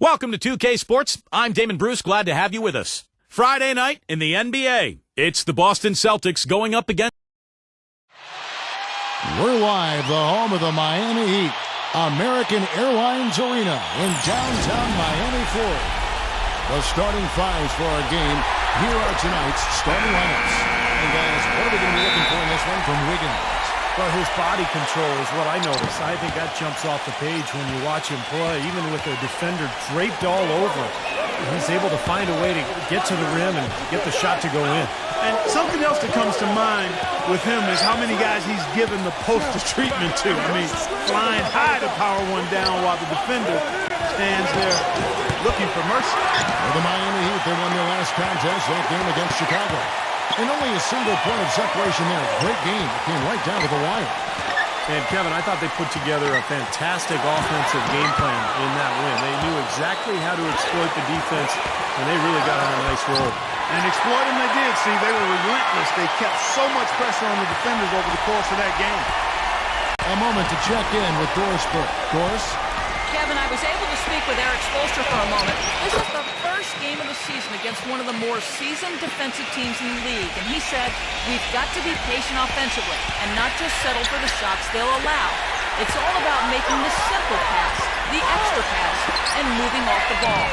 Welcome to 2K Sports. I'm Damon Bruce. Glad to have you with us. Friday night in the NBA. It's the Boston Celtics going up against... We're live, the home of the Miami Heat, American Airlines Arena in downtown Miami, Florida. The starting fives for our game. Here are tonight's starting lineups. And guys, what are we going to be looking for in this one from Wiggins? Well, his body control is what I notice. I think that jumps off the page when you watch him play, even with a defender draped all over him. He's able to find a way to get to the rim and get the shot to go in. And something else that comes to mind with him is how many guys he's given the poster treatment to. I mean, flying high to power one down while the defender stands there looking for mercy. For the Miami Heat, they won their last contest, that game against Chicago. And only a single point of separation there. Great game. It came right down to the wire. And, Kevin, I thought they put together a fantastic offensive game plan in that win. They knew exactly how to exploit the defense, and they really got on a nice roll. And exploit them they did. See, they were relentless. They kept so much pressure on the defenders over the course of that game. A moment to check in with Doris Burke. Doris? Kevin, I was able to speak with Eric Spoelstra for a moment. This is the first game of the season against one of the more seasoned defensive teams in the league. And he said, we've got to be patient offensively and not just settle for the shots they'll allow. It's all about making the simple pass, the extra pass, and moving off the ball.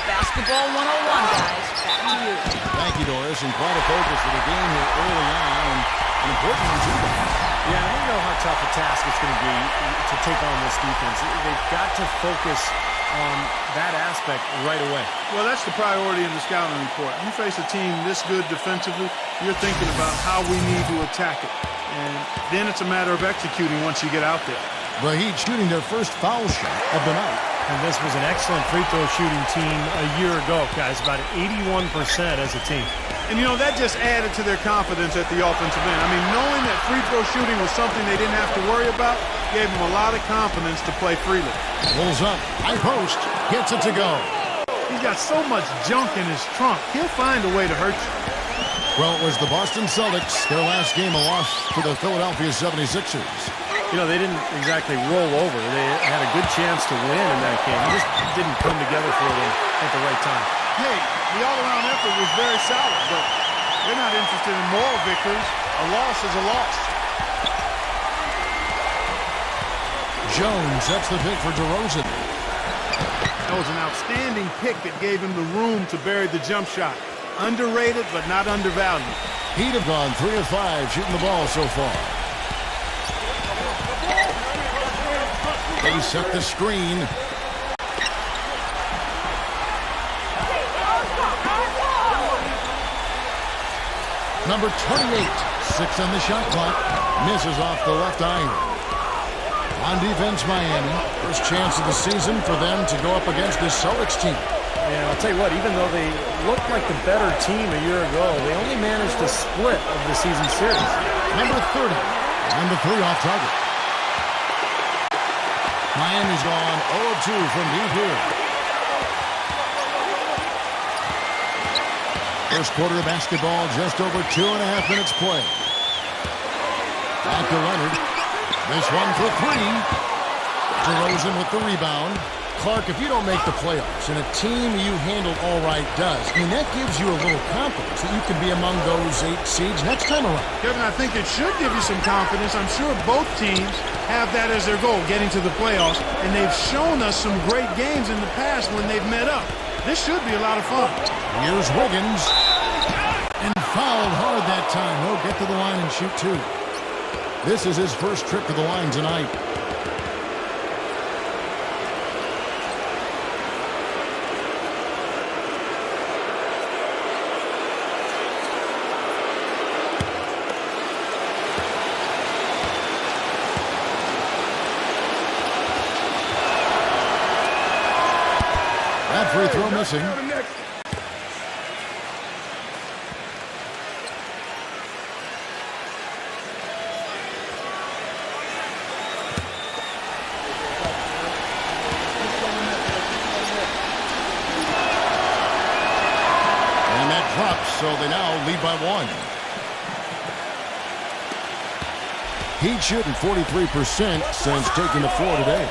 Basketball 101, guys. Back to you. Thank you, Doris. And quite a focus for the game here early on. And an important one, too, guys. Yeah, we know how tough a task it's going to be to take on this defense. They've got to focus on that aspect right away. Well, that's the priority in the scouting report. You face a team this good defensively, you're thinking about how we need to attack it. And then it's a matter of executing once you get out there. The Heat shooting their first foul shot of the night. And this was an excellent free throw shooting team a year ago, guys. About 81% as a team. And, you know, that just added to their confidence at the offensive end. I mean, knowing that free throw shooting was something they didn't have to worry about gave them a lot of confidence to play freely. Pulls up, high post, gets it to go. He's got so much junk in his trunk, he'll find a way to hurt you. Well, it was the Boston Celtics, their last game a loss to the Philadelphia 76ers. You know, they didn't exactly roll over. They had a good chance to win in that game. It just didn't come together for them at the right time. Hey, the all-around effort was very solid, but they're not interested in moral victories. A loss is a loss. Jones, that's the pick for DeRozan. That was an outstanding pick that gave him the room to bury the jump shot. Underrated, but not undervalued. He'd have gone 3 of 5 shooting the ball so far. They set the screen. Number 28, 6 on the shot clock. Misses off the left iron. On defense, Miami. First chance of the season for them to go up against this Celtics team. And I'll tell you what, even though they looked like the better team a year ago, they only managed a split of the season series. Number 30, and the 3 off target. Miami's gone 0-2 from deep here. First quarter of basketball, just over 2.5 minutes play. Back to Leonard. This one for 3. DeRozan with the rebound. Clark, if you don't make the playoffs and a team you handle all right does, I mean, that gives you a little confidence that you can be among those 8 seeds next time around. Kevin, I think it should give you some confidence. I'm sure both teams have that as their goal, getting to the playoffs, and they've shown us some great games in the past when they've met up. This should be a lot of fun. Here's Wiggins. And fouled hard that time. He'll get to the line and shoot 2. This is his first trip to the line tonight. That free throw missing. And that drops, so they now lead by 1. Heat shooting 43% since taking the floor today.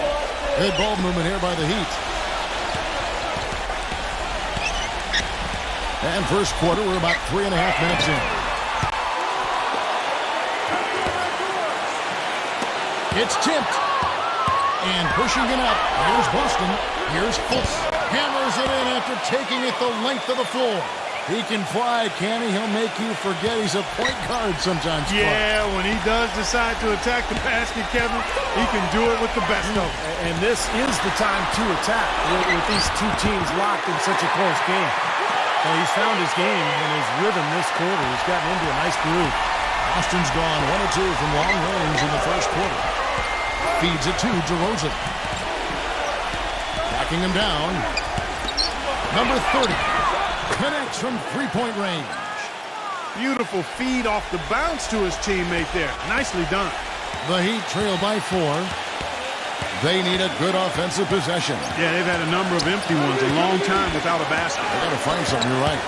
Good ball movement here by the Heat. And first quarter, we're about 3.5 minutes in. It's tipped. And pushing it up. Here's Boston. Here's Fultz. Hammers it in after taking it the length of the floor. He can fly, can he? He'll make you forget he's a point guard sometimes. Yeah, when he does decide to attack the basket, Kevin, he can do it with the best of them. And this is the time to attack with these two teams locked in such a close game. Well, he's found his game and his rhythm this quarter. He's gotten into a nice groove. Boston's gone 1 of 2 from long range in the first quarter. Feeds it to DeRozan. Backing him down. Number 30. Connects from three-point range. Beautiful feed off the bounce to his teammate there. Nicely done. The Heat trail by 4. They need a good offensive possession. Yeah, they've had a number of empty ones, a long time without a basket. They got to find something, you're right.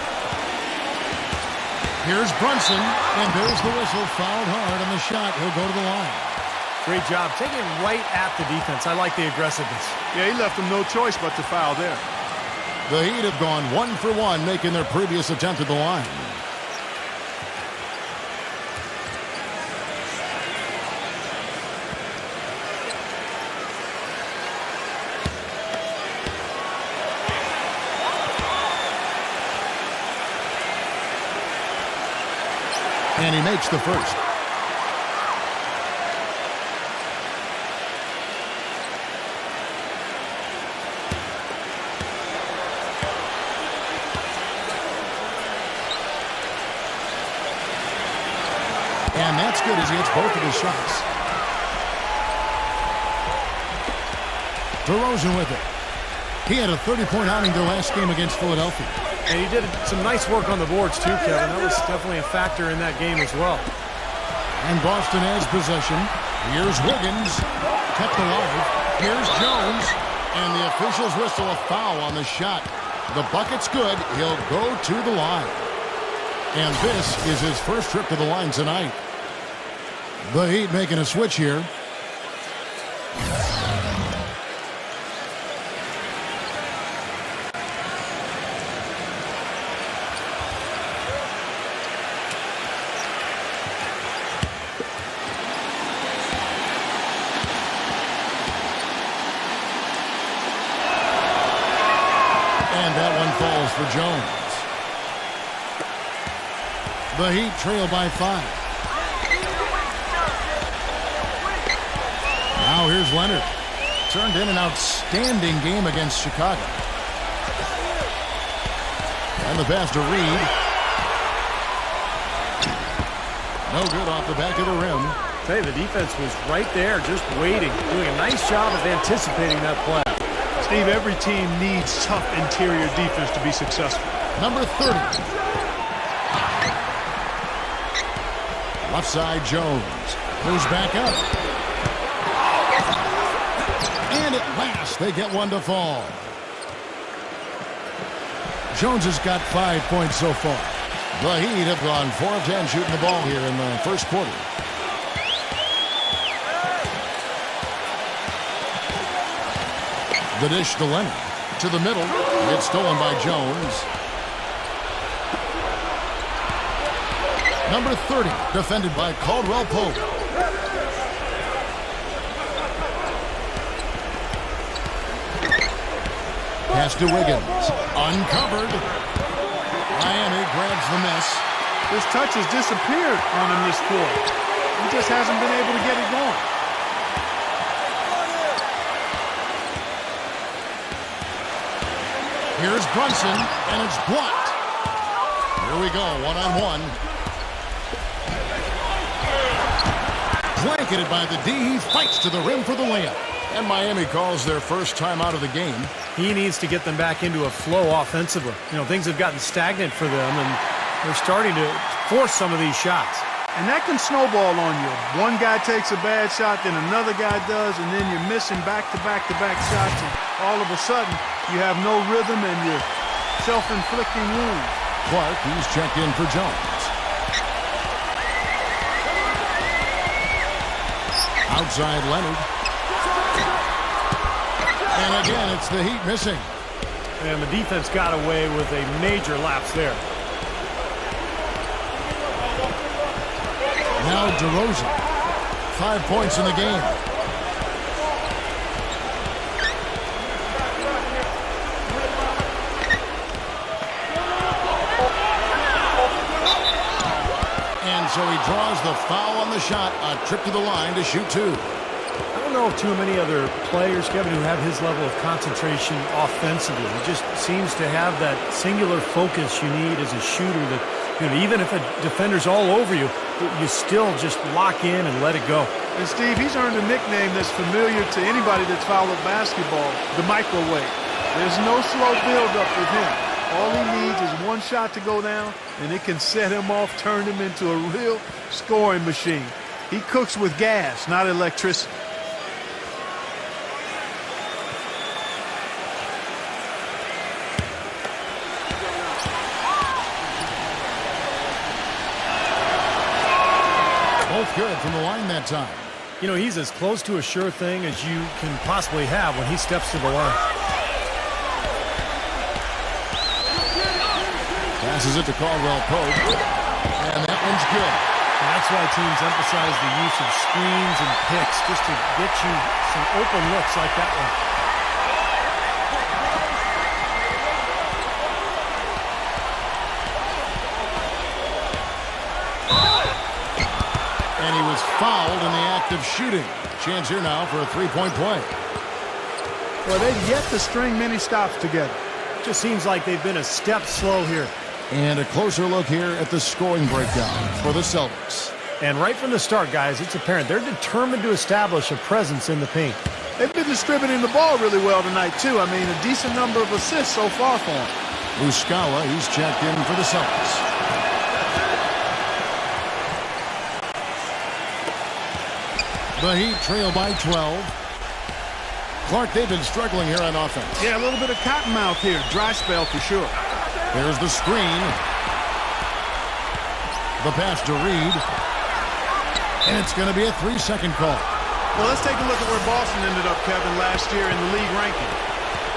Here's Brunson, and there's the whistle. Fouled hard on the shot. He'll go to the line. Great job. Taking it right at the defense. I like the aggressiveness. Yeah, he left them no choice but to foul there. The Heat have gone 1 for 1, making their previous attempt at the line. And he makes the first. And that's good as he hits both of his shots. DeRozan with it. He had a 30-point outing their last game against Philadelphia. And he did some nice work on the boards too, Kevin. That was definitely a factor in that game as well. And Boston has possession. Here's Wiggins. Kept alive. Here's Jones. And the officials whistle a foul on the shot. The bucket's good. He'll go to the line. And this is his first trip to the line tonight. The Heat making a switch here. And that one falls for Jones. The Heat trail by 5. Now here's Leonard. Turned in an outstanding game against Chicago. And the pass to Reed. No good off the back of the rim. I'll tell you, the defense was right there, just waiting, doing a nice job of anticipating that play. Steve, every team needs tough interior defense to be successful. Number 30. Left side, Jones. Moves back up. And at last, they get one to fall. Jones has got 5 points so far. The Heat have gone 4 of 10 shooting the ball here in the first quarter. The dish to Leonard. To the middle. It's stolen by Jones. Number 30, defended by Caldwell Pope. Pass to Wiggins. Uncovered. Miami grabs the miss. His touch has disappeared on him this quarter. He just hasn't been able to get it going. Here's Brunson, and it's blocked. Here we go, one-on-one. Blanketed by the D. He fights to the rim for the layup. And Miami calls their first time out of the game. He needs to get them back into a flow offensively. You know, things have gotten stagnant for them, and they're starting to force some of these shots. And that can snowball on you. One guy takes a bad shot, then another guy does, and then you're missing back-to-back-to-back shots, and all of a sudden, you have no rhythm and you're self-inflicting wounds. Clark, he's checked in for Jones. Outside Leonard. And again, it's the Heat missing. And the defense got away with a major lapse there. Now DeRozan. 5 points in the game. And so he draws the foul on the shot. A trip to the line to shoot two. I don't know of too many other players, Kevin, who have his level of concentration offensively. He just seems to have that singular focus you need as a shooter that, you know, even if a defender's all over you, you still just lock in and let it go. And Steve, he's earned a nickname that's familiar to anybody that's followed basketball, the microwave. There's no slow build-up with him. All he needs is one shot to go down, and it can set him off, turn him into a real scoring machine. He cooks with gas, not electricity. Both good from the line that time. You know, he's as close to a sure thing as you can possibly have when he steps to the line. Passes it to Caldwell Pope. And that one's good. And that's why teams emphasize the use of screens and picks, just to get you some open looks like that one. And he was fouled in the act of shooting. Chance here now for a three-point play. Well, they've yet to string many stops together. Just seems like they've been a step slow here. And a closer look here at the scoring breakdown for the Celtics. And right from the start, guys, it's apparent they're determined to establish a presence in the paint. They've been distributing the ball really well tonight, too. I mean, a decent number of assists so far for them. Muscala, he's checked in for the Celtics. The Heat trail by 12. Clark, they've been struggling here on offense. Yeah, a little bit of cottonmouth here. Dry spell for sure. There's the screen. The pass to Reed. And it's going to be a 3-second call. Well, let's take a look at where Boston ended up, Kevin, last year in the league ranking.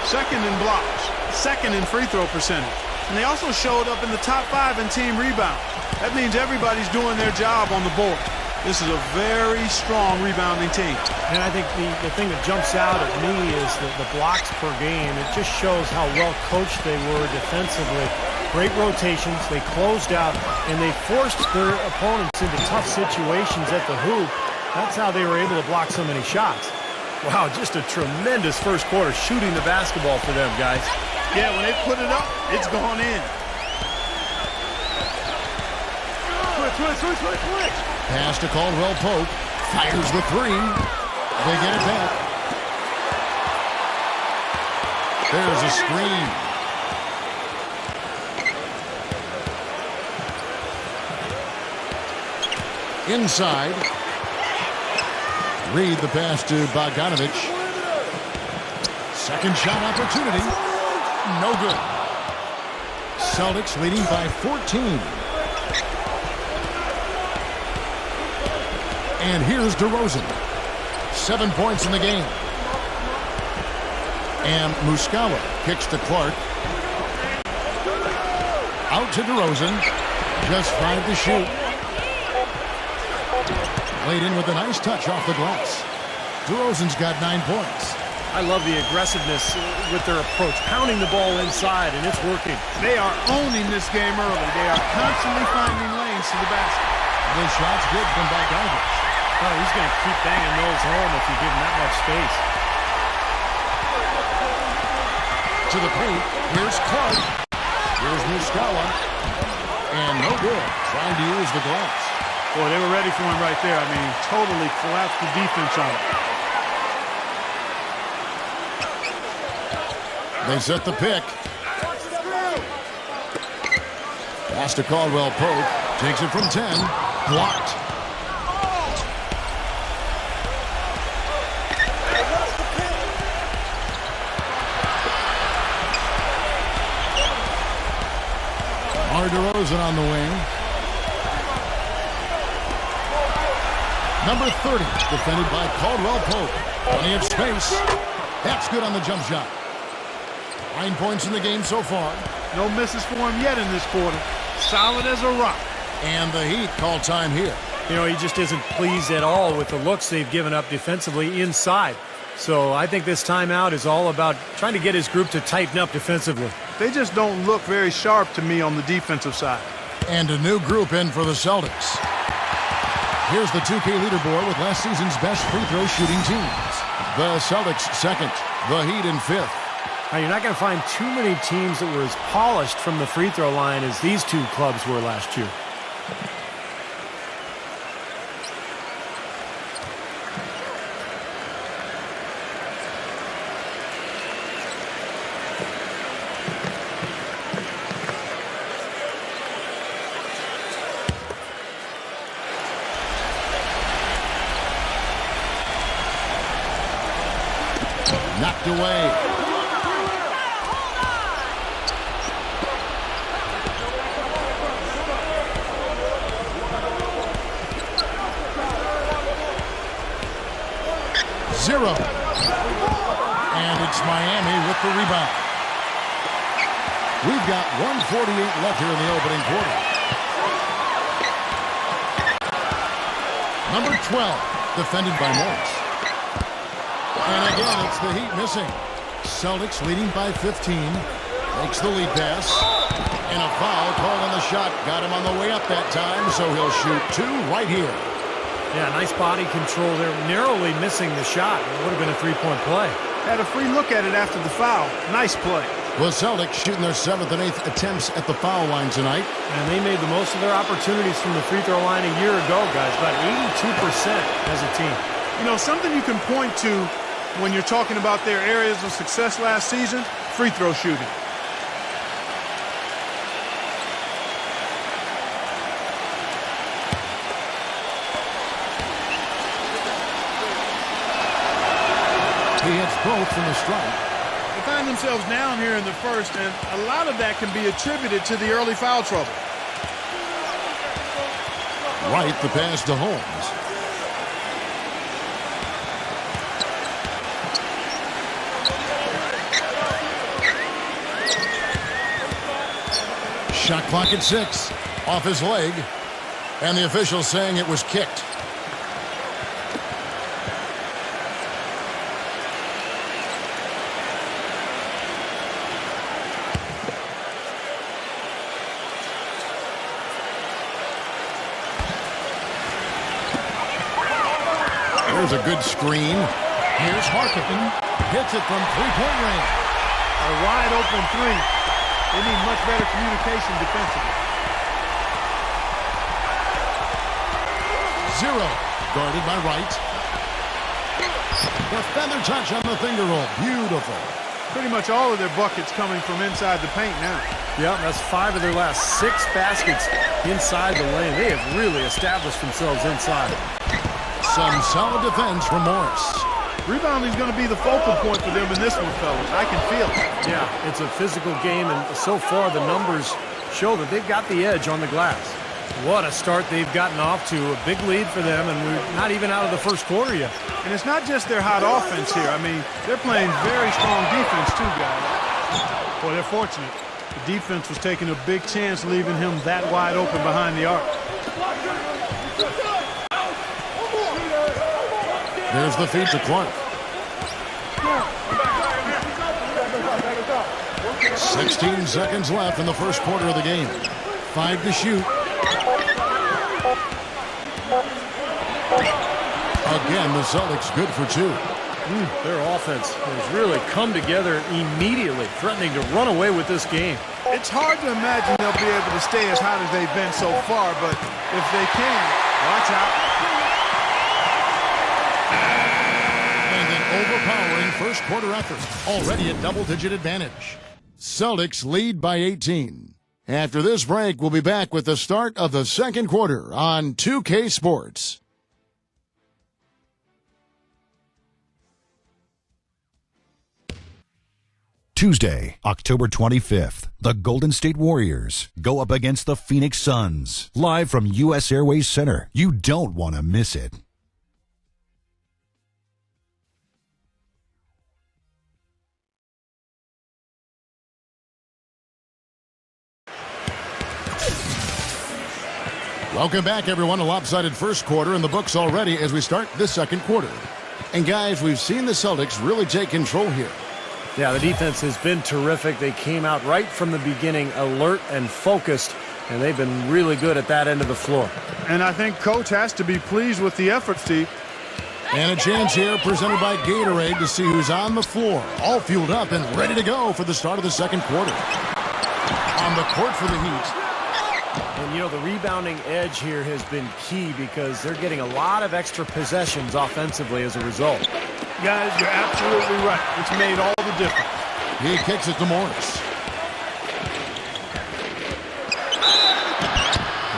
Second in blocks, second in free throw percentage. And they also showed up in the top 5 in team rebound. That means everybody's doing their job on the board. This is a very strong rebounding team. And I think the thing that jumps out at me is the blocks per game. It just shows how well coached they were defensively. Great rotations. They closed out, and they forced their opponents into tough situations at the hoop. That's how they were able to block so many shots. Wow, just a tremendous first quarter shooting the basketball for them, guys. Yeah, when they put it up, it's gone in. Switch. Pass to Caldwell Pope. Fires the three. They get it back. There's a screen. Inside. Reed the pass to Bogdanovic. Second shot opportunity. No good. Celtics leading by 14. And here's DeRozan. 7 points in the game. And Muscala kicks to Clark. Out to DeRozan. Just 5 to shoot. Laid in with a nice touch off the glass. DeRozan's got 9 points. I love the aggressiveness with their approach, pounding the ball inside, and it's working. They are owning this game early. They are constantly finding lanes to the basket. The shot's good from Bogdanovic. Oh, he's going to keep banging those home if you give him that much space. To the paint. Here's Clark. Here's Muscala. And no good. Trying to use the glass. Boy, they were ready for him right there. I mean, totally collapsed the defense on him. They set the pick. Pass to Caldwell Pope. Takes it from 10. Blocked. DeRozan on the wing. Number 30, defended by Caldwell Pope. Plenty of space. That's good on the jump shot. 9 points in the game so far. No misses for him yet in this quarter. Solid as a rock. And the Heat call time here. You know, he just isn't pleased at all with the looks they've given up defensively inside. So I think this timeout is all about trying to get his group to tighten up defensively. They just don't look very sharp to me on the defensive side. And a new group in for the Celtics. Here's the 2K leaderboard with last season's best free throw shooting teams. The Celtics second, the Heat in fifth. Now, you're not going to find too many teams that were as polished from the free throw line as these two clubs were last year. Knocked away. Zero. And it's Miami with the rebound. We've got 1:48 left here in the opening quarter. Number 12, defended by Morris. And again, it's the Heat missing. Celtics leading by 15. Makes the lead pass. And a foul called on the shot. Got him on the way up that time, so he'll shoot 2 right here. Yeah, nice body control there. Narrowly missing the shot. It would have been a three-point play. Had a free look at it after the foul. Nice play. The Celtics shooting their 7th and 8th attempts at the foul line tonight. And they made the most of their opportunities from the free throw line a year ago, guys. About 82% as a team. You know, something you can point to when you're talking about their areas of success last season, free throw shooting. He hits both from the strike. They find themselves down here in the first, and a lot of that can be attributed to the early foul trouble. Right, the pass to Holmes. Shot clock at 6. Off his leg. And the official saying it was kicked. There's a good screen. Here's Harkin. Hits it from three-point range. A wide open three. They need much better communication defensively. 0. Guarded by Wright. The feather touch on the finger roll. Beautiful. Pretty much all of their buckets coming from inside the paint now. Yeah, that's 5 of their last 6 baskets inside the lane. They have really established themselves inside. Some solid defense from Morris. Rebounding is going to be the focal point for them in this one, fellas. I can feel it. Yeah, it's a physical game, and so far the numbers show that they've got the edge on the glass. What a start they've gotten off to. A big lead for them, and we're not even out of the first quarter yet. And it's not just their hot offense here. I mean, they're playing very strong defense too, guys. Boy, they're fortunate. The defense was taking a big chance leaving him that wide open behind the arc. There's the feed to Clark. 16 seconds left in the first quarter of the game. 5 to shoot. Again, the Celtics good for 2. Their offense has really come together immediately, threatening to run away with this game. It's hard to imagine they'll be able to stay as hot as they've been so far, but if they can, watch out. Overpowering first quarter effort. Already a double-digit advantage. Celtics lead by 18. After this break, we'll be back with the start of the second quarter on 2K Sports. Tuesday, October 25th, the Golden State Warriors go up against the Phoenix Suns. Live from U.S. Airways Center. You don't want to miss it. Welcome back, everyone. A lopsided first quarter in the books already as we start the second quarter. And, guys, we've seen the Celtics really take control here. Yeah, the defense has been terrific. They came out right from the beginning alert and focused, and they've been really good at that end of the floor. And I think Coach has to be pleased with the effort, Steve. And a chance here presented by Gatorade to see who's on the floor. All fueled up and ready to go for the start of the second quarter. On the court for the Heat. And, you know, the rebounding edge here has been key because they're getting a lot of extra possessions offensively as a result. Guys, you're absolutely right. It's made all the difference. He kicks it to Morris.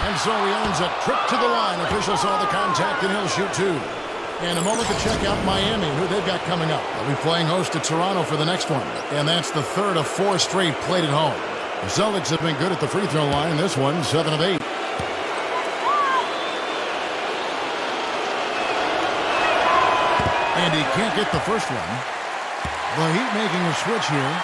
And so he earns a trip to the line. Official saw the contact and he'll shoot two. And a moment to check out Miami, who they've got coming up. They'll be playing host to Toronto for the next one. And that's the third of 4 straight played at home. The Celtics have been good at the free throw line. This one, 7 of 8. And he can't get the first one. The Heat making a switch here.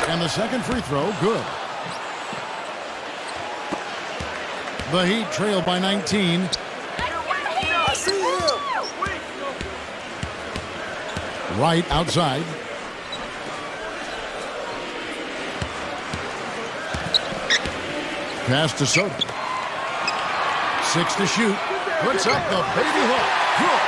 And the second free throw, good. The Heat trail by 19. Right outside. Pass to Soto. 6 to shoot. Puts up the baby hook. Good.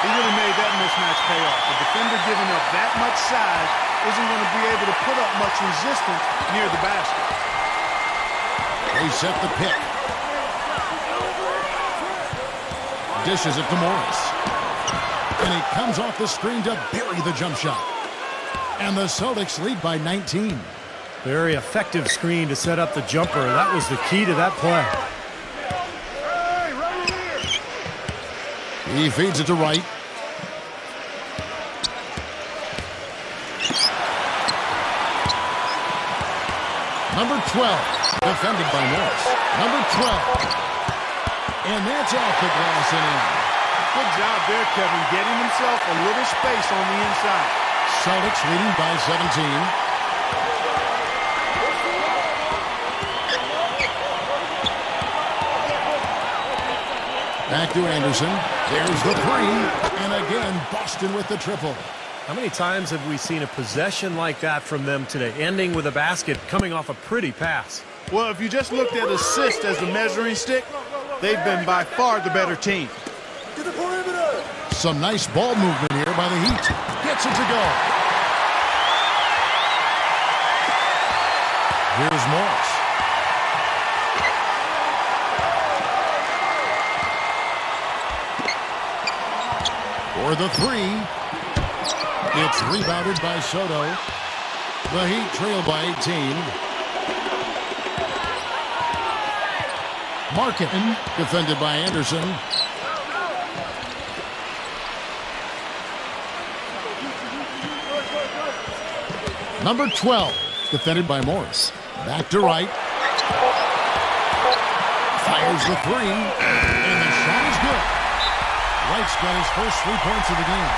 He really made that mismatch pay off. The defender giving up that much size isn't going to be able to put up much resistance near the basket. They set the pick. Dishes it to Morris. And he comes off the screen to bury the jump shot. And the Celtics lead by 19. Very effective screen to set up the jumper. That was the key to that play. He feeds it to Wright. Number 12, defended by Morris. Number 12. And that's off the glass and in. Good job there, Kevin, getting himself a little space on the inside. Celtics leading by 17. Back to Anderson. There's the three. And again, Boston with the triple. How many times have we seen a possession like that from them today, ending with a basket coming off a pretty pass? Well, if you just looked at assist as the measuring stick, they've been by far the better team. Some nice ball movement here by the Heat. Gets it to go. Here's Morris. For the three. It's rebounded by Soto. The Heat trail by 18. Markin, defended by Anderson. Number 12, defended by Morris. Back to Wright. Fires the three, and the shot is good. Wright's got his first 3 points of the game.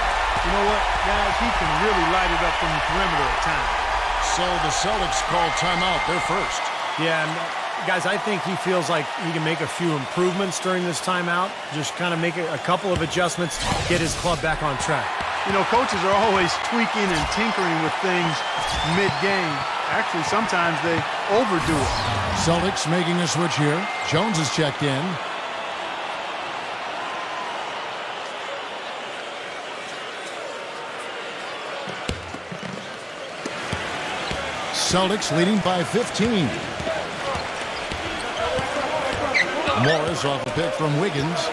You know what, guys? He can really light it up from the perimeter at times. So the Celtics call timeout. They're first. Yeah, and guys, I think he feels like he can make a few improvements during this timeout. Just kind of make a couple of adjustments, get his club back on track. You know, coaches are always tweaking and tinkering with things mid-game. Actually, sometimes they overdo it. Celtics making a switch here. Jones is checked in. Celtics leading by 15. Morris off a pick from Wiggins.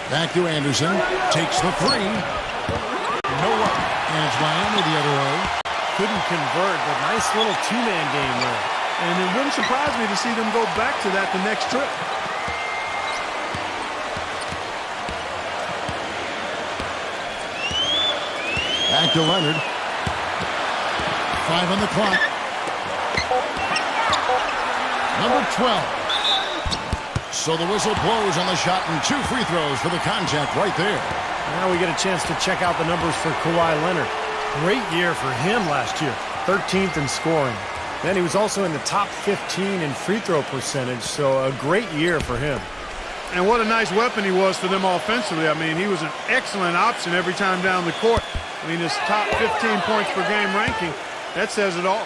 Back to Anderson. Takes the three. No up. And it's Miami the other way. Couldn't convert, but nice little two-man game there. And it wouldn't surprise me to see them go back to that the next trip. Back to Leonard. 5 on the clock. Number 12. So the whistle blows on the shot and 2 free throws for the contact right there. Now we get a chance to check out the numbers for Kawhi Leonard. Great year for him last year. 13th in scoring. Then he was also in the top 15 in free throw percentage, so a great year for him. And what a nice weapon he was for them offensively. I mean, he was an excellent option every time down the court. I mean, his top 15 points per game ranking, that says it all.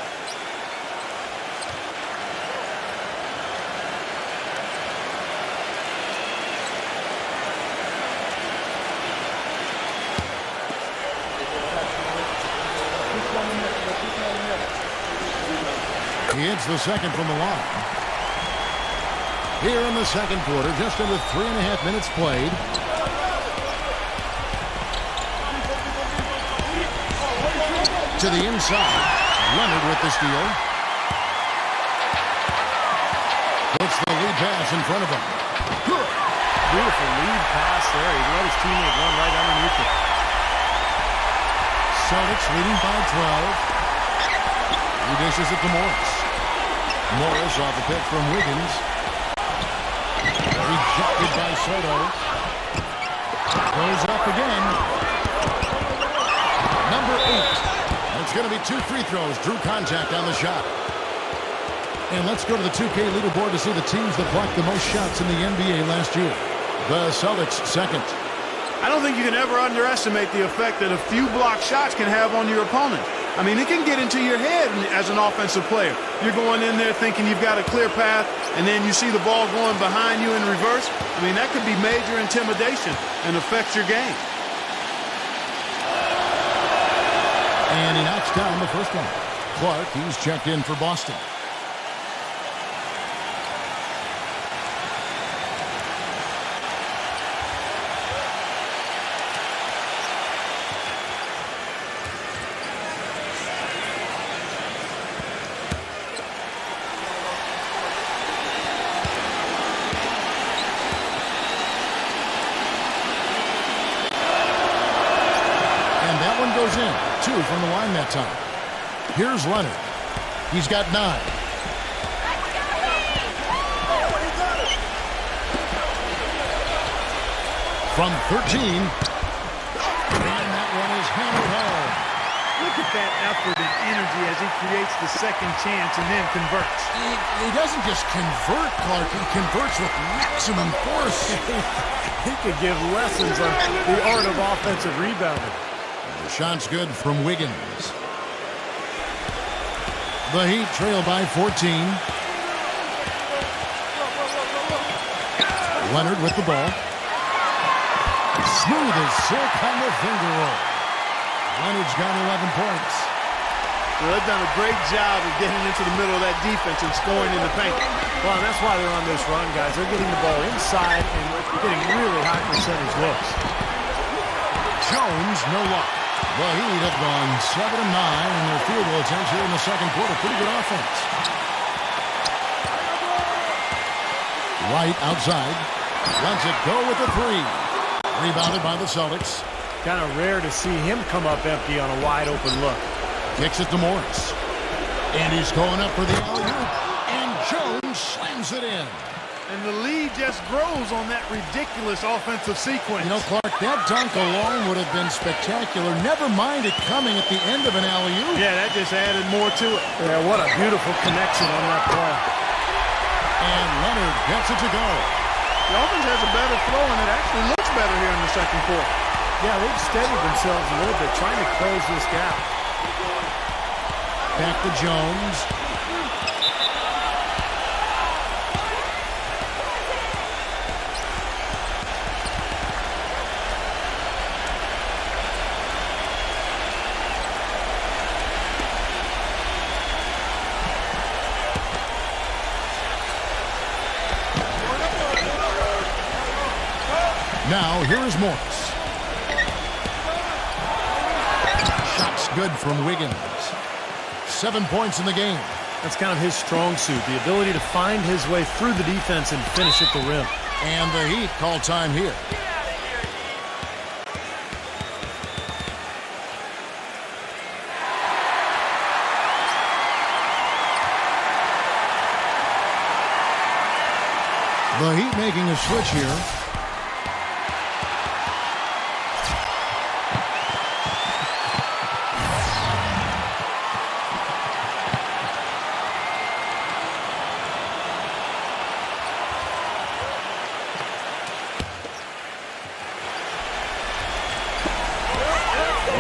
He hits the second from the line. Here in the second quarter, just under 3.5 minutes played. To the inside. Leonard with the steal. Puts the lead pass in front of him. Beautiful lead pass there. He let his teammate run right underneath it. Celtics leading by 12. He dishes it to Morris. Morris off the pick from Wiggins. Rejected by Soto. Goes up again. Number 8. It's going to be 2 free throws. Drew contact on the shot. And let's go to the 2K leaderboard to see the teams that blocked the most shots in the NBA last year. The Celtics second. I don't think you can ever underestimate the effect that a few blocked shots can have on your opponent. I mean, it can get into your head as an offensive player. You're going in there thinking you've got a clear path, and then you see the ball going behind you in reverse. I mean, that could be major intimidation and affect your game. And he knocks down the first one. Clark, he's checked in for Boston. Goes in. 2 from the line that time. Here's Leonard. He's got 9. From 13. And that one is hammered home. Look at that effort and energy as he creates the second chance and then converts. He doesn't just convert, Clark. He converts with maximum force. He could give lessons on the art of offensive rebounding. The shot's good from Wiggins. The Heat trail by 14. Leonard with the ball. Smooth as silk on the finger roll. Leonard's got 11 points. Well, they've done a great job of getting into the middle of that defense and scoring in the paint. Well, and that's why they're on this run, guys. They're getting the ball inside and getting really high percentage looks. Jones, no luck. The Heat have gone 7-9 in their field goal attempts here in the second quarter. Pretty good offense. White outside. Lets it go with the 3. Rebounded by the Celtics. Kind of rare to see him come up empty on a wide open look. Kicks it to Morris. And he's going up for the alley-oop. And Jones slams it in. And the lead just grows on that ridiculous offensive sequence. You know, Clark, that dunk alone would have been spectacular. Never mind it coming at the end of an alley-oop. Yeah, that just added more to it. Yeah, what a beautiful connection on that play. And Leonard gets it to go. The offense has a better flow, and it actually looks better here in the second quarter. Yeah, they've steadied themselves a little bit, trying to close this gap. Back to Jones. Now, here is Morris. Shot's good from Wiggins. 7 points in the game. That's kind of his strong suit, the ability to find his way through the defense and finish at the rim. And the Heat call time here. The Heat making a switch here.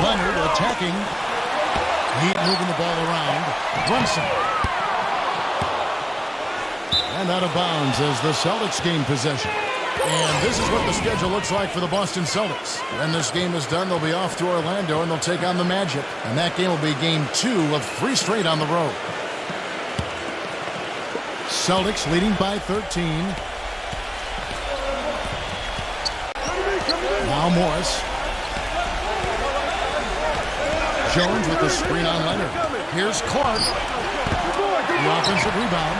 Leonard attacking. Heat moving the ball around. Brunson. And out of bounds as the Celtics gain possession. And this is what the schedule looks like for the Boston Celtics. When this game is done, they'll be off to Orlando and they'll take on the Magic. And that game will be game 2 of 3 straight on the road. Celtics leading by 13. Now Morris. Jones with the screen on Leonard. Here's Clark. The offensive rebound.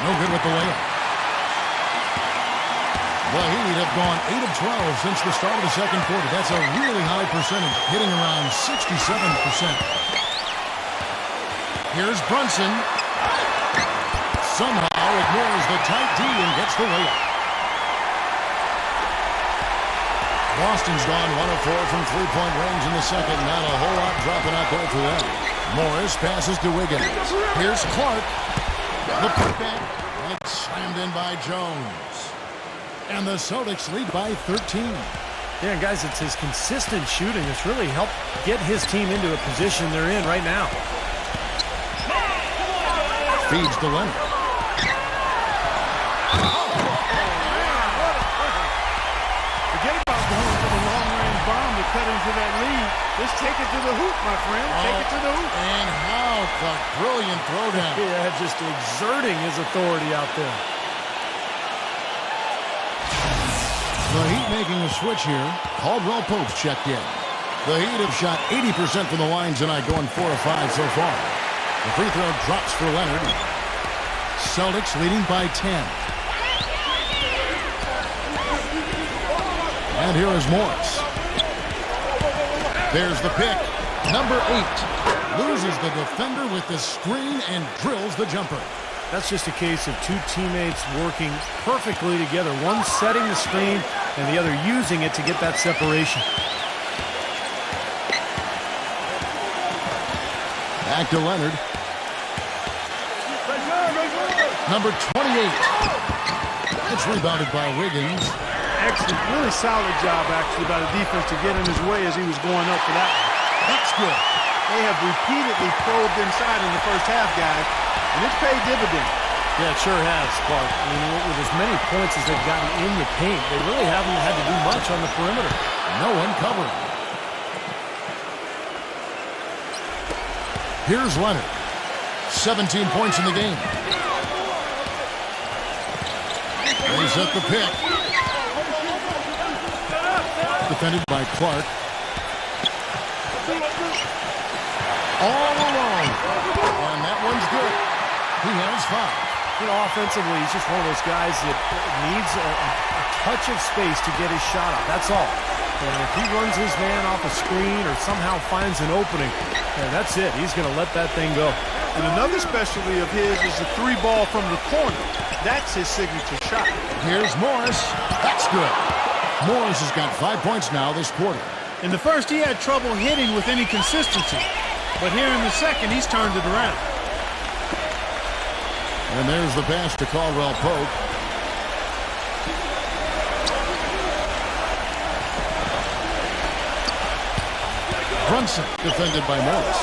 No good with the layup. The Heat have gone 8 of 12 since the start of the second quarter. That's a really high percentage, hitting around 67%. Here's Brunson. Somehow ignores the tight D and gets the layup. Boston's gone 1 of 4 from three-point range in the second. Not a whole lot dropping out there for them. Morris passes to Wiggins. Here's Clark. The putback. And it's slammed in by Jones. And the Celtics lead by 13. Yeah, guys, it's his consistent shooting that's really helped get his team into a position they're in right now. Feeds to Leonard. Forget about going for the long-range bomb to cut into that lead. Just take it to the hoop, my friend. Take it to the hoop. And how the brilliant throwdown. Yeah, just exerting his authority out there. The Heat making a switch here. Caldwell Pope checked in. The Heat have shot 80% from the line tonight, going 4 of 5 so far. The free throw drops for Leonard. Celtics leading by 10. And here is Morris. There's the pick. Number 8 loses the defender with the screen and drills the jumper. That's just a case of two teammates working perfectly together. One setting the screen and the other using it to get that separation. Back to Leonard. Number 28. It's rebounded by Wiggins. Excellent, really solid job, actually, by the defense to get in his way as he was going up for that one. That's good. They have repeatedly probed inside in the first half, guys, and it's paid dividends. Yeah, it sure has, Clark. I mean, with as many points as they've gotten in the paint, they really haven't had to do much on the perimeter. No one covering. Here's Leonard. 17 points in the game. They set the pick. Defended by Clark. All alone. And that one's good. He has 5. You know, offensively, he's just one of those guys that needs a touch of space to get his shot up. That's all. And if he runs his man off a screen or somehow finds an opening, that's it. He's going to let that thing go. And another specialty of his is the 3 ball from the corner. That's his signature shot. Here's Morris. That's good. Morris has got 5 points now this quarter. In the first, he had trouble hitting with any consistency. But here in the second, he's turned it around. And there's the pass to Caldwell Pope. Brunson defended by Morris.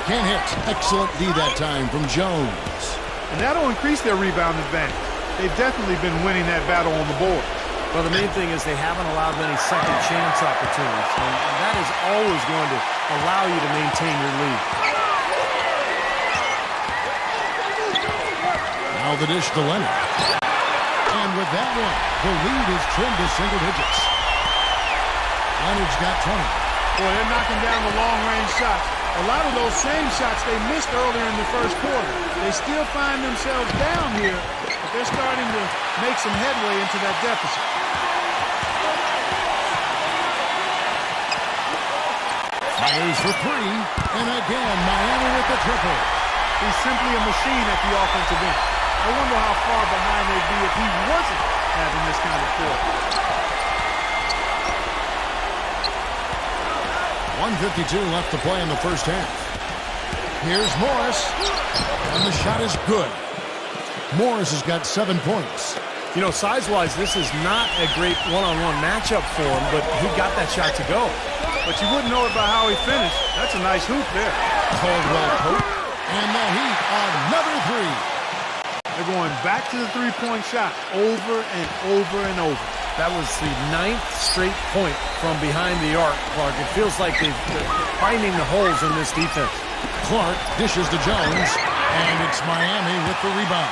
Can't hit. Excellent D that time from Jones. And that'll increase their rebound advantage. They've definitely been winning that battle on the board. Well, the main thing is they haven't allowed many second chance opportunities. And that is always going to allow you to maintain your lead. Now the dish to Leonard. And with that one, the lead is trimmed to single digits. Leonard's got 20. Boy, they're knocking down the long-range shots. A lot of those same shots they missed earlier in the first quarter. They still find themselves down here, but they're starting to make some headway into that deficit. Fires for 3. And again, Miami with the triple. He's simply a machine at the offensive end. I wonder how far behind they'd be if he wasn't having this kind of quarter. 1:52 left to play in the first half. Here's Morris, and the shot is good. Morris has got 7 points. You know, size-wise, this is not a great one-on-one matchup for him, but he got that shot to go. But you wouldn't know it by how he finished. That's a nice hoop there. Caldwell Pope, and the Heat, another three. They're going back to the three-point shot over and over and over. That was the 9th straight point from behind the arc, Clark. It feels like they're finding the holes in this defense. Clark dishes to Jones, and it's Miami with the rebound.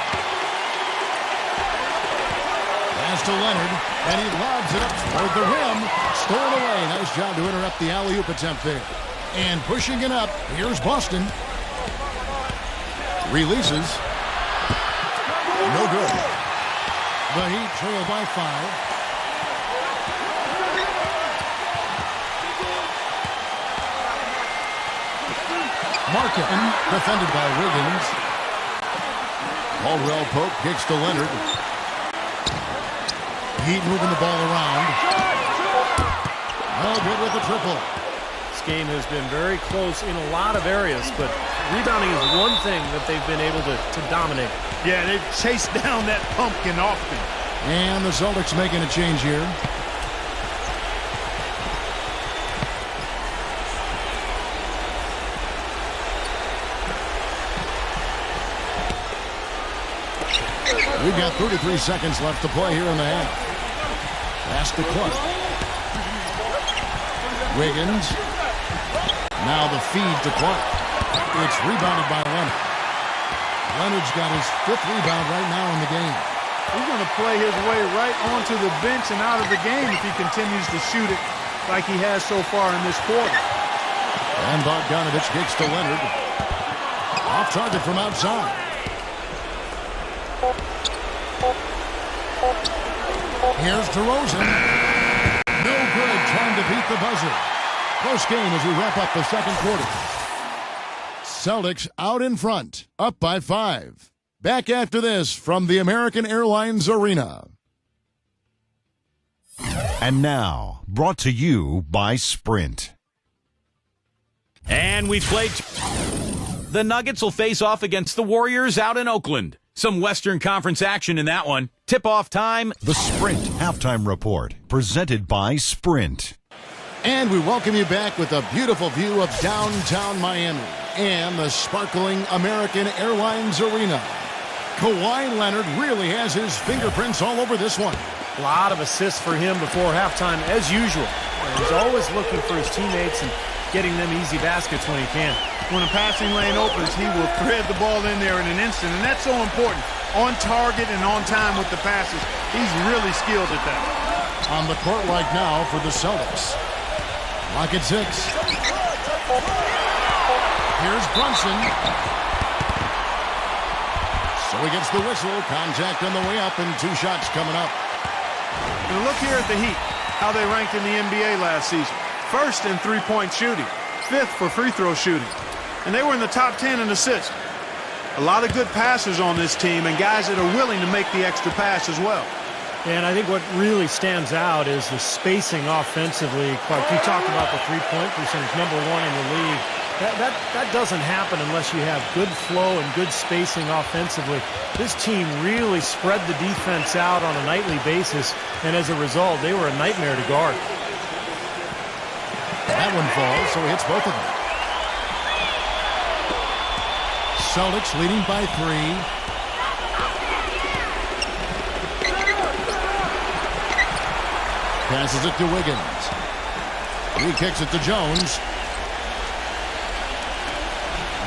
Pass to Leonard, and he lobs it up toward the rim. Stolen away. Nice job to interrupt the alley-oop attempt there. And pushing it up, here's Boston. Releases. No good. The Heat trail by 5. Markin, defended by Wiggins. Caldwell Pope kicks to Leonard. Heat moving the ball around. No good with the triple. This game has been very close in a lot of areas, but rebounding is one thing that they've been able to dominate. Yeah, they've chased down that pumpkin often. And the Celtics making a change here. We've got 33 seconds left to play here in the half. Pass to Clark. Wiggins. Now the feed to Clark. It's rebounded by Leonard. Leonard's got his 5th rebound right now in the game. He's going to play his way right onto the bench and out of the game if he continues to shoot it like he has so far in this quarter. And Bogdanovich kicks to Leonard. Off target from outside. Here's DeRozan. No good, trying to beat the buzzer. Close game as we wrap up the second quarter. Celtics out in front, up by 5. Back after this from the American Airlines Arena. And now, brought to you by Sprint. And we've played. The Nuggets will face off against the Warriors out in Oakland. Some Western Conference action in that one. Tip-off time. The Sprint Halftime Report, presented by Sprint. And we welcome you back with a beautiful view of downtown Miami and the sparkling American Airlines Arena. Kawhi Leonard really has his fingerprints all over this one. A lot of assists for him before halftime, as usual. He's always looking for his teammates and getting them easy baskets when he can. When a passing lane opens, he will thread the ball in there in an instant, and that's so important. On target and on time with the passes. He's really skilled at that. On the court right now for the Celtics. Lock at 6. Here's Brunson. So he gets the whistle. Contact on the way up and 2 shots coming up. And look here at the Heat, how they ranked in the NBA last season. 1st in three-point shooting, 5th for free throw shooting. And they were in the top 10 in assists. A lot of good passers on this team and guys that are willing to make the extra pass as well. And I think what really stands out is the spacing offensively. Clark, you talked about the three-point percentage, #1 in the league. That doesn't happen unless you have good flow and good spacing offensively. This team really spread the defense out on a nightly basis, and as a result, they were a nightmare to guard. That one falls, so he hits both of them. Celtics leading by 3. Passes it to Wiggins. He kicks it to Jones.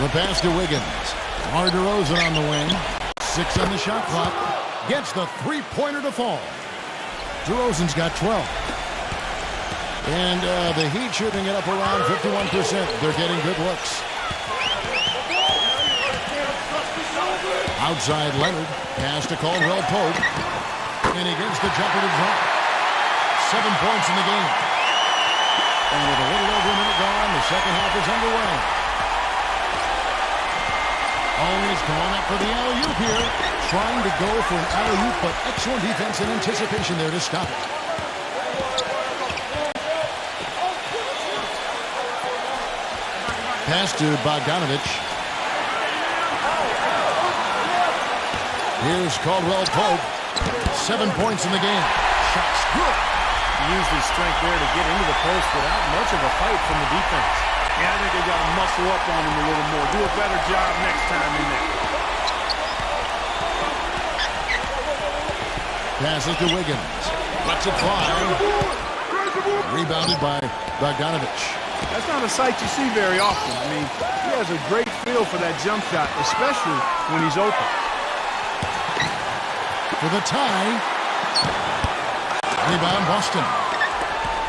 The pass to Wiggins. DeRozan on the wing. 6 on the shot clock. Gets the three-pointer to fall. DeRozan's got 12. And the Heat shooting it up around 51%. They're getting good looks. Outside Leonard. Pass to Caldwell Pope. And he gets the jumper to drop. 7 points in the game. And with a little over a minute gone, the second half is underway. Oh, he's going up for the alley-oop here. trying to go for an alley-oop, but excellent defense and anticipation there to stop it. Pass to Bogdanovich. Here's Caldwell Pope. 7 points in the game. Shots good. He used his strength there to get into the post without much of a fight from the defense. Yeah, I think they got to muscle up on him a little more. Do a better job next time in there. Passes to Wiggins. Lets it fly. Rebounded by Bogdanovich. That's not a sight you see very often. I mean, he has a great feel for that jump shot, especially when he's open. For the tie. Rebound Boston.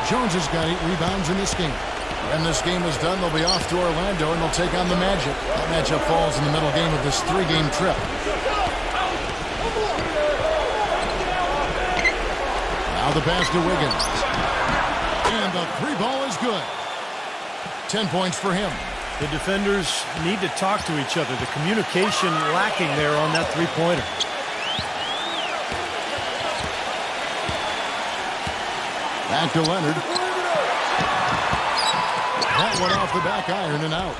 Jones has got 8 rebounds in this game. When this game is done, they'll be off to Orlando and they'll take on the Magic. That matchup falls in the middle game of this 3-game trip. Now the pass to Wiggins. And the 3 ball is good. 10 points for him. The defenders need to talk to each other. The communication lacking there on that three-pointer. Back to Leonard. That one off the back iron and out.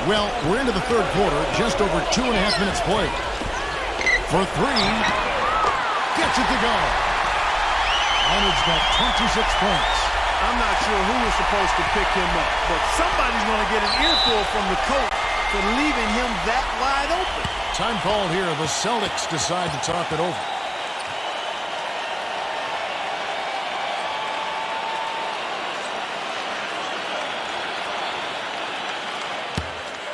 Well, we're into the third quarter. Just over 2.5 minutes played. For 3. Gets it to go. Leonard's got 26 points. I'm not sure who was supposed to pick him up, but somebody's going to get an earful from the coach for leaving him that wide open. Time called here. The Celtics decide to talk it over.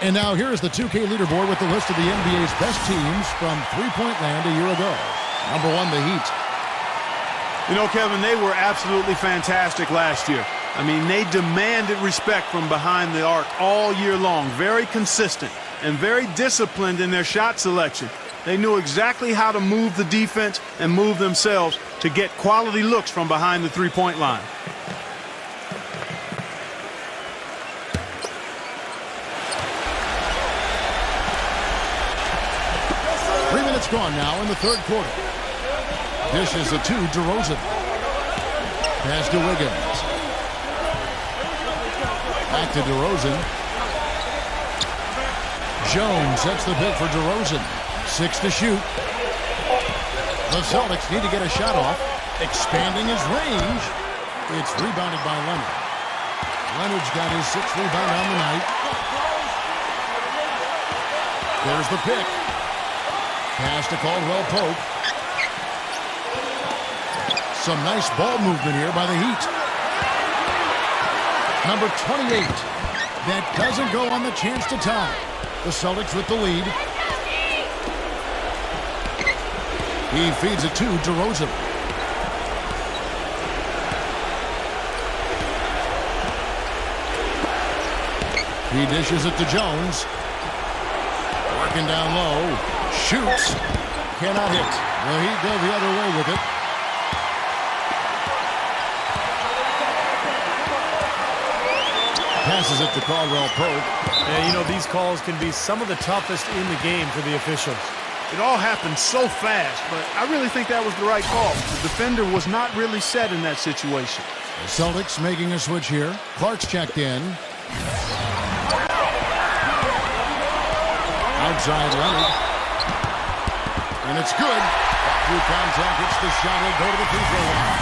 And now here's the 2K leaderboard with the list of the NBA's best teams from three-point land a year ago. Number 1, the Heat. You know, Kevin, they were absolutely fantastic last year. I mean, they demanded respect from behind the arc all year long. Very consistent and very disciplined in their shot selection. They knew exactly how to move the defense and move themselves to get quality looks from behind the three-point line. Gone now in the third quarter. Dishes it to DeRozan. Pass to Wiggins. Back to DeRozan. Jones sets the pick for DeRozan. 6 to shoot. The Celtics need to get a shot off. Expanding his range. It's rebounded by Leonard. Leonard's got his 6th rebound on the night. There's the pick. Pass to Caldwell Pope. Some nice ball movement here by the Heat. Number 28. That doesn't go on the chance to tie. The Celtics with the lead. He feeds it to DeRozan. He dishes it to Jones. Working down low. Shoots. Cannot hit. Well, he go the other way with it. Passes it to Caldwell Pope. Yeah, you know, these calls can be some of the toughest in the game for the officials. It all happened so fast, but I really think that was the right call. The defender was not really set in that situation. The Celtics making a switch here. Clark's checked in. Outside Leonard. And it's good. Through contact, hits the shot. He'll go to the free throw line.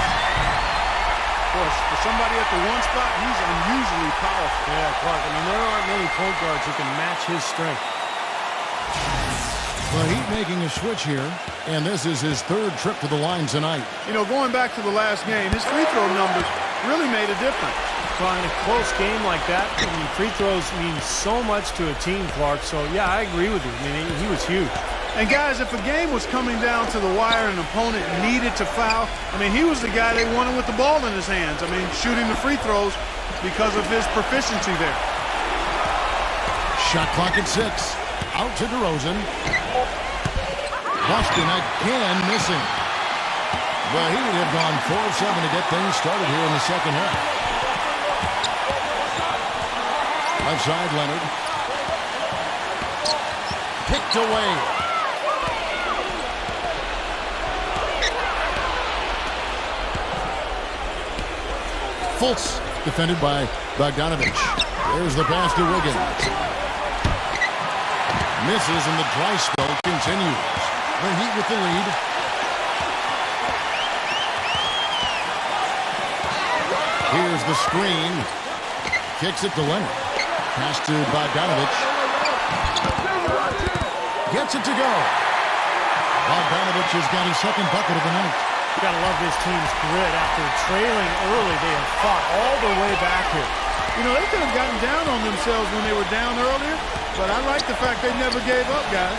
Of course, for somebody at the one spot, he's unusually powerful. Yeah, Clark. I mean, there aren't many point guards who can match his strength. The Heat making a switch here, and this is his 3rd trip to the line tonight. You know, going back to the last game, his free throw numbers really made a difference. Well, in a close game like that, I mean, free throws mean so much to a team, Clark. So, yeah, I agree with you. I mean, he was huge. And, guys, if a game was coming down to the wire and an opponent needed to foul, I mean, he was the guy they wanted with the ball in his hands. I mean, shooting the free throws because of his proficiency there. Shot clock at 6. Out to DeRozan. Boston again missing. The Heat have gone 4 of 7 to get things started here in the second half. Left side, Leonard. picked away. Fultz, defended by Bogdanovich. There's the pass to Wiggins. Misses, and the dry spell continues. The Heat with the lead. Here's the screen. Kicks it to Leonard. Pass to Bogdanovich. Gets it to go. Bogdanovich has got his second bucket of the night. Gotta love this team's grit. After trailing early, they have fought all the way back here. You know, they could have gotten down on themselves when they were down earlier, but I like the fact they never gave up, guys.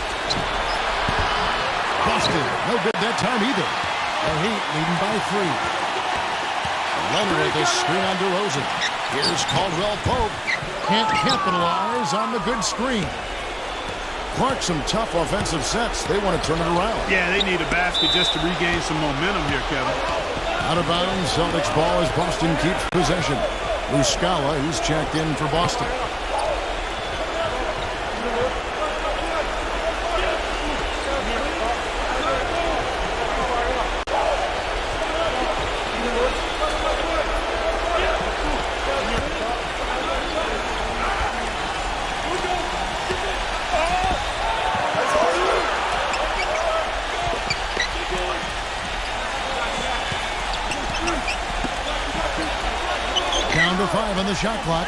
Busted. No good that time either. The Heat leading by 3. Leonard with the screen on DeRozan. Here's Caldwell Pope. Can't capitalize on the good screen. Clark, some tough offensive sets. They want to turn it around. Yeah, they need a basket just to regain some momentum here, Kevin. Out of bounds, Celtics ball as Boston keeps possession. Muscala, he's checked in for Boston. Down to 5 on the shot clock.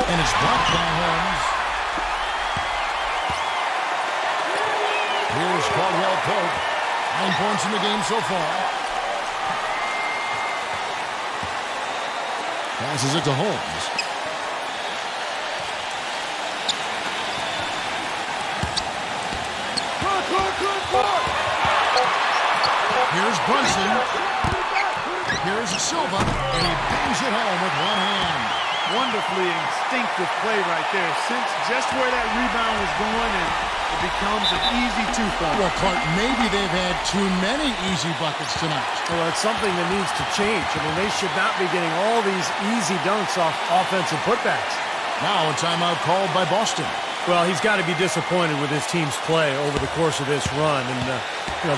And it's blocked by Holmes. Here's Caldwell Pope. 9 points in the game so far. Passes it to Holmes. Here's Brunson. Here's Silva, and he bangs it home with one hand. Wonderfully instinctive play right there. Sense just where that rebound was going, and it becomes an easy 2 for them. Well, Clark, maybe they've had too many easy buckets tonight. Well, it's something that needs to change. I mean, they should not be getting all these easy dunks off offensive putbacks. Now a timeout called by Boston. Well, he's got to be disappointed with his team's play over the course of this run, and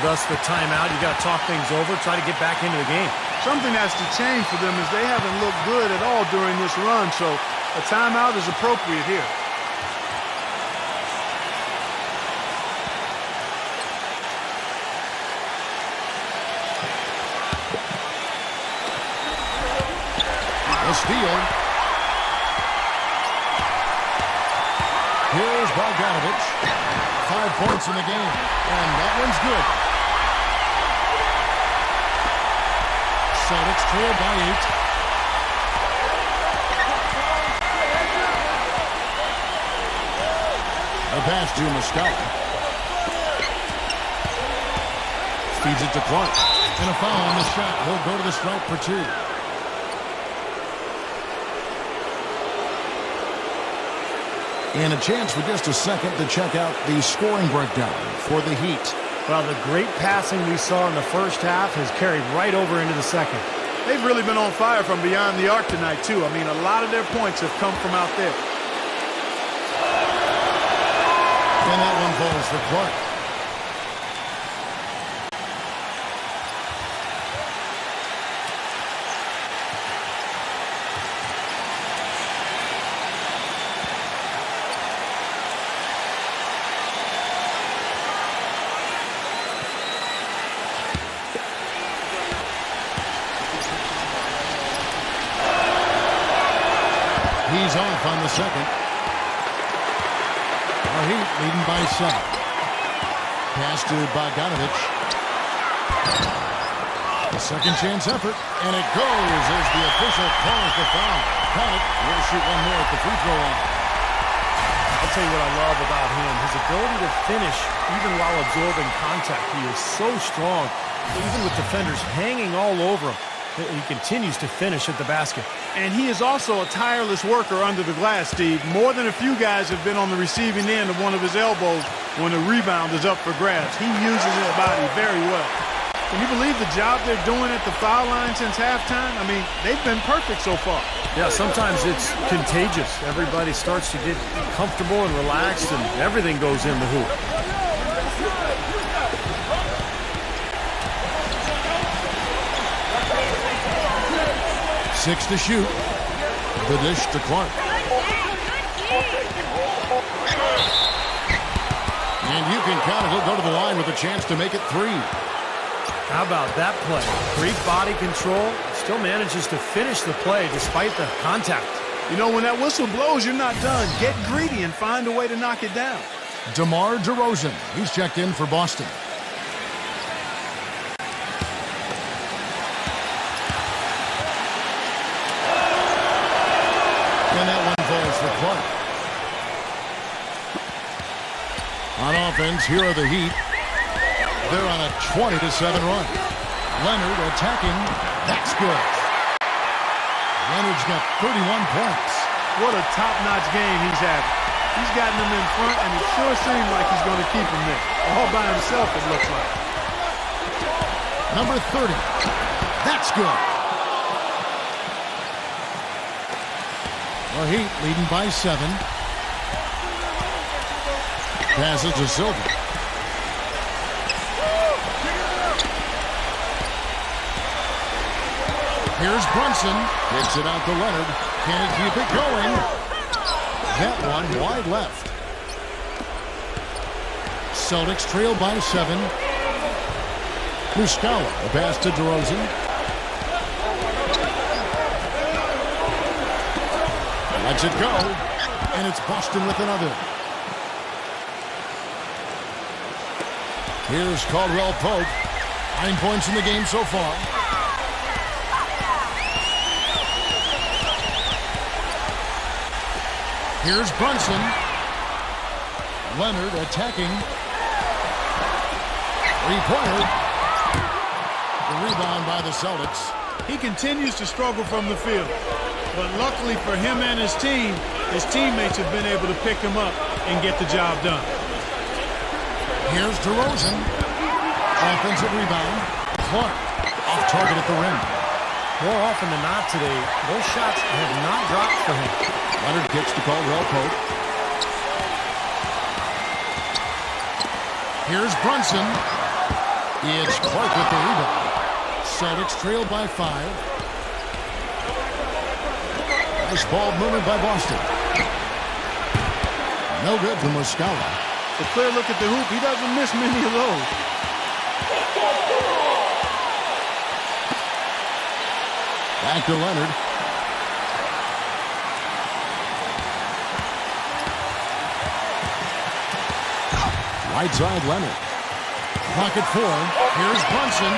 thus the timeout. You got to talk things over, try to get back into the game. Something has to change for them is they haven't looked good at all during this run, so a timeout is appropriate here. A steal. Here's Bogdanovich. 5 points in the game, and that one's good. Celtics trail by 8. A pass to Muscala. Feeds it to Clark. And a foul on the shot. He'll go to the stripe for 2. And a chance for just a second to check out the scoring breakdown for the Heat. Well, the great passing we saw in the first half has carried right over into the second. They've really been on fire from beyond the arc tonight, too. I mean, a lot of their points have come from out there. And that one falls for Clark. He's off on the second. Our Heat leading by 7. Pass to Bogdanovich. A second chance effort, and it goes as the official calls the foul. Count it. We'll shoot one more at the free throw line. I'll tell you what I love about him. His ability to finish even while absorbing contact. He is so strong. Even with defenders hanging all over him, he continues to finish at the basket. And he is also a tireless worker under the glass, Steve. More than a few guys have been on the receiving end of one of his elbows when a rebound is up for grabs. He uses his body very well. Can you believe the job they're doing at the foul line since halftime? I mean, they've been perfect so far. Yeah, sometimes it's contagious. Everybody starts to get comfortable and relaxed, and everything goes in the hoop. Six to shoot. The dish to Clark. And you can count it. He'll go to the line with a chance to make it 3. How about that play? Great body control. Still manages to finish the play despite the contact. You know, when that whistle blows, you're not done. Get greedy and find a way to knock it down. DeMar DeRozan. He's checked in for Boston. And that one falls for Clark. On offense, here are the Heat. They're on a 20-7 run. Leonard attacking. That's good. Leonard's got 31 points. What a top-notch game he's having. He's gotten them in front, and it sure seems like he's going to keep them there. All by himself, it looks like. Number 30. That's good. The Heat leading by 7. Passes to Silver. Here's Brunson. Kicks it out to Leonard. Can he keep it going? That one wide left. Celtics trail by 7. Muscala. A pass to DeRozan. Lets it go. And it's Boston with another. Here's Caldwell Pope. 9 points in the game so far. Here's Brunson. Leonard attacking. 3-pointer. The rebound by the Celtics. He continues to struggle from the field. But luckily for him and his team, his teammates have been able to pick him up and get the job done. Here's DeRozan. Offensive rebound. Clark. Off target at the rim. More often than not today, those shots have not dropped for him. Leonard kicks to Caldwell Pope. Here's Brunson. It's Clark with the rebound. Celtics trail by 5. Nice ball movement by Boston. No good to Muscala. A clear look at the hoop. He doesn't miss many of those. Back to Leonard. Right side Leonard. Pocket 4. Here's Brunson.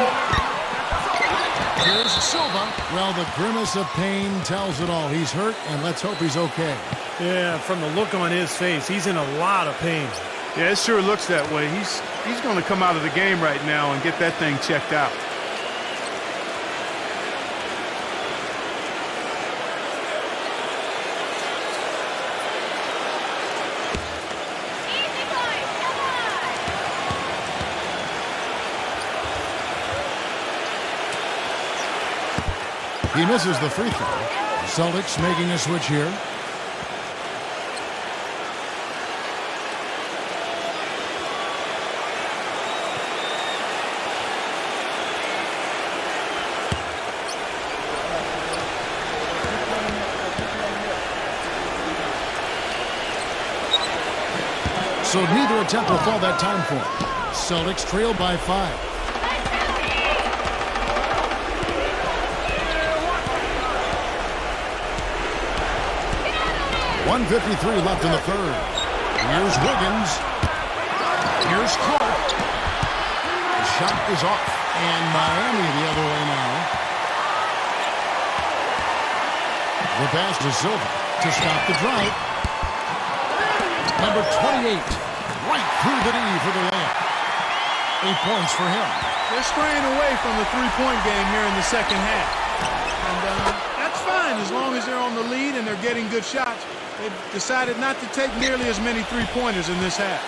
Here's Silva. Well, the grimace of pain tells it all. He's hurt, and let's hope he's okay. Yeah, from the look on his face, he's in a lot of pain. Yeah, it sure looks that way. He's going to come out of the game right now and get that thing checked out. He misses the free throw. Celtics making a switch here. So neither attempt will fall that time for him. Celtics trail by 5. 1:53 left in the third. Here's Wiggins. Here's Clark. The shot is off. And Miami the other way now. The pass to Silva to stop the drive. Number 28. Right through the knee for the layup. 8 points for him. They're straying away from the three-point game here in the second half. And that's fine as long as they're on the lead and they're getting good shots. They've decided not to take nearly as many three-pointers in this half.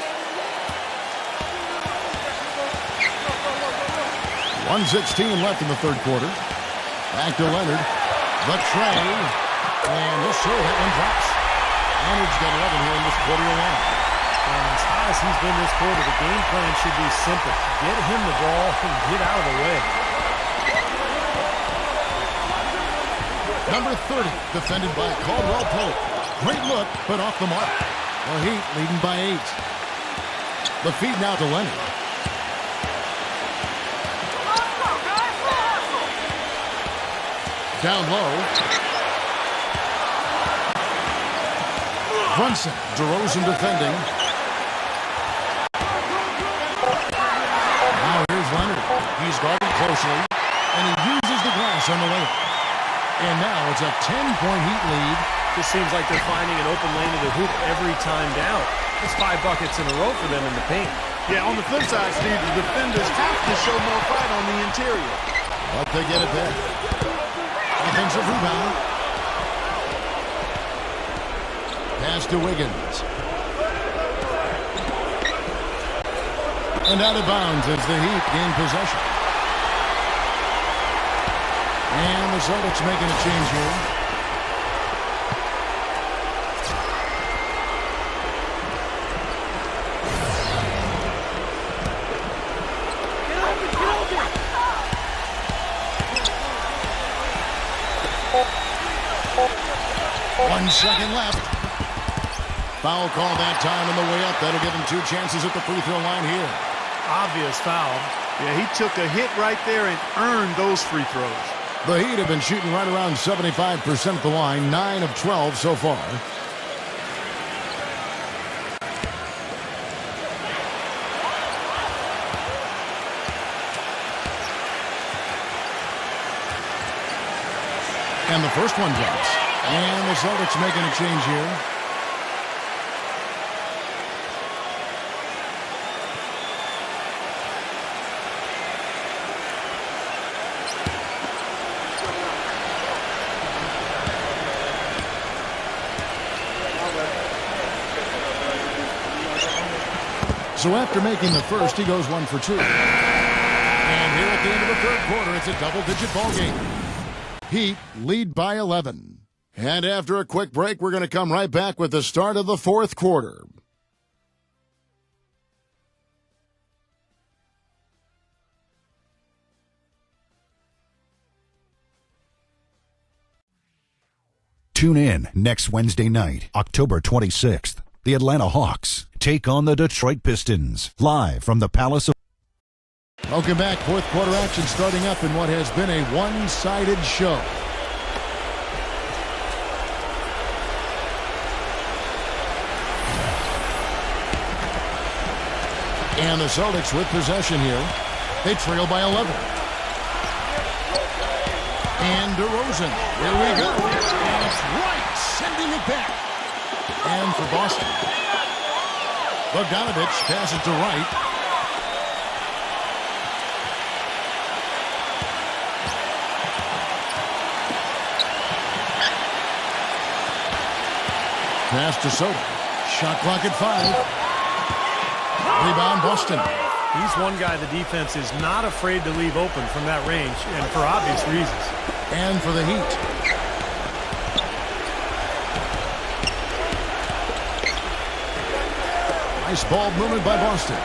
1:16 left in the third quarter. Back to Leonard. The tray. And this show, that one drops. Leonard's got 11 here in this quarter alone. And as hot as he's been this quarter, the game plan should be simple. Get him the ball and get out of the way. Number 30, defended by Caldwell Pope. Great look, but off the mark. The Heat leading by 8. The feed now to Leonard. Down low. Brunson, DeRozan defending. Now here's Leonard. He's guarded closely, and he uses the glass on the layup. And now it's a 10-point Heat lead. Just seems like they're finding an open lane to the hoop every time down. It's 5 buckets in a row for them in the paint. Yeah, on the flip side, Steve, the defenders have to show more fight on the interior. But they get it back. Offensive rebound. Pass to Wiggins. And out of bounds as the Heat gain possession. And the Celtics making a change here. One second left. Foul call that time on the way up. That'll give him 2 chances at the free throw line here. Obvious foul. Yeah, he took a hit right there and earned those free throws. The Heat have been shooting right around 75% at the line, 9 of 12 so far. And the first one drops. And the Celtics making a change here. So after making the first, he goes 1 for 2. And here at the end of the third quarter, it's a double-digit ball game. Heat lead by 11. And after a quick break, we're going to come right back with the start of the fourth quarter. Tune in next Wednesday night, October 26th. The Atlanta Hawks take on the Detroit Pistons, live from the Palace of... Welcome back. Fourth quarter action starting up in what has been a one-sided show. And the Celtics with possession here. They trail by 11. And DeRozan. Here we go. And it's right, sending it back. And for Boston, Bogdanovich passes to Wright. Pass to Soto. Shot clock at 5. Rebound Boston. He's one guy the defense is not afraid to leave open from that range, and for obvious reasons. And for the Heat. Nice ball movement by Boston.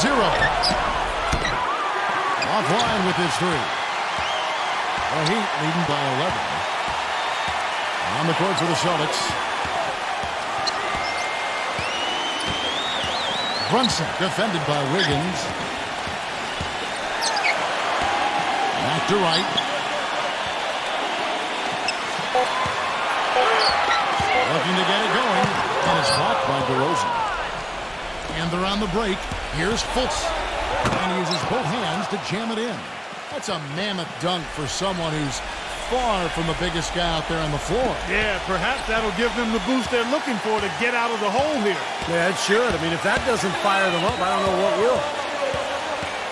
0. Offline with his 3. The Heat leading by 11. On the court for the Celtics. Brunson defended by Wiggins. Back to Wright. Looking to get it going. And it's blocked by DeRozan. And they're on the break. Here's Fultz. And he uses both hands to jam it in. That's a mammoth dunk for someone who's far from the biggest guy out there on the floor. Yeah, perhaps that'll give them the boost they're looking for to get out of the hole here. Yeah, it should. I mean, if that doesn't fire them up, I don't know what will.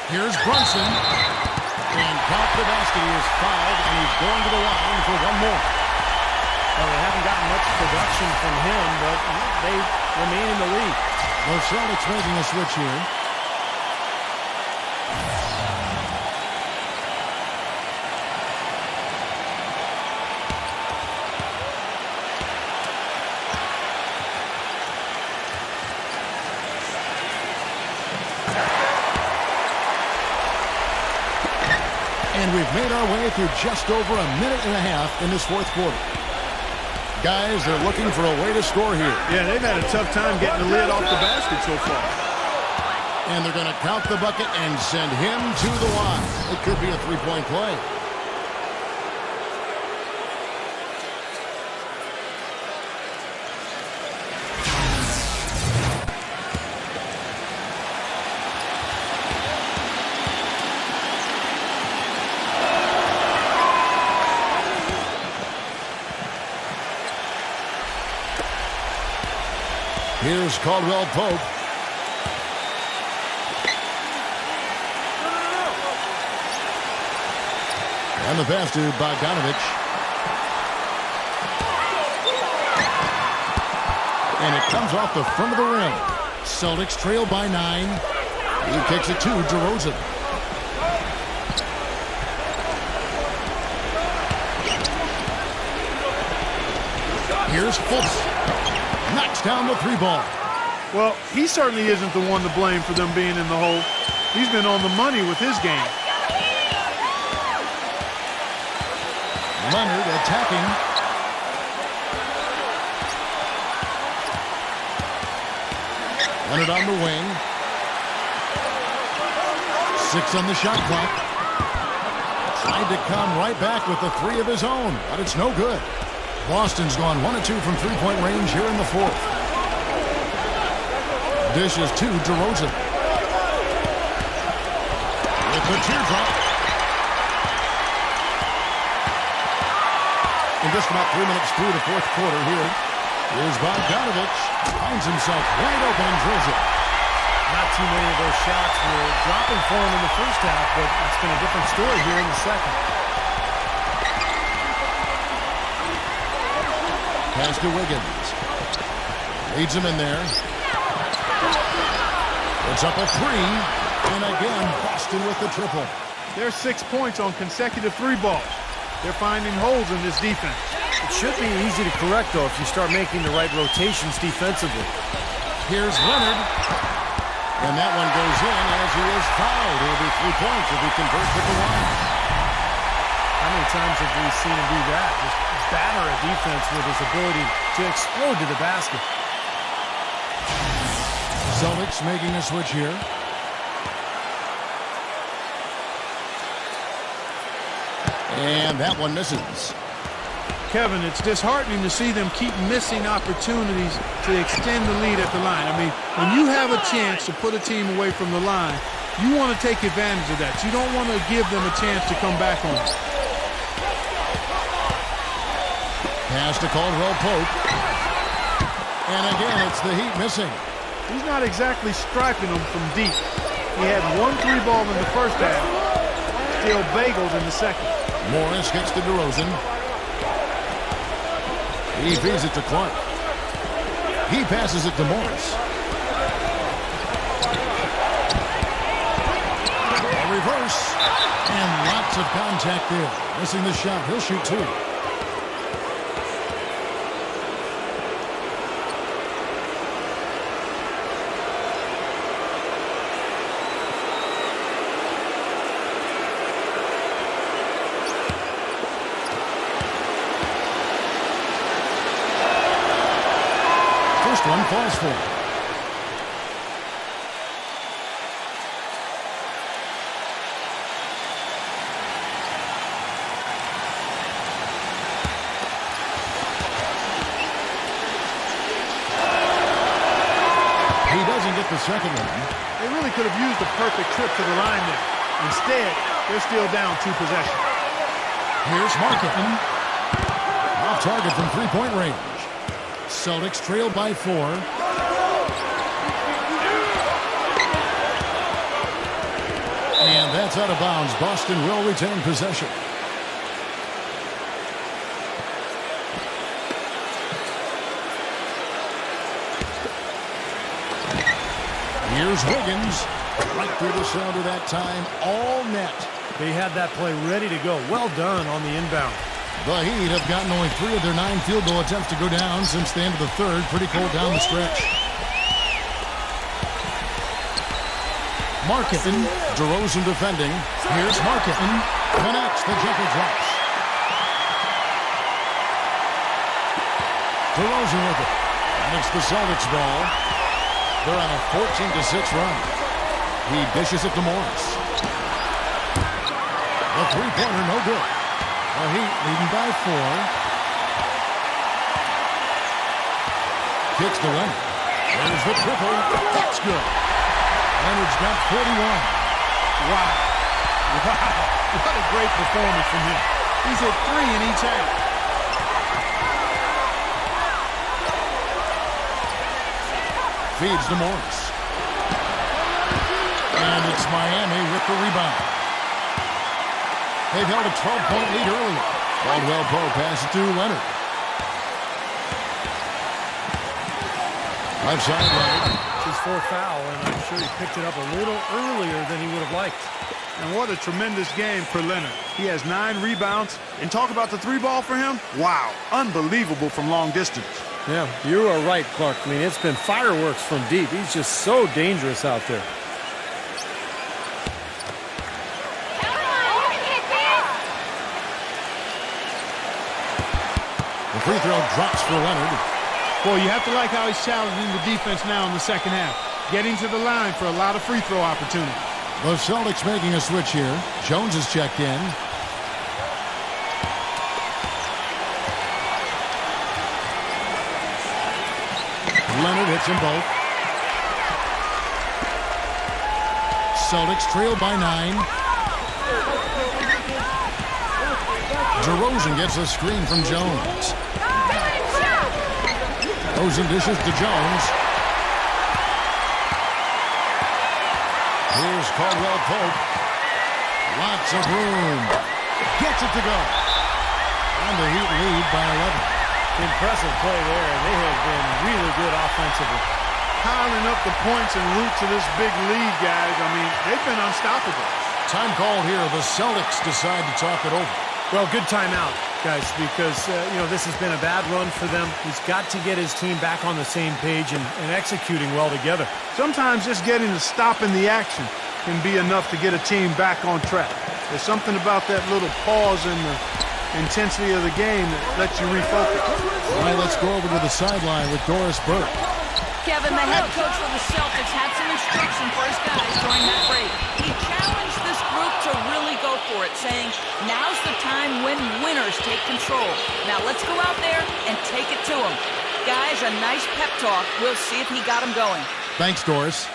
Here's Brunson. And Kavanaugh is fouled, and he's going to the line for one more. Well, they haven't gotten much production from him, but they remain in the lead. The Celtics making a switch here. And we've made our way through just over a minute and a half in this fourth quarter. Guys, they're looking for a way to score here. Yeah, they've had a tough time getting the lid off the basket so far. And they're going to count the bucket and send him to the line. It could be a three-point play. Here's Caldwell Pope. And the pass to Bogdanovich. And it comes off the front of the rim. Celtics trail by 9. He kicks it to DeRozan. Here's Fultz. Knocks down the three ball. Well, he certainly isn't the one to blame for them being in the hole. He's been on the money with his game. Leonard attacking. Leonard on the wing. 6 on the shot clock. Tried to come right back with the 3 of his own, but it's no good. Boston's gone 1 of 2 from three-point range here in the fourth. Dishes to DeRozan. With the teardrop. In just about 3 minutes through the fourth quarter here. Here's Bogdanovich. Finds himself wide open and drills it. Not too many of those shots were dropping for him in the first half, but it's been a different story here in the second. Pass to Wiggins. Leads him in there. It's up a 3. And again, Boston with the triple. There's 6 points on consecutive 3 balls. They're finding holes in this defense. It should be easy to correct, though, if you start making the right rotations defensively. Here's Leonard. And that one goes in as he is fouled. It'll be 3 points if he converts at the line. How many times have we seen him do that? Just batter a defense with his ability to explode to the basket. Celtics making a switch here. And that one misses. Kevin, it's disheartening to see them keep missing opportunities to extend the lead at the line. I mean, when you have a chance to put a team away from the line, you want to take advantage of that. You don't want to give them a chance to come back on it. Pass to Caldwell Pope. And again, it's the Heat missing. He's not exactly striping them from deep. He had 1 3-ball in the first half, still bagels in the second. Morris gets to DeRozan. He feeds it to Clark. He passes it to Morris. A reverse. And lots of contact there. Missing the shot. He'll shoot 2. One falls for. He doesn't get the second one. They really could have used a perfect trip to the line there. Instead, they're still down 2 possessions. Here's Markkanen. Off target from three-point range. Celtics trail by 4. And that's out of bounds. Boston will retain possession. Here's Wiggins. Right through the center that time. All net. They had that play ready to go. Well done on the inbound. The Heat have gotten only 3 of their 9 field goal attempts to go down since the end of the third. Pretty cold down the stretch. Markkanen. DeRozan defending. Here's Markkanen. Connects. The jumper drops. DeRozan with it. And it's the Celtics ball. They're on a 14-6 run. He dishes it to Morris. The three-pointer, no good. The Heat leading by 4. Kicks to Leonard. There's the triple. That's good. Leonard's got 41. Wow. What a great performance from him. He's hit 3 in each half. Feeds to Morris. And it's Miami with the rebound. They've held a 12-point lead earlier. Caldwell Pope passes to Leonard. Left side Leonard. It's his fourth foul, and I'm sure he picked it up a little earlier than he would have liked. And what a tremendous game for Leonard. He has 9 rebounds. And talk about the 3-ball for him. Wow. Unbelievable from long distance. Yeah, you are right, Clark. I mean, it's been fireworks from deep. He's just so dangerous out there. The free throw drops for Leonard. Boy, you have to like how he's challenging the defense now in the second half. Getting to the line for a lot of free throw opportunities. The Celtics making a switch here. Jones is checked in. Leonard hits them both. Celtics trail by 9. DeRozan gets a screen from Jones. DeRozan dishes to Jones. Here's Caldwell Pope. Lots of room. Gets it to go. And the Heat lead by 11. Impressive play there, and they have been really good offensively. Piling up the points and root to this big lead, guys. I mean, they've been unstoppable. Time called here. The Celtics decide to talk it over. Well, good timeout, guys, because, this has been a bad run for them. He's got to get his team back on the same page and executing well together. Sometimes just getting to stop in the action can be enough to get a team back on track. There's something about that little pause in the intensity of the game that lets you refocus. All right, let's go over to the sideline with Doris Burke. Kevin, the head coach for the Celtics had some instruction for his guys during that break. He challenged this group to really go for it, saying, now's the time when winners take control. Now let's go out there and take it to them. Guys, a nice pep talk. We'll see if he got them going. Thanks, Doris.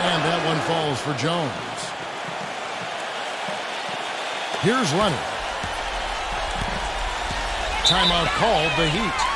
And that one falls for Jones. Here's Leonard. Timeout called, the Heat.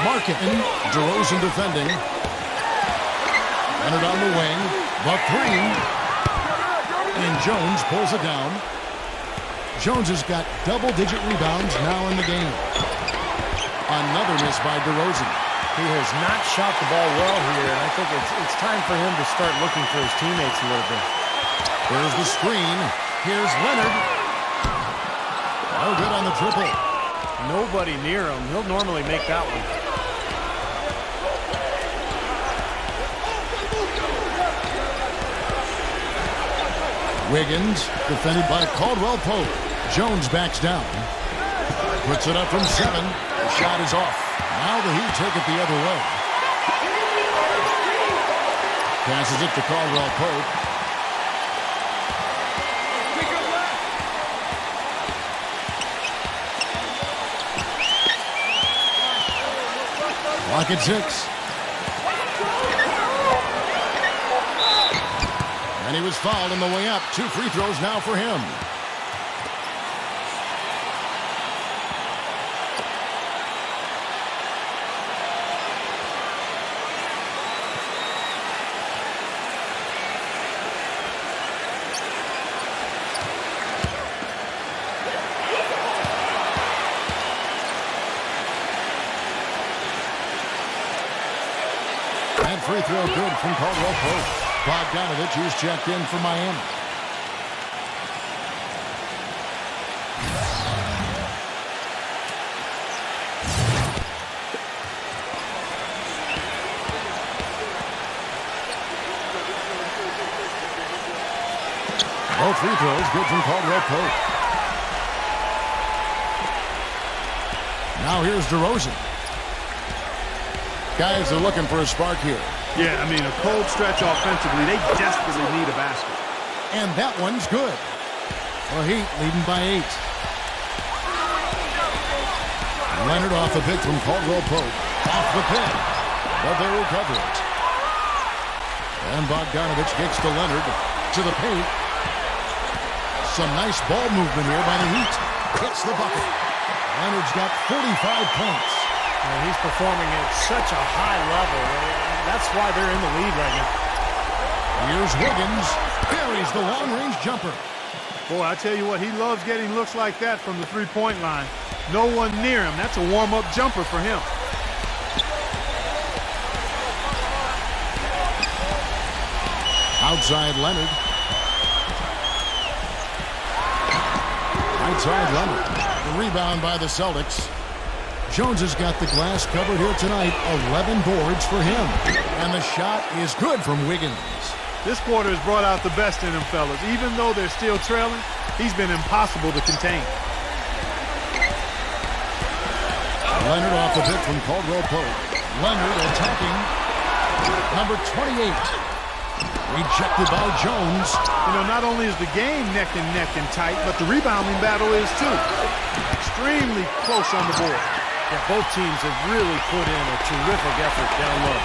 Marketing, DeRozan defending. Leonard on the wing. The three. And Jones pulls it down. Jones has got double-digit rebounds now in the game. Another miss by DeRozan. He has not shot the ball well here, and I think it's time for him to start looking for his teammates a little bit. There's the screen. Here's Leonard. No good on the triple. Nobody near him. He'll normally make that one. Wiggins, defended by Caldwell Pope. Jones backs down. Puts it up from 7. The shot is off. Now the Heat take it the other way. Passes it to Caldwell Pope. Clock at 6. And he was fouled on the way up. 2 free throws now for him. That free throw good from Caldwell Pope. Bogdanovich is checked in for Miami. Both free throws good from Caldwell Pope. Now here's DeRozan. Guys are looking for a spark here. Yeah, I mean, a cold stretch offensively. They desperately need a basket. And that one's good. The Heat leading by 8. Leonard off the pick from Caldwell Pope. Off the pick. But they recover it. And Bogdanovich gets to Leonard. To the paint. Some nice ball movement here by the Heat. Hits the bucket. Leonard's got 45 points. And he's performing at such a high level. That's why they're in the lead right now. Here's Wiggins. Buries the long-range jumper. Boy, I tell you what, he loves getting looks like that from the three-point line. No one near him. That's a warm-up jumper for him. Outside Leonard. Outside Leonard. The rebound by the Celtics. Jones has got the glass covered here tonight. 11 boards for him. And the shot is good from Wiggins. This quarter has brought out the best in them, fellas. Even though they're still trailing, he's been impossible to contain. Leonard off the pick from Caldwell Pope. Leonard attacking. Number 28. Rejected by Jones. You know, not only is the game neck and tight, but the rebounding battle is too. Extremely close on the board. Yeah, both teams have really put in a terrific effort down low.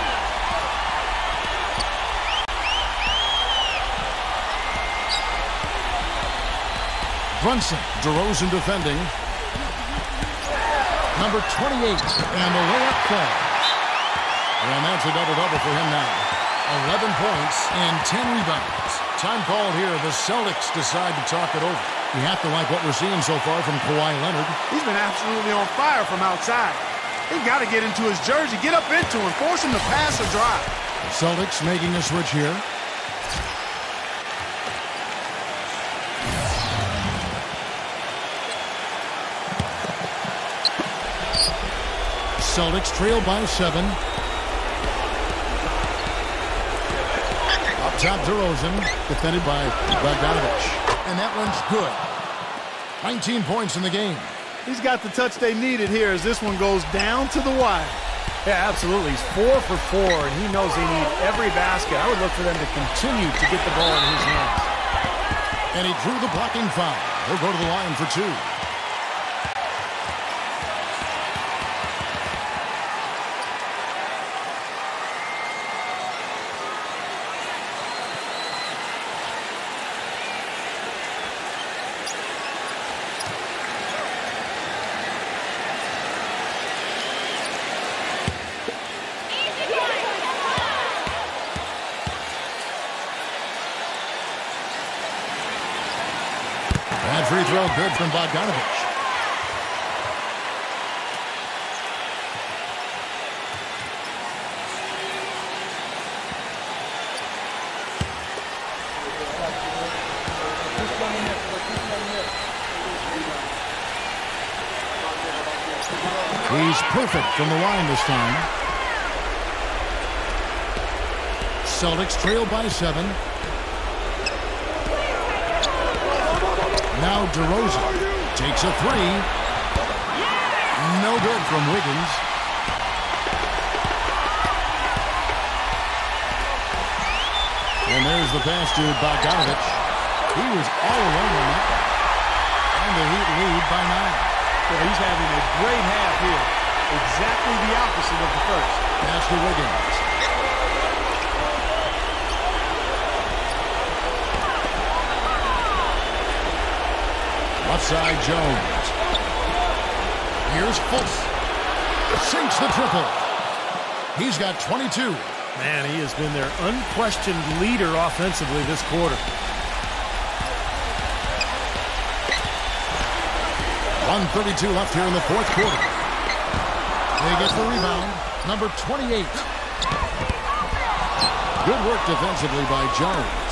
Brunson, DeRozan defending. Number 28, and the layup falls. And that's a double-double for him now. 11 points and 10 rebounds. Time called here. The Celtics decide to talk it over. You have to like what we're seeing so far from Kawhi Leonard. He's been absolutely on fire from outside. He's got to get into his jersey, get up into him, force him to pass or drive. The Celtics making a switch here. Celtics trail by 7. Up top, DeRozan, defended by Bogdanovich. And that one's good. 19 points in the game. He's got the touch they needed here as this one goes down to the wire. Yeah, absolutely. He's 4 for 4, and he knows they need every basket. I would look for them to continue to get the ball in his hands. And he drew the blocking foul. He'll go to the line for 2. That free throw good from Bogdanovich. He's perfect from the line this time. Celtics trail by 7. Now DeRozan takes a 3. No good from Wiggins. And there's the pass to Bogdanovich. He was all alone on that one. And the Heat lead by 9. Well, he's having a great half here. Exactly the opposite of the first. Pass to Wiggins. Outside Jones. Here's Fultz. Sinks the triple. He's got 22. Man, he has been their unquestioned leader offensively this quarter. 1:32 left here in the fourth quarter. They get the rebound. Number 28. Good work defensively by Jones.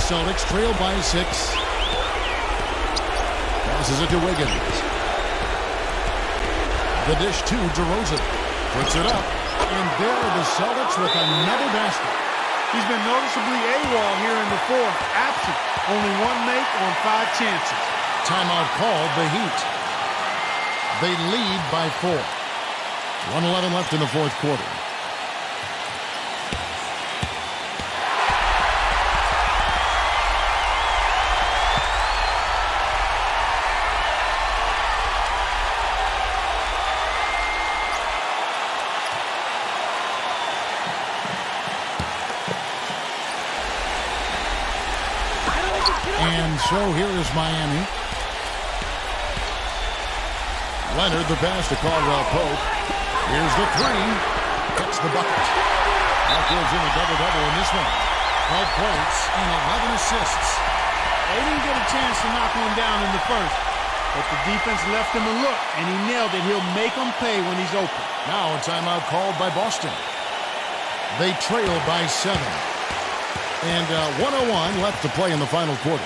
Celtics trail by 6. Passes it to Wiggins. The dish to DeRozan. Puts it up. And there are the Celtics with another basket. He's been noticeably AWOL here in the fourth. Absent. Only one make on 5 chances. Timeout called the Heat. They lead by 4. 1:11 left in the fourth quarter. And so here is Miami. Leonard the pass to Caldwell Pope. Here's the 3. Gets the bucket. That gives him a double-double in this one. 12 points and 11 assists. They didn't get a chance to knock one down in the first, but the defense left him a look, and he nailed it. He'll make them pay when he's open. Now a timeout called by Boston. They trail by 7. And 1:01 left to play in the final quarter.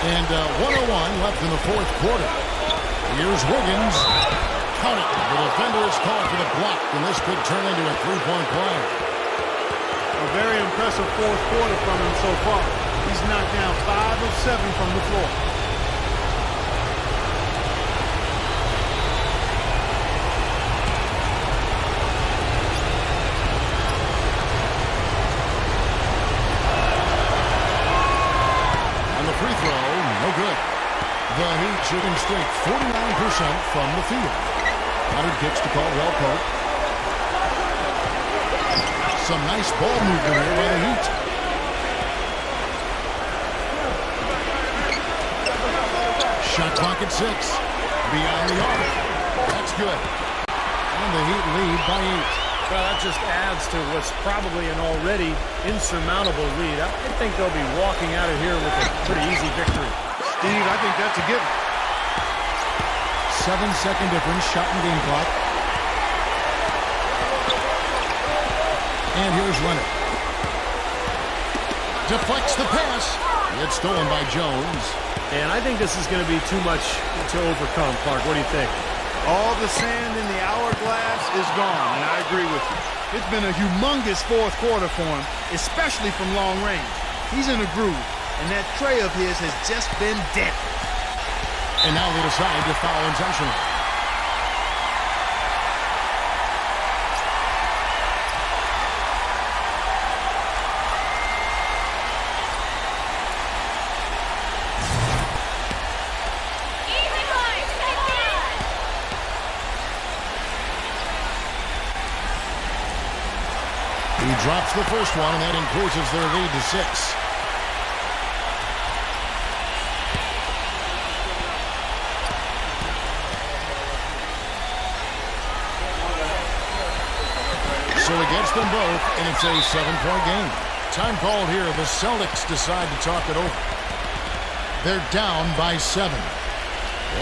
And 1:01 left in the fourth quarter. Here's Wiggins. Count it. The defender is called for the block, and this could turn into a 3-point play. A very impressive fourth quarter from him so far. He's knocked down 5 of 7 from the floor. Free throw, no good. The Heat shooting straight 49% from the field. Leonard kicks to Caldwell Pope. Some nice ball movement here by the Heat. Shot clock at 6. Beyond the arc. That's good. And the Heat lead by 8. Well, that just adds to what's probably an already insurmountable lead. I think they'll be walking out of here with a pretty easy victory. Steve, I think that's a given. 7-second difference, shot and game clock. And here's Leonard. Deflects the pass. It's stolen by Jones. And I think this is going to be too much to overcome, Clark. What do you think? All the sand in the hourglass is gone, and I agree with you. It's been a humongous fourth quarter for him, especially from long range. He's in a groove, and that tray of his has just been deadly. And now they decide to foul intentionally. He drops the first one, and that increases their lead to 6. So he gets them both, and it's a 7-point game. Time called here. The Celtics decide to talk it over. They're down by 7.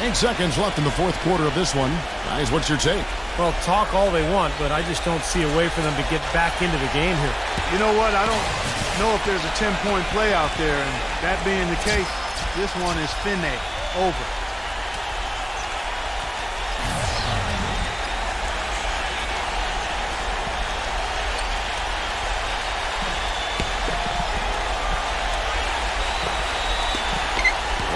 8 seconds left in the fourth quarter of this one. Guys, what's your take? Well, talk all they want, but I just don't see a way for them to get back into the game here. You know what? I don't know if there's a 10-point play out there, and that being the case, this one is finna over.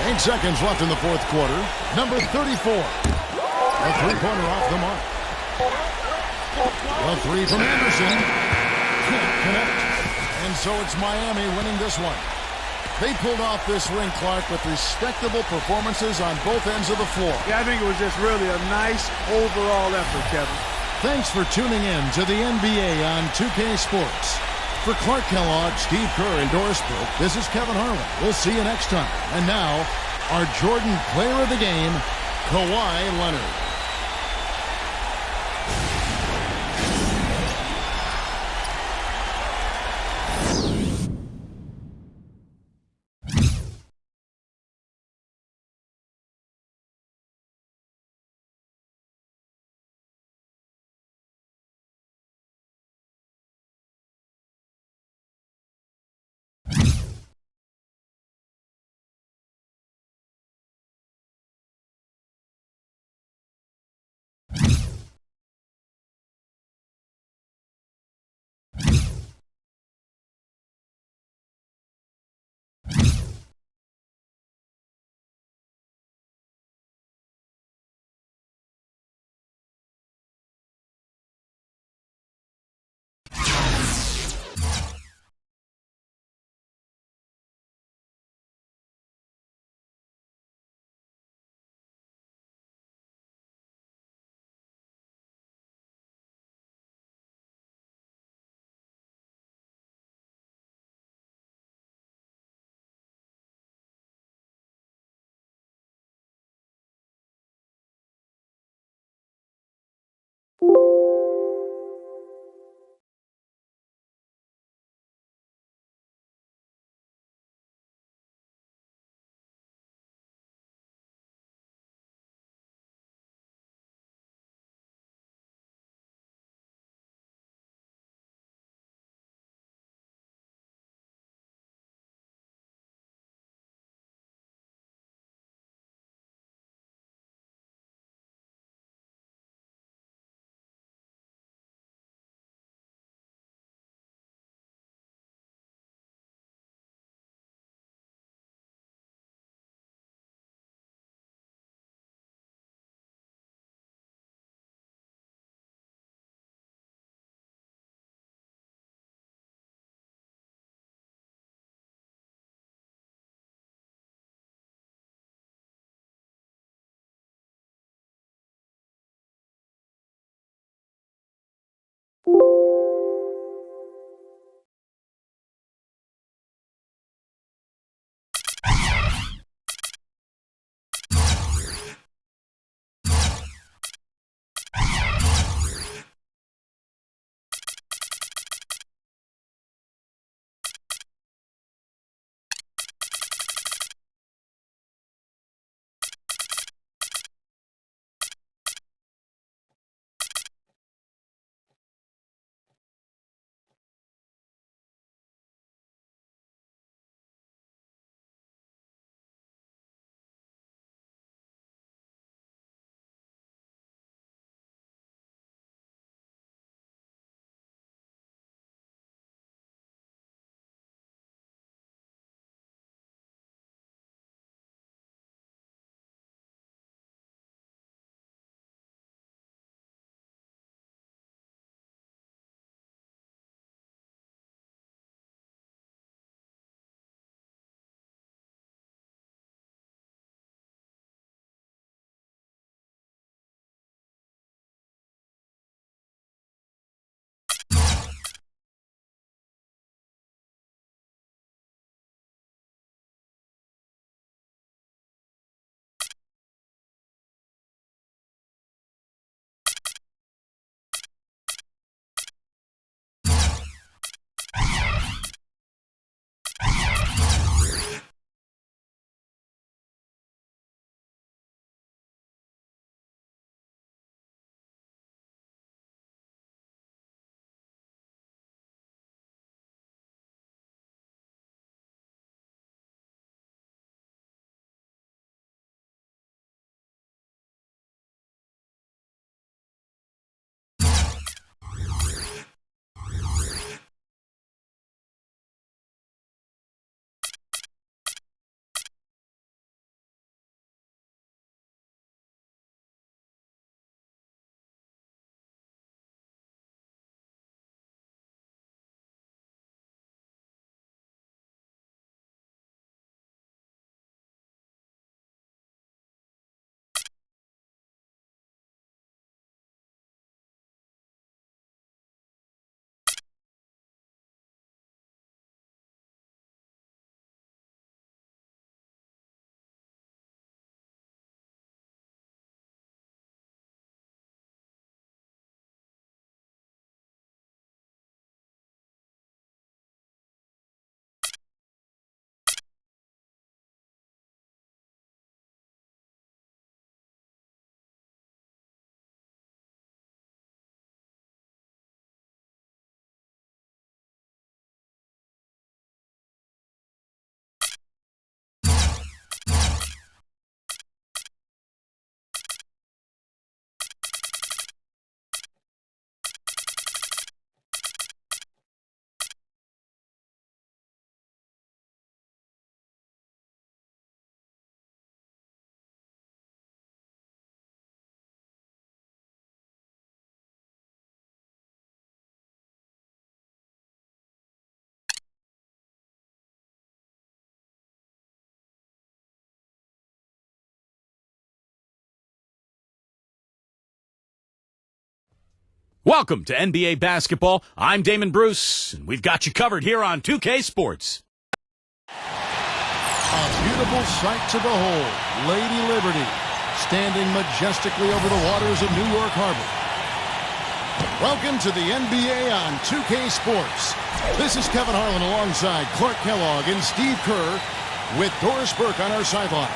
Eight seconds left in the fourth quarter. Number 34. A three-pointer off the mark. A 3 from Anderson. Can't connect. And so it's Miami winning this one. They pulled off this win, Clark, with respectable performances on both ends of the floor. Yeah, I think it was just really a nice overall effort, Kevin. Thanks for tuning in to the NBA on 2K Sports. For Clark Kellogg, Steve Kerr, and Doris Burke, this is Kevin Harlan. We'll see you next time. And now, our Jordan Player of the Game, Kawhi Leonard. Welcome to NBA basketball. I'm Damon Bruce, and we've got you covered here on 2K Sports. A beautiful sight to behold. Lady Liberty standing majestically over the waters of New York Harbor. Welcome to the NBA on 2K Sports. This is Kevin Harlan alongside Clark Kellogg and Steve Kerr with Doris Burke on our sideline.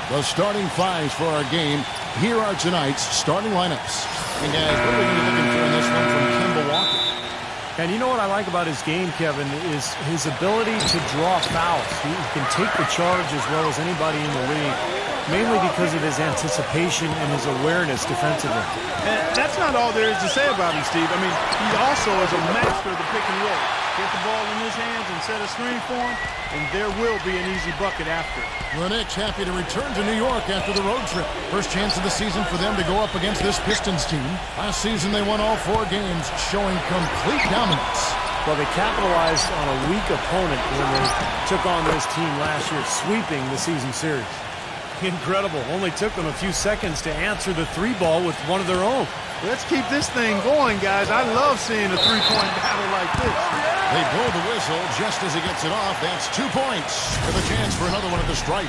The starting fives for our game. Here are tonight's starting lineups. And guys, what are we going to be looking for in this one from Kemba Walker? And you know what I like about his game, Kevin, is his ability to draw fouls. He can take the charge as well as anybody in the league, mainly because of his anticipation and his awareness defensively. And that's not all there is to say about him, Steve. I mean, he also is a master of the pick and roll. Get the ball in his hands and set a screen for him, and there will be an easy bucket after. The Knicks happy to return to New York after the road trip. First chance of the season for them to go up against this Pistons team. Last season they won all 4 games, showing complete dominance. Well, they capitalized on a weak opponent when they took on this team last year, sweeping the season series. Incredible. Only took them a few seconds to answer the 3-ball with one of their own. Let's keep this thing going, guys. I love seeing a three-point battle like this. They blow the whistle just as he gets it off. That's 2 points with a chance for another one at the stripe.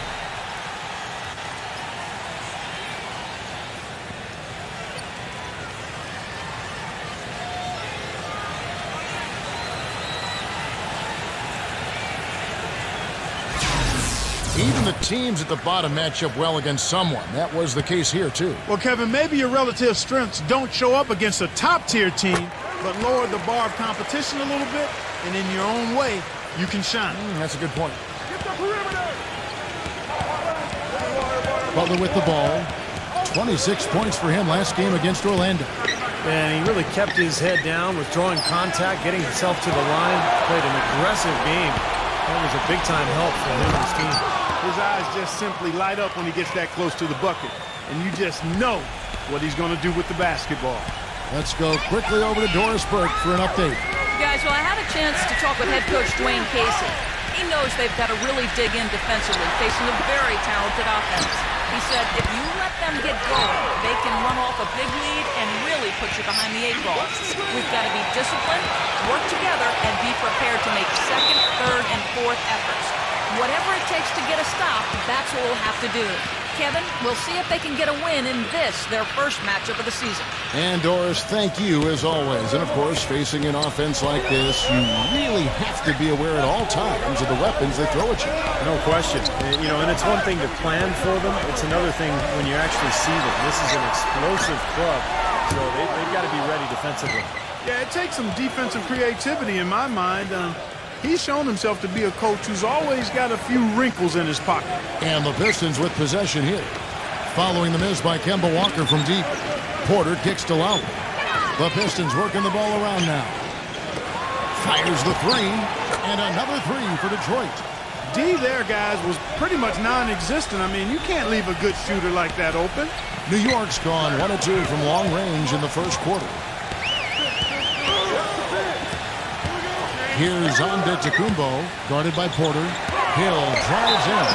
Even the teams at the bottom match up well against someone. That was the case here, too. Well, Kevin, maybe your relative strengths don't show up against a top-tier team, but lower the bar of competition a little bit, and in your own way, you can shine. That's a good point. Butler with the ball. 26 points for him last game against Orlando. And he really kept his head down, withdrawing contact, getting himself to the line, played an aggressive game. That was a big-time help for him and his team. His eyes just simply light up when he gets that close to the bucket. And you just know what he's going to do with the basketball. Let's go quickly over to Doris Burke for an update. Guys, well, I had a chance to talk with head coach Dwayne Casey. He knows they've got to really dig in defensively, facing a very talented offense. He said if you let them get going, they can run off a big lead and really put you behind the 8 ball. We've got to be disciplined, work together, and be prepared to make second, third, and fourth efforts. Whatever it takes to get a stop, that's what we'll have to do. Kevin, we'll see if they can get a win in this, their first matchup of the season. And Doris, thank you as always. And of course, facing an offense like this, you really have to be aware at all times of the weapons they throw at you. No question. You know, and it's one thing to plan for them. It's another thing when you actually see them. This is an explosive club, so they've got to be ready defensively. Yeah, it takes some defensive creativity in my mind. He's shown himself to be a coach who's always got a few wrinkles in his pocket. And the Pistons with possession here. Following the miss by Kemba Walker from deep. Porter kicks to Lowry. The Pistons working the ball around now. Fires the 3. And another 3 for Detroit. D there, guys, was pretty much non-existent. I mean, you can't leave a good shooter like that open. New York's gone 1 of 2 from long range in the first quarter. Here's Antetokounmpo, guarded by Porter. Hill drives in.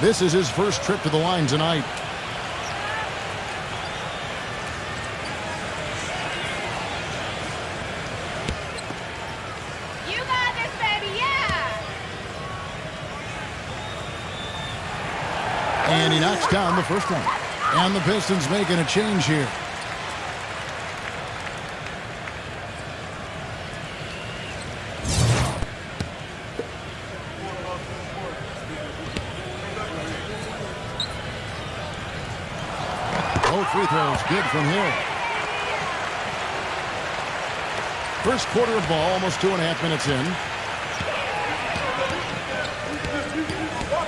This is his first trip to the line tonight. You got this, baby, yeah! And he knocks down the first one. And the Pistons making a change here. Both free throws good from here. First quarter of ball, almost 2.5 minutes in.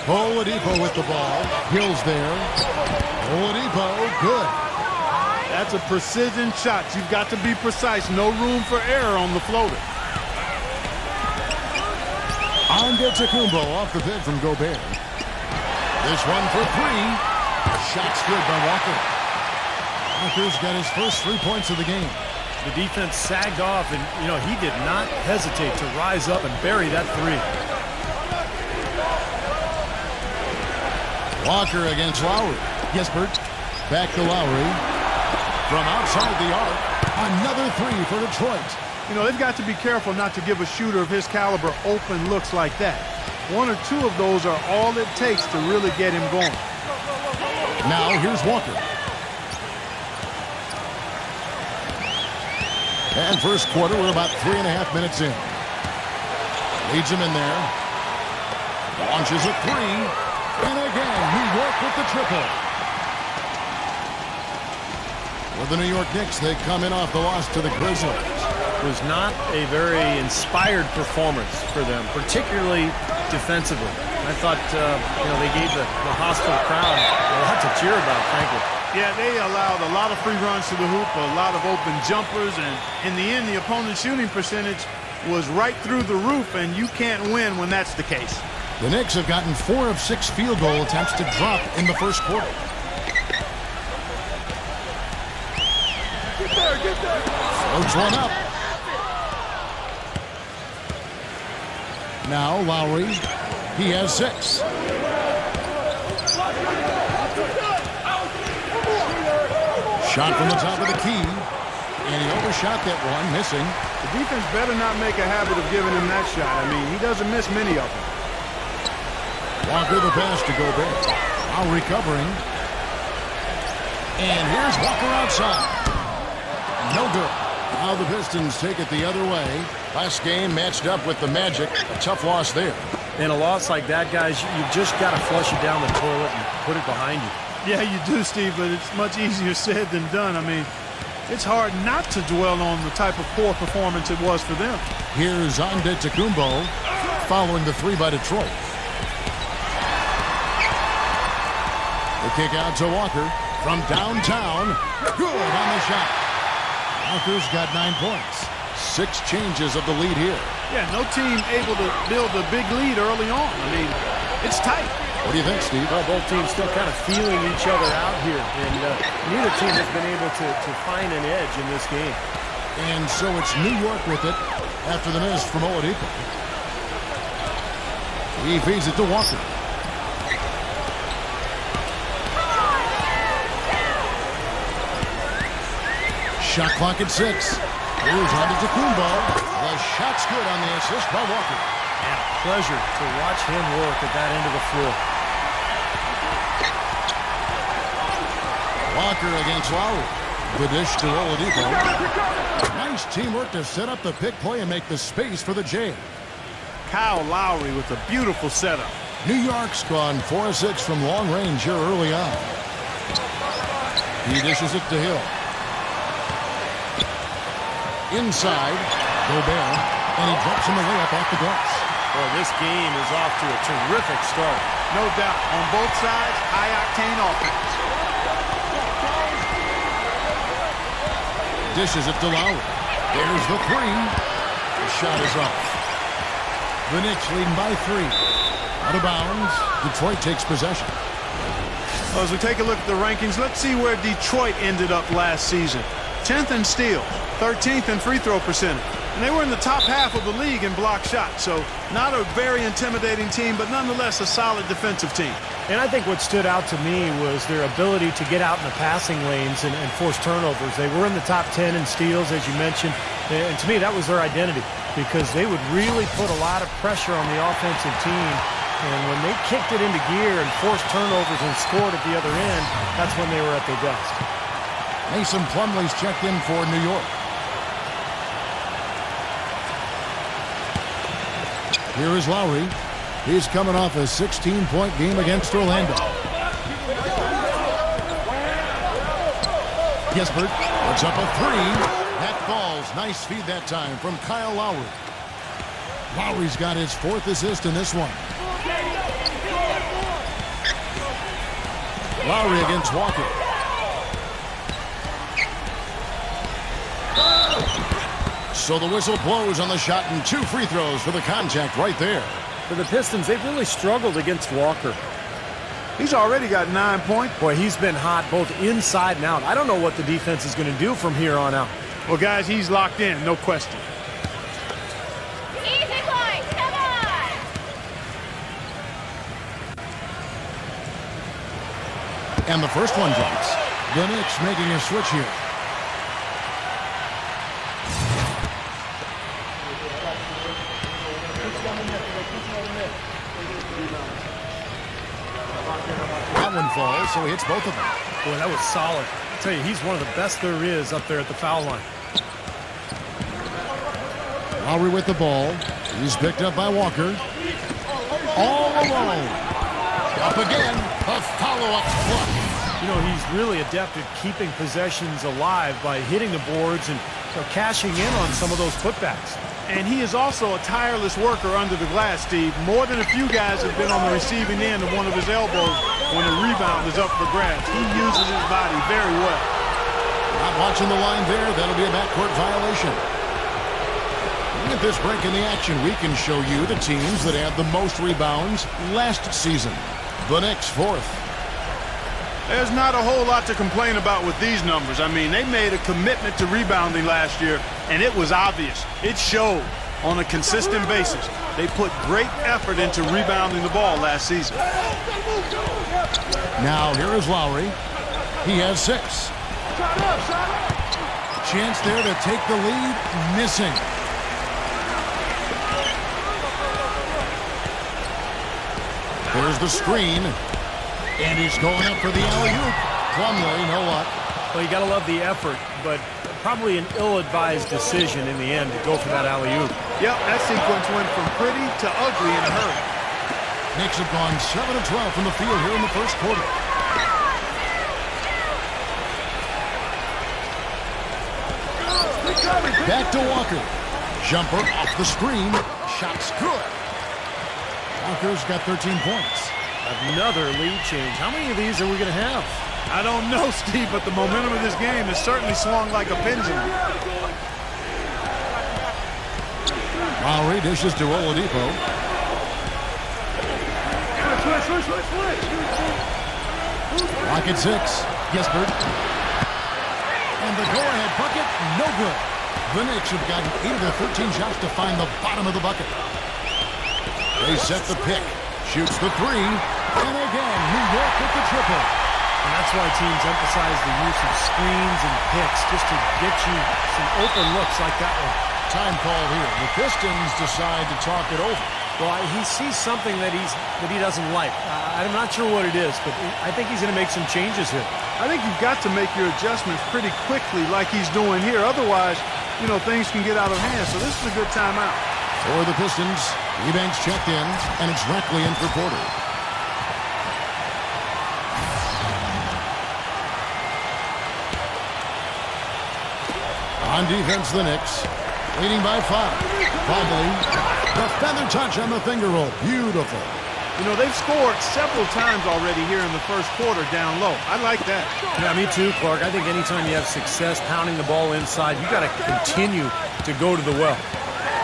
Oladipo with the ball. Hill's there. Oladipo, good. That's a precision shot. You've got to be precise. No room for error on the floater. Antetokounmpo off the pick from Gobert. This one for 3. Shot's good by Walker. Walker's got his first 3 points of the game. The defense sagged off, and, you know, he did not hesitate to rise up and bury that 3. Walker against Lowry. Gisbert back to Lowry. From outside the arc, another three for Detroit. You know, they've got to be careful not to give a shooter of his caliber open looks like that. One or two of those are all it takes to really get him going. Now here's Walker. And first quarter, we're about 3.5 minutes in. Leads him in there. Launches a three. And again, New York with the triple. For the New York Knicks, they come in off the loss to the Grizzlies. It was not a very inspired performance for them, particularly defensively. I thought, they gave the hostile crowd a lot to cheer about, frankly. Yeah, they allowed a lot of free runs to the hoop, a lot of open jumpers, and in the end, the opponent's shooting percentage was right through the roof, and you can't win when that's the case. The Knicks have gotten 4 of 6 field goal attempts to drop in the first quarter. Floats one up. Now Lowry, he has 6. Shot from the top of the key, and he overshot that one, missing. The defense better not make a habit of giving him that shot. I mean, he doesn't miss many of them. Walker the pass to Gobert. Now recovering. And here's Walker outside. No good. Now the Pistons take it the other way. Last game matched up with the Magic. A tough loss there. In a loss like that, guys, you just got to flush it down the toilet and put it behind you. Yeah, you do, Steve, but it's much easier said than done. I mean, it's hard not to dwell on the type of poor performance it was for them. Here's Antetokounmpo following the 3 by Detroit. The kick out to Walker from downtown. Good on the shot. Walker's got 9 points. 6 changes of the lead here. Yeah, no team able to build a big lead early on. I mean, it's tight. What do you think, Steve? Well, both teams still kind of feeling each other out here, and neither team has been able to find an edge in this game. And so it's New York with it after the miss from Oladipo. He feeds it to Walker. Shot clock at 6. Here's Antetokounmpo. The shot's good on the assist by Walker. Yeah, pleasure to watch him work at that end of the floor. Walker against Lowry. The dish to Oladipo. Nice teamwork to set up the pick play and make the space for the Jay. Kyle Lowry with a beautiful setup. New York's gone 4 of 6 from long range here early on. He dishes it to Hill. Inside, Gobert, and he drops him a layup off the glass. Well, this game is off to a terrific start. No doubt. On both sides, high-octane offense. Dishes it to Lowry. There's the 3. The shot is off. The Knicks leading by 3. Out of bounds. Detroit takes possession. Well, as we take a look at the rankings, let's see where Detroit ended up last season. 10th in steals, 13th in free throw percentage. And they were in the top half of the league in block shots. So not a very intimidating team, but nonetheless a solid defensive team. And I think what stood out to me was their ability to get out in the passing lanes and force turnovers. They were in the top 10 in steals, as you mentioned. And to me, that was their identity because they would really put a lot of pressure on the offensive team. And when they kicked it into gear and forced turnovers and scored at the other end, that's when they were at their best. Mason Plumlee's checked in for New York. Here is Lowry. He's coming off a 16-point game against Orlando. Gisbert puts up a 3. That falls. Nice feed that time from Kyle Lowry. Lowry's got his 4th assist in this one. Lowry against Walker. So the whistle blows on the shot and 2 free throws for the contact right there. For the Pistons, they've really struggled against Walker. He's already got 9 points. Boy, he's been hot both inside and out. I don't know what the defense is going to do from here on out. Well, guys, he's locked in, no question. Easy points, come on! And the first one drops. The Knicks making a switch here. That one falls, so he hits both of them. Boy, that was solid. I tell you, he's one of the best there is up there at the foul line. Lowry with the ball. He's picked up by Walker. All alone. Up again. A follow-up flush. You know, he's really adept at keeping possessions alive by hitting the boards and cashing in on some of those putbacks. And he is also a tireless worker under the glass, Steve. More than a few guys have been on the receiving end of one of his elbows when a rebound is up for grabs. He uses his body very well. Not watching the line there. That'll be a backcourt violation. At this break in the action, we can show you the teams that had the most rebounds last season. The Knicks fourth. There's not a whole lot to complain about with these numbers. I mean, they made a commitment to rebounding last year, and it was obvious. It showed on a consistent basis. They put great effort into rebounding the ball last season. Now here is Lowry. He has 6. Chance there to take the lead. Missing. There's the screen. And he's going up for the alley-oop. Plumlee, no luck. Well, you got to love the effort, but probably an ill-advised decision in the end to go for that alley-oop. Yep, that sequence went from pretty to ugly in a hurry. Knicks have gone 7 of 12 from the field here in the first quarter. Back to Walker. Jumper off the screen. Shot's good. Walker's got 13 points. Another lead change. How many of these are we going to have? I don't know, Steve, but the momentum of this game has certainly swung like a pendulum. Lowry dishes to Oladipo. Lock at 6. Gispert. And the go-ahead bucket, no good. The Knicks have gotten 8 of their 13 shots to find the bottom of the bucket. They set the pick. Shoots the 3. And again, New York with the triple. And that's why teams emphasize the use of screens and picks just to get you some open looks like that one. Time called here. The Pistons decide to talk it over. Well, he sees something that he doesn't like. I'm not sure what it is, but I think he's going to make some changes here. I think you've got to make your adjustments pretty quickly like he's doing here. Otherwise, you know, things can get out of hand. So this is a good timeout. For the Pistons, Ebanks checked in, and it's Reckley in for Porter. On defense, the Knicks, leading by 5. Finally, the feather touch on the finger roll. Beautiful. You know, they've scored several times already here in the first quarter down low. I like that. Yeah, me too, Clark. I think anytime you have success pounding the ball inside, you've got to continue to go to the well.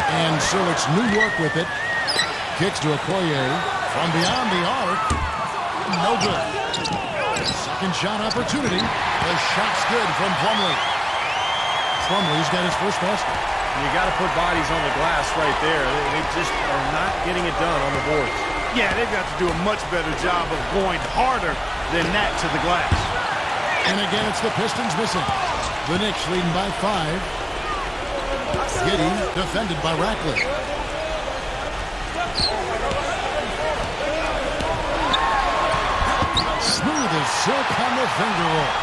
And so it's New York with it. Kicks to Okoye from beyond the arc. No good. Second shot opportunity. The shot's good from Plumlee. Plumlee's got his first basket. You got to put bodies on the glass right there. They just are not getting it done on the boards. Yeah, they've got to do a much better job of going harder than that to the glass. And again, it's the Pistons missing. The Knicks leading by 5. Giddey defended by Rackley. Smooth as silk on the finger roll.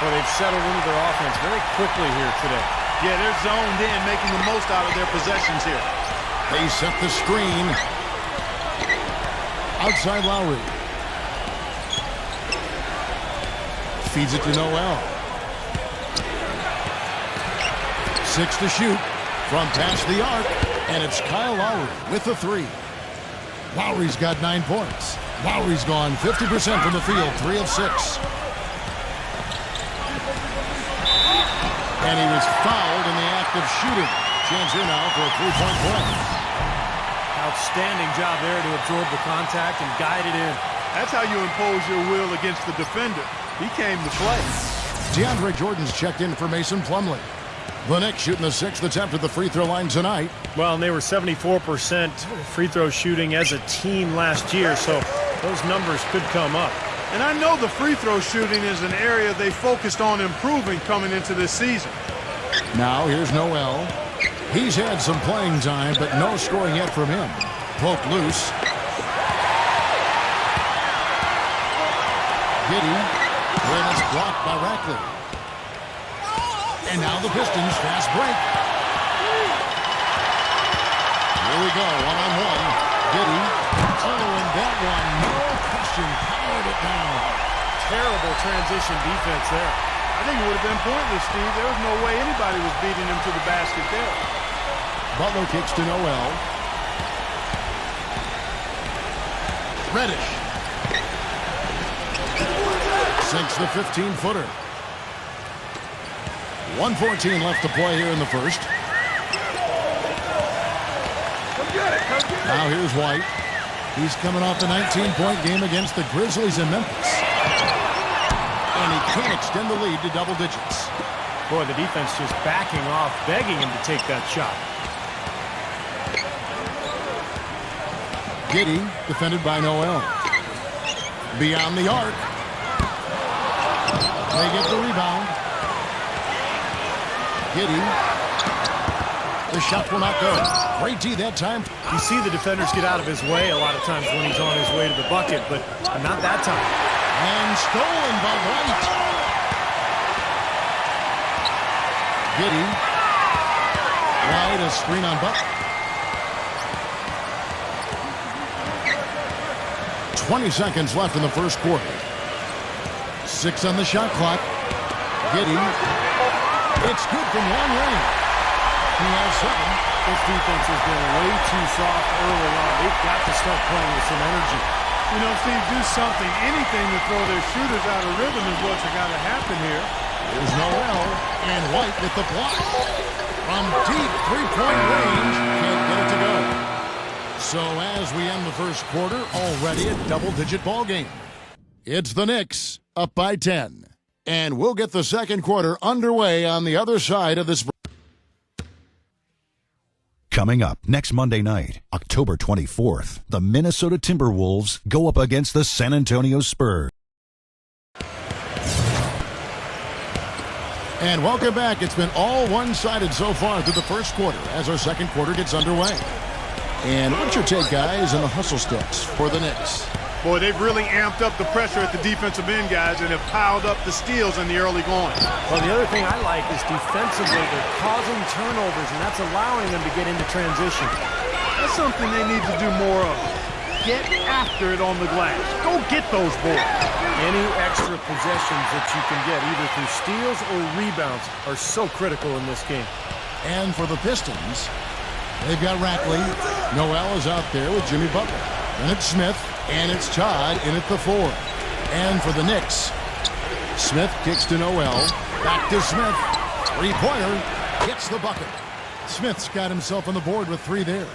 Well, they've settled into their offense very quickly here today. Yeah, they're zoned in, making the most out of their possessions here. They set the screen. Outside Lowry. Feeds it to Noel. 6 to shoot from past the arc. And it's Kyle Lowry with the 3. Lowry's got 9 points. Lowry's gone 50% from the field, 3 of 6. And he was fouled in the act of shooting. Chance here now for a 3-point play. Outstanding job there to absorb the contact and guide it in. That's how you impose your will against the defender. He came to play. DeAndre Jordan's checked in for Mason Plumlee. The Knicks shooting the 6th attempt at the free throw line tonight. Well, and they were 74% free throw shooting as a team last year, so those numbers could come up. And I know the free throw shooting is an area they focused on improving coming into this season. Now here's Noel. He's had some playing time, but no scoring yet from him. Poked loose. Giddy. Then it's blocked by Rackley. And now the Pistons fast break. Here we go, one-on-one. Giddy. Oh, and that one, no question, powered it down. Terrible transition defense there. I think it would have been pointless, Steve. There was no way anybody was beating him to the basket there. Butler kicks to Noel. Reddish. Sinks the 15-footer. 1:14 left to play here in the first. Now here's White. He's coming off a 19-point game against the Grizzlies in Memphis. And he can't extend the lead to double digits. Boy, the defense just backing off, begging him to take that shot. Giddy, defended by Noel. Beyond the arc. They get the rebound. Giddy. The shot will not go. Great D that time. You see the defenders get out of his way a lot of times when he's on his way to the bucket, but not that time. And stolen by White. Giddy. White, a screen on Buck. 20 seconds left in the first quarter. 6 on the shot clock. Giddy. It's good from long range. He has 7. This defense has been way too soft early on. They've got to start playing with some energy. You know, Steve, do something, anything to throw their shooters out of rhythm is what's got to happen here. There's Noel, and White with the block. From deep three-point range, can't get it to go. So as we end the first quarter, already a double-digit ball game. It's the Knicks, up by 10. And we'll get the second quarter underway on the other side of this. Coming up next Monday night, October 24th, the Minnesota Timberwolves go up against the San Antonio Spurs. And welcome back. It's been all one-sided so far through the first quarter as our second quarter gets underway. And what's your take, guys, on the hustle sticks for the Knicks? Boy, they've really amped up the pressure at the defensive end, guys, and have piled up the steals in the early going. Well, the other thing I like is defensively they're causing turnovers, and that's allowing them to get into transition. That's something they need to do more of. Get after it on the glass. Go get those boards. Any extra possessions that you can get, either through steals or rebounds, are so critical in this game. And for the Pistons, they've got Rackley. Noel is out there with Jimmy Butler. And it's Smith, and it's Todd in at the 4. And for the Knicks, Smith kicks to Noel. Back to Smith. Three-pointer. Gets the bucket. Smith's got himself on the board with 3 there.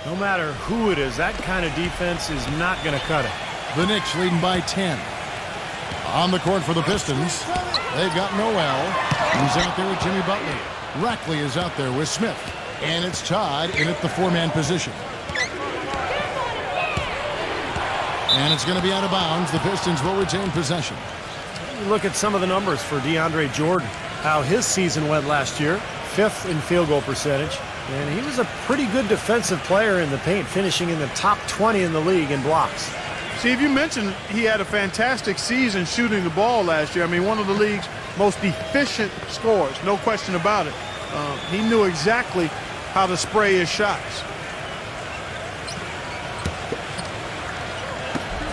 No matter who it is, that kind of defense is not going to cut it. The Knicks leading by 10. On the court for the Pistons, they've got Noel. He's out there with Jimmy Butler. Rackley is out there with Smith. And it's Todd in at the 4-man position. And it's going to be out of bounds. The Pistons will retain possession. You look at some of the numbers for DeAndre Jordan, how his season went last year. 5th in field goal percentage. And he was a pretty good defensive player in the paint, finishing in the top 20 in the league in blocks. Steve, you mentioned he had a fantastic season shooting the ball last year. I mean, one of the league's most efficient scorers, no question about it. He knew exactly how to spray his shots.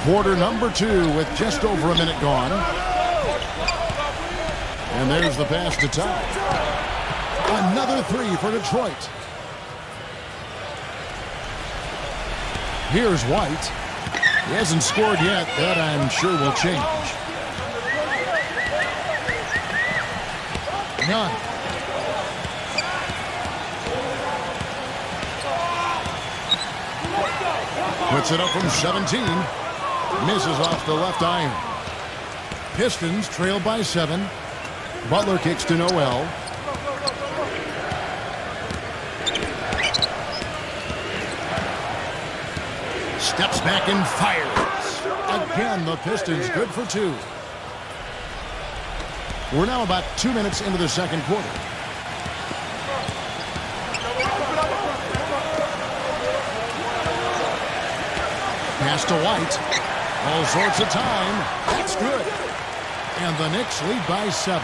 Quarter number 2 with just over a minute gone. And there's the pass to Todd. Another 3 for Detroit. Here's White. He hasn't scored yet. That, I'm sure, will change. None. Puts it up from 17. Misses off the left iron. Pistons trail by 7. Butler kicks to Noel. Steps back and fires. Again, the Pistons good for 2. We're now about 2 minutes into the second quarter. Pass to White. All sorts of time. That's good. And the Knicks lead by 7.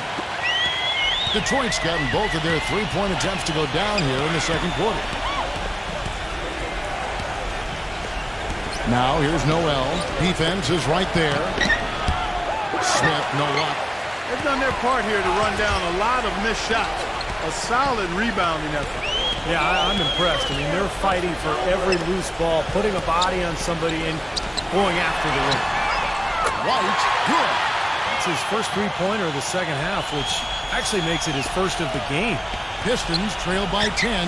Detroit's gotten both of their three-point attempts to go down here in the second quarter. Now here's Noel. Defense is right there. Smith, no luck. They've done their part here to run down a lot of missed shots. A solid rebounding effort. Yeah, I'm impressed. I mean, they're fighting for every loose ball, putting a body on somebody and going after the rim. White, good. That's his first three-pointer of the second half, which actually makes it his first of the game. Pistons trail by 10.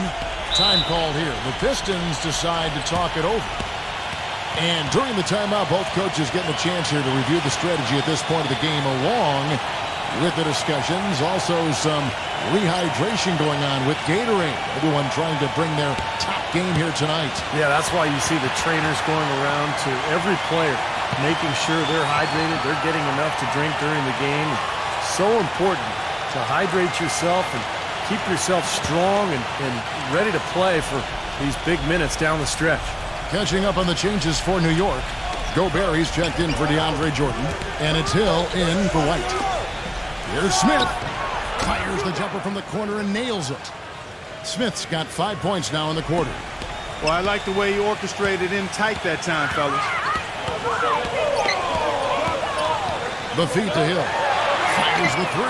Time called here. The Pistons decide to talk it over. And during the timeout, both coaches getting a chance here to review the strategy at this point of the game along with the discussions. Also some rehydration going on with Gatorade. Everyone trying to bring their top game here tonight. Yeah, that's why you see the trainers going around to every player, making sure they're hydrated, they're getting enough to drink during the game. So important to hydrate yourself and keep yourself strong and ready to play for these big minutes down the stretch. Catching up on the changes for New York. Gobert, he's checked in for DeAndre Jordan. And it's Hill in for White. Here's Smith. Fires the jumper from the corner and nails it. Smith's got 5 points now in the quarter. Well, I like the way he orchestrated in tight that time, fellas. The feed to Hill. Fires the 3.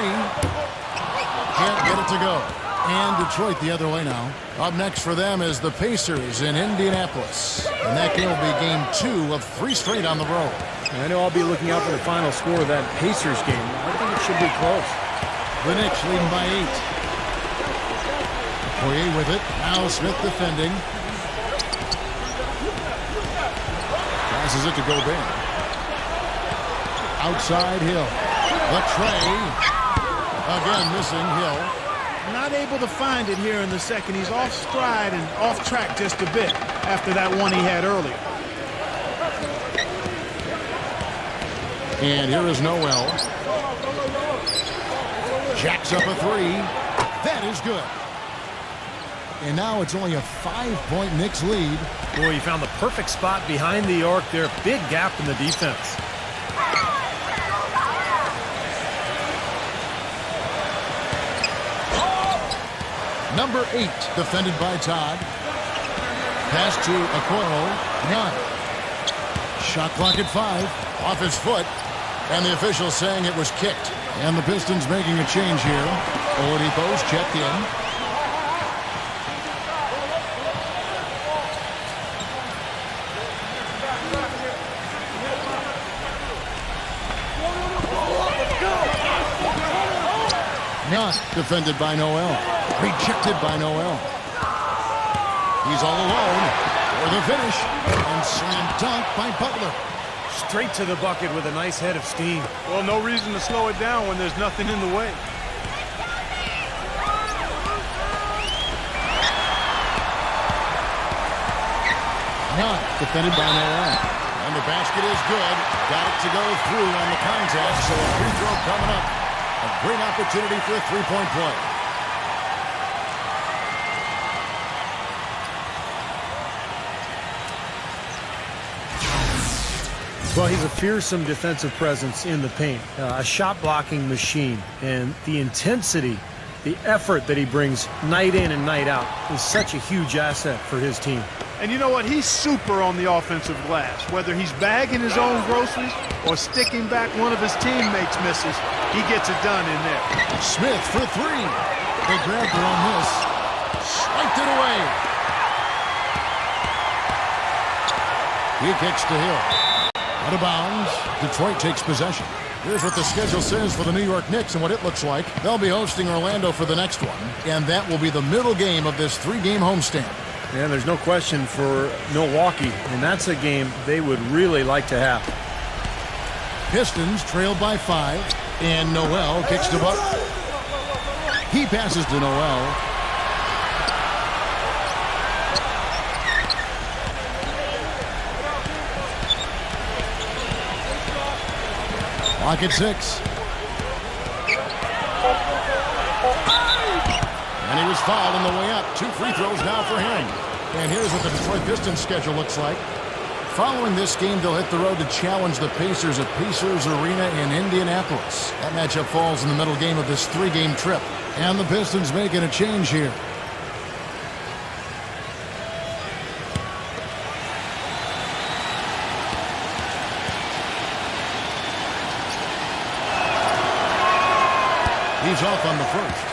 Can't get it to go. And Detroit the other way now. Up next for them is the Pacers in Indianapolis. And that game will be game 2 of 3 straight on the road. I know I'll be looking out for the final score of that Pacers game. I think it should be close. The Knicks leading by 8. Poirier with it. Now Smith defending. Passes it to Gobert. Outside Hill. The tray. Again missing Hill. Not able to find it here in the second. He's off stride and off track just a bit after that one he had earlier. And here is Noel. Jacks up a 3. That is good. And now it's only a 5-point Knicks lead. Boy, he found the perfect spot behind the arc there. Big gap in the defense. Number 8, defended by Todd. Pass to Okoro. None. Shot clock at 5. Off his foot. And the official saying it was kicked. And the Pistons making a change here. Oladipo's checked in. Not defended by Noel. Rejected by Noel. He's all alone for the finish. And slam dunk by Butler. Straight to the bucket with a nice head of steam. Well, no reason to slow it down when there's nothing in the way. Not defended by Noel. And the basket is good. Got it to go through on the contact. So a free throw coming up. A great opportunity for a three-point play. Well, he's a fearsome defensive presence in the paint, a shot-blocking machine, and the intensity, the effort that he brings night in and night out is such a huge asset for his team. And you know what? He's super on the offensive glass. Whether he's bagging his own groceries or sticking back one of his teammates misses, he gets it done in there. Smith for 3. They grabbed her on this. Swiped it away. He kicks to Hill. Out of bounds. Detroit takes possession. Here's what the schedule says for the New York Knicks and what it looks like. They'll be hosting Orlando for the next one, and that will be the middle game of this 3-game homestand. Yeah, there's no question for Milwaukee, and that's a game they would really like to have. Pistons trailed by 5, and Noel kicks to Butler. He passes to Noel. Clock at 6. And he was fouled on the way up. 2 free throws now for him. And here's what the Detroit Pistons schedule looks like. Following this game, they'll hit the road to challenge the Pacers at Pacers Arena in Indianapolis. That matchup falls in the middle game of this 3-game trip. And the Pistons making a change here. He's off on the first.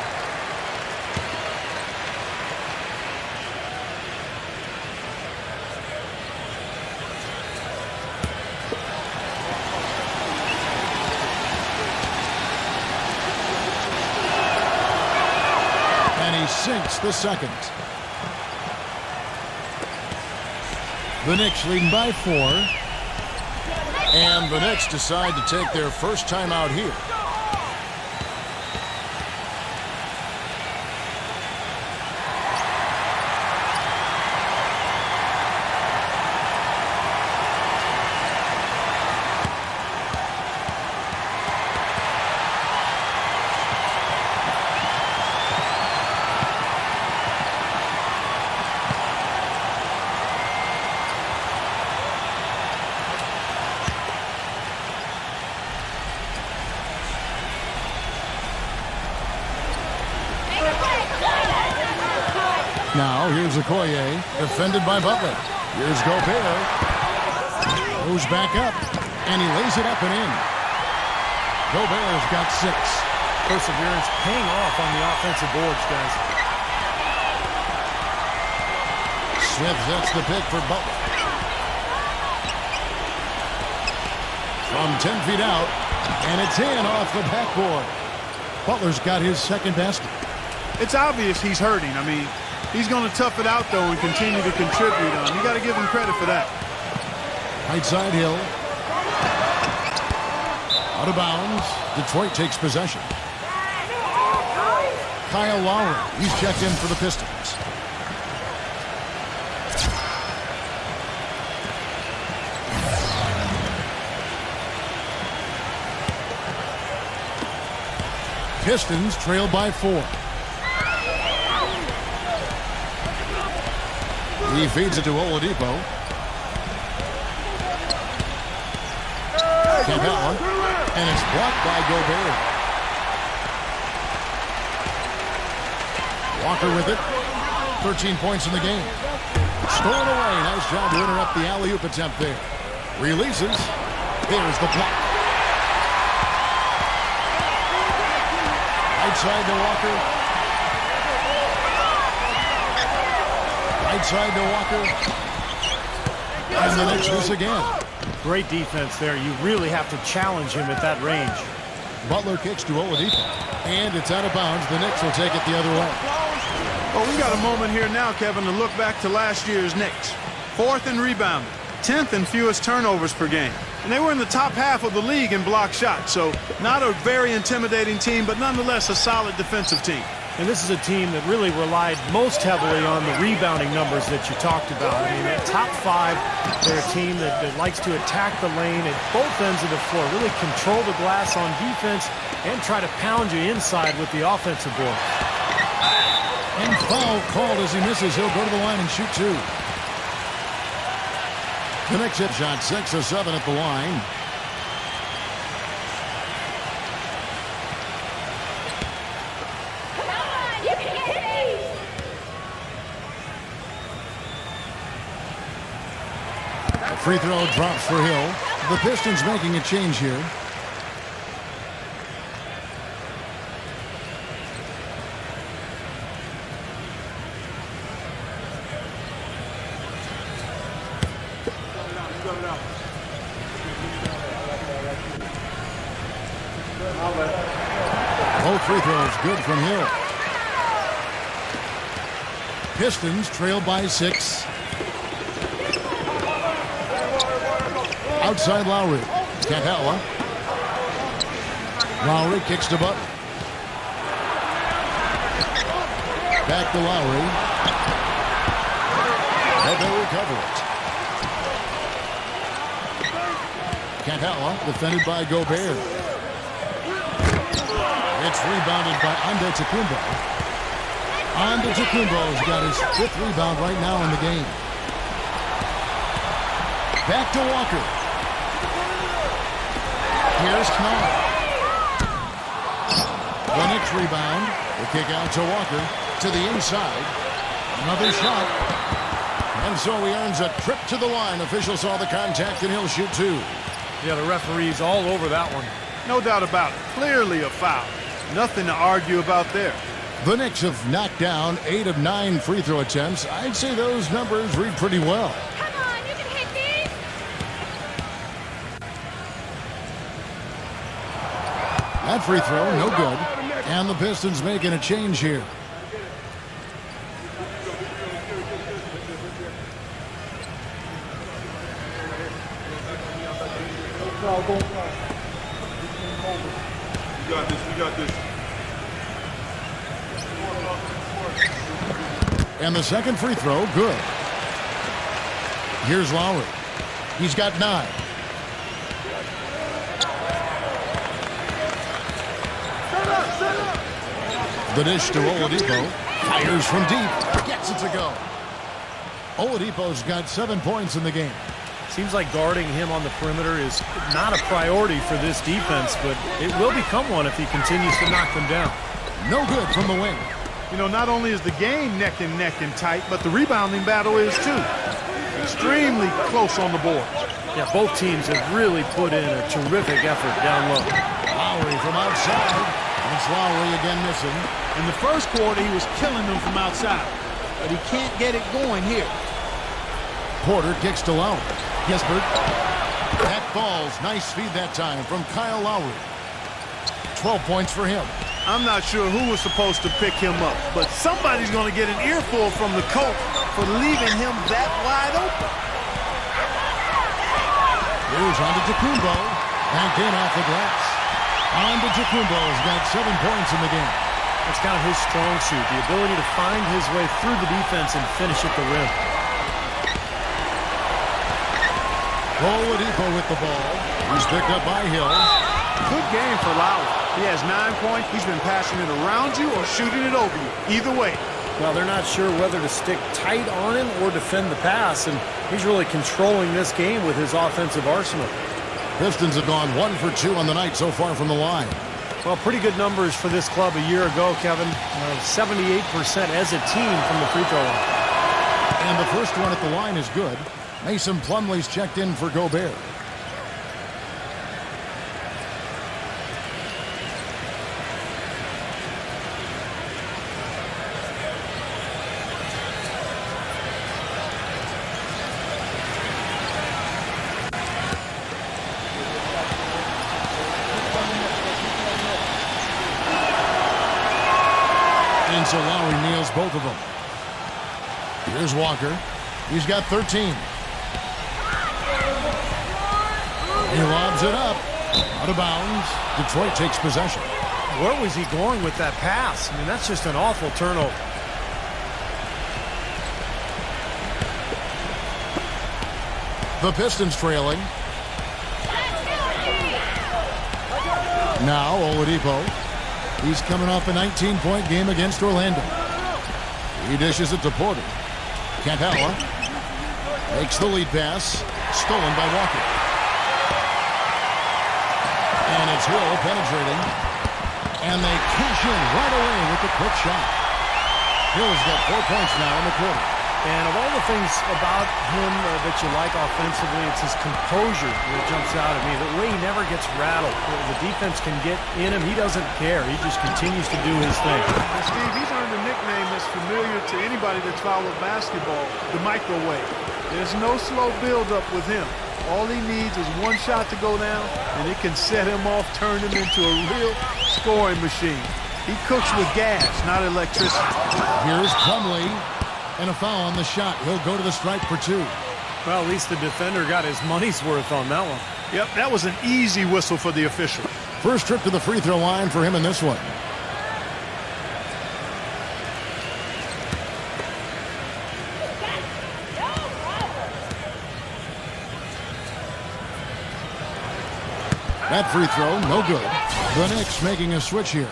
And he sinks the second. The Knicks leading by 4. And the Knicks decide to take their first time out here. Now, here's Okoye, defended by Butler. Here's Gobert. Moves back up, and he lays it up and in. Gobert's got 6. Perseverance paying off on the offensive boards, guys. Smith sets the pick for Butler. From 10 feet out, and it's in off the backboard. Butler's got his second basket. It's obvious he's hurting. I mean, he's going to tough it out, though, and continue to contribute. You got to give him credit for that. Right side Hill. Out of bounds. Detroit takes possession. Kyle Lowry. He's checked in for the Pistons. Pistons trail by 4. He feeds it to Oladipo. Can't have one. And it's blocked by Gobert. Walker with it. 13 points in the game. Stolen away. Nice job to interrupt the alley-oop attempt there. Releases. There's the block. Right side to Walker. Right side to Walker. And the Knicks miss again. Great defense there. You really have to challenge him at that range. Butler kicks to Oladipo. And it's out of bounds. The Knicks will take it the other way. Well, we got a moment here now, Kevin, to look back to last year's Knicks. 4th in rebounding, 10th in fewest turnovers per game. And they were in the top half of the league in block shots. So not a very intimidating team, but nonetheless a solid defensive team. And this is a team that really relied most heavily on the rebounding numbers that you talked about. I mean, at top 5, they're a team that likes to attack the lane at both ends of the floor, really control the glass on defense and try to pound you inside with the offensive board. And foul called as he misses. He'll go to the line and shoot 2. The Knicks hit shot 6 of 7 at the line. Free throw drops for Hill. The Pistons making a change here. Both free throws good from Hill. Pistons trail by 6. Outside Lowry. Capella. Lowry kicks to Butler. Back to Lowry. And they recover it. Capella defended by Gobert. It's rebounded by Antetokounmpo. Antetokounmpo's got his 5th rebound right now in the game. Back to Walker. Here's Knott. The Knicks rebound. The kick out to Walker. To the inside. Another shot. And so he earns a trip to the line. Official saw the contact and he'll shoot 2. Yeah, the referee's all over that one. No doubt about it. Clearly a foul. Nothing to argue about there. The Knicks have knocked down 8 of 9 free throw attempts. I'd say those numbers read pretty well. Come on, you can hit these. That free throw, no good. And the Pistons making a change here. We got this. And the second free throw, good. Here's Lowry. He's got 9. The dish to Oladipo. Fires from deep. Gets it to go. Oladipo's got 7 points in the game. Seems like guarding him on the perimeter is not a priority for this defense, but it will become one if he continues to knock them down. No good from the wing. You know, not only is the game neck and tight, but the rebounding battle is too. Extremely close on the board. Yeah, both teams have really put in a terrific effort down low. Lowry from outside. And it's Lowry again missing. In the first quarter, he was killing them from outside, but he can't get it going here. Porter kicks to Lowry. Gisbert. That falls. Nice feed that time from Kyle Lowry. 12 points for him. I'm not sure who was supposed to pick him up, but somebody's going to get an earful from the coach for leaving him that wide open. Here's Antetokounmpo. Back in off the glass. Antetokounmpo's got 7 points in the game. That's kind of his strong suit, the ability to find his way through the defense and finish at the rim. Oladipo with the ball. He's picked up by Hill. Good game for Lowry. He has 9 points. He's been passing it around you or shooting it over you. Either way. Well, they're not sure whether to stick tight on him or defend the pass, and he's really controlling this game with his offensive arsenal. Pistons have gone 1 for 2 on the night so far from the line. Well, pretty good numbers for this club a year ago, Kevin. 78% as a team from the free throw line. And the first one at the line is good. Mason Plumlee's checked in for Gobert. And so Lowry nails both of them. Here's Walker. He's got 13. He lobs it up. Out of bounds. Detroit takes possession. Where was he going with that pass? I mean, that's just an awful turnover. The Pistons trailing. Now Oladipo. He's coming off a 19-point game against Orlando. He dishes it to Porter. Cantala makes the lead pass. Stolen by Walker. And it's Hill penetrating. And they cash in right away with the quick shot. Hill's got 4 points now in the quarter. And of all the things about him that you like offensively, it's his composure that jumps out at me. The way he never gets rattled. The defense can get in him. He doesn't care. He just continues to do his thing. And Steve, he's earned a nickname that's familiar to anybody that's followed basketball, the microwave. There's no slow build-up with him. All he needs is one shot to go down, and it can set him off, turn him into a real scoring machine. He cooks with gas, not electricity. Here's Plumlee. And a foul on the shot. He'll go to the stripe for 2. Well, at least the defender got his money's worth on that one. Yep, that was an easy whistle for the official. First trip to the free throw line for him in this one. That free throw, no good. The Knicks making a switch here.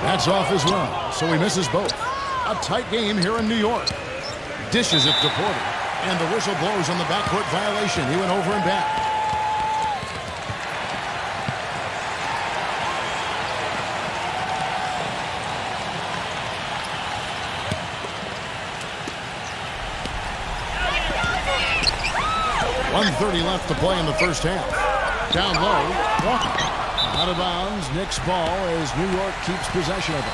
That's off as well, so he misses both. A tight game here in New York. Dishes it to Porter, and the whistle blows on the backcourt violation. He went over and back. .130 left to play in the first half. Down low, Walker. Out of bounds, Knicks ball as New York keeps possession of it.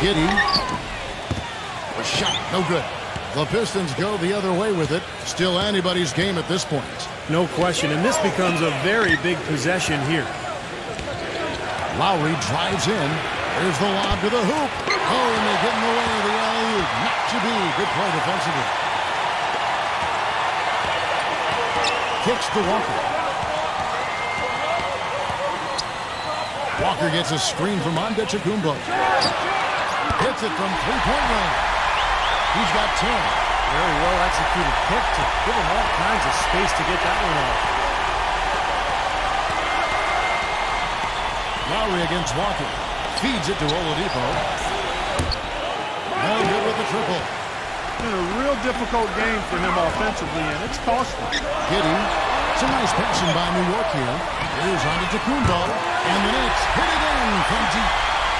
Giddey. A shot, no good. The Pistons go the other way with it. Still anybody's game at this point. No question, and this becomes a very big possession here. Lowry drives in. There's the lob to the hoop. Oh, and they get in the way of the alley-oop. Not to be. Good play defensively. Kicks to Walker. Walker gets a screen from Antetokounmpo. Hits it from three-point range. He's got 10. Very well executed pick to give him all kinds of space to get that one off. Lowry against Walker. Feeds it to Oladipo. No good with the triple. Been a real difficult game for him offensively, and it's costly. Giddey. Some nice passing by New York here. Here's Antetokounmpo. And the Knicks hit again from deep.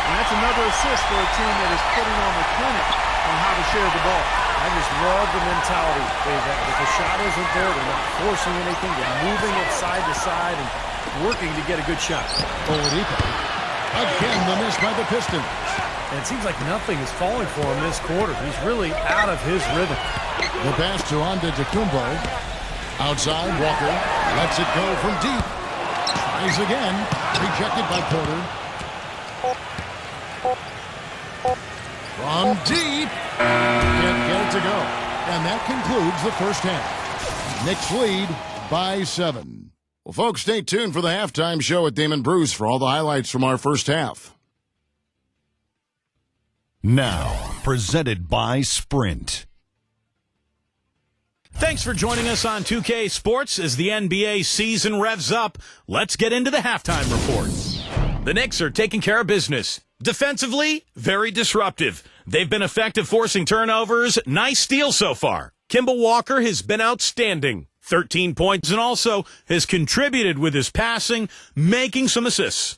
And that's another assist for a team that is putting on the clinic on how to share the ball. I just love the mentality they've had. If the shot isn't there, they're not forcing anything. They're moving it side to side and working to get a good shot. Oladipo. Again, the miss by the Pistons. And it seems like nothing is falling for him this quarter. He's really out of his rhythm. The pass to Antetokounmpo. Outside, Walker lets it go from deep. Tries again. Rejected by Porter. From deep. Can't get it to go. And that concludes the first half. Knicks lead by 7. Well, folks, stay tuned for the halftime show with Damon Bruce for all the highlights from our first half. Now, presented by Sprint. Thanks for joining us on 2K Sports as the NBA season revs up. Let's get into the halftime report. The Knicks are taking care of business. Defensively, very disruptive. They've been effective forcing turnovers. Nice steal so far. Kemba Walker has been outstanding. 13 points and also has contributed with his passing, making some assists.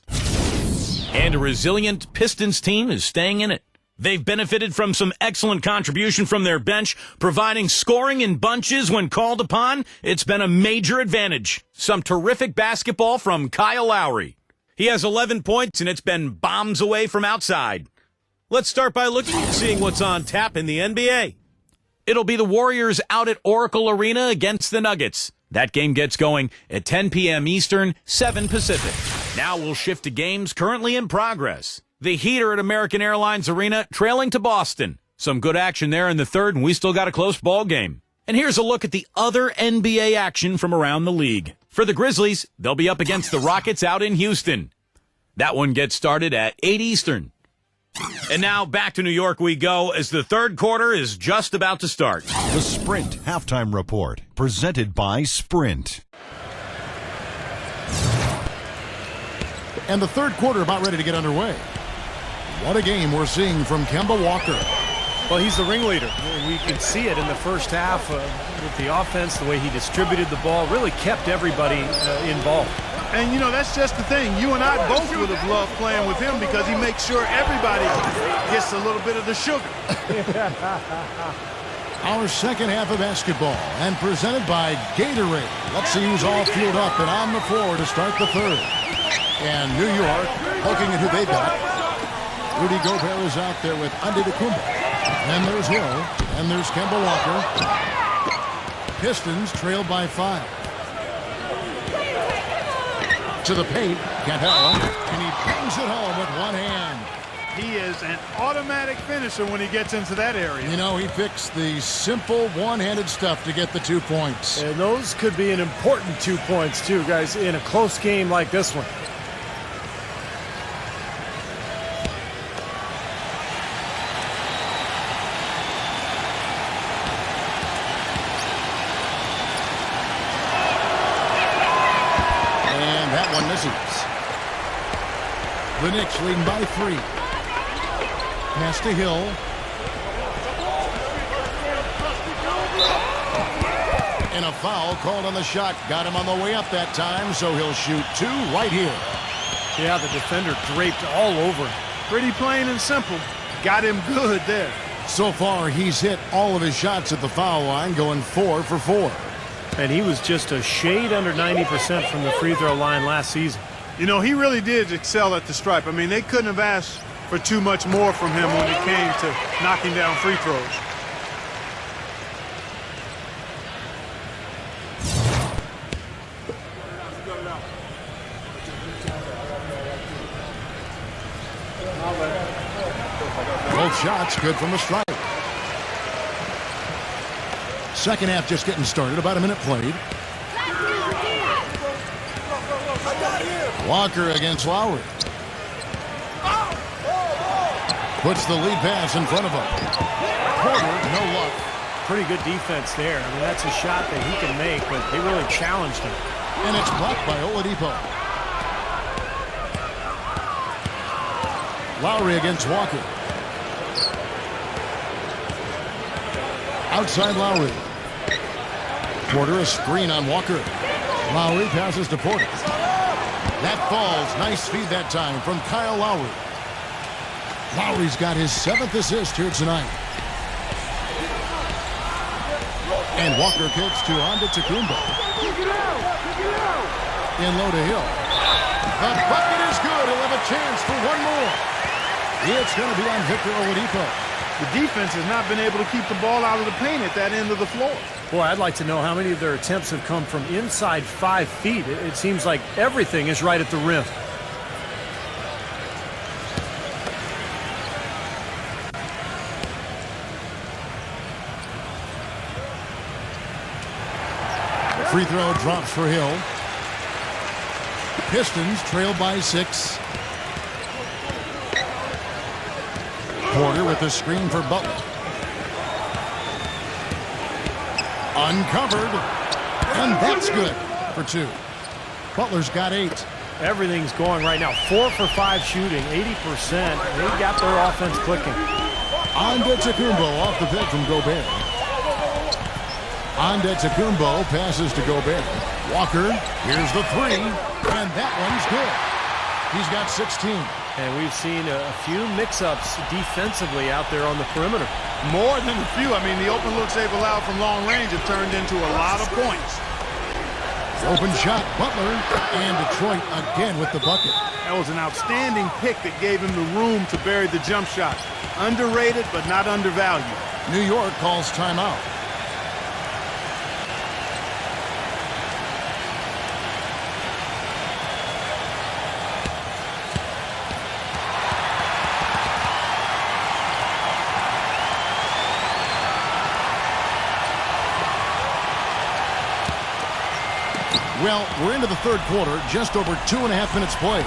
And a resilient Pistons team is staying in it. They've benefited from some excellent contribution from their bench, providing scoring in bunches when called upon. It's been a major advantage. Some terrific basketball from Kyle Lowry. He has 11 points, and it's been bombs away from outside. Let's start by looking and seeing what's on tap in the NBA. It'll be the Warriors out at Oracle Arena against the Nuggets. That game gets going at 10 p.m. Eastern, 7 Pacific. Now we'll shift to games currently in progress. The Heat are at American Airlines Arena, trailing to Boston. Some good action there in the third, and we still got a close ball game. And here's a look at the other NBA action from around the league. For the Grizzlies, they'll be up against the Rockets out in Houston. That one gets started at 8 Eastern. And now back to New York we go as the third quarter is just about to start. The Sprint Halftime Report, presented by Sprint. And the third quarter about ready to get underway. What a game we're seeing from Kemba Walker. Well, he's the ringleader. We could see it in the first half with the offense, the way he distributed the ball, really kept everybody involved. And, you know, that's just the thing. You and I both would have loved playing with him because he makes sure everybody gets a little bit of the sugar. Our second half of basketball and presented by Gatorade. Let's see who's all fueled up and on the floor to start the third. And New York looking at who they got. Rudy Gobert is out there with Antetokounmpo. And there's Hill. And there's Kemba Walker. Pistons trailed by 5. To the paint, Cantero, and he bangs it home with one hand. He is an automatic finisher when he gets into that area. You know, he picks the simple one-handed stuff to get the 2 points. And those could be an important 2 points, too, guys, in a close game like this one. Aussies. The Knicks leading by 3. Pass to Hill. And a foul called on the shot. Got him on the way up that time, so he'll shoot 2 right here. Yeah, the defender draped all over him. Pretty plain and simple. Got him good there. So far, he's hit all of his shots at the foul line, going 4 for 4. And he was just a shade under 90% from the free throw line last season. You know, he really did excel at the stripe. I mean, they couldn't have asked for too much more from him when it came to knocking down free throws. Both shots good from the stripe. Second half just getting started. About a minute played. Walker against Lowry. Puts the lead pass in front of him. Porter, no luck. Pretty good defense there. I mean, that's a shot that he can make, but they really challenged him. And it's blocked by Oladipo. Lowry against Walker. Outside Lowry. Porter a screen on Walker. Lowry passes to Porter. That falls. Nice feed that time from Kyle Lowry. Lowry's got his 7th assist here tonight. And Walker kicks to Antetokounmpo. In low to Hill. The bucket is good. He'll have a chance for one more. It's going to be on Victor Oladipo. The defense has not been able to keep the ball out of the paint at that end of the floor. Boy, I'd like to know how many of their attempts have come from inside 5 feet. It seems like everything is right at the rim. The free throw drops for Hill. Pistons trail by 6. Porter with the screen for Butler. Uncovered. And that's good for 2. Butler's got 8. Everything's going right now. 4 for 5 shooting, 80%. They got their offense clicking. Antetokounmpo off the pick from Gobert. Antetokounmpo passes to Gobert. Walker, here's the 3. And that one's good. He's got 16. And we've seen a few mix-ups defensively out there on the perimeter. More than a few. I mean, the open looks they've allowed from long range have turned into a lot of points. Open shot, Butler, and Detroit again with the bucket. That was an outstanding pick that gave him the room to bury the jump shot. Underrated, but not undervalued. New York calls timeout. Well, we're into the third quarter, just over 2.5 minutes played.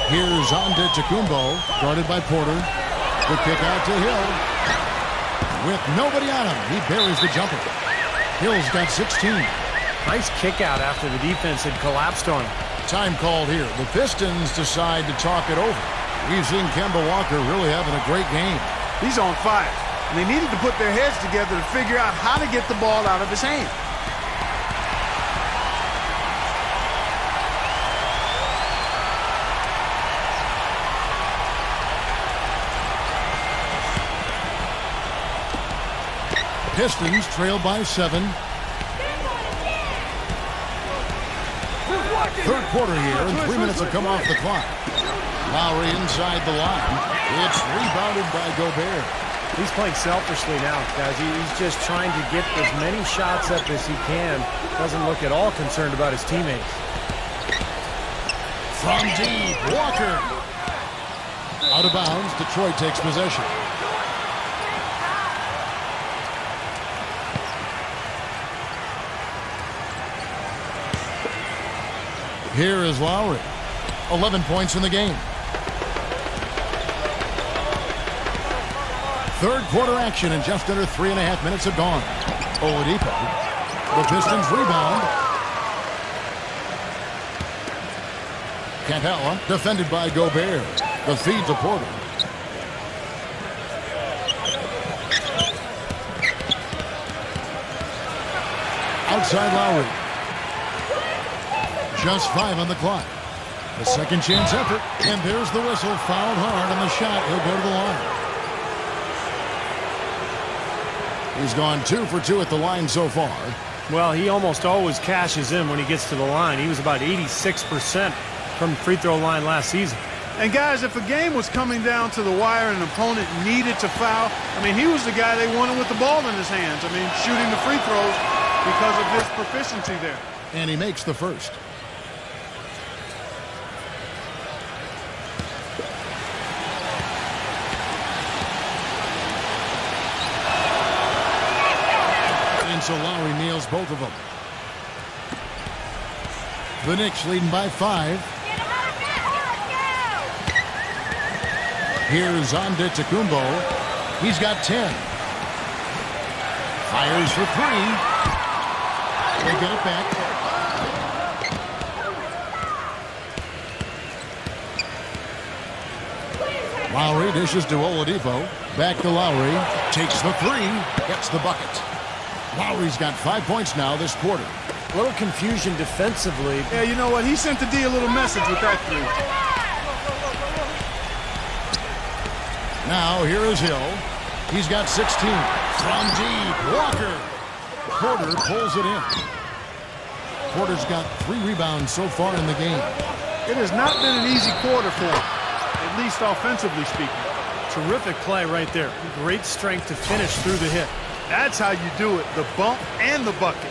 Here's Antetokounmpo, guarded by Porter. The kick out to Hill. With nobody on him, he buries the jumper. Hill's got 16. Nice kick out after the defense had collapsed on him. Time called here. The Pistons decide to talk it over. We've seen Kemba Walker really having a great game. He's on fire. And they needed to put their heads together to figure out how to get the ball out of his hand. Pistons trail by 7. Third quarter here, and 3 minutes have come off the clock. Lowry inside the line. It's rebounded by Gobert. He's playing selfishly now, guys. He's just trying to get as many shots up as he can. Doesn't look at all concerned about his teammates. From deep, Walker. Out of bounds, Detroit takes possession. Here is Lowry. 11 points in the game. Third quarter action, and just under 3.5 minutes have gone. Oladipo. The Pistons rebound. Cantella defended by Gobert. The feed to Porter. Outside Lowry. Just 5 on the clock. A second chance effort. And there's the whistle. Fouled hard on the shot. He'll go to the line. He's gone 2 for 2 at the line so far. Well, he almost always cashes in when he gets to the line. He was about 86% from the free throw line last season. And guys, if a game was coming down to the wire and an opponent needed to foul, I mean, he was the guy they wanted with the ball in his hands. I mean, shooting the free throws because of his proficiency there. And he makes the first. And so Lowry nails both of them. The Knicks leading by 5. Here's Antetokounmpo. He's got 10. Fires for 3. They get it back. Lowry dishes to Oladipo. Back to Lowry. Takes the 3. Gets the bucket. Lowry's got 5 points now this quarter. A little confusion defensively. Yeah, you know what? He sent the D a little message with that 3. Now here is Hill. He's got 16. From deep. Walker. Porter pulls it in. Porter's got 3 rebounds so far in the game. It has not been an easy quarter for him, at least offensively speaking. Terrific play right there. Great strength to finish through the hit. That's how you do it, the bump and the bucket.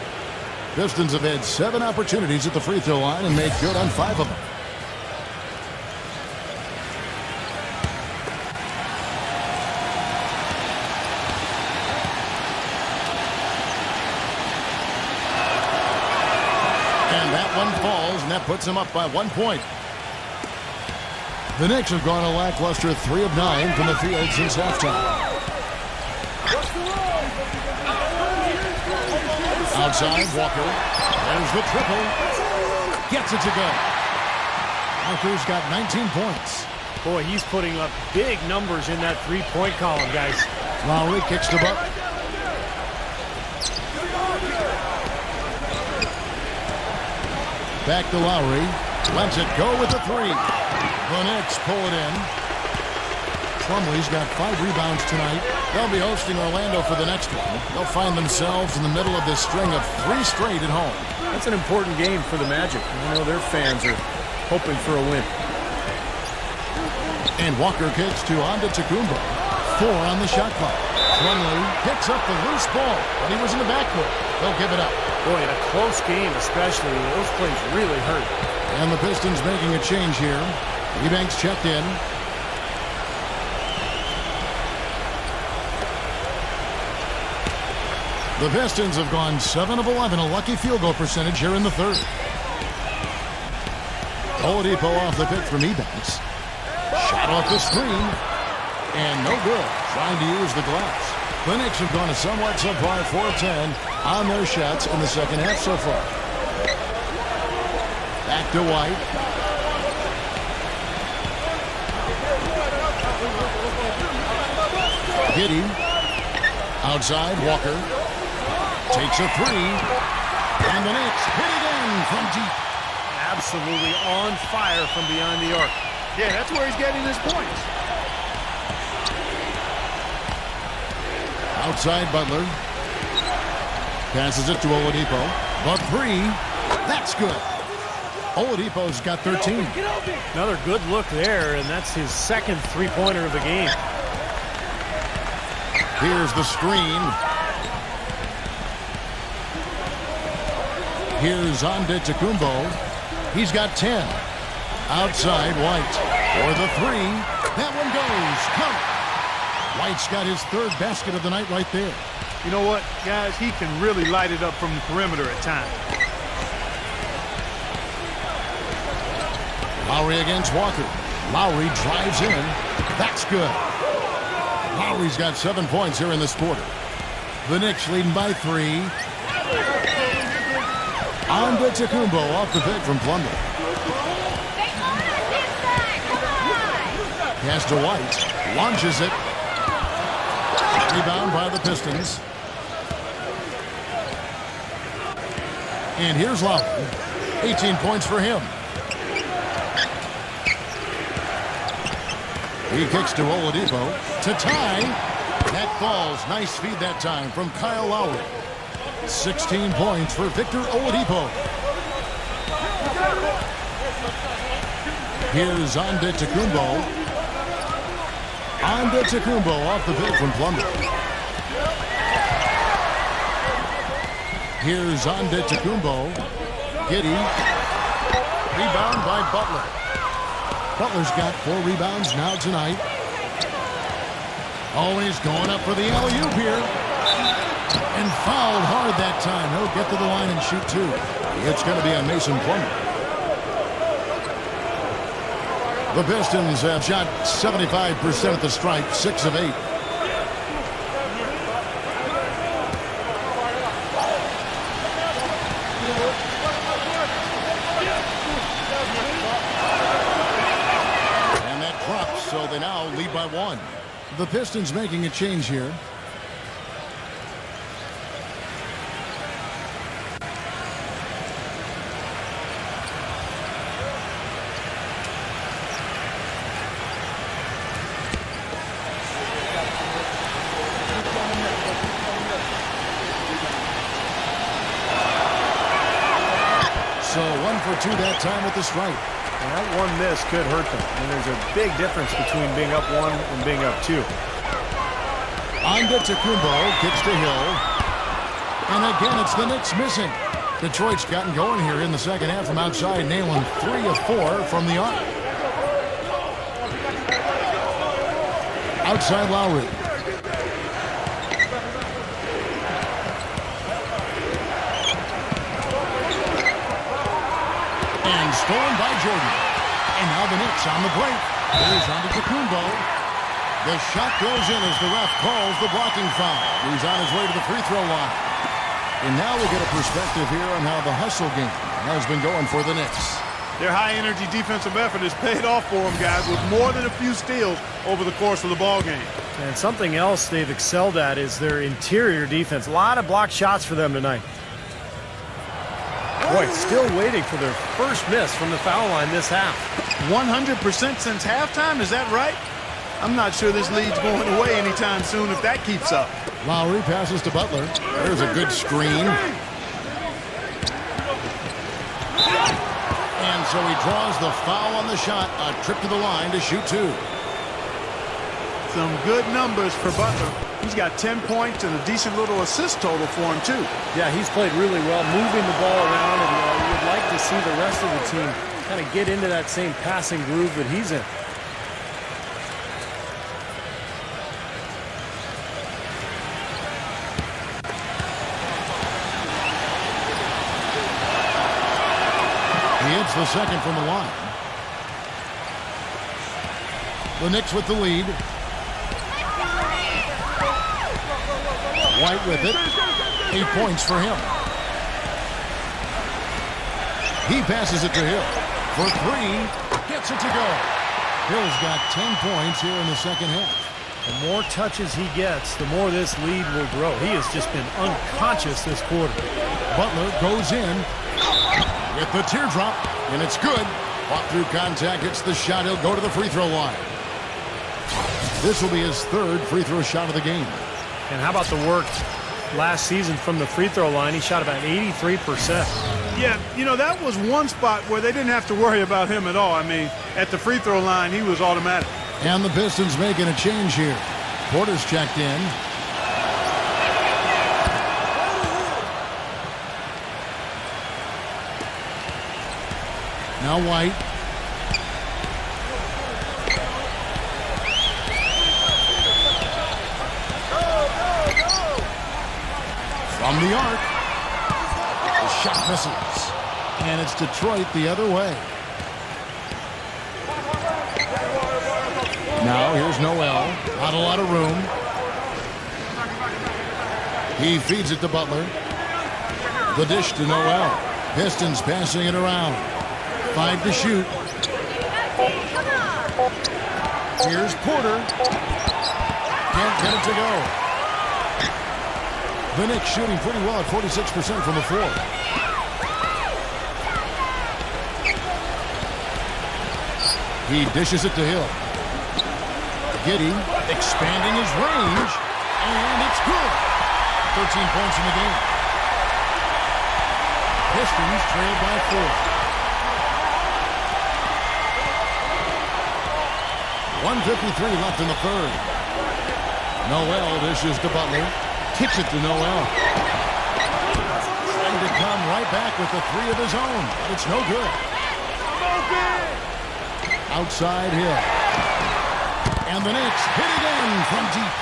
Pistons have had 7 opportunities at the free throw line and made good on 5 of them. And that one falls, and that puts him up by 1 point. The Knicks have gone a lackluster 3 of 9 from the field since halftime. Outside, Walker. There's the triple. Gets it to go. Walker's got 19 points. Boy, he's putting up big numbers in that three-point column, guys. Lowry kicks the bucket. Back to Lowry. Lets it go with the 3. The Knicks pull it in. Plumlee's got 5 rebounds tonight. They'll be hosting Orlando for the next one. They'll find themselves in the middle of this string of 3 straight at home. That's an important game for the Magic. I know their fans are hoping for a win. And Walker kicks to Antetokounmpo. 4 on the shot clock. Plumlee picks up the loose ball, but he was in the backcourt. They'll give it up. Boy, in a close game especially, those plays really hurt. And the Pistons making a change here. Eubanks checked in. The Pistons have gone 7 of 11, a lucky field goal percentage here in the third. Oladipo off the pick from Eubanks. Shot off the screen. And no good. Trying to use the glass. The Knicks have gone a somewhat subpar 4 of 10 on their shots in the second half so far. Back to White. Giddey. Outside, Walker. Takes a 3. And the Knicks hit it in from deep. Absolutely on fire from beyond the arc. Yeah, that's where he's getting his points. Outside Butler. Passes it to Oladipo. The 3. That's good. Oladipo's got 13. Another good look there, and that's his second three-pointer of the game. Here's the screen. Here's Antetokounmpo. He's got 10. Outside White. For the 3. That one goes. Count. White's got his 3rd basket of the night right there. You know what, guys? He can really light it up from the perimeter at times. Lowry against Walker. Lowry drives in. That's good. Lowry's got 7 points here in this quarter. The Knicks leading by 3. Antetokounmpo off the pick from Plumlee. They own us inside. Come on. Pass to White. Launches it. Rebound by the Pistons. And here's Lowry. 18 points for him. He kicks to Oladipo. To tie. That falls. Nice feed that time from Kyle Lowry. 16 points for Victor Oladipo. Here's Antetokounmpo. Antetokounmpo off the pick from Plumlee. Here's Antetokounmpo. Giddey. Rebound by Butler. Butler's got 4 rebounds now tonight. Always going up for the alley-oop here. And fouled hard that time. He'll get to the line and shoot 2. It's going to be on Mason Plumlee. The Pistons have shot 75% at the stripe, 6 of 8. And that drops, so they now lead by 1. The Pistons making a change here. So 1 for 2 that time with the strike. And that one miss could hurt them. I mean, there's a big difference between being up 1 and being up 2. Antetokounmpo kicks to Hill. And again, it's the Knicks missing. Detroit's gotten going here in the second half from outside, nailing 3 of 4 from the arc. Outside Lowry. And stolen by Jordan. And now the Knicks on the break. Here's Antetokounmpo. The shot goes in as the ref calls the blocking foul. He's on his way to the free throw line. And now we get a perspective here on how the hustle game has been going for the Knicks. Their high-energy defensive effort has paid off for them, guys, with more than a few steals over the course of the ball game. And something else they've excelled at is their interior defense. A lot of blocked shots for them tonight. Boy, still waiting for their first miss from the foul line this half. 100% since halftime, is that right? I'm not sure this lead's going away anytime soon if that keeps up. Lowry passes to Butler. There's a good screen. And so he draws the foul on the shot. A trip to the line to shoot 2. Some good numbers for Butler. He's got 10 points and a decent little assist total for him, too. Yeah, he's played really well, moving the ball around, and you would like to see the rest of the team kind of get into that same passing groove that he's in. He hits the second from the line. The Knicks with the lead. White with it. 8 points for him. He passes it to Hill. For 3. Gets it to go. Hill's got 10 points here in the second half. The more touches he gets, the more this lead will grow. He has just been unconscious this quarter. Butler goes in with the teardrop, and it's good. Fought through contact, hits the shot. He'll go to the free throw line. This will be his 3rd free throw shot of the game. And how about the work last season from the free throw line? He shot about 83%. Yeah, you know, that was one spot where they didn't have to worry about him at all. I mean, at the free throw line, he was automatic. And the Pistons making a change here. Porter's checked in. Now White. From the arc. The shot misses. And it's Detroit the other way. Now here's Noel. Not a lot of room. He feeds it to Butler. The dish to Noel. Pistons passing it around. 5 to shoot. Here's Porter. Can't get it to go. The Knicks shooting pretty well at 46% from the floor. He dishes it to Hill. Giddey expanding his range, and it's good. 13 points in the game. Pistons trail by 4. 1:53 left in the third. Noel dishes to Butler. Kicks it to Noel. Trying to come right back with the 3 of his own, but it's no good. Outside Hill. And the Knicks hit again from deep.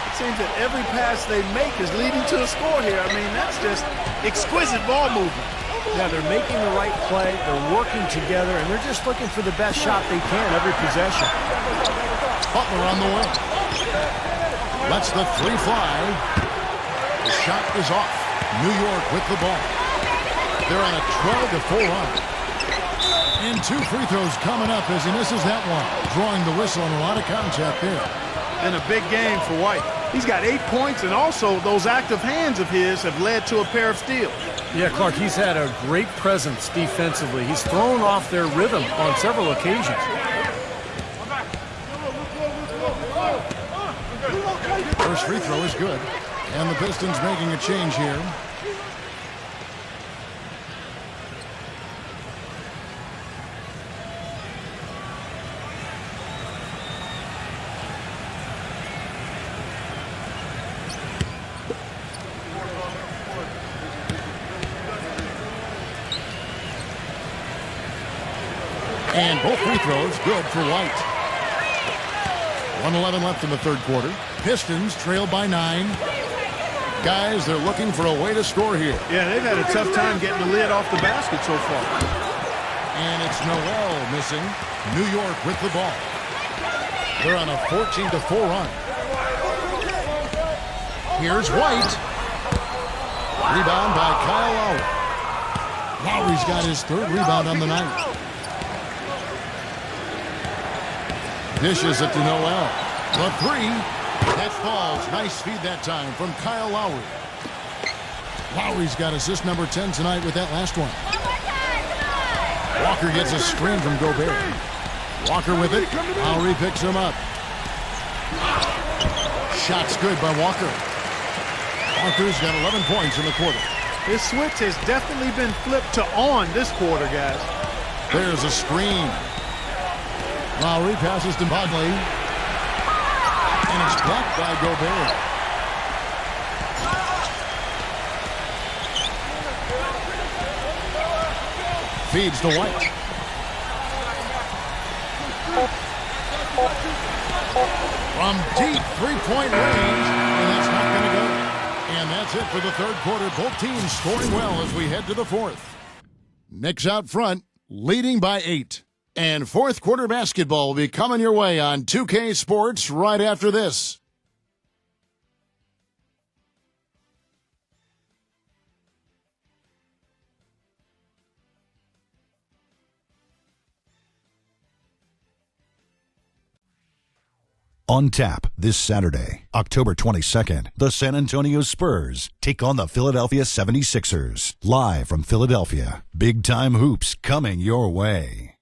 It seems that every pass they make is leading to a score here. I mean, that's just exquisite ball movement. Yeah, they're making the right play, they're working together, and they're just looking for the best shot they can every possession. Butler on the way. Lets the 3 fly. The shot is off. New York with the ball. They're on a 12-4 run. And 2 free throws coming up as he misses that one. Drawing the whistle and a lot of contact there. And a big game for White. He's got 8 points, and also those active hands of his have led to a pair of steals. Yeah, Clark, he's had a great presence defensively. He's thrown off their rhythm on several occasions. First free throw is good. And the Pistons making a change here. And both free throws good for White. 1:11 left in the third quarter. Pistons trail by 9. Guys, they're looking for a way to score here. Yeah, they've had a tough time getting the lid off the basket so far. And it's Noel missing. New York with the ball. They're on a 14-4 run. Here's White. Rebound by Kyle Lowry. Lowry's got his 3rd rebound on the night. Dishes it to Noel. The 3. That falls. Nice feed that time from Kyle Lowry. Lowry's got assist number 10 tonight with that last one. Walker gets a screen from Gobert. Walker with it. Lowry picks him up. Shot's good by Walker. Walker's got 11 points in the quarter. His switch has definitely been flipped to on this quarter, guys. There's a screen. Lowry passes to Bagley. And it's blocked by Gobert. Feeds to White. From deep 3-point range. And that's not going to go. And that's it for the third quarter. Both teams scoring well as we head to the fourth. Knicks out front, leading by 8. And fourth quarter basketball will be coming your way on 2K Sports right after this. On tap this Saturday, October 22nd, the San Antonio Spurs take on the Philadelphia 76ers. Live from Philadelphia, big-time hoops coming your way.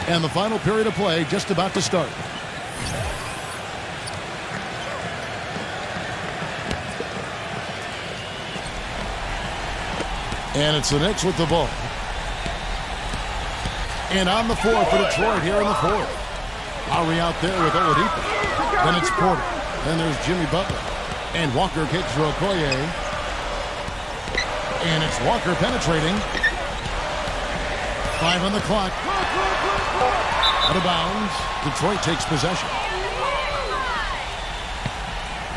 And the final period of play just about to start. And it's the Knicks with the ball. And on the floor for Detroit here in the fourth. Lowry out there with Oladipo. Then it's Porter. Then there's Jimmy Butler. And Walker kicks to Okoye. And it's Walker penetrating. 5 on the clock. Out of bounds. Detroit takes possession.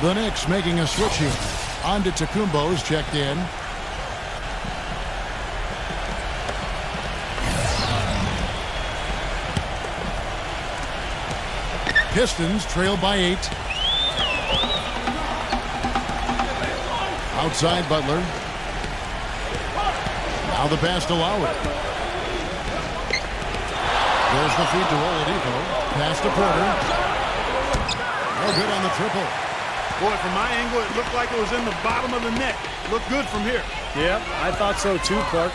The Knicks making a switch here. Antetokounmpo's checked in. Pistons trail by 8. Outside Butler. Now the pass to Lowry. There's the feed to Oladipo. Pass to Porter. No good on the triple. Boy, from my angle, it looked like it was in the bottom of the net. Looked good from here. Yeah, I thought so too, Clark.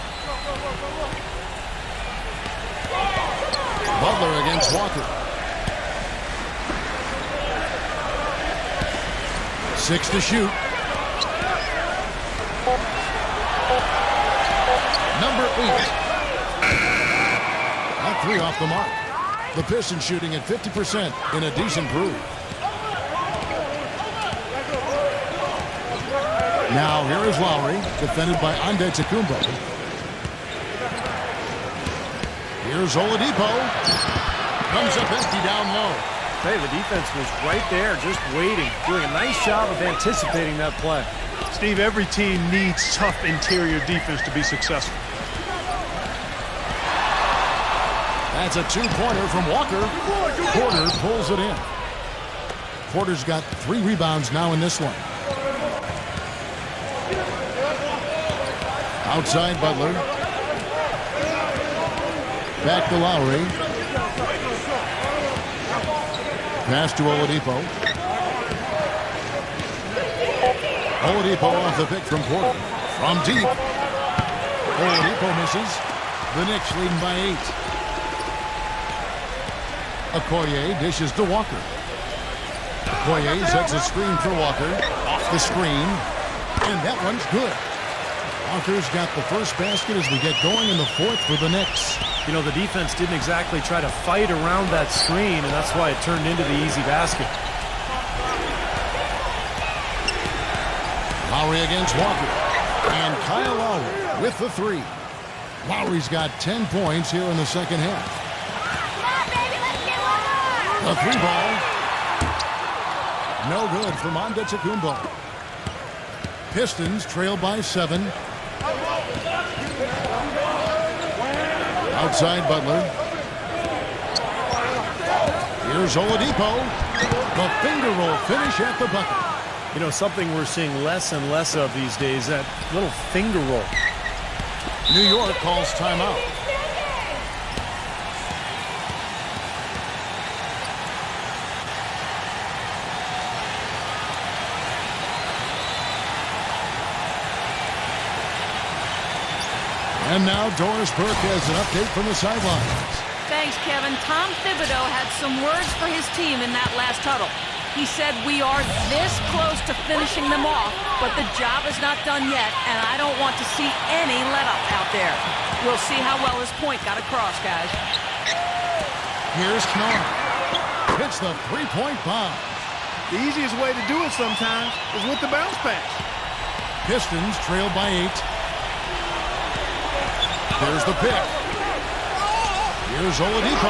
Butler against Walker. 6 to shoot. Number 8. That 3 off the mark. The Pistons shooting at 50% in a decent groove. Now here is Lowry, defended by Antetokounmpo. Here's Oladipo. Comes up empty down low. Hey, the defense was right there, just waiting, doing a nice job of anticipating that play. Steve, every team needs tough interior defense to be successful. That's a 2-pointer from Walker. Porter pulls it in. Porter's got 3 rebounds now in this one. Outside Butler. Back to Lowry. Pass to Oladipo. Oladipo off the pick from Porter. From deep. Oladipo misses. The Knicks leading by 8. Okoye dishes to Walker. Okoye sets a screen for Walker. Off the screen. And that one's good. Walker's got the first basket as we get going in the 4th for the Knicks. You know, the defense didn't exactly try to fight around that screen, and that's why it turned into the easy basket. Lowry against Walker. And Kyle Lowry with the 3. Lowry's got 10 points here in the second half. The 3 ball. No good from Antetokounmpo. Pistons trail by 7. Outside Butler. Here's Oladipo. The finger roll finish at the bucket. You know, something we're seeing less and less of these days, that little finger roll. New York calls timeout. And now Doris Burke has an update from the sidelines. Thanks, Kevin. Tom Thibodeau had some words for his team in that last huddle. He said, "We are this close to finishing them off, but the job is not done yet, and I don't want to see any let-up out there." We'll see how well his point got across, guys. Here's Knorr. Hits the 3-point bomb. The easiest way to do it sometimes is with the bounce pass. Pistons trail by 8. There's the pick. Here's Oladipo.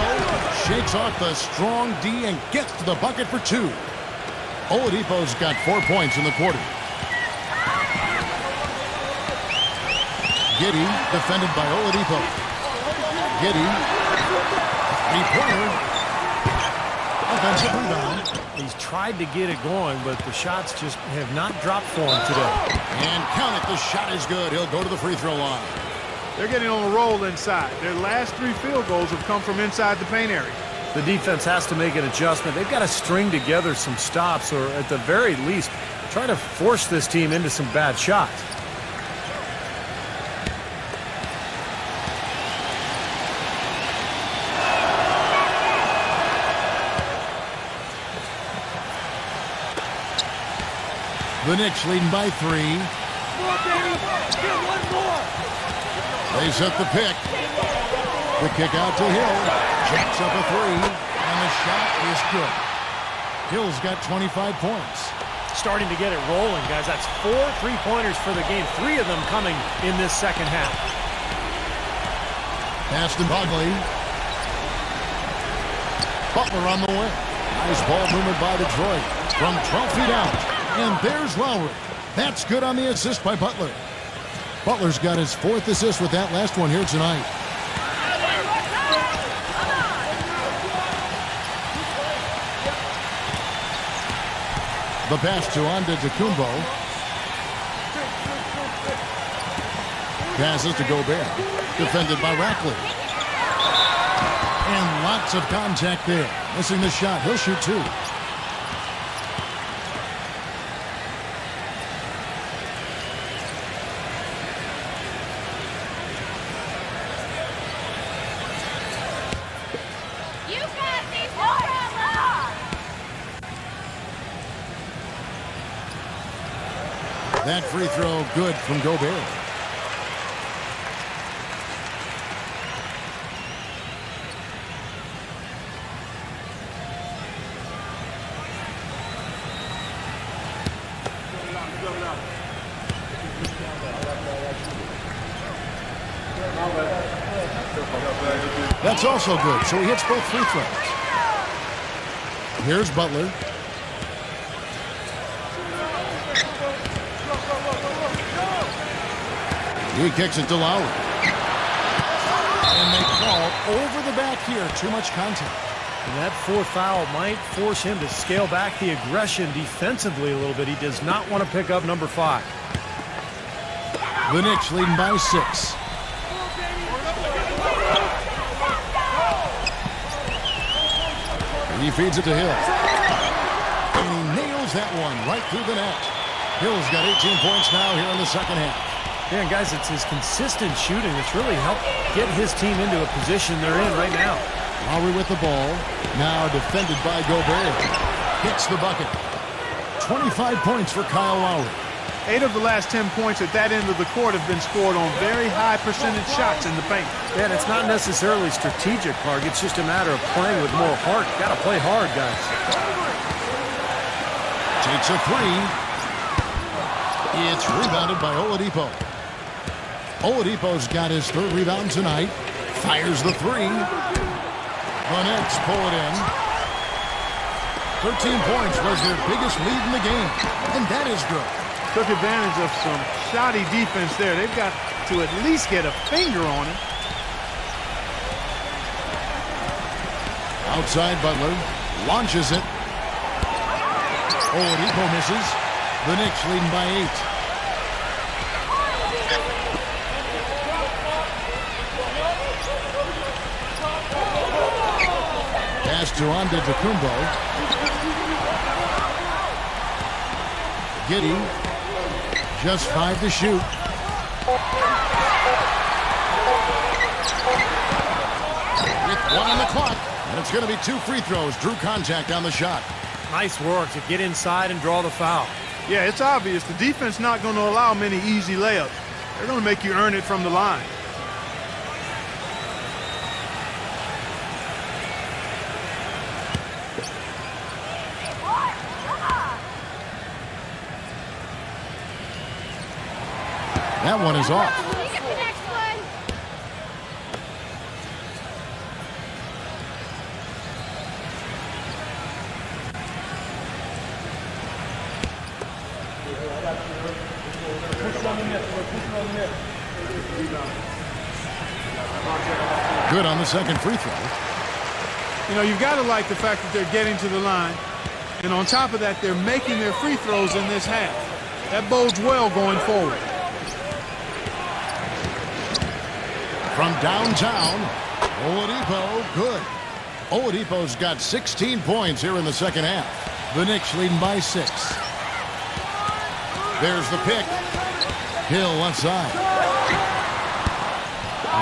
Shakes off the strong D and gets to the bucket for 2. Oladipo's got 4 points in the quarter. Giddey defended by Oladipo. Giddey. 3-pointer. Offensive rebound. He's tried to get it going, but the shots just have not dropped for him today. And count it. The shot is good. He'll go to the free throw line. They're getting on a roll inside. Their last 3 field goals have come from inside the paint area. The defense has to make an adjustment. They've got to string together some stops, or at the very least, try to force this team into some bad shots. The Knicks leading by 3. They set the pick. The kick out to Hill. Jacks up a 3. And the shot is good. Hill's got 25 points. Starting to get it rolling, guys. That's 4 3-pointers for the game. 3 of them coming in this second half. Pass to Bagley. Butler on the way. Nice ball movement by Detroit. From 12 feet out. And there's Lowry. That's good on the assist by Butler. Butler's got his 4th assist with that last one here tonight. The pass to Antetokounmpo. Passes to Gobert. Defended by Rackley. And lots of contact there. Missing the shot. He'll shoot 2. You got this, no problem. That free throw good from Gobert. That's also good, so he hits both free throws. Here's Butler. He kicks it to Lowry. And they call over the back here. Too much contact. And that 4th foul might force him to scale back the aggression defensively a little bit. He does not want to pick up number 5. The Knicks leading by 6. He feeds it to Hill. And he nails that one right through the net. Hill's got 18 points now here in the second half. Yeah, and guys, it's his consistent shooting that's really helped get his team into a position they're in right now. Lowry with the ball. Now defended by Gobert. Hits the bucket. 25 points for Kyle Lowry. 8 of the last 10 points at that end of the court have been scored on very high percentage shots in the paint. Yeah, and it's not necessarily strategic, Park. It's just a matter of playing with more heart. Got to play hard, guys. Takes a 3. It's rebounded by Oladipo. Oladipo's got his 3rd rebound tonight. Fires the 3. The Nets pull it in. 13 points was their biggest lead in the game, and that is good. Took advantage of some shoddy defense there. They've got to at least get a finger on it. Outside Butler. Launches it. Oladipo misses. The Knicks leading by 8. Pass to Antetokounmpo. Giddey. Just 5 to shoot. With 1 on the clock. And it's going to be 2 free throws. Drew contact on the shot. Nice work to get inside and draw the foul. Yeah, it's obvious. The defense not going to allow many easy layups. They're going to make you earn it from the line. That one is off. You get the next one. Good on the second free throw. You know, you've got to like the fact that they're getting to the line. And on top of that, they're making their free throws in this half. That bodes well going forward. From downtown, Oladipo, good. Oladipo's got 16 points here in the second half. The Knicks leading by 6. There's the pick. Hill left side.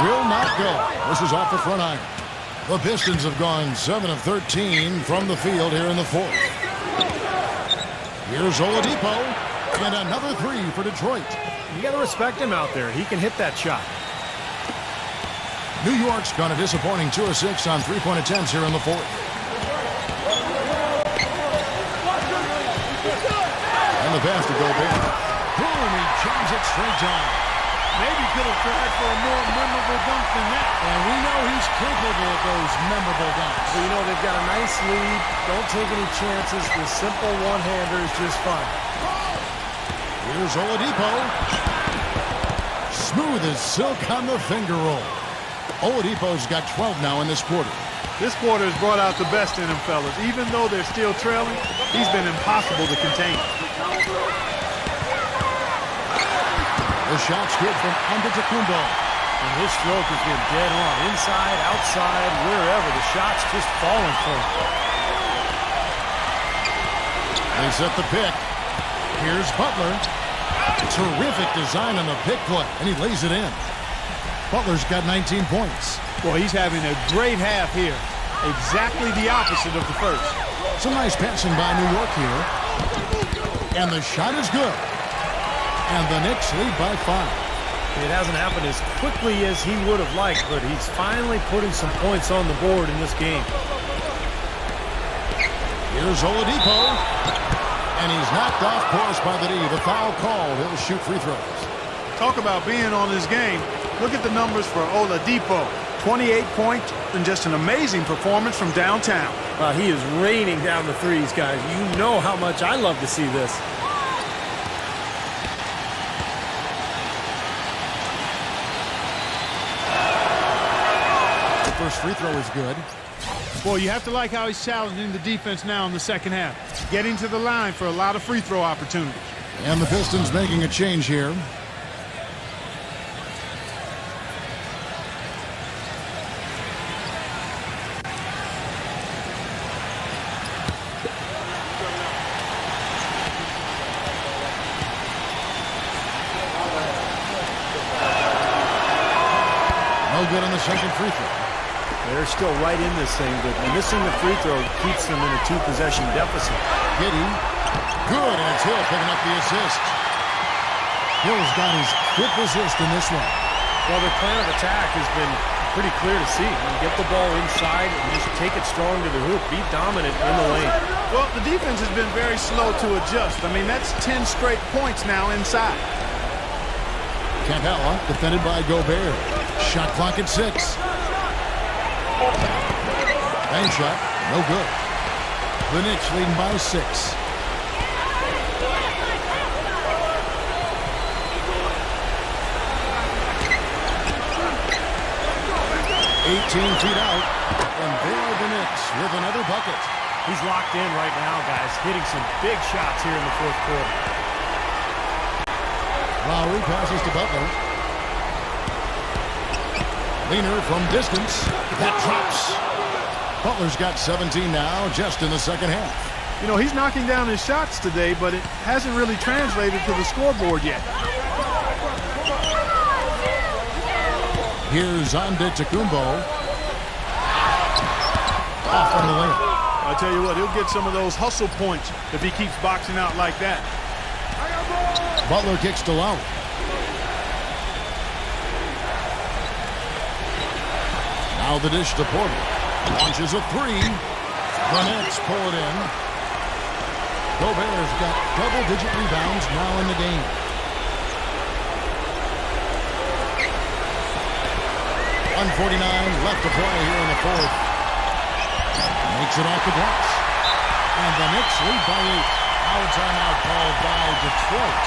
Will not go. This is off the front iron. The Pistons have gone 7 of 13 from the field here in the 4th. Here's Oladipo. And another 3 for Detroit. You got to respect him out there. He can hit that shot. New York's gone a disappointing 2 of 6 on 3-point attempts here in the 4th. And the pass to Gobert. Boom, he jams it straight down. Maybe could have tried for a more memorable dunk than that. And we know he's capable of those memorable dunks. Well, you know, they've got a nice lead. Don't take any chances. The simple one-hander is just fine. Here's Oladipo. Smooth as silk on the finger roll. Oladipo's got 12 now in this quarter. This quarter has brought out the best in them, fellas. Even though they're still trailing, he's been impossible to contain. The shot's good from Antetokounmpo. And his stroke has been dead on. Inside, outside, wherever. The shot's just falling for him. They set the pick. Here's Butler. Terrific design on the pick play, and he lays it in. Butler's got 19 points. Boy, he's having a great half here. Exactly the opposite of the first. Some nice passing by New York here. And the shot is good. And the Knicks lead by 5. It hasn't happened as quickly as he would have liked, but he's finally putting some points on the board in this game. Here's Oladipo. And he's knocked off course by the D. The foul called. He'll shoot free throws. Talk about being on his game. Look at the numbers for Oladipo. 28 points and just an amazing performance from downtown. He is raining down the threes, guys. You know how much I love to see this. First free throw is good. Boy, you have to like how he's challenging the defense now in the second half. Getting to the line for a lot of free throw opportunities. And the Pistons making a change here. No good on the second free throw. They're still right in this thing, but missing the free throw keeps them in a 2-possession deficit. Giddy. Good, and it's Hill picking up the assist. Hill's got his 5th assist in this one. Well, their plan of attack has been pretty clear to see. Get the ball inside and just take it strong to the hoop. Be dominant in the lane. Well, the defense has been very slow to adjust. I mean, that's 10 straight points now inside. Capella defended by Gobert. Shot clock at 6. Bank shot, no good. The Knicks leading by 6. 18 feet out, and there are the Knicks with another bucket. He's locked in right now, guys, hitting some big shots here in the fourth quarter. Lowry passes to Butler. Leaner from distance. That drops. Butler's got 17 now, just in the second half. You know, he's knocking down his shots today, but it hasn't really translated to the scoreboard yet. Here's Antetokounmpo. Off on the layup. I'll tell you what, he'll get some of those hustle points if he keeps boxing out like that. Butler kicks to Lowry. Now the dish to Porter. Launches a 3. The Nets pull it in. Gobert's got double-digit rebounds now in the game. .149 left to play here in the fourth. Makes it off the glass. And the Knicks lead by 8. Now a timeout called by Detroit.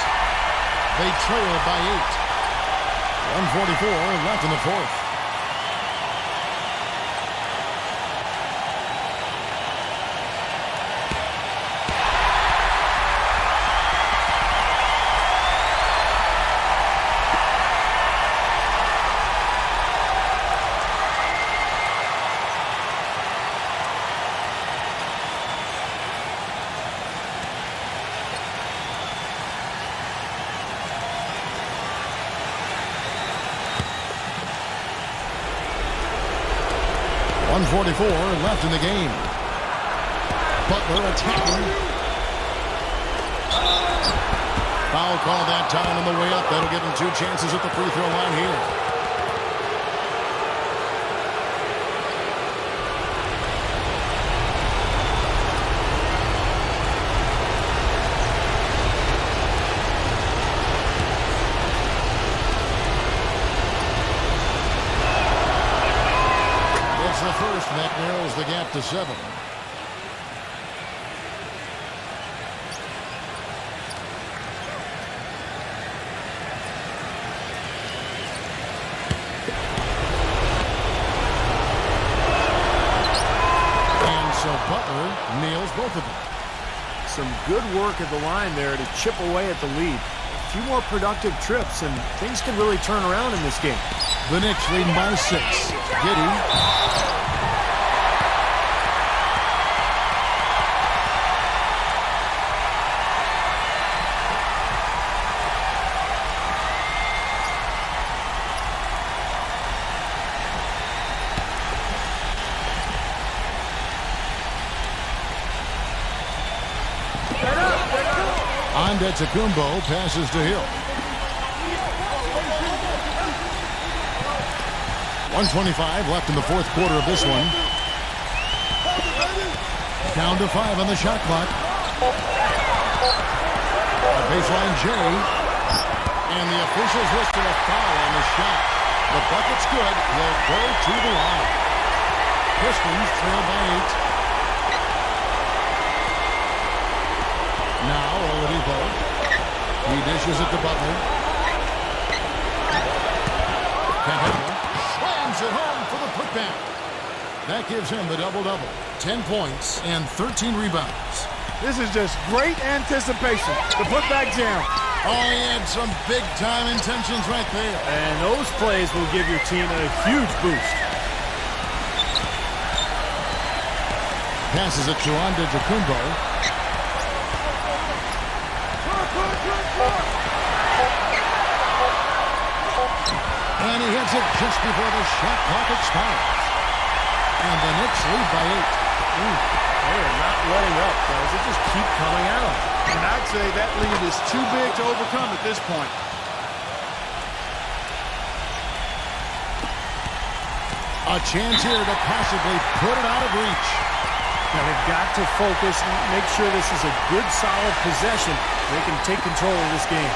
They trail by 8. 1:44 left in the fourth. .144 left in the game. Butler attacking. Foul call that time on the way up. That'll give him 2 chances at the free throw line here. That narrows the gap to 7. And so Butler nails both of them. some good work at the line there to chip away at the lead. A few more productive trips, and things can really turn around in this game. The Knicks lead by 6. Giddey. Antetokounmpo passes to Hill. 1:25 left in the fourth quarter of this one. Down to 5 on the shot clock. A baseline J. And the officials listed a foul on the shot. The bucket's good. Will go to the line. Pistons trail by 8. Now Oladipo. He dishes it to Butler. Kemba slams it home for the putback. That gives him the double-double. 10 points and 13 rebounds. This is just great anticipation. The putback jam. Oh, he had some big-time intentions right there. And those plays will give your team a huge boost. Passes it to Antetokounmpo. And he hits it just before the shot clock expires. And the Knicks lead by 8. They are not letting up, guys. They just keep coming out. And I'd say that lead is too big to overcome at this point. A chance here to possibly put it out of reach. Now they've got to focus and make sure this is a good, solid possession. They can take control of this game.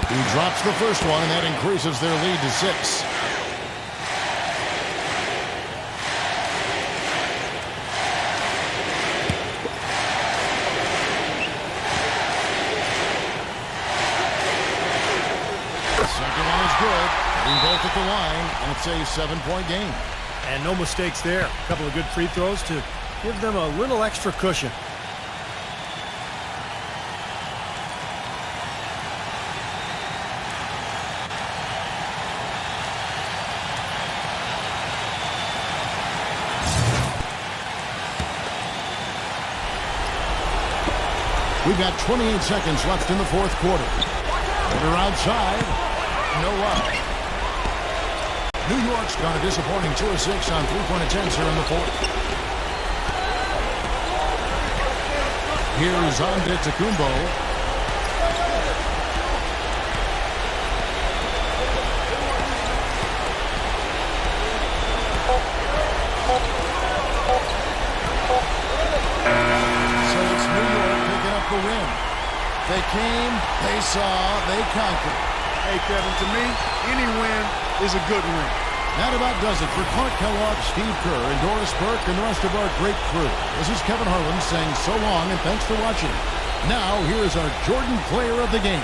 He drops the first one, and that increases their lead to 6. Second one is good. Hitting both at the line, and it's a 7-point game. And no mistakes there. A couple of good free throws to give them a little extra cushion. We've got 28 seconds left in the fourth quarter. They're outside. No up. New York's got a disappointing 2 of 6 on three-point attempts here in the fourth. Here's Antetokounmpo. The win. They came, they saw, they conquered. Hey, Kevin, to me, any win is a good win. That about does it for Clark Kellogg, Steve Kerr, and Doris Burke, and the rest of our great crew. This is Kevin Harlan saying so long and thanks for watching. Now, here's our Jordan player of the game.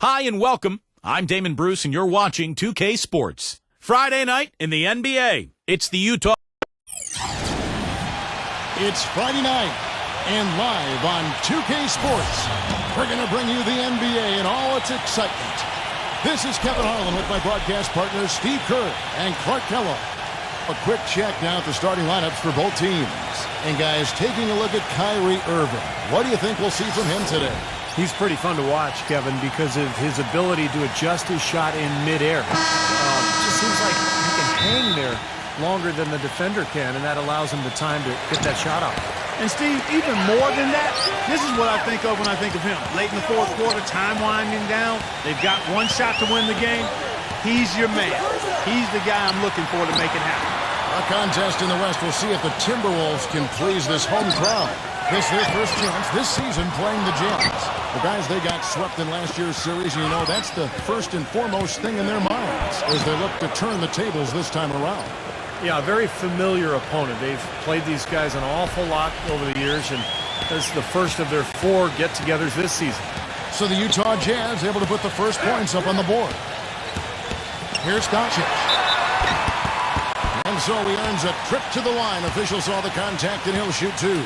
Hi and welcome. I'm Damon Bruce and you're watching 2K Sports. Friday night in the NBA. It's the Utah. It's Friday night, and live on 2K Sports, we're going to bring you the NBA and all its excitement. This is Kevin Harlan with my broadcast partners Steve Kerr and Clark Kellogg. A quick check now at the starting lineups for both teams. And guys, taking a look at Kyrie Irving, what do you think we'll see from him today? He's pretty fun to watch, Kevin, because of his ability to adjust his shot in midair. It just seems like he can hang there longer than the defender can, and that allows him the time to get that shot off. And Steve, even more than that, this is what I think of when I think of him. Late in the fourth quarter, time winding down. They've got one shot to win the game. He's your man. He's the guy I'm looking for to make it happen. A contest in the West. We'll see if the Timberwolves can please this home crowd. This is their first chance this season playing the Jazz. The guys, they got swept in last year's series, and you know that's the first and foremost thing in their minds as they look to turn the tables this time around. Yeah, a very familiar opponent. They've played these guys an awful lot over the years, and this is the first of their 4 get-togethers this season. So the Utah Jazz able to put the first points up on the board. Here's Doncic. And so he earns a trip to the line. Officials saw the contact, and he'll shoot 2.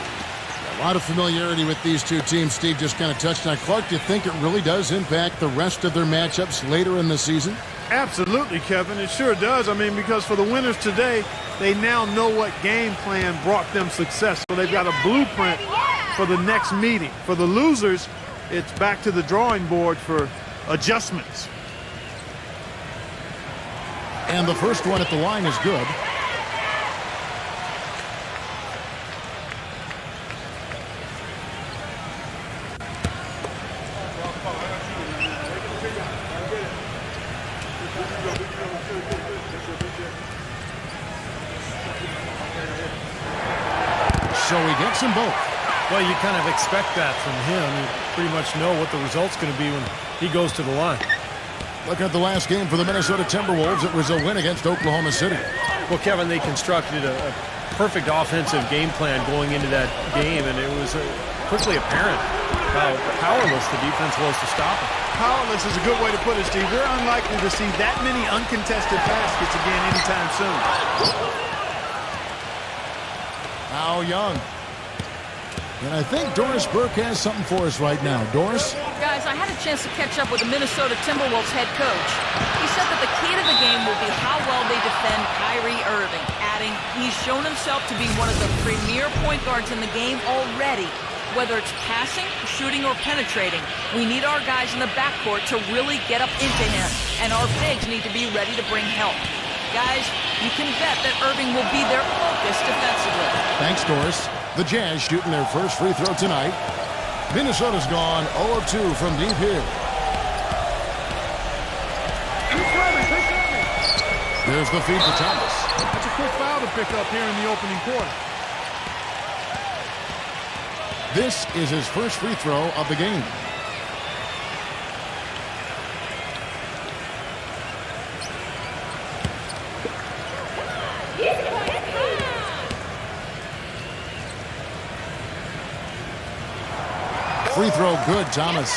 A lot of familiarity with these two teams. Steve just kind of touched on. Clark, do you think it really does impact the rest of their matchups later in the season? Absolutely, Kevin. It sure does. I mean, because for the winners today, they now know what game plan brought them success. So they've got a blueprint for the next meeting. For the losers, it's back to the drawing board for adjustments. And the first one at the line is good. So he gets them both. Well, you kind of expect that from him. You pretty much know what the result's going to be when he goes to the line. Looking at the last game for the Minnesota Timberwolves, it was a win against Oklahoma City. Well, Kevin, they constructed a perfect offensive game plan going into that game, and it was quickly apparent how powerless the defense was to stop it. Powerless is a good way to put it, Steve. We're unlikely to see that many uncontested baskets again anytime soon. How young. And I think Doris Burke has something for us right now. Doris? Guys, I had a chance to catch up with the Minnesota Timberwolves head coach. He said that the key to the game will be how well they defend Kyrie Irving, adding he's shown himself to be one of the premier point guards in the game already. Whether it's passing, shooting, or penetrating, we need our guys in the backcourt to really get up into him, and our bigs need to be ready to bring help. Guys, you can bet that Irving will be their focus defensively. Thanks, Doris. The Jazz shooting their first free throw tonight. Minnesota's gone 0 of 2 from deep here. There's the feed to Thomas. That's a quick foul to pick up here in the opening quarter. This is his first free throw of the game. Free throw good, Thomas.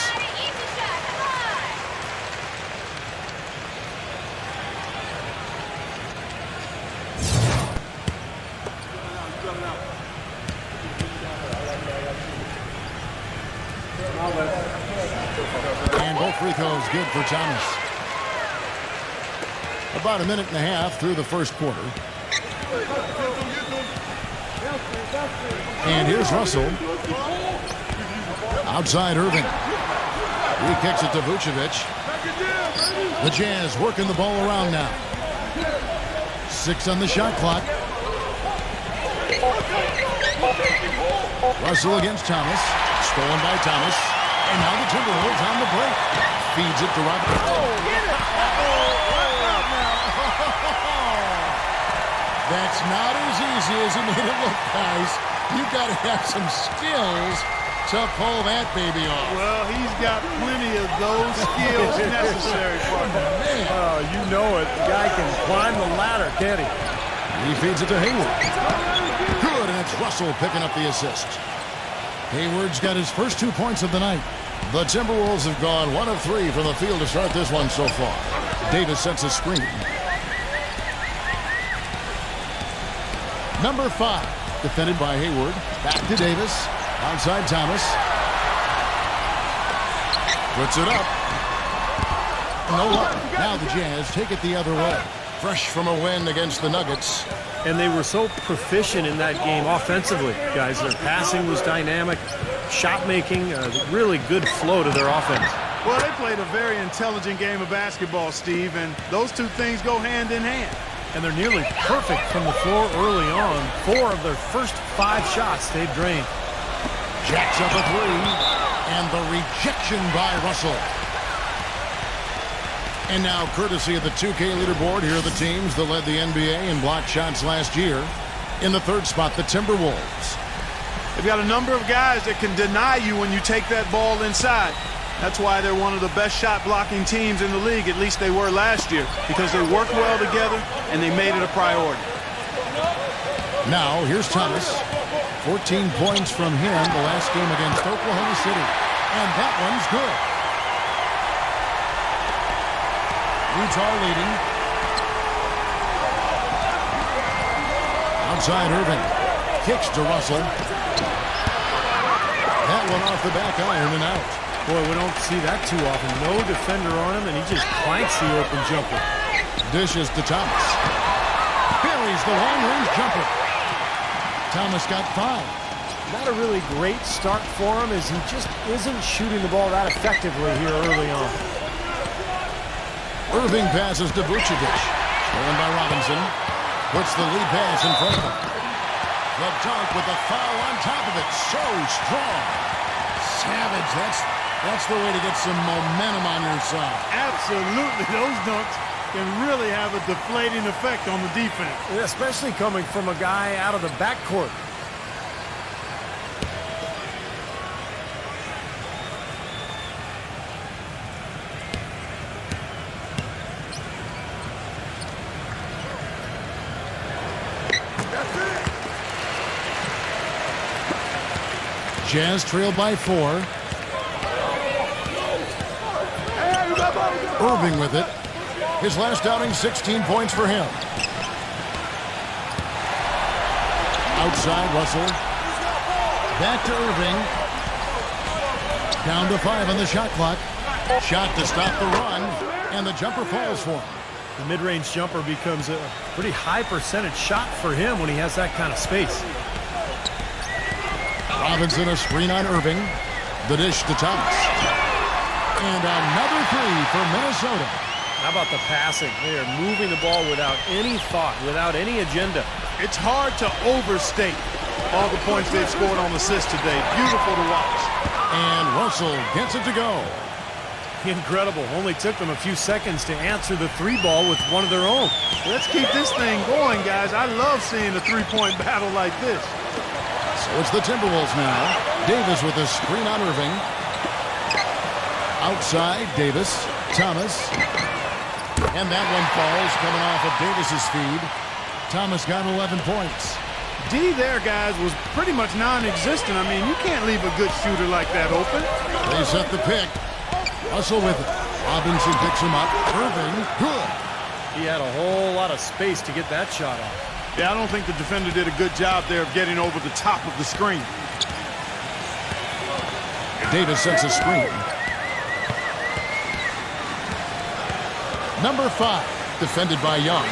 And both free throws good for Thomas. About a minute and a half through the first quarter. And here's Russell. Outside Irving. He kicks it to Vucevic. The Jazz working the ball around now. 6 on the shot clock. Russell against Thomas. Stolen by Thomas. And now the Timberwolves on the break. Feeds it to Robert. That's not as easy as it made it look, guys. You've got to have some skills to pull that baby off. Well, he's got plenty of those skills necessary for him. Oh, you know it. The guy can climb the ladder, can't he? He feeds it to Hayward. Good, and it's Russell picking up the assist. Hayward's got his first 2 points of the night. The Timberwolves have gone 1 of 3 from the field to start this one so far. Davis sets a screen. Number 5, defended by Hayward. Back to Davis. Outside Thomas. Puts it up. No luck. Now the Jazz take it the other way. Fresh from a win against the Nuggets. And they were so proficient in that game offensively, guys. Their passing was dynamic, shot making, really good flow to their offense. Well, they played a very intelligent game of basketball, Steve, and those two things go hand in hand. And they're nearly perfect from the floor early on. 4 of their first 5 shots they've drained. Jacks up a 3, and the rejection by Russell. And now, courtesy of the 2K leaderboard, here are the teams that led the NBA in block shots last year. In the 3rd spot, the Timberwolves. They've got a number of guys that can deny you when you take that ball inside. That's why they're one of the best shot-blocking teams in the league, at least they were last year, because they worked well together and they made it a priority. Now, here's Thomas. 14 points from him the last game against Oklahoma City. And that one's good. Utah leading. Outside Irving. Kicks to Russell. That one off the back iron and out. Boy, we don't see that too often. No defender on him, and he just clanks the open jumper. Dishes to Thomas. Buries the long-range jumper. Thomas got 5. Not a really great start for him, as he just isn't shooting the ball that effectively here early on. Irving passes to Vucevic. Stolen by Robinson. Puts the lead pass in front of him. The dunk with the foul on top of it. So strong. Savage. That's the way to get some momentum on your side. Absolutely. Those dunks can really have a deflating effect on the defense. Especially coming from a guy out of the backcourt. Jazz trailed by 4. Irving with it. His last outing, 16 points for him. Outside, Russell. Back to Irving. Down to 5 on the shot clock. Shot to stop the run, and the jumper falls for him. The mid-range jumper becomes a pretty high percentage shot for him when he has that kind of space. Robinson a screen on Irving. The dish to Thomas. And another 3 for Minnesota. How about the passing? They are moving the ball without any thought, without any agenda. It's hard to overstate all the points they've scored on assists today. Beautiful to watch. And Russell gets it to go. Incredible. Only took them a few seconds to answer the 3 ball with one of their own. Let's keep this thing going, guys. I love seeing a 3-point battle like this. So it's the Timberwolves now. Davis with a screen on Irving. Outside, Davis. Thomas. And that one falls coming off of Davis's feed. Thomas got 11 points. D there, guys, was pretty much non-existent. I mean, you can't leave a good shooter like that open. They set the pick. Russell with it. Robinson picks him up. Irving, good. He had a whole lot of space to get that shot off. Yeah, I don't think the defender did a good job there of getting over the top of the screen. Davis sets a screen. Number 5, defended by Young.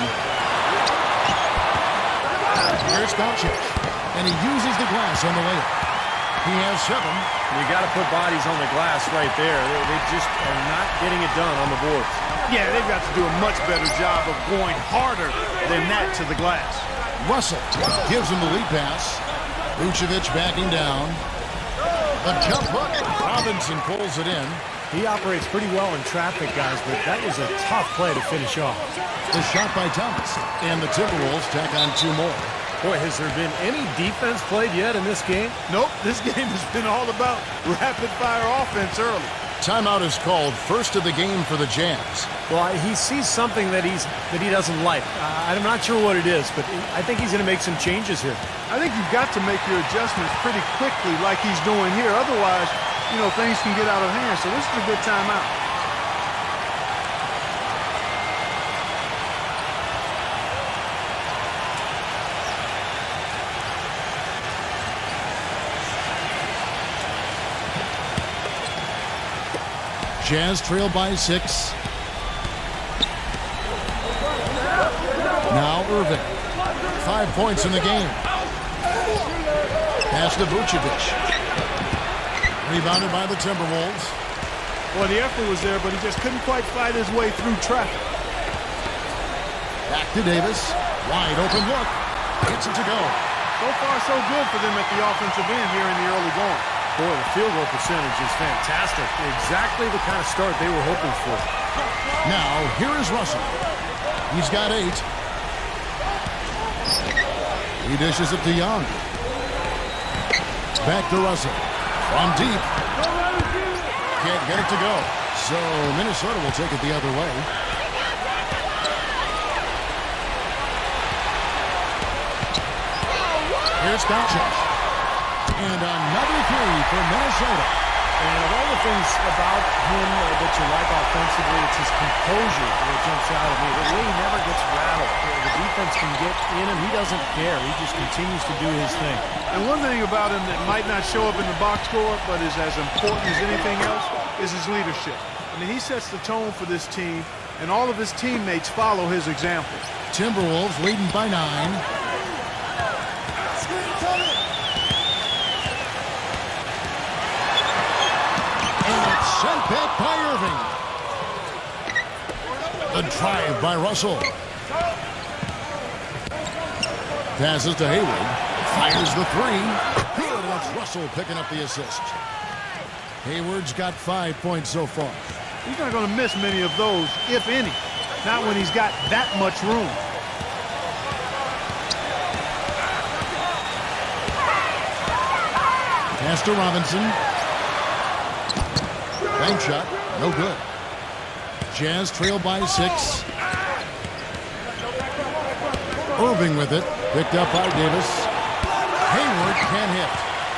Here's Doncic, and he uses the glass on the layup. He has 7. You got to put bodies on the glass right there. They just are not getting it done on the boards. Yeah, they've got to do a much better job of going harder than that to the glass. Russell gives him the lead pass. Vucevic backing down. The jump hook. Robinson pulls it in. He operates pretty well in traffic, guys, but that was a tough play to finish off. The shot by Thomas. And the Timberwolves tack on 2 more. Boy, has there been any defense played yet in this game? Nope, this game has been all about rapid-fire offense early. Timeout is called, first of the game for the Jazz. Well, he sees something that he doesn't like. I'm not sure what it is, but I think he's going to make some changes here. I think you've got to make your adjustments pretty quickly like he's doing here. Otherwise, things can get out of hand. So this is a good timeout. Jazz trail by 6. Now Irving. 5 points in the game. Pass to Vucevic. Rebounded by the Timberwolves. Well, the effort was there, but he just couldn't quite fight his way through traffic. Back to Davis. Wide open look. Gets it to go. So far, so good for them at the offensive end here in the early going. Boy, the field goal percentage is fantastic. Exactly the kind of start they were hoping for. Now, here is Russell. He's got 8. He dishes it to Young. Back to Russell. From deep. Can't get it to go. So Minnesota will take it the other way. Here's Doncic. And another 3 for Minnesota. And of all the things about him that you like offensively, it's his composure that jumps out at me. The way he never gets rattled. The defense can get in him. He doesn't care. He just continues to do his thing. And one thing about him that might not show up in the box score, but is as important as anything else, is his leadership. I mean, he sets the tone for this team, and all of his teammates follow his example. Timberwolves leading by 9. Sent back by Irving. The drive by Russell. Passes to Hayward. Fires the 3. Good. That's Russell picking up the assist. Hayward's got 5 points so far. He's not going to miss many of those, if any. Not when he's got that much room. Pass to Robinson. Bank shot, no good. Jazz trail by 6. Irving with it, picked up by Davis. Hayward can't hit.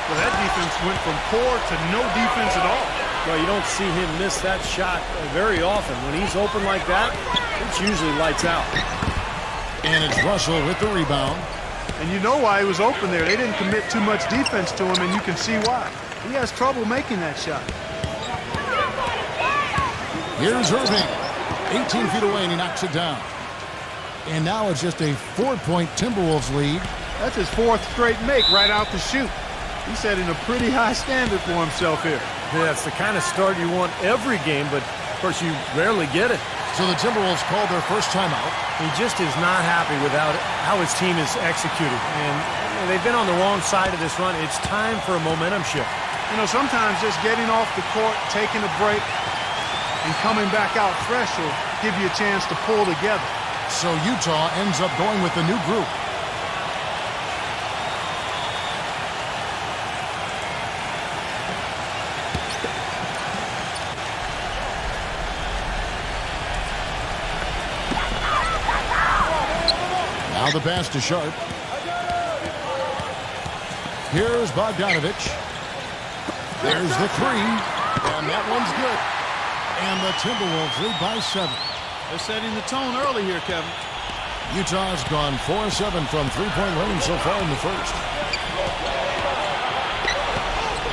Well, that defense went from poor to no defense at all. Well, you don't see him miss that shot very often. When he's open like that, it's usually lights out. And it's Russell with the rebound. And you know why he was open there. They didn't commit too much defense to him, and you can see why. He has trouble making that shot. Here's Irving. 18 feet away, and he knocks it down. And now it's just a 4-point Timberwolves lead. That's his 4th straight make right out the chute. He's setting a pretty high standard for himself here. Yeah, that's the kind of start you want every game, but of course you rarely get it. So the Timberwolves called their first timeout. He just is not happy with how his team is executed. And they've been on the wrong side of this run. It's time for a momentum shift. You know, sometimes just getting off the court, taking a break, and coming back out fresh will give you a chance to pull together. So Utah ends up going with the new group. Now the pass to Sharp. Here's Bogdanovich. There's the 3, and that one's good. And the Timberwolves lead by 7. They're setting the tone early here, Kevin. Utah's gone 4-7 from three-point range so far in the first.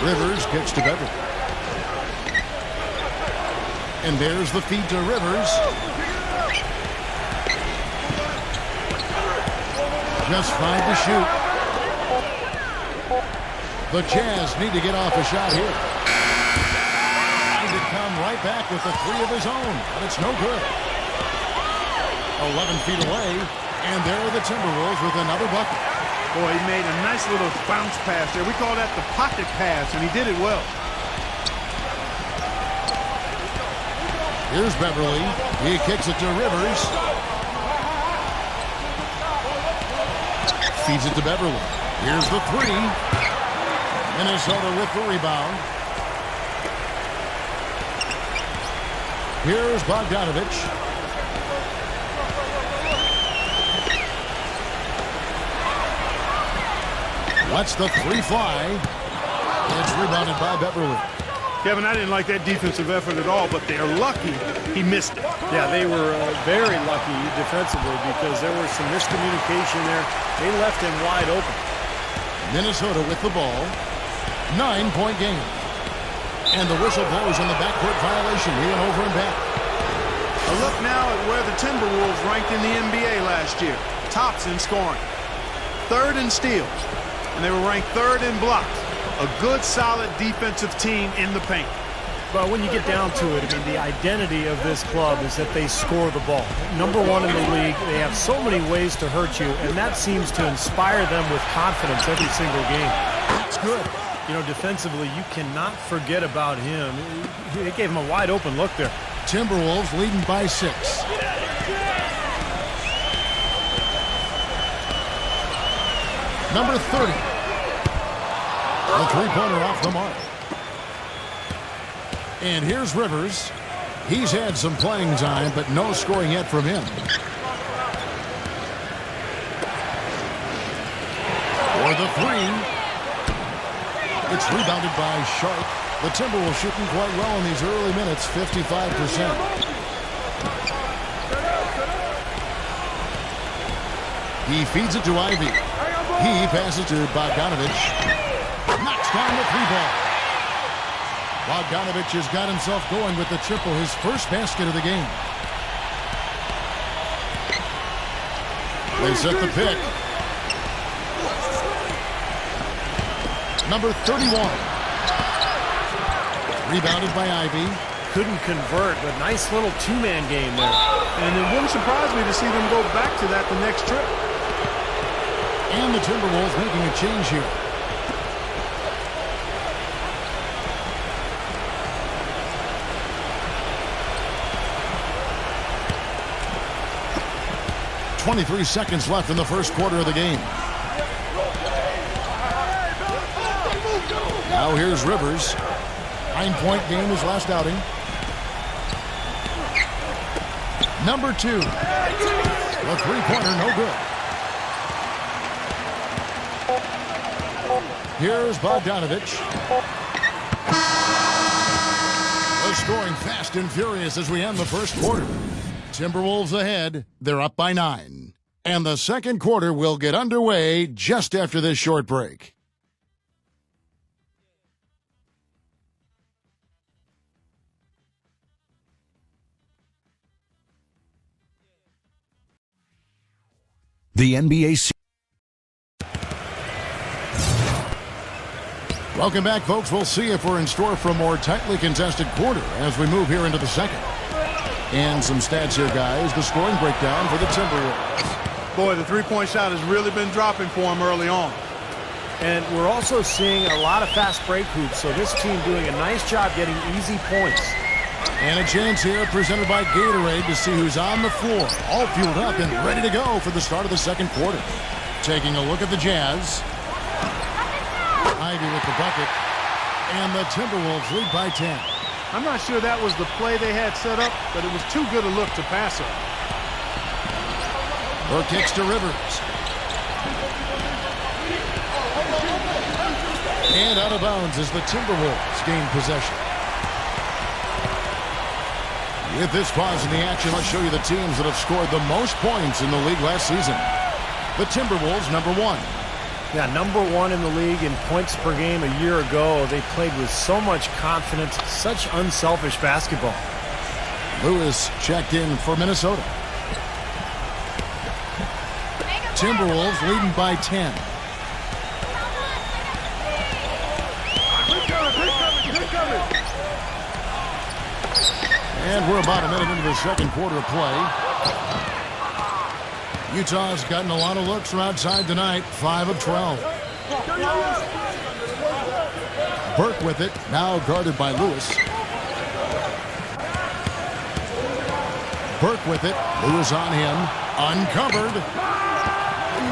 Rivers kicks to Beverly. And there's the feed to Rivers. Just 5 to shoot. The Jazz need to get off a shot here. Trying to come right back with the 3 of his own, but it's no good. 11 feet away, and there are the Timberwolves with another bucket. Boy, he made a nice little bounce pass there. We call that the pocket pass, and he did it well. Here's Beverly. He kicks it to Rivers. Feeds it to Beverly. Here's the 3. Minnesota with the rebound. Here's Bogdanovich. Lets the 3 fly. It's rebounded by Beverly. Kevin, I didn't like that defensive effort at all, but they're lucky he missed it. Yeah, they were very lucky defensively because there was some miscommunication there. They left him wide open. Minnesota with the ball. 9-point game. And the whistle blows on the backcourt violation. He went over and back. A look now at where the Timberwolves ranked in the NBA last year. Tops in scoring. 3rd in steals. And they were ranked 3rd in blocks. A good, solid defensive team in the paint. But when you get down to it, I mean, the identity of this club is that they score the ball. Number 1 in the league. They have so many ways to hurt you, and that seems to inspire them with confidence every single game. That's good. You know, defensively, you cannot forget about him. They gave him a wide open look there. Timberwolves leading by 6. Number 30. A three-pointer off the mark. And here's Rivers. He's had some playing time, but no scoring yet from him. For the three. It's rebounded by Sharp. The Timberwolves shooting quite well in these early minutes, 55%. He feeds it to Ivy. He passes to Bogdanovich. Knocks down the three ball. Bogdanovich has got himself going with the triple, his first basket of the game. They set the pick. Number 31. Rebounded by Ivy. Couldn't convert, but nice little two-man game there. And it wouldn't surprise me to see them go back to that the next trip. And the Timberwolves making a change here. .23 seconds left in the first quarter of the game. Now here's Rivers. 9-point game his last outing. Number 2. The three-pointer, no good. Here's Bogdanovich. The scoring fast and furious as we end the first quarter. Timberwolves ahead. They're up by 9. And the second quarter will get underway just after this short break. The NBA. Welcome back, folks. We'll see if we're in store for a more tightly contested quarter as we move here into the second. And some stats here, guys. The scoring breakdown for the Timberwolves. Boy, the three-point shot has really been dropping for him early on. And we're also seeing a lot of fast break hoops, so this team doing a nice job getting easy points. And a chance here presented by Gatorade to see who's on the floor, all fueled up and ready to go for the start of the second quarter. Taking a look at the Jazz. Ivy with the bucket. And the Timberwolves lead by 10. I'm not sure that was the play they had set up, but it was too good a look to pass up. Burke kicks to Rivers. And out of bounds as the Timberwolves gain possession. With this pause in the action, let's show you the teams that have scored the most points in the league last season. The Timberwolves, number 1. Yeah, number 1 in the league in points per game a year ago. They played with so much confidence, such unselfish basketball. Lewis checked in for Minnesota. Timberwolves leading by 10. And we're about a minute into the second quarter of play. Utah's gotten a lot of looks from outside tonight, 5 of 12. Burke with it, now guarded by Lewis. Burke with it, Lewis on him, uncovered.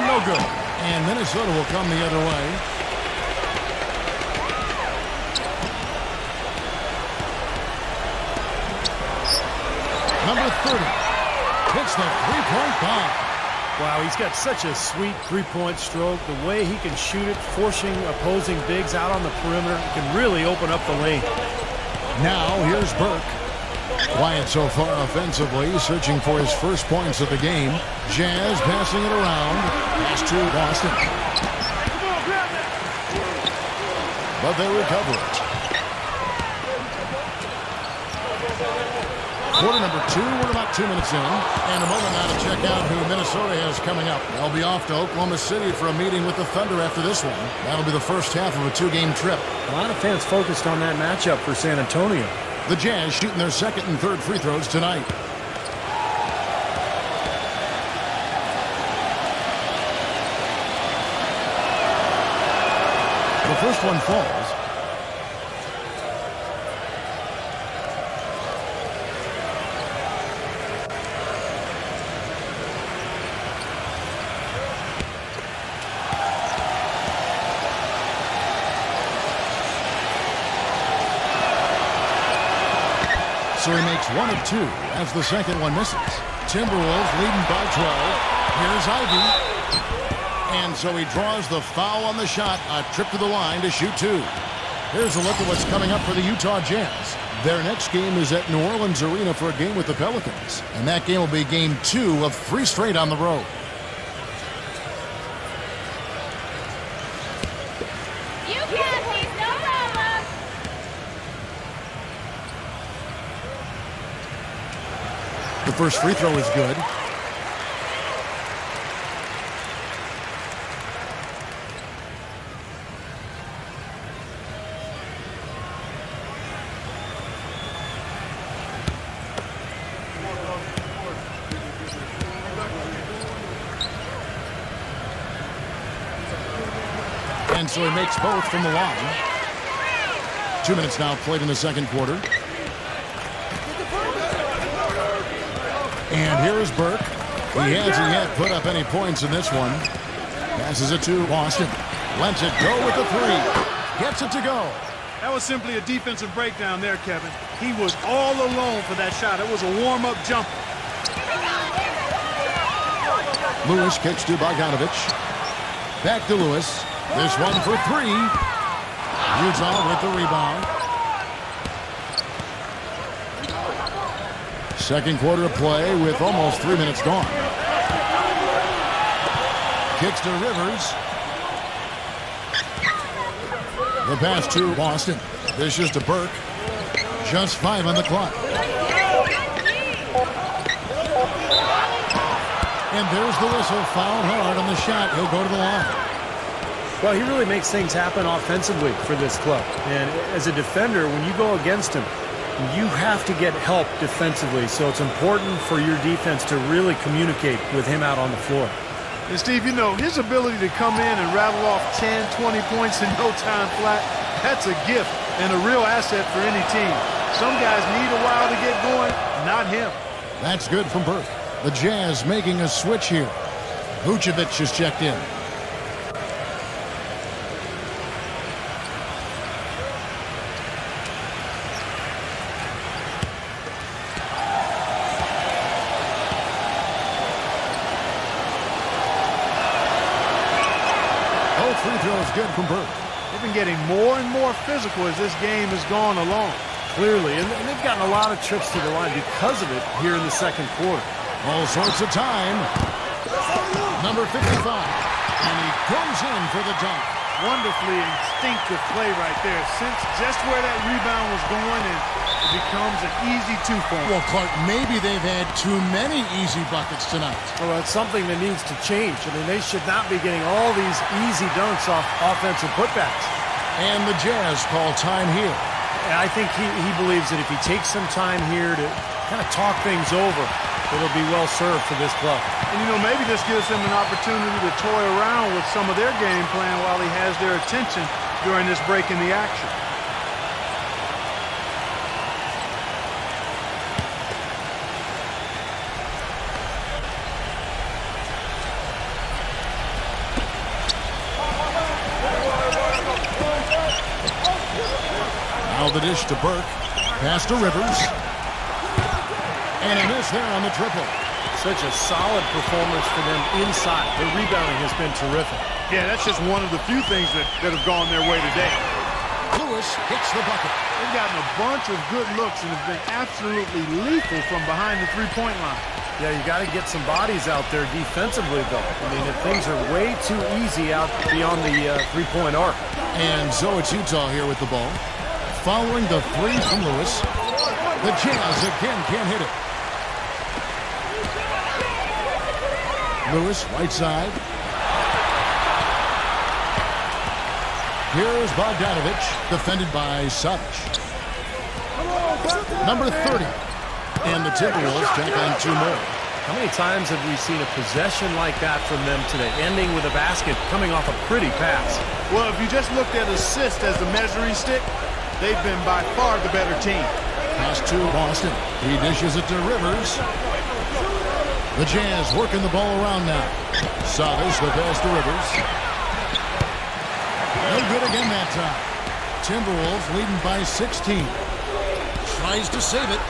No good. And Minnesota will come the other way. Number 30 hits the three-point bomb. Wow, he's got such a sweet three-point stroke. The way he can shoot it, forcing opposing bigs out on the perimeter, can really open up the lane. Now here's Burke. Quiet so far offensively, searching for his first points of the game. Jazz passing it around. Pass to Boston. But they recover it. Quarter number 2, we're about 2 minutes in. And a moment now to check out who Minnesota has coming up. They'll be off to Oklahoma City for a meeting with the Thunder after this one. That'll be the first half of a 2-game trip. A lot of fans focused on that matchup for San Antonio. The Jazz shooting their second and third free throws tonight. The first one falls. So he makes 1 of 2 as the second one misses. Timberwolves leading by 12. Here's Ivy. And so he draws the foul on the shot. A trip to the line to shoot 2. Here's a look at what's coming up for the Utah Jazz. Their next game is at New Orleans Arena for a game with the Pelicans. And that game will be game 2 of 3 straight on the road. You got these, no problem. The first free throw is good. And so he makes both from the line. 2 minutes now played in the second quarter. And here is Burke. He hasn't yet put up any points in this one. Passes it to Boston. Lets it go with the 3. Gets it to go. That was simply a defensive breakdown there, Kevin. He was all alone for that shot. It was a warm-up jumper. Lewis kicks to Bogdanovich. Back to Lewis. This one for 3. Utah with the rebound. Second quarter of play with almost 3 minutes gone. Kicks to Rivers. The pass to Boston. Dishes to Burke. Just 5 on the clock. And there's the whistle. Fouled hard on the shot. He'll go to the line. Well, he really makes things happen offensively for this club. And as a defender, when you go against him, you have to get help defensively. So it's important for your defense to really communicate with him out on the floor. And Steve, you know, his ability to come in and rattle off 10, 20 points in no time flat, that's a gift and a real asset for any team. Some guys need a while to get going, not him. That's good from Burke. The Jazz making a switch here. Vucevic has checked in. Free throw is good from Burke. They've been getting more and more physical as this game has gone along. Clearly, and they've gotten a lot of trips to the line because of it here in the second quarter. All sorts of time. Number 55. And he goes in for the dunk. Wonderfully instinctive play right there. Sense just where that rebound was going, and it becomes an easy 2 for him. Well, Clark, maybe they've had too many easy buckets tonight. Well, that's something that needs to change. I mean, they should not be getting all these easy dunks off offensive putbacks. And the Jazz call time here. And I think he believes that if he takes some time here to kind of talk things over, it'll be well served for this club. And, you know, maybe this gives him an opportunity to toy around with some of their game plan while he has their attention during this break in the action. Now the dish to Burke. Pass to Rivers. And a miss there on the triple. Such a solid performance for them inside. The rebounding has been terrific. Yeah, that's just one of the few things that have gone their way today. Lewis hits the bucket. They've gotten a bunch of good looks and have been absolutely lethal from behind the three-point line. Yeah, you got to get some bodies out there defensively, though. I mean, if things are way too easy out beyond the three-point arc. And so it's Utah here with the ball. Following the three from Lewis. The Jazz again can't hit it. Lewis, right side. Here's Bogdanovich, defended by Saric. Number 30. And the Timberwolves tack on two more. How many times have we seen a possession like that from them today, ending with a basket coming off a pretty pass? Well, if you just looked at assist as the measuring stick, they've been by far the better team. Pass to Boston. He dishes it to Rivers. The Jazz working the ball around now. Savage, the pass to Rivers. No good again that time. Timberwolves leading by 16. Tries to save it.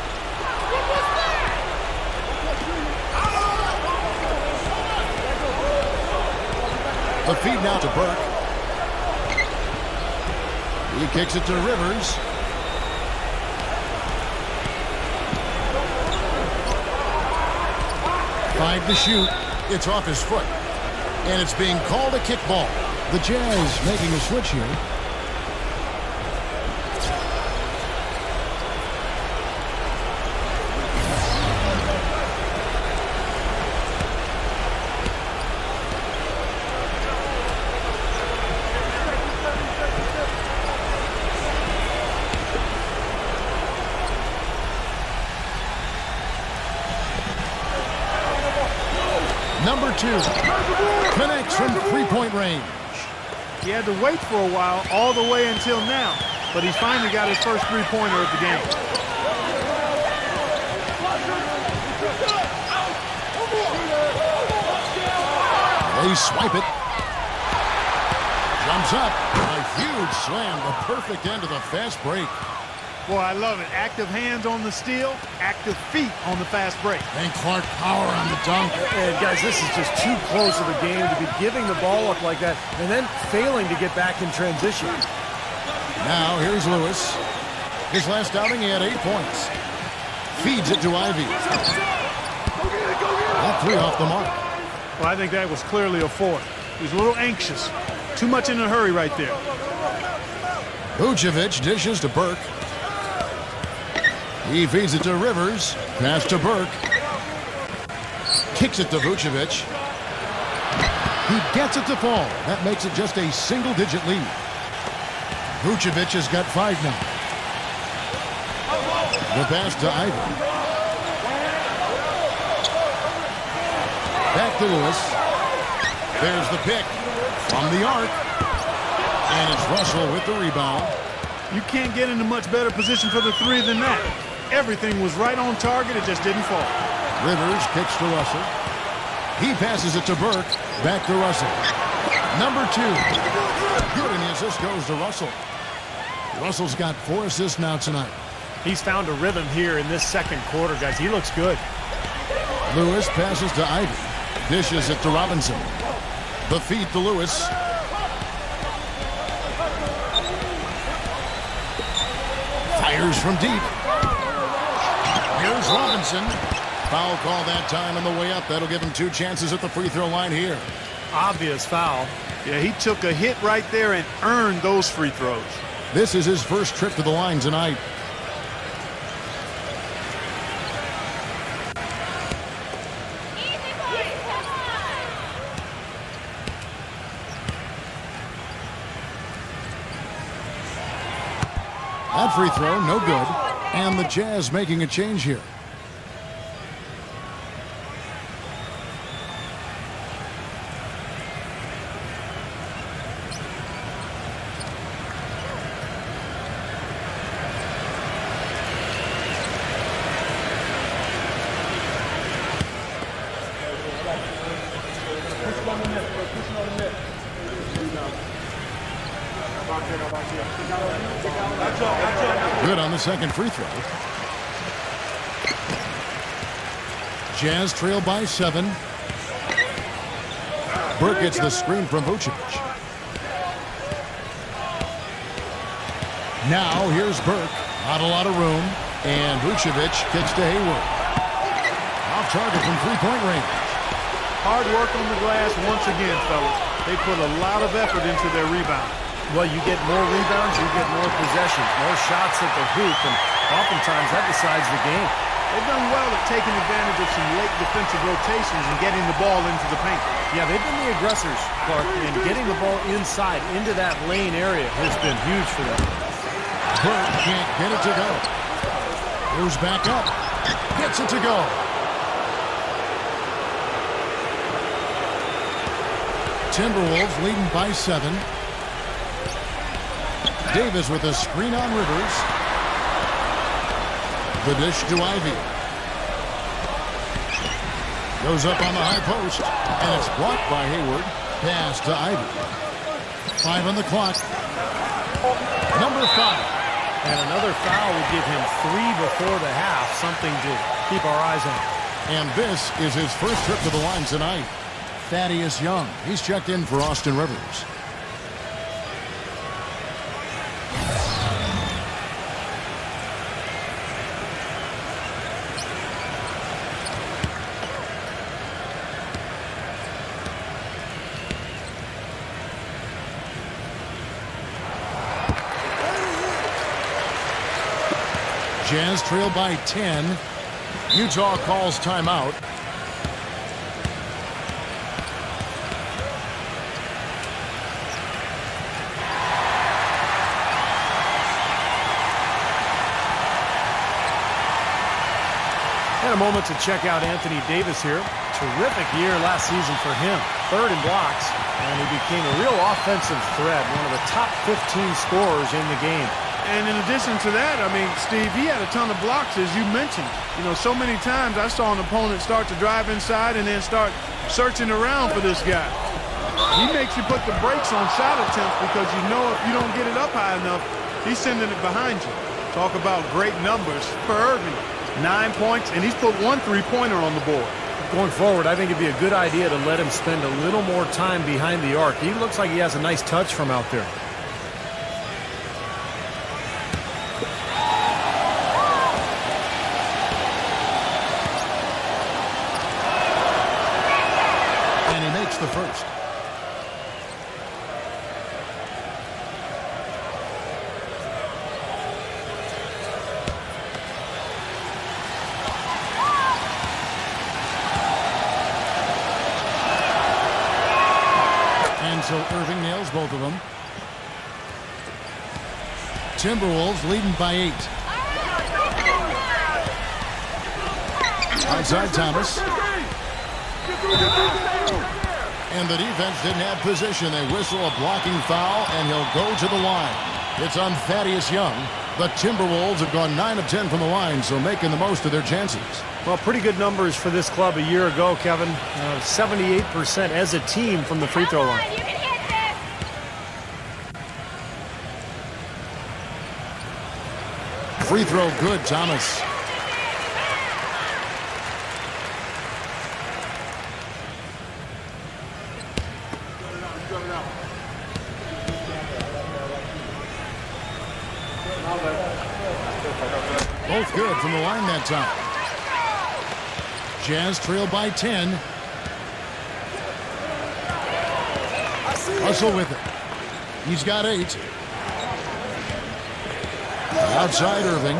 The feed now to Burke. He kicks it to Rivers. Five to shoot. It's off his foot. And it's being called a kickball. The Jazz making a switch here. Number 2 connects from three-point range. He had to wait for a while, all the way until now, but he's finally got his first three-pointer of the game. They swipe it. Jumps up. A huge slam, the perfect end of the fast break. Boy, I love it. Active hands on the steal, active feet on the fast break. And Clark power on the dunk. And guys, this is just too close of a game to be giving the ball up like that and then failing to get back in transition. Now here's Lewis. His last outing, he had 8 points. Feeds it to Ivy. That three off the mark. Well, I think that was clearly a fourth. He was a little anxious. Too much in a hurry right there. Vucevic dishes to Burke. He feeds it to Rivers. Pass to Burke. Kicks it to Vucevic. He gets it to fall. That makes it just a single-digit lead. Vucevic has got 5 now. The pass to Ivy. Back to Lewis. There's the pick from the arc. And it's Russell with the rebound. You can't get into much better position for the three than that. Everything was right on target. It just didn't fall. Rivers kicks to Russell. He passes it to Burke. Back to Russell. Number 2. Good, and the assist goes to Russell. Russell's got 4 assists now tonight. He's found a rhythm here in this second quarter, guys. He looks good. Lewis passes to Ivy. Dishes it to Robinson. The feed to Lewis. Fires from deep. Here's Robinson. Foul call that time on the way up. That'll give him 2 chances at the free throw line here. Obvious foul. Yeah, he took a hit right there and earned those free throws. This is his first trip to the line tonight. Easy, boys, come on. That free throw, no good. And the Jazz making a change here. Good on the second free throw. Jazz trail by 7. Burke gets the screen from Vucevic. Now here's Burke. Not a lot of room. And Vucevic kicks to Hayward. Off target from three-point range. Hard work on the glass once again, fellas. They put a lot of effort into their rebound. Well, you get more rebounds, you get more possessions, more shots at the hoop, and oftentimes that decides the game. They've done well at taking advantage of some late defensive rotations and getting the ball into the paint. Yeah, they've been the aggressors, Clark, and getting the ball inside into that lane area has been huge for them. Burke can't get it to go. Moves back up. Gets it to go. Timberwolves leading by 7. Davis with a screen on Rivers. The dish to Ivy. Goes up on the high post, and it's blocked by Hayward. Pass to Ivy. 5 on the clock. Number 5. And another foul would give him 3 before the half, something to keep our eyes on. And this is his first trip to the line tonight. Thaddeus Young. He's checked in for Austin Rivers. Jazz trail by 10. Utah calls timeout. And a moment to check out Anthony Davis here. Terrific year last season for him. 3rd in blocks, and he became a real offensive threat, one of the top 15 scorers in the game. And in addition to that, I mean, Steve, he had a ton of blocks, as you mentioned. You know, so many times I saw an opponent start to drive inside and then start searching around for this guy. He makes you put the brakes on shot attempts because you know if you don't get it up high enough, he's sending it behind you. Talk about great numbers for Irving. 9 points, and he's put 1 3-pointer on the board. Going forward, I think it'd be a good idea to let him spend a little more time behind the arc. He looks like he has a nice touch from out there. The first. And so Irving nails both of them. Timberwolves leading by 8. Outside Thomas. And the defense didn't have position. They whistle a blocking foul, and he'll go to the line. It's on Thaddeus Young. The Timberwolves have gone 9 of 10 from the line, so making the most of their chances. Well, pretty good numbers for this club a year ago, Kevin. 78% as a team from the free throw line. You can hit this. Free throw good, Thomas. Both good from the line that time. Jazz trail by 10. Russell with it. He's got 8. Outside Irving.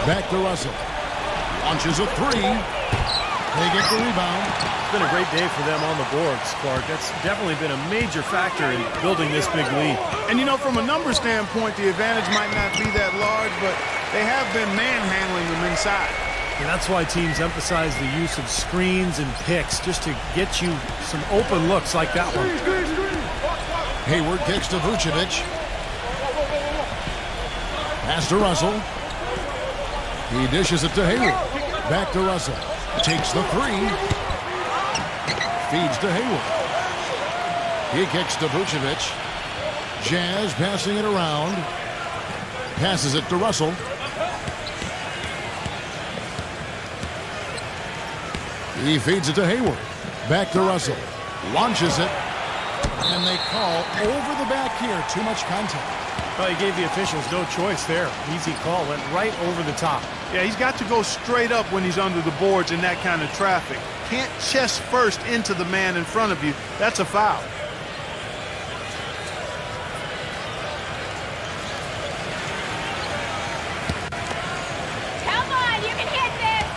Back to Russell. Launches a 3. They get the rebound. It's been a great day for them on the boards, Clark. That's definitely been a major factor in building this big lead. And, you know, from a number standpoint, the advantage might not be that large, but they have been manhandling them inside. And that's why teams emphasize the use of screens and picks just to get you some open looks like that one. Hayward kicks to Vucevic. Pass to Russell. He dishes it to Hayward. Back to Russell. Takes the 3. Feeds to Hayward. He kicks to Vucevic. Jazz passing it around. Passes it to Russell. He feeds it to Hayward. Back to Russell. Launches it. And they call over the back here. Too much contact. Well, he gave the officials no choice there. Easy call. Went right over the top. Yeah, he's got to go straight up when he's under the boards in that kind of traffic. Can't chest first into the man in front of you. That's a foul. Come on, you can hit this.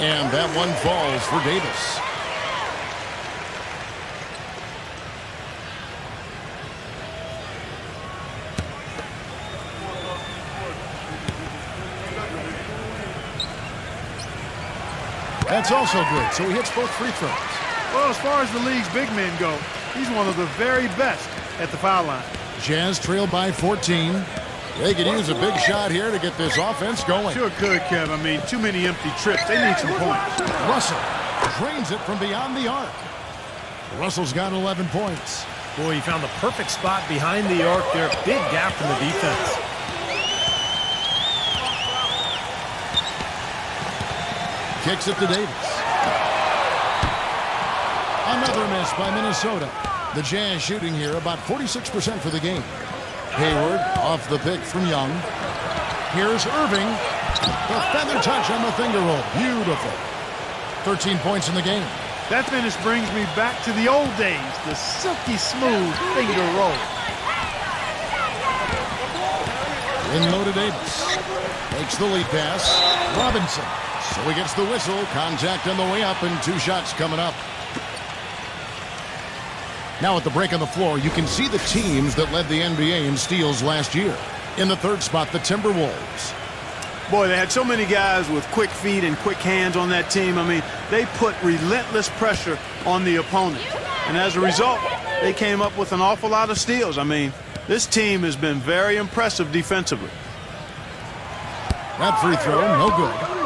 And that one falls for Davis. That's also good, so he hits both free throws. Well, as far as the league's big men go, he's one of the very best at the foul line. Jazz trail by 14. They could use a big shot here to get this offense going. Sure could, Kev. I mean, too many empty trips. They need some points. Russell drains it from beyond the arc. Russell's got 11 points. Boy, he found the perfect spot behind the arc there. Big gap from the defense. Kicks it to Davis. Another miss by Minnesota. The Jazz shooting here about 46% for the game. Hayward off the pick from Young. Here's Irving. The feather touch on the finger roll. Beautiful. 13 points in the game. That finish brings me back to the old days, the silky smooth finger roll. In low to Davis. Makes the lead pass. Robinson. So he gets the whistle. Contact on the way up and 2 shots coming up. Now at the break on the floor, you can see the teams that led the NBA in steals last year. In the third spot, the Timberwolves. Boy, they had so many guys with quick feet and quick hands on that team. I mean, they put relentless pressure on the opponent. And as a result, they came up with an awful lot of steals. I mean, this team has been very impressive defensively. That free throw, no good.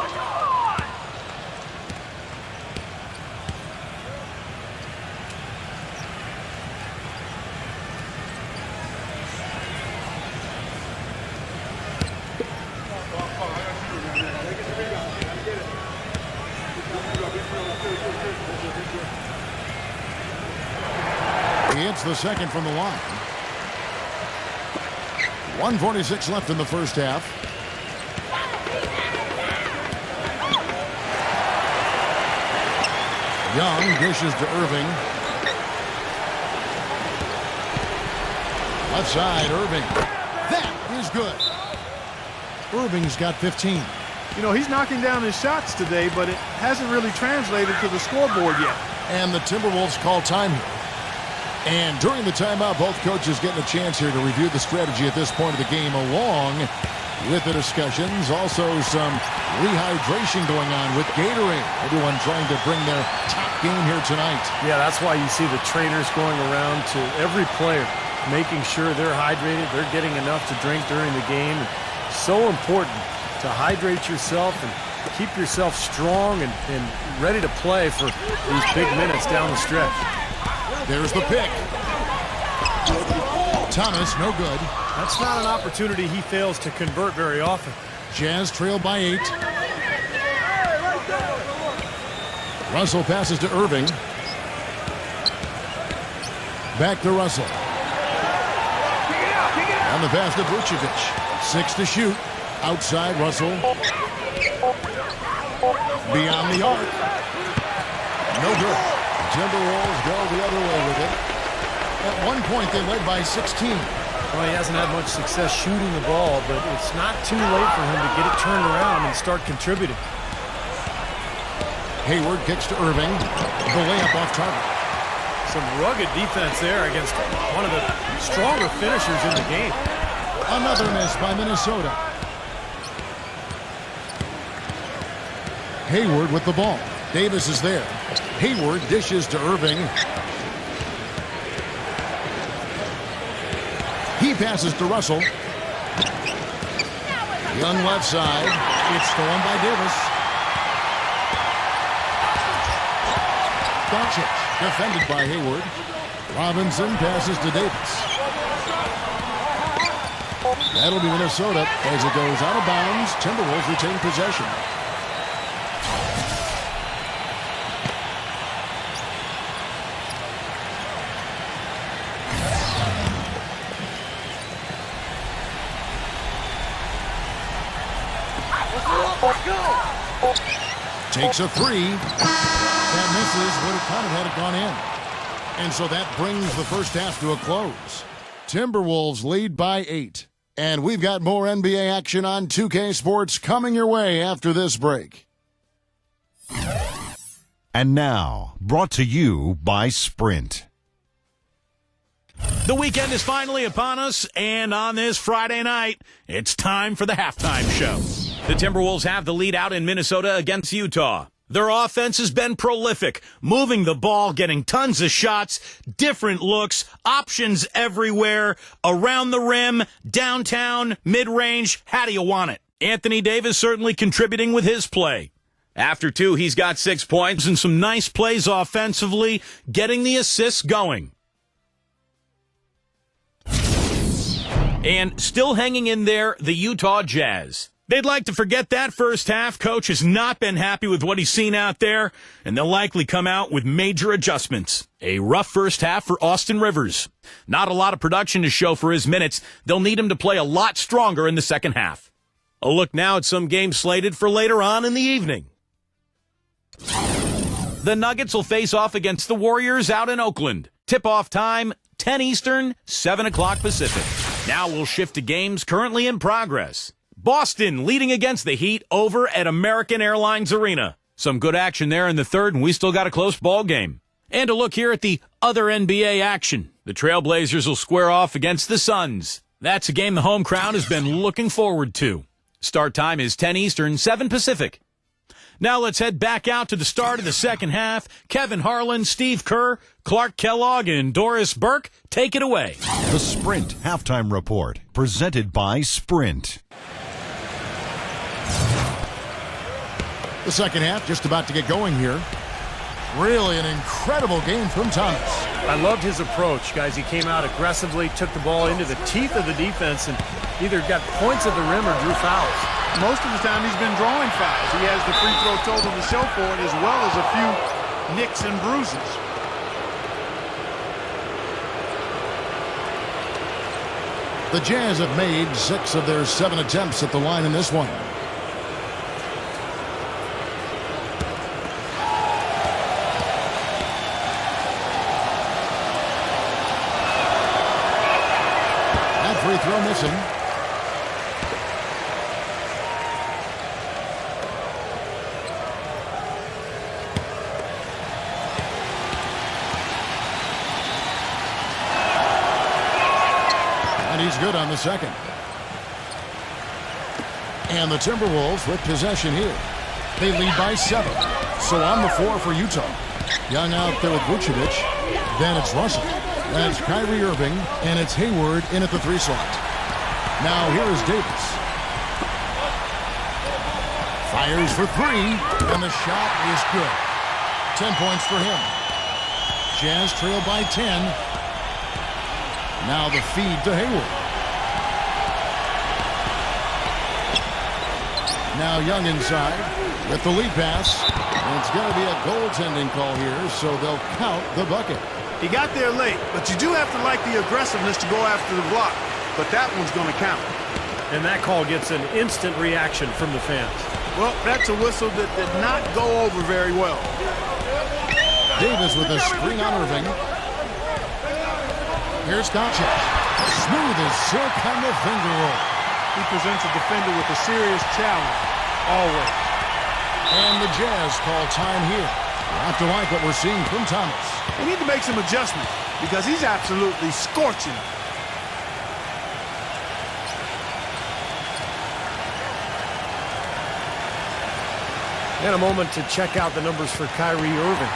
He hits the second from the line. 1:46 left in the first half. Young dishes to Irving. Left side, Irving. That is good. Irving's got 15. You know, he's knocking down his shots today, but it hasn't really translated to the scoreboard yet. And the Timberwolves call time here. And during the timeout, both coaches getting a chance here to review the strategy at this point of the game, along with the discussions. Also some rehydration going on with Gatorade. Everyone trying to bring their top game here tonight. Yeah, that's why you see the trainers going around to every player, making sure they're hydrated, they're getting enough to drink during the game. So important to hydrate yourself and keep yourself strong and ready to play for these big minutes down the stretch. There's the pick. Thomas, no good. That's not an opportunity he fails to convert very often. Jazz trail by 8. Russell passes to Irving. Back to Russell. On the pass to Vucevic. 6 to shoot. Outside Russell. Beyond the arc. No good. Timberwolves go the other way with it. At one point, they led by 16. Well, he hasn't had much success shooting the ball, but it's not too late for him to get it turned around and start contributing. Hayward kicks to Irving. The layup off target. Some rugged defense there against one of the stronger finishers in the game. Another miss by Minnesota. Hayward with the ball. Davis is there. Hayward dishes to Irving. He passes to Russell. Young left side. It's stolen by Davis. Doncic defended by Hayward. Robinson passes to Davis. That'll be Minnesota as it goes out of bounds. Timberwolves retain possession. Takes a three. That misses. Would have counted had it gone in. And so that brings the first half to a close. Timberwolves lead by 8. And we've got more NBA action on 2K Sports coming your way after this break. And now, brought to you by Sprint. The weekend is finally upon us, and on this Friday night, it's time for the halftime show. The Timberwolves have the lead out in Minnesota against Utah. Their offense has been prolific, moving the ball, getting tons of shots, different looks, options everywhere, around the rim, downtown, mid-range. How do you want it? Anthony Davis certainly contributing with his play. After 2, he's got 6 points and some nice plays offensively, getting the assists going. And still hanging in there, the Utah Jazz. They'd like to forget that first half. Coach has not been happy with what he's seen out there, and they'll likely come out with major adjustments. A rough first half for Austin Rivers. Not a lot of production to show for his minutes. They'll need him to play a lot stronger in the second half. A look now at some games slated for later on in the evening. The Nuggets will face off against the Warriors out in Oakland. Tip-off time, 10 Eastern, 7 o'clock Pacific. Now we'll shift to games currently in progress. Boston leading against the Heat over at American Airlines Arena. Some good action there in the third, and we still got a close ball game. And a look here at the other NBA action. The Trailblazers will square off against the Suns. That's a game the home crowd has been looking forward to. Start time is 10 Eastern, 7 Pacific. Now let's head back out to the start of the second half. Kevin Harlan, Steve Kerr, Clark Kellogg, and Doris Burke, take it away. The Sprint Halftime Report, presented by Sprint. The second half just about to get going here. Really an incredible game from Thomas. I loved his approach, guys. He came out aggressively, took the ball into the teeth of the defense, and either got points at the rim or drew fouls. Most of the time he's been drawing fouls. He has the free throw total to show for it, as well as a few nicks and bruises. The Jazz have made 6 of their 7 attempts at the line in this one. That free throw missing. And he's good on the second. And the Timberwolves with possession here. They lead by 7. So on the floor for Utah. Young out there with Vucevic. Then it's Russell. Then it's Kyrie Irving. And it's Hayward in at the 3 slot. Now here is Davis. Fires for 3. And the shot is good. 10 points for him. Jazz trail by 10. Now the feed to Hayward. Now Young inside with the lead pass. And it's going to be a goaltending call here, so they'll count the bucket. He got there late, but you do have to like the aggressiveness to go after the block. But that one's going to count. And that call gets an instant reaction from the fans. Well, that's a whistle that did not go over very well. Davis with a screen on Irving. Here's Doncic. Smooth as silk on the finger roll. He presents a defender with a serious challenge, always. And the Jazz call time here. I have to like what we're seeing from Thomas. We need to make some adjustments because he's absolutely scorching. And a moment to check out the numbers for Kyrie Irving.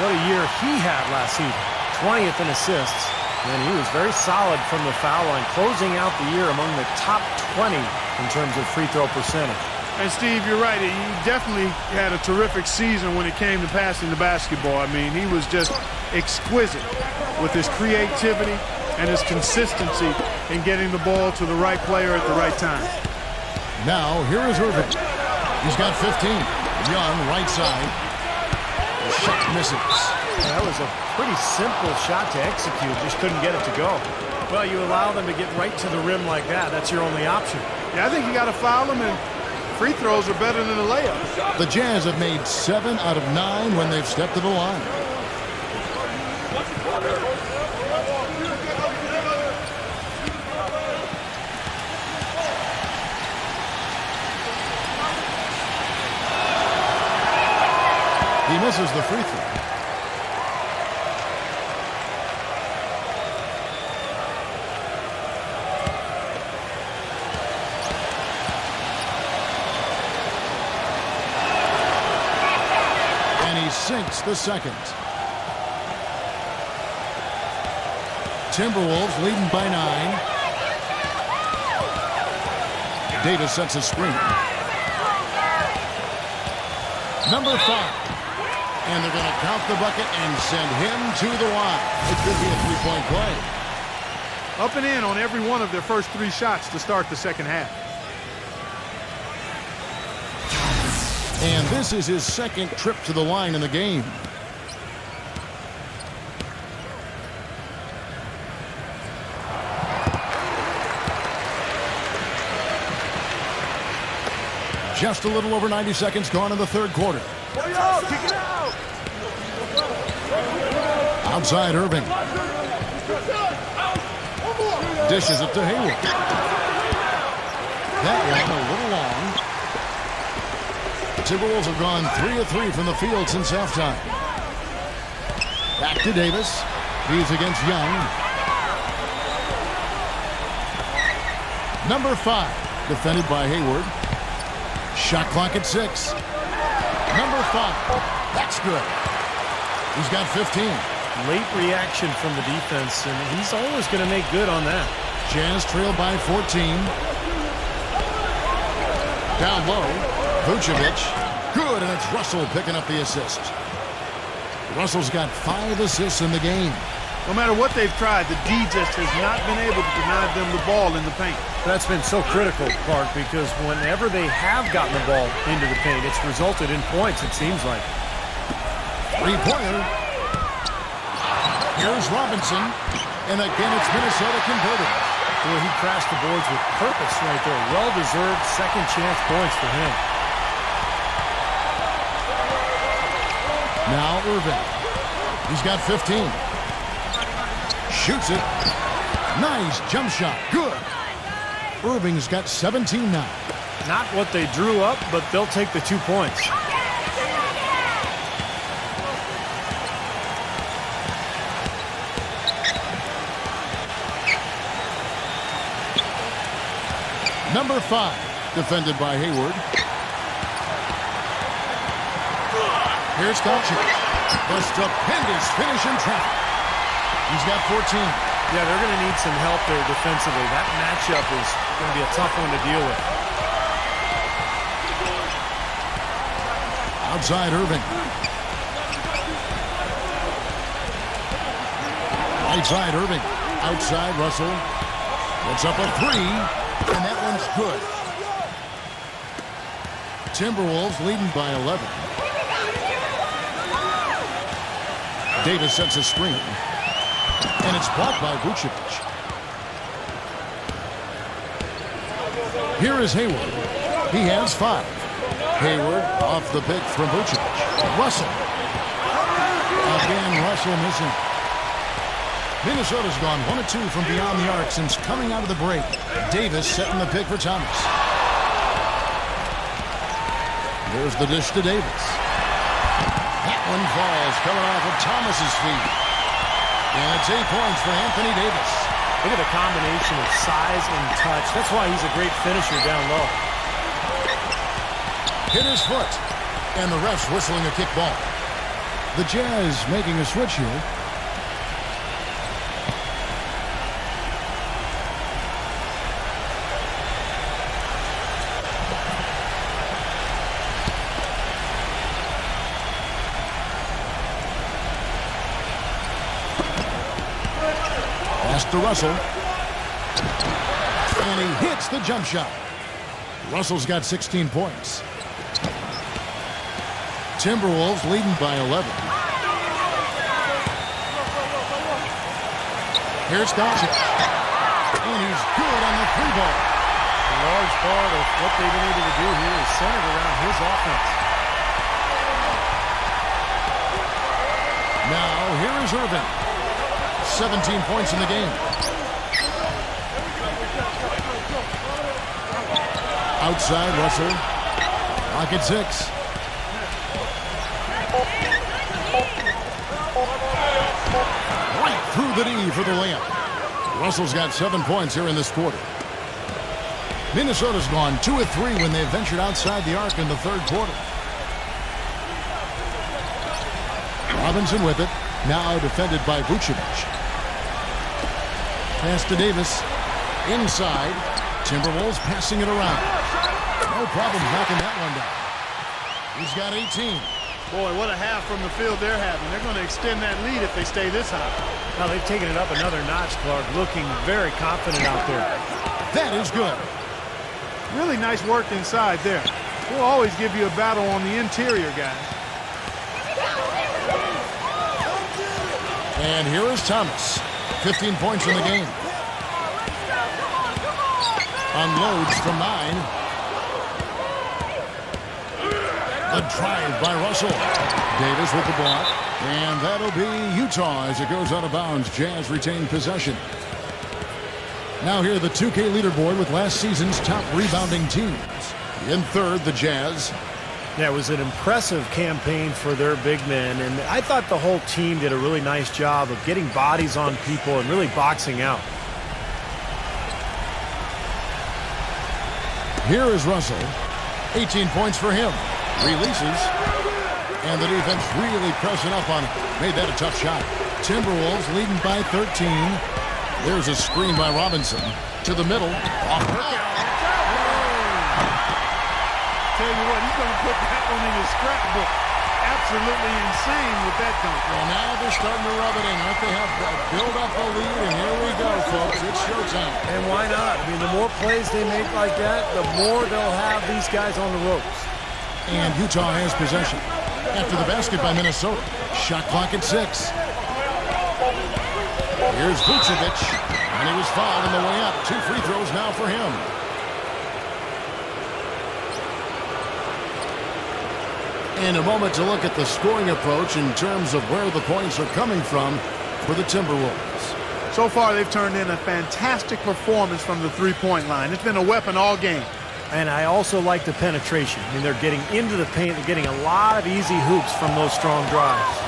What a year he had last season. 20th in assists. And he was very solid from the foul line, closing out the year among the top 20 in terms of free throw percentage. And Steve, you're right. He definitely had a terrific season when it came to passing the basketball. I mean, he was just exquisite with his creativity and his consistency in getting the ball to the right player at the right time. Now, here is Irving. He's got 15. Young, right side. The shot misses. That was a pretty simple shot to execute. Just couldn't get it to go. Well, you allow them to get right to the rim like that. That's your only option. Yeah, I think you got to foul him and Free throws are better than the layups. The Jazz have made 7 out of 9 when they've stepped to the line. He misses the free throw. And he sinks the second. Timberwolves leading by 9. Davis sets a screen. Number 5. And they're going to count the bucket and send him to the line. It could be a three-point play. Up and in on every one of their first 3 shots to start the second half. And this is his second trip to the line in the game. Just a little over 90 seconds gone in the third quarter. Outside Irving. Dishes it to Hayward. That one a little long. The Timberwolves have gone 3 of 3 from the field since halftime. Back to Davis. He's against Young. Number 5, defended by Hayward. Shot clock at 6. Number 5. That's good. He's got 15. Late reaction from the defense, and he's always going to make good on that. Jazz trailed by 14. Down low. Vucevic. Good, and it's Russell picking up the assist. Russell's got 5 assists in the game. No matter what they've tried, the D just has not been able to deny them the ball in the paint. That's been so critical, Clark, because whenever they have gotten the ball into the paint, it's resulted in points, it seems like. Three-pointer. Here's Robinson. And again, it's Minnesota converted. Boy, he crashed the boards with purpose right there. Well-deserved second chance points for him. Now Irving. He's got 15. Shoots it. Nice jump shot. Good. Irving's got 17 now. Not what they drew up, but they'll take the 2 points. Number 5, defended by Hayward. Here's Kalchik. The stupendous finish in traffic. He's got 14. Yeah, they're going to need some help there defensively. That matchup is going to be a tough one to deal with. Outside Irving. Right side Irving. Outside Russell. It's up a 3, and that one's good. Timberwolves leading by 11. Davis sets a screen. And it's blocked by Vucevic. Here is Hayward. He has 5. Hayward off the pick from Vucevic. Russell. Again, Russell missing. Minnesota's gone 1 of 2 from beyond the arc since coming out of the break. Davis setting the pick for Thomas. There's the dish to Davis. That one falls, coming off of Thomas's feet. And it's 8 points for Anthony Davis. Look at the combination of size and touch. That's why he's a great finisher down low. Hit his foot. And the ref's whistling a kick ball. The Jazz making a switch here. Pass to Russell. And he hits the jump shot. Russell's got 16 points. Timberwolves leading by 11. Here's Kalchik. And he's good on the 3 ball. A large part of what they've been able to do here is centered around his offense. Now, here is Irvin. 17 points in the game. Outside, Russell. Pocket 6. Right through the knee for the layup. Russell's got 7 points here in this quarter. Minnesota's gone 2 of 3 when they ventured outside the arc in the third quarter. Robinson with it. Now defended by Vucevic. Pass to Davis. Inside. Timberwolves passing it around. No problem knocking that one down. He's got 18. Boy, what a half from the field they're having. They're going to extend that lead if they stay this high. Now they've taken it up another notch, Clark, looking very confident out there. That is good. Really nice work inside there. We'll always give you a battle on the interior, guys. And here is Thomas. 15 points in the game. Unloads from 9. A drive by Russell. Davis with the block. And that'll be Utah as it goes out of bounds. Jazz retain possession. Now here the 2K leaderboard with last season's top rebounding teams. In third, the Jazz. Yeah, it was an impressive campaign for their big men, and I thought the whole team did a really nice job of getting bodies on people and really boxing out. Here is Russell. 18 points for him. Releases. And the defense really pressing up on it. Made that a tough shot. Timberwolves leading by 13. There's a screen by Robinson. To the middle. Off. Tell you what, he's going to put that one in his scrapbook. Absolutely insane with that dunk. Well, now they're starting to rub it in. Let they have build up a lead, and here we go, folks. It's showtime. And why not? I mean, the more plays they make like that, the more they'll have these guys on the ropes. And Utah has possession. After the basket by Minnesota. Shot clock at 6. Here's Vucevic. And he was fouled on the way up. 2 free throws now for him. And a moment to look at the scoring approach in terms of where the points are coming from for the Timberwolves. So far, they've turned in a fantastic performance from the three-point line. It's been a weapon all game. And I also like the penetration. I mean, they're getting into the paint. They're getting a lot of easy hoops from those strong drives.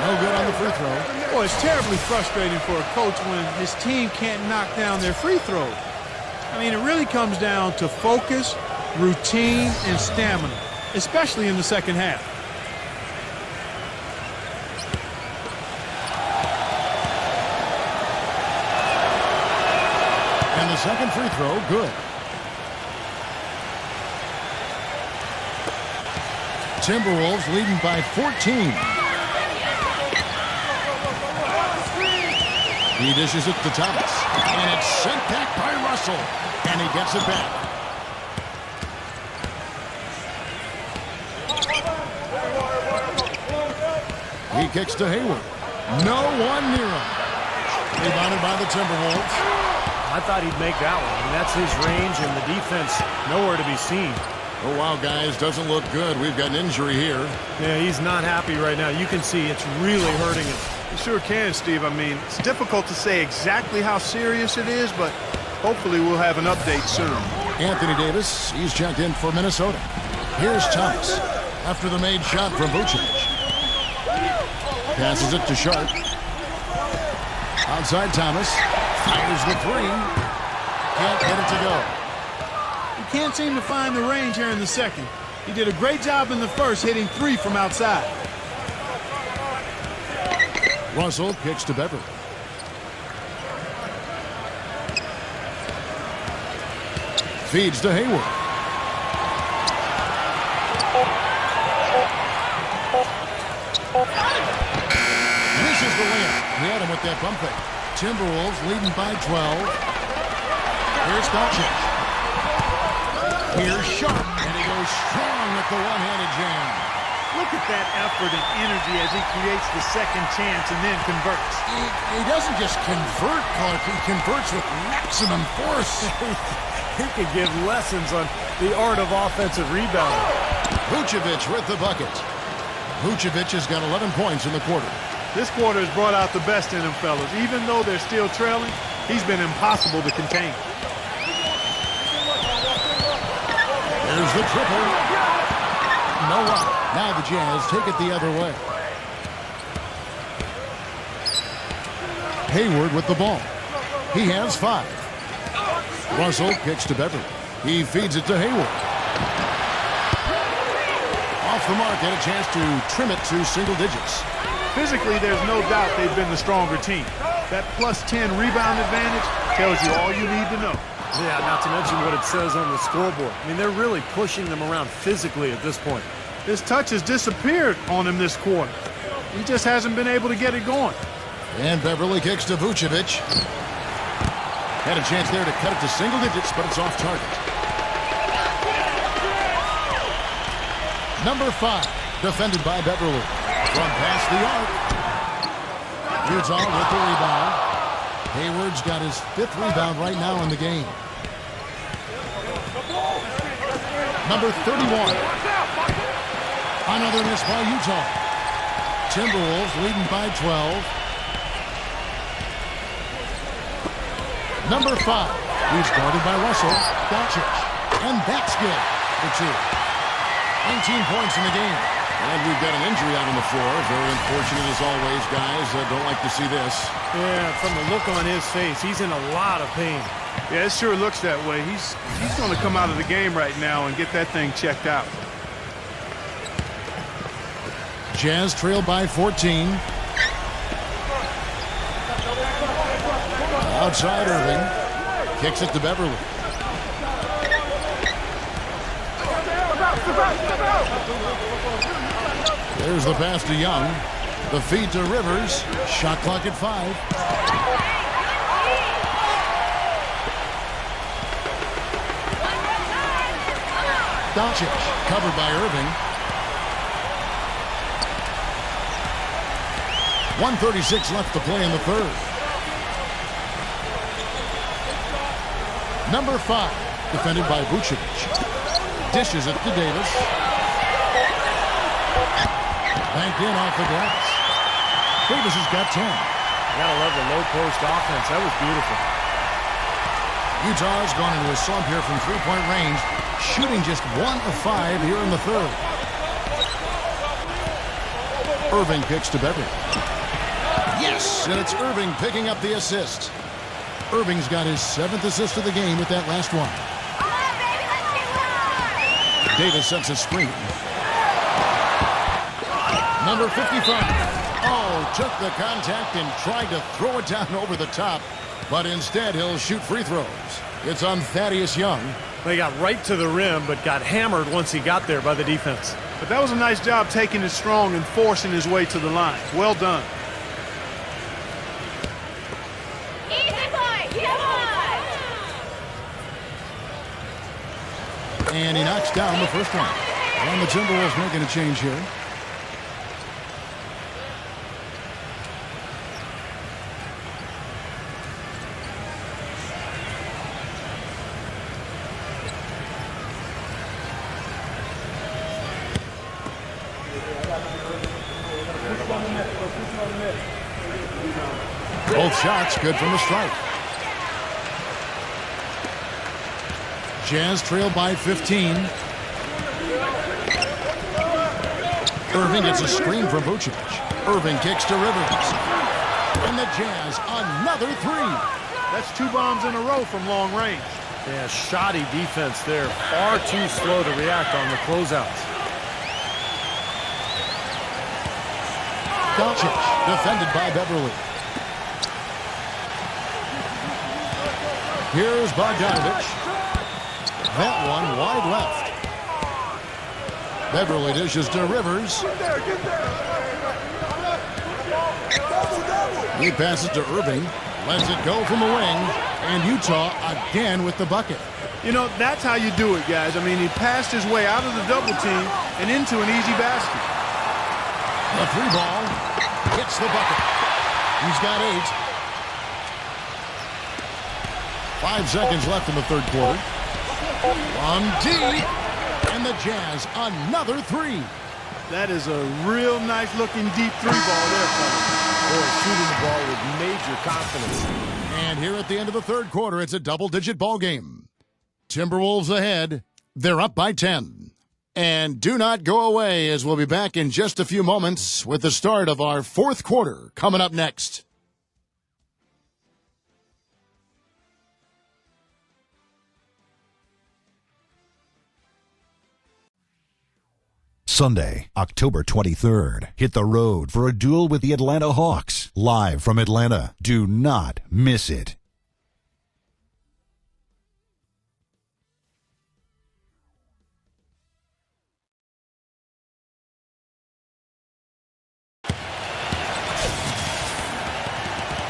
No good on the free throw. Boy, it's terribly frustrating for a coach when his team can't knock down their free throws. I mean, it really comes down to focus, routine, and stamina, especially in the second half. And the second free throw, good. Timberwolves leading by 14. He dishes it to Thomas. And it's sent back by Russell. And he gets it back. He kicks to Hayward. No one near him. Rebounded by the Timberwolves. I thought he'd make that one. I mean, that's his range, and the defense nowhere to be seen. Oh, wow, guys. Doesn't look good. We've got an injury here. Yeah, he's not happy right now. You can see it's really hurting him. You sure can, Steve. I mean, it's difficult to say exactly how serious it is, but hopefully we'll have an update soon. Anthony Davis, he's checked in for Minnesota. Here's Thomas after the made shot from Vucevic. Passes it to Sharp. Outside Thomas. Fires the 3. Can't get it to go. He can't seem to find the range here in the second. He did a great job in the first, hitting 3 from outside. Russell kicks to Beverly. Feeds to Hayward. Misses the layup. He had him with that bump fake. Timberwolves leading by 12. Here's Doncic. Here's Sharp. And he goes strong with the one-handed jam. Look at that effort and energy as he creates the second chance and then converts. He doesn't just convert, Clark. He converts with maximum force. He could give lessons on the art of offensive rebounding. Vucevic with the bucket. Vucevic has got 11 points in the quarter. This quarter has brought out the best in him, fellas. Even though they're still trailing, he's been impossible to contain. There's the triple. No one. Now the Jazz take it the other way. Hayward with the ball. He has 5. Russell kicks to Beverly. He feeds it to Hayward. Off the mark, and a chance to trim it to single digits. Physically, there's no doubt they've been the stronger team. That +10 rebound advantage tells you all you need to know. Yeah, not to mention what it says on the scoreboard. I mean, they're really pushing them around physically at this point. His touch has disappeared on him this quarter. He just hasn't been able to get it going. And Beverly kicks to Vucevic. Had a chance there to cut it to single digits, but it's off target. Number 5, defended by Beverly. From past the arc. Utah with the rebound. Hayward's got his 5th rebound right now in the game. Number 31. Another miss by Utah. Timberwolves leading by 12. Number 5. He's guarded by Russell. Doncic. And that's good for 2. 19 points in the game. And we've got an injury out on the floor. Very unfortunate as always, guys. Don't like to see this. Yeah, from the look on his face, he's in a lot of pain. Yeah, it sure looks that way. He's going to come out of the game right now and get that thing checked out. Jazz trail by 14. Outside Irving. Kicks it to Beverly. There's the pass to Young. The feed to Rivers. Shot clock at 5. Doncic covered by Irving. 1:36 left to play in the third. Number 5, defended by Vucevic. Dishes it to Davis. Banked in off the glass. Davis has got 10. Gotta love the low post offense. That was beautiful. Utah's gone into a slump here from three-point range, shooting just 1 of 5 here in the third. Irving kicks to Beverly. Yes, and it's Irving picking up the assist. Irving's got his 7th assist of the game with that last one. Davis sets a screen. Number 55. Oh, took the contact and tried to throw it down over the top, but instead he'll shoot free throws. It's on Thaddeus Young. They got right to the rim, but got hammered once he got there by the defense. But that was a nice job taking it strong and forcing his way to the line. Well done. Easy boy, come on! And he knocks down the first one. And the Timberwolves making a change here. Both shots good from the strike. Jazz trail by 15. Irving gets a screen from Vucevic. Irving kicks to Rivers. And the Jazz another 3. That's 2 bombs in a row from long range. Yeah, shoddy defense there. Far too slow to react on the closeouts. Doncic defended by Beverly. Here's Bogdanovich. That one wide left. Beverly dishes to Rivers. He passes to Irving. Lets it go from the wing. And Utah again with the bucket. You know, that's how you do it, guys. I mean, he passed his way out of the double team and into an easy basket. The three ball hits the bucket. He's got 8. 5 seconds left in the third quarter. From deep. And the Jazz, another 3. That is a real nice-looking deep three ball there, fellas. Boy, shooting the ball with major confidence. And here at the end of the third quarter, it's a double-digit ball game. Timberwolves ahead. They're up by 10. And do not go away, as we'll be back in just a few moments with the start of our fourth quarter coming up next. Sunday, October 23rd. Hit the road for a duel with the Atlanta Hawks. Live from Atlanta. Do not miss it.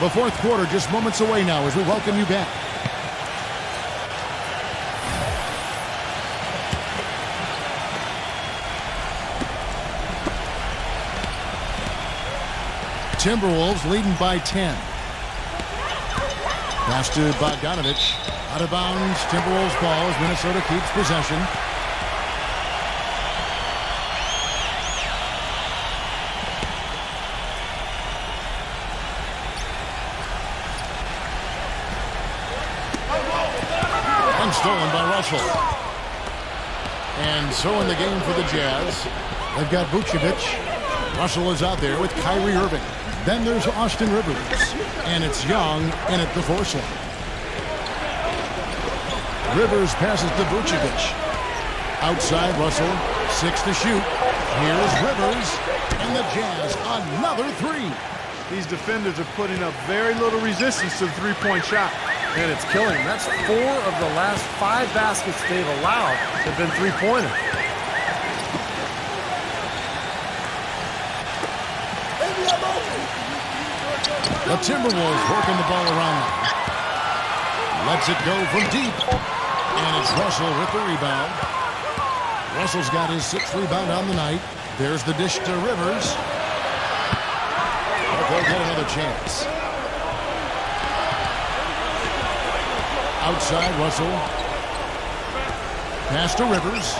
The fourth quarter just moments away now as we welcome you back. Timberwolves leading by 10. Pass to Bogdanovich. Out of bounds. Timberwolves ball as Minnesota keeps possession. And stolen by Russell. And so in the game for the Jazz, they've got Vucevic. Russell is out there with Kyrie Irving. Then there's Austin Rivers. And it's Young in at the 4 slot. Rivers passes to Vucevic. Outside Russell. 6 to shoot. Here's Rivers. And the Jazz another 3. These defenders are putting up very little resistance to the three-point shot. And it's killing. That's 4 of the last 5 baskets they've allowed have been three-pointers. The Timberwolves working the ball around them. Lets it go from deep. And it's Russell with the rebound. Russell's got his 6th rebound on the night. There's the dish to Rivers. But they'll get another chance. Outside Russell. Pass to Rivers.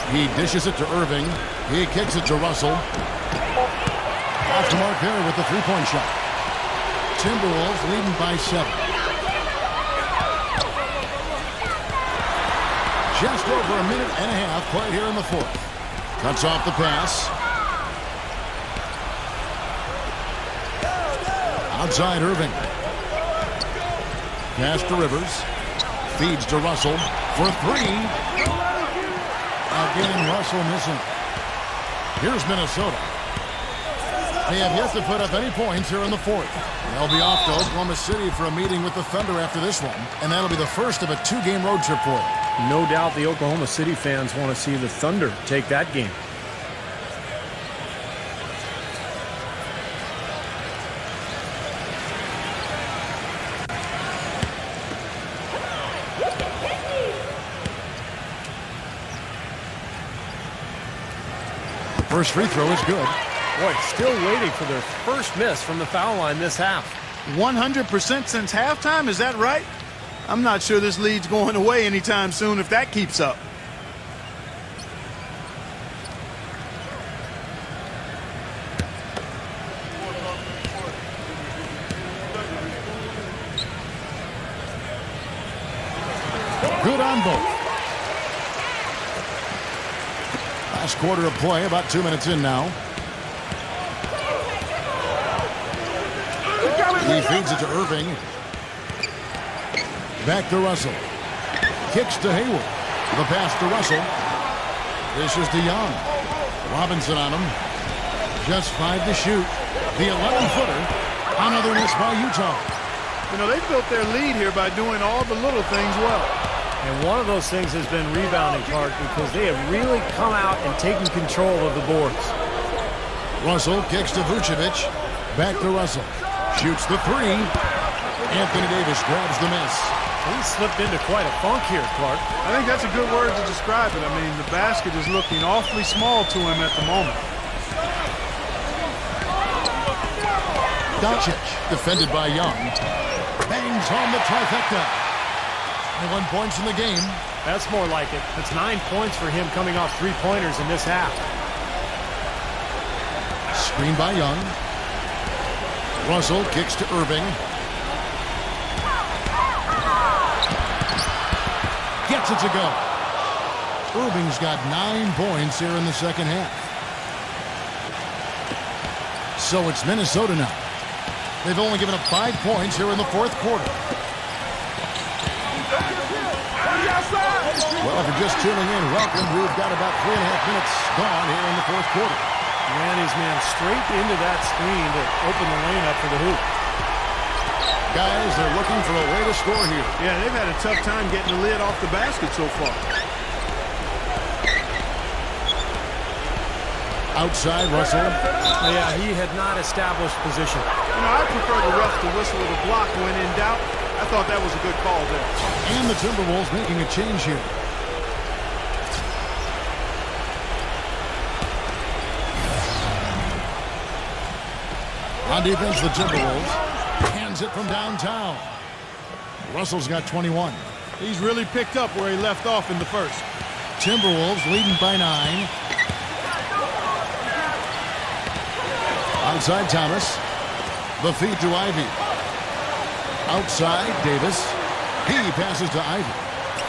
He dishes it to Irving. He kicks it to Russell. Off the mark there with the three-point shot. Timberwolves leading by 7. Just over a minute and a half played here in the fourth. Cuts off the pass. Outside Irving. Pass to Rivers. Feeds to Russell for 3. Again, Russell missing. Here's Minnesota. They have yet to put up any points here in the fourth. They'll be off to Oklahoma City for a meeting with the Thunder after this one, and that'll be the first of a 2-game road trip for them. No doubt the Oklahoma City fans want to see the Thunder take that game. First free throw is good. Boy, still waiting for their first miss from the foul line this half. 100% since halftime, is that right? I'm not sure this lead's going away anytime soon if that keeps up. Good on both. Last quarter of play, about 2 minutes in now. He feeds it to Irving. Back to Russell. Kicks to Hayward. The pass to Russell. This is to Young. Robinson on him. Just 5 to shoot. The 11-footer. Another miss by Utah. You know, they built their lead here by doing all the little things well. And one of those things has been rebounding, Clark, because they have really come out and taken control of the boards. Russell kicks to Vucevic. Back to Russell. Shoots the 3. Anthony Davis grabs the miss. He slipped into quite a funk here, Clark. I think that's a good word to describe it. I mean, the basket is looking awfully small to him at the moment. Doncic, defended by Young. Bangs home the trifecta. 21 points in the game. That's more like it. That's 9 points for him coming off three-pointers in this half. Screen by Young. Russell kicks to Irving. Gets it to go. Irving's got 9 points here in the second half. So it's Minnesota now. They've only given up 5 points here in the fourth quarter. Well, if you're just tuning in, welcome. We've got about 3.5 minutes gone here in the fourth quarter. Manny's man straight into that screen to open the lane up for the hoop. Guys, they're looking for a way to score here. Yeah, they've had a tough time getting the lid off the basket so far. Outside, Russell. Yeah, he had not established position. You know, I prefer the ref to whistle with a block when in doubt. I thought that was a good call there. And the Timberwolves making a change here. On defense, the Timberwolves. Hands it from downtown. Russell's got 21. He's really picked up where he left off in the first. Timberwolves leading by 9. Outside Thomas. The feed to Ivy. Outside Davis. He passes to Ivy.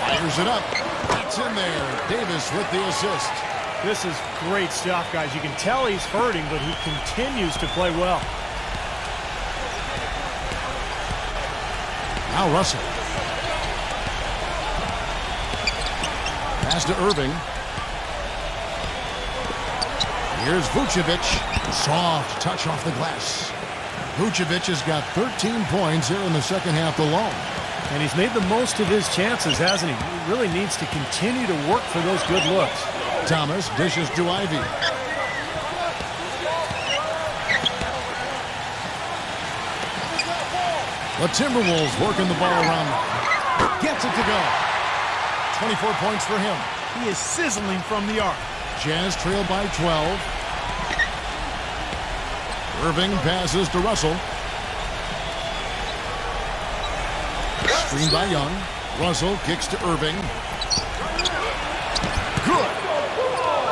Fires it up. That's in there. Davis with the assist. This is great stuff, guys. You can tell he's hurting, but he continues to play well. Now Russell. Pass to Irving. Here's Vucevic. Soft touch off the glass. Vucevic has got 13 points here in the second half alone. And he's made the most of his chances, hasn't he? He really needs to continue to work for those good looks. Thomas dishes to Ivy. The Timberwolves working the ball around. Gets it to go. 24 points for him. He is sizzling from the arc. Jazz trail by 12. Irving passes to Russell. Screen by Young. Russell kicks to Irving. Good.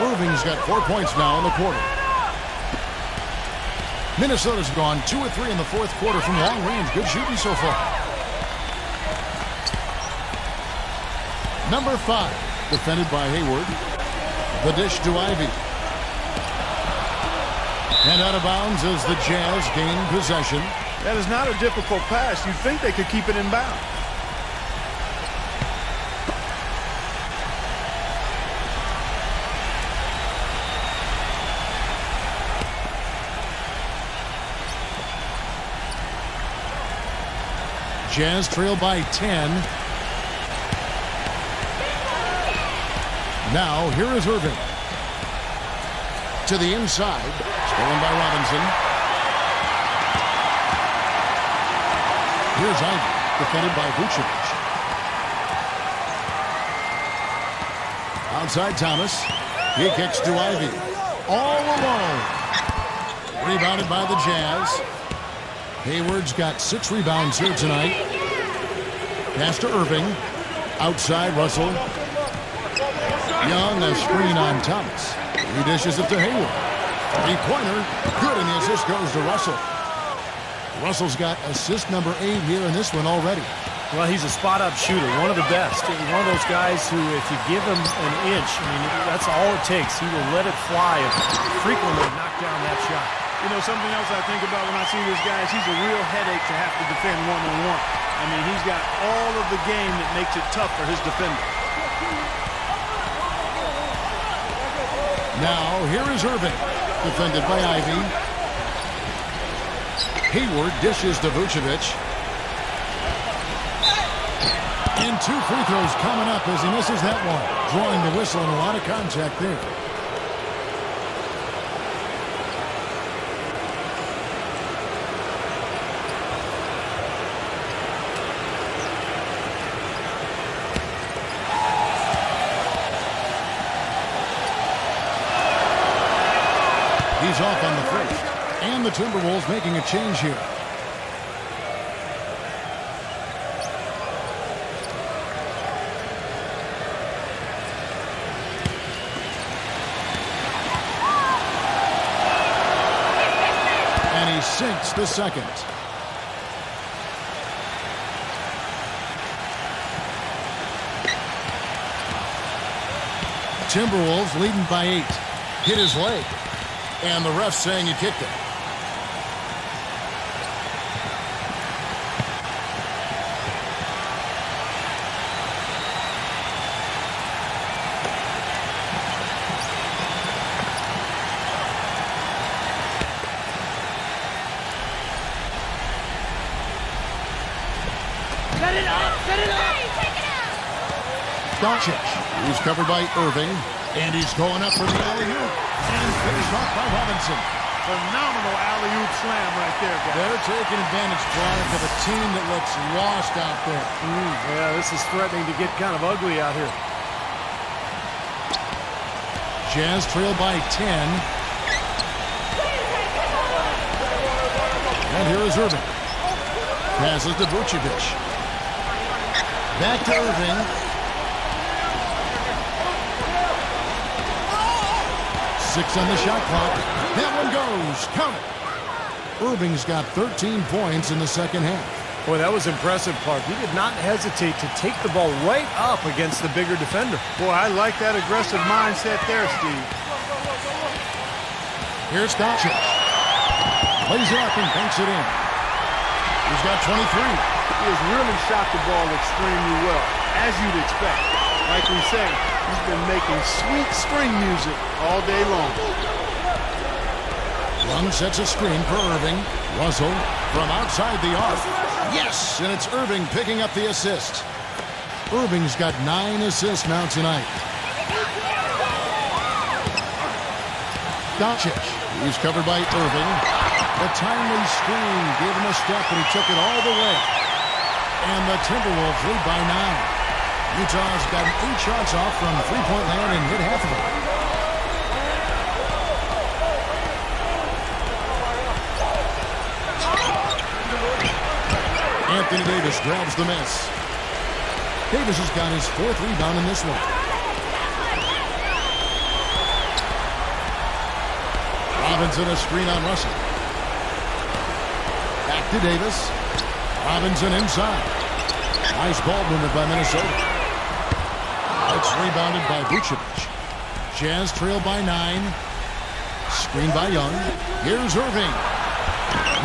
Irving's got 4 points now in the quarter. Minnesota's gone 2 of 3 in the fourth quarter from long range. Good shooting so far. Number 5, defended by Hayward. The dish to Ivy. And out of bounds as the Jazz gain possession. That is not a difficult pass. You'd think they could keep it in bounds. Jazz trail by 10. Now, here is Irving. To the inside. Stolen by Robinson. Here's Ivy, defended by Vucevic. Outside Thomas. He kicks to Ivy. All alone. Rebounded by the Jazz. Hayward's got 6 rebounds here tonight. Pass to Irving. Outside Russell. Young, a screen on Thomas. He dishes it to Hayward. 3-pointer. Good, and the assist goes to Russell. Russell's got assist number 8 here in this one already. Well, he's a spot-up shooter, one of the best. One of those guys who, if you give him an inch, I mean, that's all it takes. He will let it fly and frequently knock down that shot. You know, something else I think about when I see this guy is he's a real headache to have to defend one-on-one. I mean, he's got all of the game that makes it tough for his defender. Now, here is Irving, defended by Ivy. Hayward dishes to Vucevic. And 2 free throws coming up as he misses that one. Drawing the whistle and a lot of contact there. the Timberwolves making a change here. And he sinks the second. Timberwolves leading by 8. Hit his leg. And the ref saying he kicked it. Set it up! Set it up! Take it out! Doncic. He's covered by Irving. And he's going up for the alley-oop. And finished off by Robinson. Phenomenal alley-oop slam right there, guys. They're taking advantage, Clark, of a team that looks lost out there. Yeah, this is threatening to get kind of ugly out here. Jazz trail by 10. And here is Irving. Passes to Vucevic. Back to Irving. Six on the shot clock. That one goes. Count it. Irving's got 13 points in the second half. Boy, that was impressive, Clark. He did not hesitate to take the ball right up against the bigger defender. Boy, I like that aggressive mindset there, Steve. Here's Doncic. Lays it up and banks it in. He's got 23. He has really shot the ball extremely well, as you'd expect. Like we say, he's been making sweet string music all day long. Young sets a screen for Irving. Russell from outside the arc. Yes, and it's Irving picking up the assist. Irving's got 9 assists now tonight. Doncic. He's covered by Irving. The timely screen gave him a step, and he took it all the way. And the Timberwolves lead by 9. Utah's got 8 shots off from three-point land and hit half of them. Anthony Davis grabs the miss. Davis has got his 4th rebound in this one. Robinson a screen on Russell. Back to Davis. Robinson inside. Nice ball movement by Minnesota. It's rebounded by Vucevic. Jazz trail by 9. Screen by Young. Here's Irving.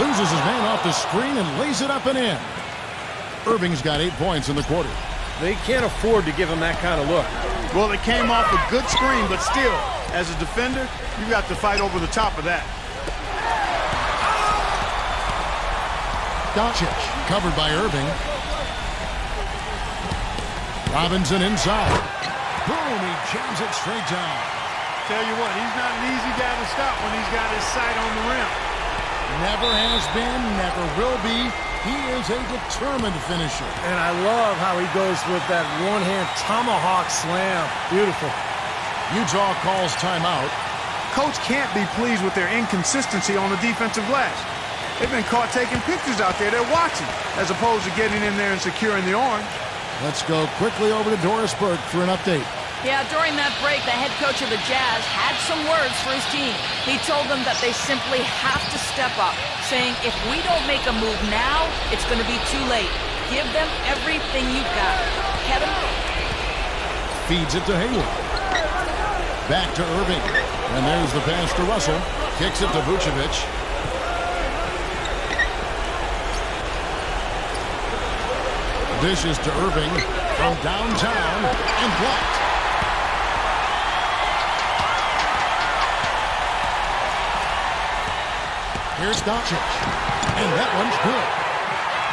Loses his man off the screen and lays it up and in. Irving's got 8 points in the quarter. They can't afford to give him that kind of look. Well, it came off a good screen, but still, as a defender, you got to fight over the top of that. Doncic covered by Irving. Robinson inside. Boom, he jams it straight down. Tell you what, he's not an easy guy to stop when he's got his sight on the rim. Never has been, never will be. He is a determined finisher. And I love how he goes with that one-hand tomahawk slam. Beautiful. Utah calls timeout. Coach can't be pleased with their inconsistency on the defensive glass. They've been caught taking pictures out there. They're watching, as opposed to getting in there and securing the orange. Let's go quickly over to Doris Burke for an update. Yeah, during that break, the head coach of the Jazz had some words for his team. He told them that they simply have to step up, saying if we don't make a move now, it's going to be too late. Give them everything you've got. Kevin? Feeds it to Hayward. Back to Irving. And there's the pass to Russell. Kicks it to Vucevic. Dishes to Irving from downtown and blocked. Here's Doncic. And that one's good.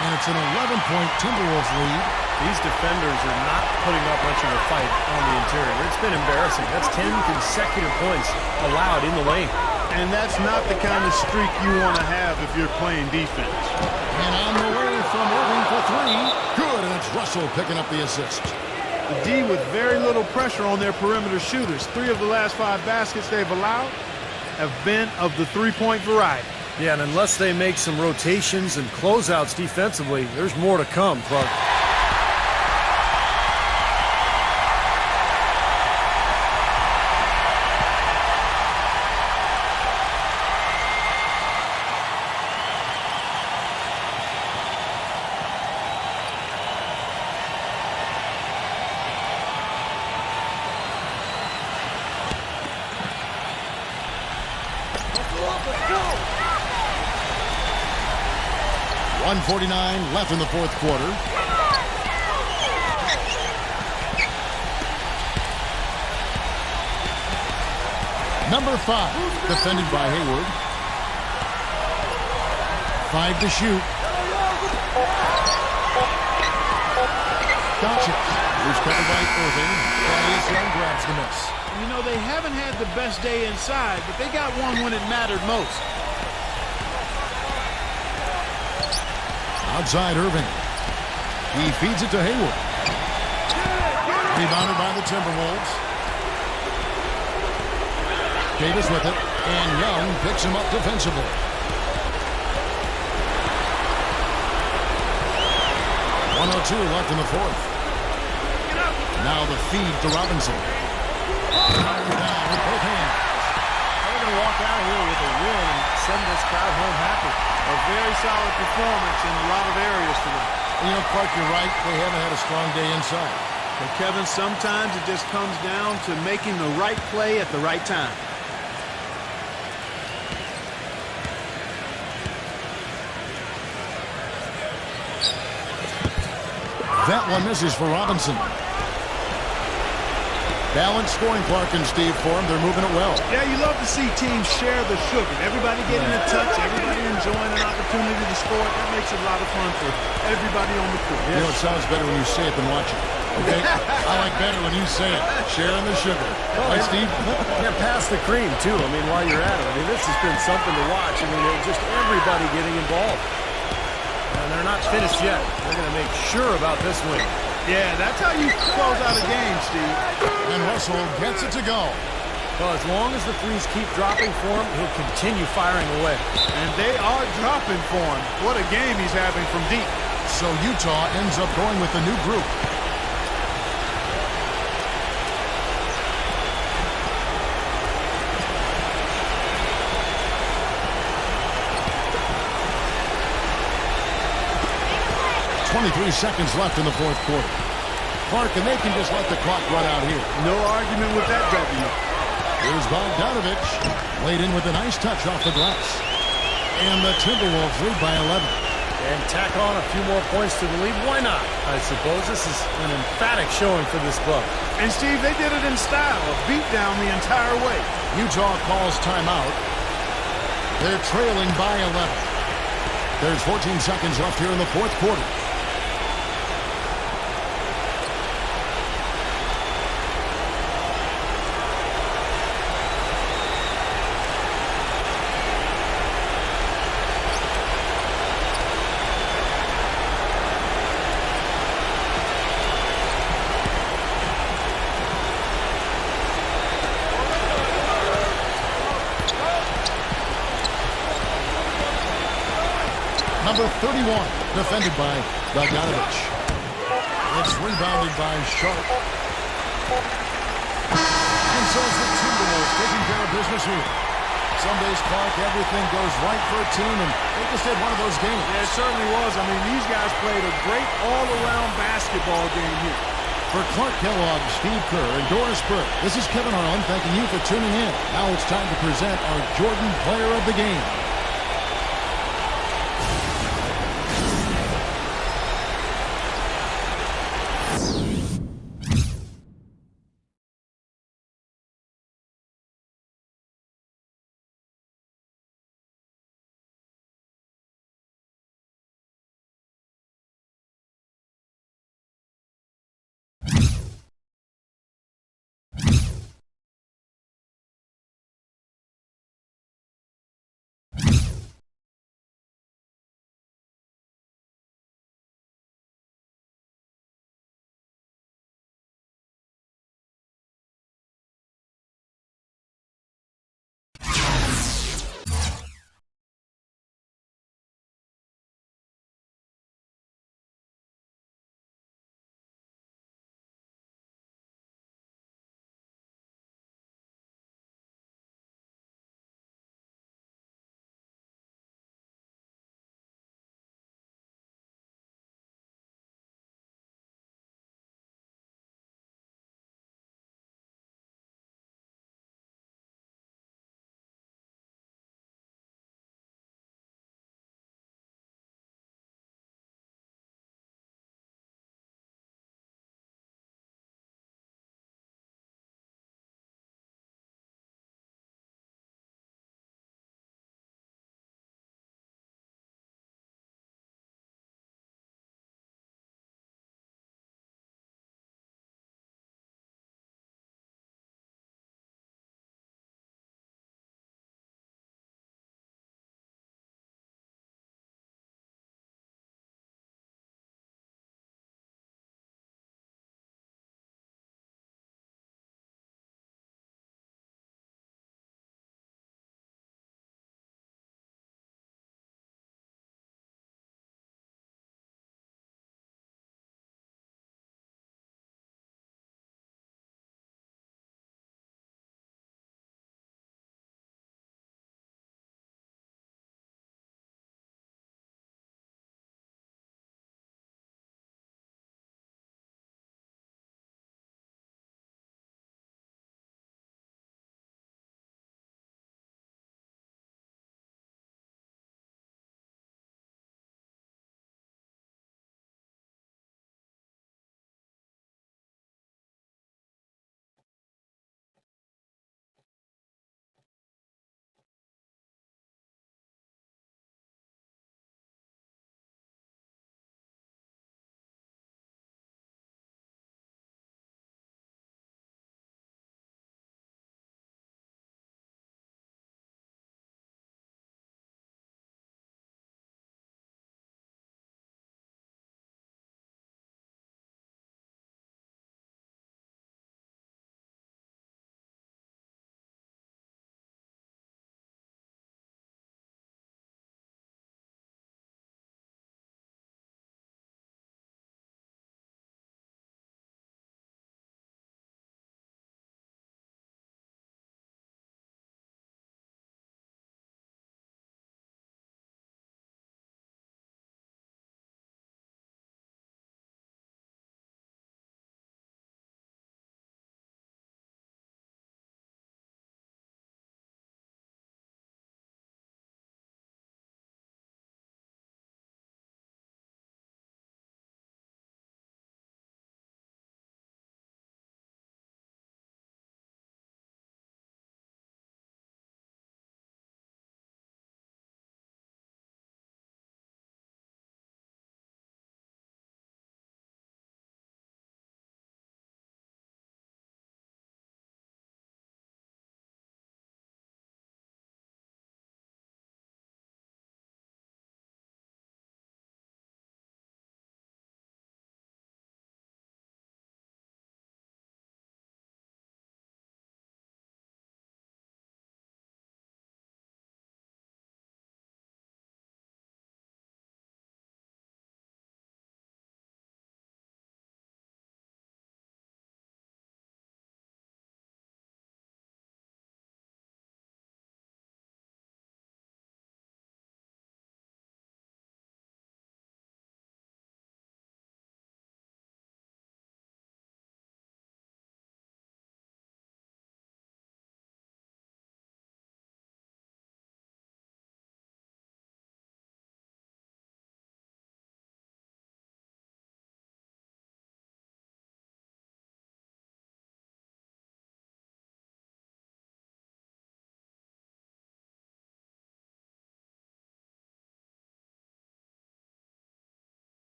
And it's an 11-point Timberwolves lead. These defenders are not putting up much of a fight on the interior. It's been embarrassing. That's 10 consecutive points allowed in the lane. And that's not the kind of streak you want to have if you're playing defense. And on the way from Irving for 3. Good, and it's Russell picking up the assist. The D with very little pressure on their perimeter shooters. 3 of the last 5 baskets they've allowed have been of the three-point variety. Yeah, and unless they make some rotations and closeouts defensively, there's more to come, Clark. .149 left in the fourth quarter. Number 5, defended by Hayward. 5 to shoot. Gotcha. Here's covered by Irving. Thaddeus Young grabs the miss. You know, they haven't had the best day inside, but they got one when it mattered most. Outside Irving. He feeds it to Hayward. Rebounded by the Timberwolves. Davis with it, and Young picks him up defensively. .102 left in the fourth. Now the feed to Robinson. Fired down with both hands. They're going to walk out here with a win and send this crowd home happy. A very solid performance in a lot of areas for them. You know, Clark, you're right. They haven't had a strong day inside. But Kevin, sometimes it just comes down to making the right play at the right time. That one misses for Robinson. Balanced scoring, Clark and Steve, for them. They're moving it well. Yeah, you love to see teams share the sugar. Everybody getting a touch, everybody enjoying an opportunity to score. That makes it a lot of fun for everybody on the court. You know, it sounds better when you say it than watch it. Okay? I like better when you say it. Sharing the sugar. Right, Steve? Yeah, pass the cream, too. I mean, while you're at it. I mean, this has been something to watch. I mean, just everybody getting involved. And they're not finished yet. They're going to make sure about this win. Yeah, that's how you close out a game, Steve. And Russell gets it to go. Well, as long as the threes keep dropping for him, he'll continue firing away. And they are dropping for him. What a game he's having from deep. So Utah ends up going with the new group. .23 seconds left in the fourth quarter. Clark, and they can just let the clock run out here. No argument with that, W. Here's Bogdanovich. Laid in with a nice touch off the glass. And the Timberwolves lead by 11. And tack on a few more points to the lead. Why not? I suppose this is an emphatic showing for this club. And, Steve, they did it in style. A beatdown the entire way. Utah calls timeout. They're trailing by 11. There's 14 seconds left here in the fourth quarter. Number 31, defended by Bogdanovich. It's rebounded by Sharp. And so it's the Timberwolves taking care of business here. Some days, Clark, everything goes right for a team, and they just had one of those games. Yeah, it certainly was. I mean, these guys played a great all-around basketball game here. For Clark Kellogg, Steve Kerr, and Doris Burke, this is Kevin Harlan thanking you for tuning in. Now it's time to present our Jordan Player of the Game.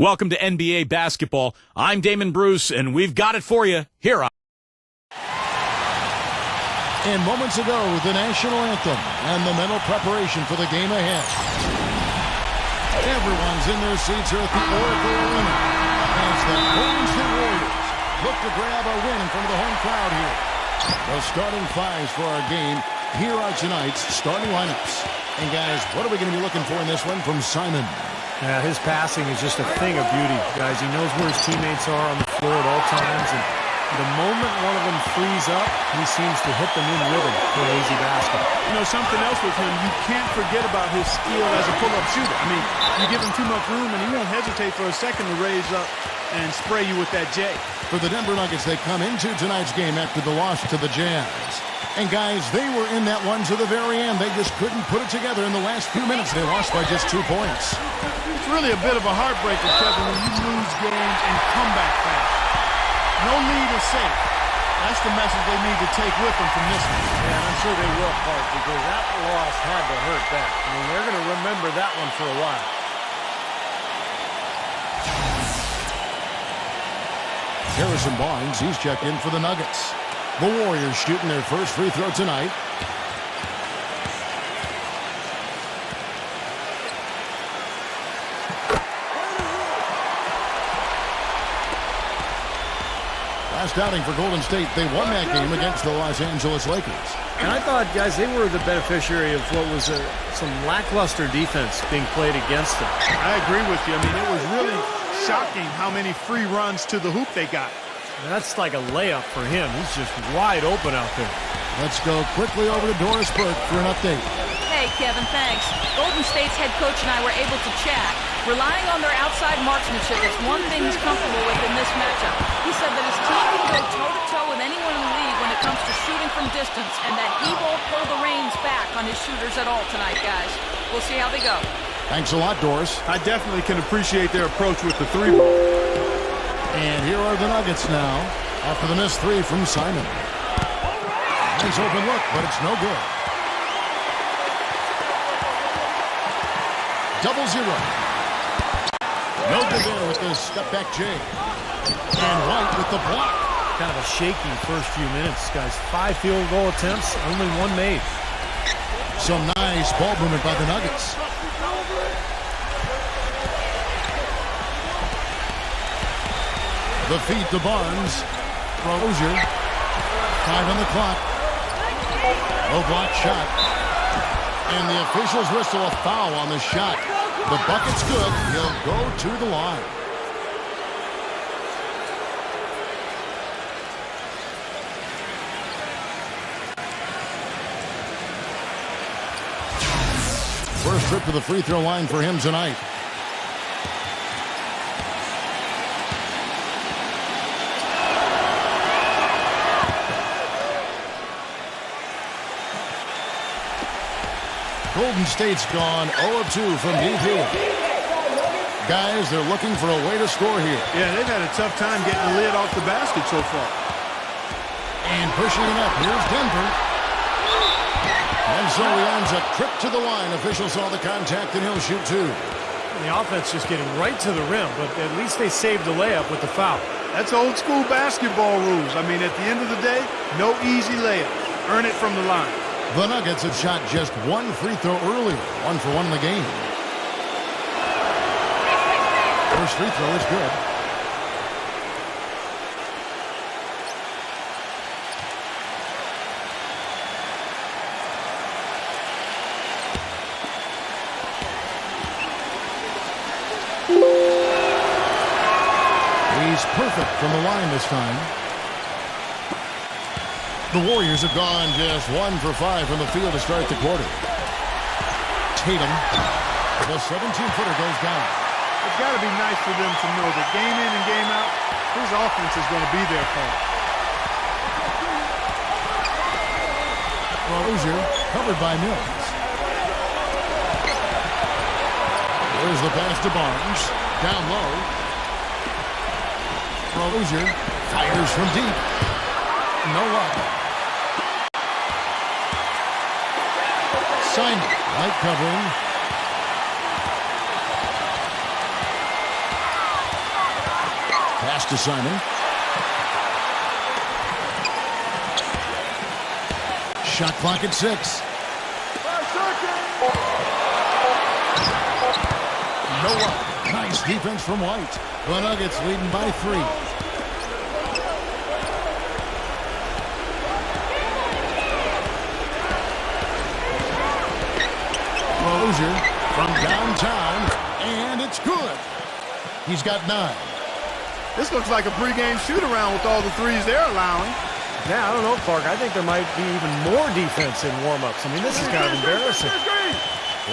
Welcome to NBA basketball. I'm Damon Bruce, and we've got it for you here on. And moments ago, the national anthem and the mental preparation for the game ahead. Everyone's in their seats here at the Oracle Arena as the Golden State Warriors look to grab a win in front of the home crowd here. The starting fives for our game. Here are tonight's starting lineups. And guys, what are we going to be looking for in this one from Simon? Yeah, his passing is just a thing of beauty, guys. He knows where his teammates are on the floor at all times, and the moment one of them frees up, he seems to hit them in rhythm for an easy basket. You know, something else with him, you can't forget about his skill as a pull-up shooter. I mean, you give him too much room, and he won't hesitate for a second to raise up and spray you with that J. For the Denver Nuggets, they come into tonight's game after the loss to the Jazz. And guys, they were in that one to the very end. They just couldn't put it together in the last few minutes. They lost by just 2 points. It's really a bit of a heartbreaker, Kevin, when you lose games and come back fast. No lead is safe. That's the message they need to take with them from this one. Yeah, and I'm sure they will, Clark, because that loss had to hurt that. I mean, they're going to remember that one for a while. Harrison Barnes, he's checked in for the Nuggets. The Warriors shooting their first free throw tonight. Last outing for Golden State, they won that game against the Los Angeles Lakers. And I thought, guys, they were the beneficiary of what was some lackluster defense being played against them. I agree with you. I mean, it was really shocking how many free runs to the hoop they got. That's like a layup for him. He's just wide open out there. Let's go quickly over to Doris Burke for an update. Hey, Kevin, thanks. Golden State's head coach and I were able to chat. Relying on their outside marksmanship is one thing he's comfortable with in this matchup. He said that his team can go toe-to-toe with anyone in the league when it comes to shooting from distance, and that he won't pull the reins back on his shooters at all tonight, guys. We'll see how they go. Thanks a lot, Doris. I definitely can appreciate their approach with the 3-ball. And here are the Nuggets now after the missed 3 from Simon. Nice open look, but it's no good. 0-0. No good there with the step-back J. And White with the block. Kind of a shaky first few minutes, guys. 5 field goal attempts, only 1 made. Some nice ball movement by the Nuggets. The feed to Barnes. Rozier. 5 on the clock. No block shot. And the officials whistle a foul on the shot. The bucket's good. He'll go to the line. First trip to the free throw line for him tonight. Golden State's gone 0-2 from deep here. Guys, they're looking for a way to score here. Yeah, they've had a tough time getting the lid off the basket so far. And pushing it up, here's Denver. And so he earns a trip to the line. Official saw the contact, and he'll shoot 2. The offense just getting right to the rim, but at least they saved the layup with the foul. That's old school basketball rules. I mean, at the end of the day, no easy layup. Earn it from the line. The Nuggets have shot just 1 free throw earlier, 1 for 1 in the game. First free throw is good. He's perfect from the line this time. The Warriors have gone just 1 for 5 from the field to start the quarter. Tatum, the 17-footer goes down. It's got to be nice for them to know that game in and game out, his offense is going to be there for him. Rozier covered by Mills. There's the pass to Barnes. Down low. Rozier fires from deep. No luck. Simon, light covering. pass to Simon. Shot clock at 6. Noah. Nice defense from White. The Nuggets leading by 3. Rozier from downtown, and it's good. He's got 9. This looks like a pregame shoot-around with all the threes they're allowing. Yeah, I don't know, Clark. I think there might be even more defense in warm-ups. I mean, this is kind of embarrassing.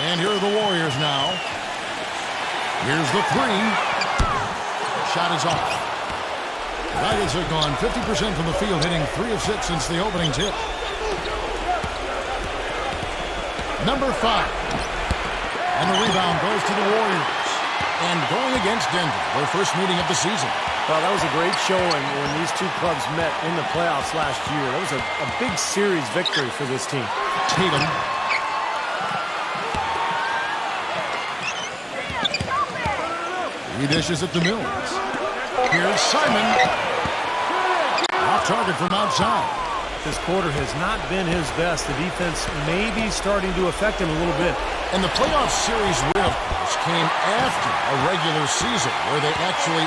And here are the Warriors now. Here's the 3. Shot is off. The Nuggets have gone 50% from the field, hitting 3 of 6 since the opening tip. Number 5. And the rebound goes to the Warriors. And going against Denver, their first meeting of the season. Well, that was a great showing when these two clubs met in the playoffs last year. That was a big series victory for this team. Tatum. He dishes at the Mills. Here's Simon. Off target from outside. This quarter has not been his best. The defense may be starting to affect him a little bit. And the playoff series win, of course, came after a regular season where they actually,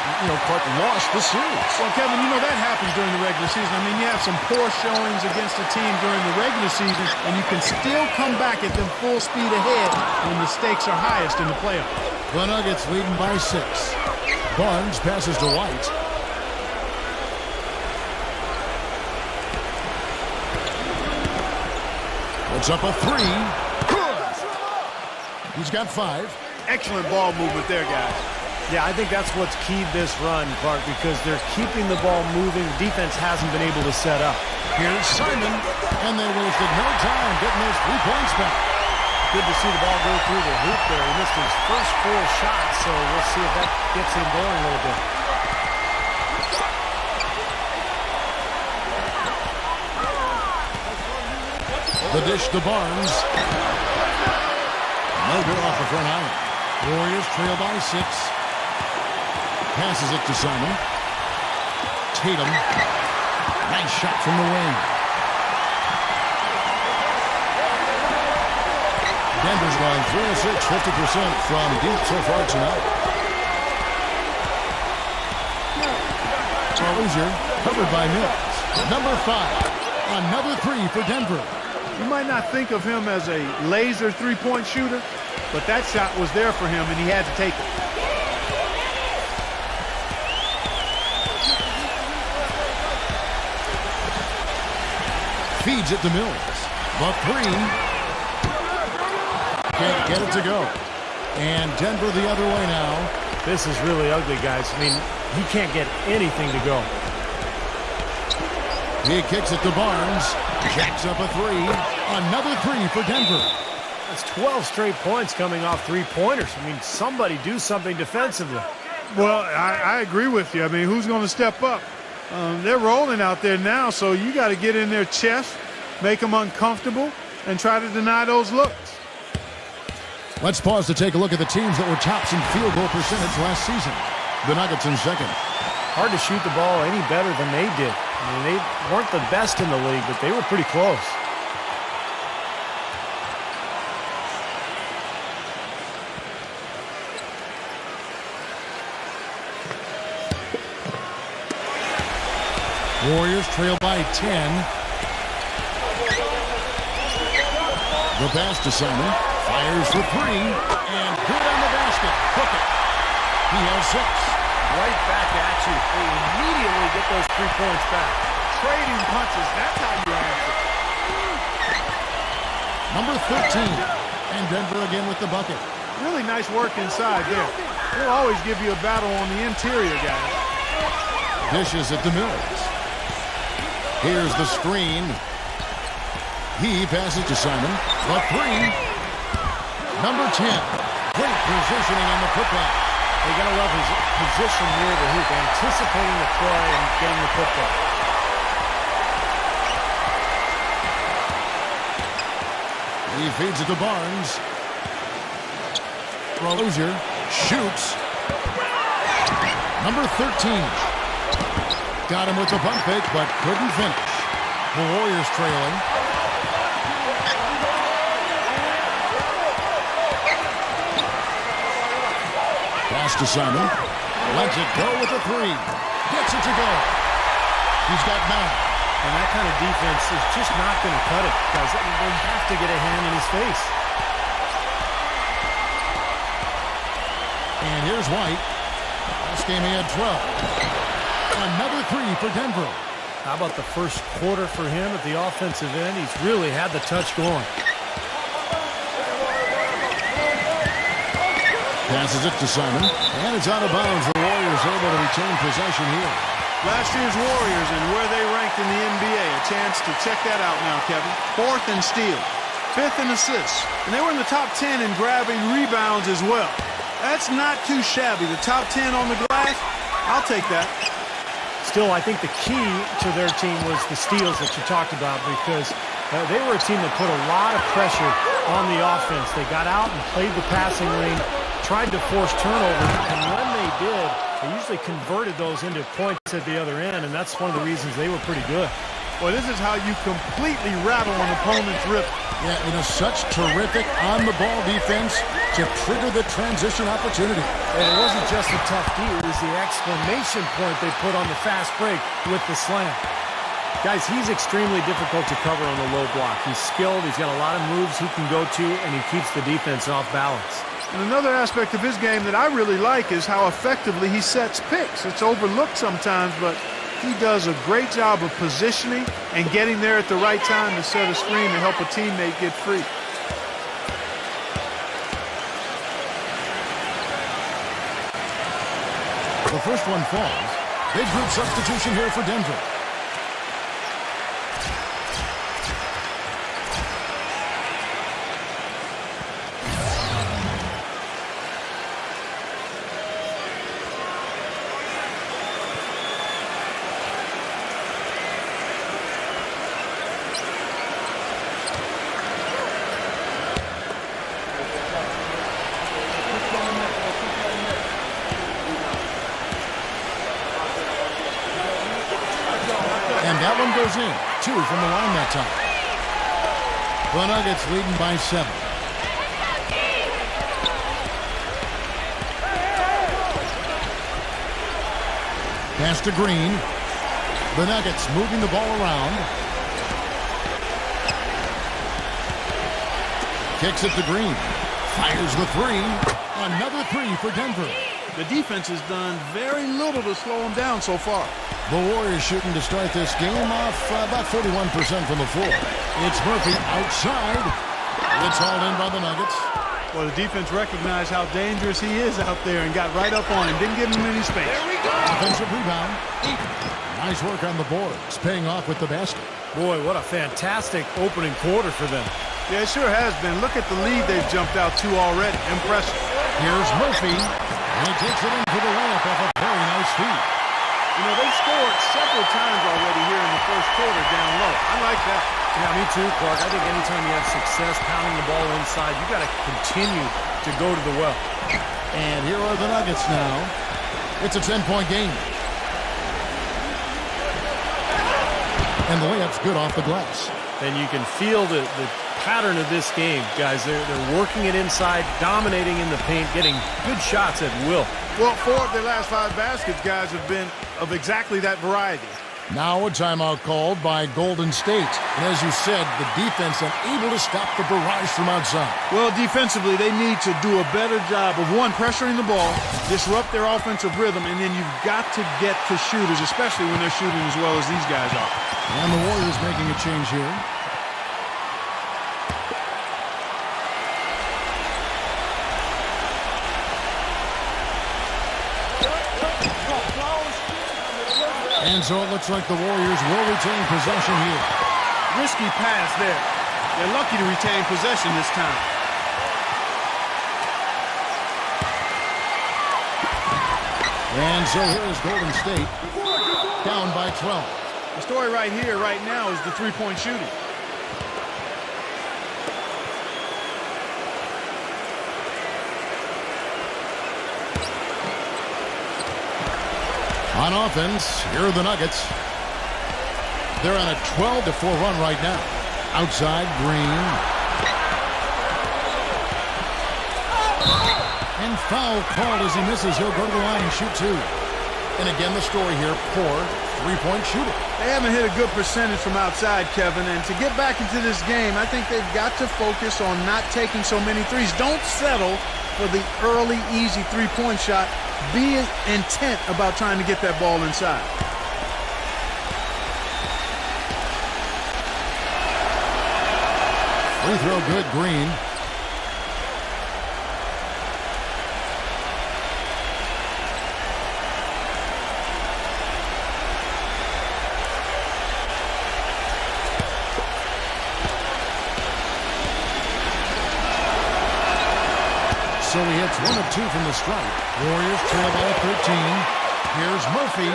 Clark, lost the series. Well, Kevin, that happens during the regular season. I mean, you have some poor showings against a team during the regular season, and you can still come back at them full speed ahead when the stakes are highest in the playoffs. The Nuggets leading by 6. Barnes passes to White. Puts up a 3. Good. He's got 5. Excellent ball movement there, guys. Yeah, I think that's what's keyed this run, Clark, because they're keeping the ball moving. Defense hasn't been able to set up. Here's Simon, and they wasted no time getting those 3 points back. Good to see the ball go through the hoop there. He missed his first 4 shots, so we'll see if that gets him going a little bit. The dish to Barnes. No good off the front iron. Warriors trail by 6. Passes it to Simon. Tatum. Nice shot from the wing. Denver's gone 3 of 6, 50% from deep so far tonight. Rozier covered by Mills. Number 5. Another 3 for Denver. You might not think of him as a laser three-point shooter, but that shot was there for him, and he had to take it. Feeds it to Mills. The 3. Can't get it to go. And Denver the other way now. This is really ugly, guys. I mean, he can't get anything to go. He kicks it to Barnes. Jacks up a 3. Another 3 for Denver. That's 12 straight points coming off 3-pointers. I mean, somebody do something defensively. Well, I agree with you. I mean, who's going to step up? They're rolling out there now, so you got to get in their chest, make them uncomfortable, and try to deny those looks. Let's pause to take a look at the teams that were tops in field goal percentage last season. The Nuggets in second. Hard to shoot the ball any better than they did. I mean, they weren't the best in the league, but they were pretty close. Warriors trail by 10. The pass to Simon. Fires for 3. And good on the basket. Hook it. He has 6. Right back at you. They immediately get those 3 points back. Trading punches, that's how you answer. Number 13. And Denver again with the bucket. Really nice work inside there. They'll always give you a battle on the interior, guys. Dishes at the Mills. Here's the screen. He passes to Simon. The 3. Number 10. Great positioning on the putback. They're going to love his position near the hoop, anticipating the play and getting the putback. He feeds it to Barnes. Rozier shoots. Number 13. got him with the pump fake, but couldn't finish. The Warriors trailing. Pass to Simon. Lets it go with a three. Gets it to go. He's got 9. And that kind of defense is just not going to cut it, guys. I mean, they have to get a hand in his face. And here's White. Last game he had 12. Another three for Denver. How about the first quarter for him at the offensive end? He's really had the touch going. Passes it to Simon. And it's out of bounds. The Warriors able to retain possession here. Last year's Warriors and where they ranked in the NBA. A chance to check that out now, Kevin. 4th in steals, 5th in assists. And they were in the top 10 in grabbing rebounds as well. That's not too shabby. The top 10 on the glass, I'll take that. Still, I think the key to their team was the steals that you talked about, because they were a team that put a lot of pressure on the offense. They got out and played the passing lane, tried to force turnovers, and when they did, they usually converted those into points at the other end, and that's one of the reasons they were pretty good. Well, this is how you completely rattle an opponent's rhythm. Yeah, such terrific on-the-ball defense to trigger the transition opportunity. And it wasn't just a tough D, it was the exclamation point they put on the fast break with the slam. Guys, he's extremely difficult to cover on the low block. He's skilled, he's got a lot of moves he can go to, and he keeps the defense off balance. And another aspect of his game that I really like is how effectively he sets picks. It's overlooked sometimes, but he does a great job of positioning and getting there at the right time to set a screen to help a teammate get free. The first one falls. Big group substitution here for Denver. That one goes in. 2 from the line that time. The Nuggets leading by 7. Pass to Green. The Nuggets moving the ball around. Kicks it to Green. Fires the three. Another three for Denver. The defense has done very little to slow him down so far. The Warriors shooting to start this game off about 41% from the floor. It's Murphy outside. It's hauled in by the Nuggets. Well, the defense recognized how dangerous he is out there and got right up on him. Didn't give him any space. Offensive rebound. Nice work on the boards. Paying off with the basket. Boy, what a fantastic opening quarter for them. Yeah, it sure has been. Look at the lead they've jumped out to already. Impressive. Here's Murphy. And he takes it in for the layup off a very nice feed. You know, they've scored several times already here in the first quarter down low. I like that. Yeah, me too, Clark. I think anytime you have success pounding the ball inside, you got to continue to go to the well. And here are the Nuggets now. It's a 10-point game. And the layup's good off the glass. And you can feel the pattern of this game, guys. They're working it inside, dominating in the paint, getting good shots at will. Well, 4 of their last 5 baskets, guys, have been of exactly that variety. Now a timeout called by Golden State. And as you said, the defense unable to stop the barrage from outside. Well, defensively, they need to do a better job of, 1, pressuring the ball, disrupt their offensive rhythm, and then you've got to get to shooters, especially when they're shooting as well as these guys are. And the Warriors making a change here. And so it looks like the Warriors will retain possession here. Risky pass there. They're lucky to retain possession this time. And so here is Golden State, down by 12. The story right here, right now, is the three-point shooting. On offense, here are the Nuggets. They're on a 12-4 run right now. Outside, Green. And foul called as he misses. He'll go to the line and shoot two. And again, the story here, poor three-point shooter. They haven't hit a good percentage from outside, Kevin. And to get back into this game, I think they've got to focus on not taking so many threes. Don't settle for the early, easy three-point shot. Be intent about trying to get that ball inside. Free throw good, Green. So he hits 1 of 2 from the stripe. Warriors trail by 13. Here's Murphy.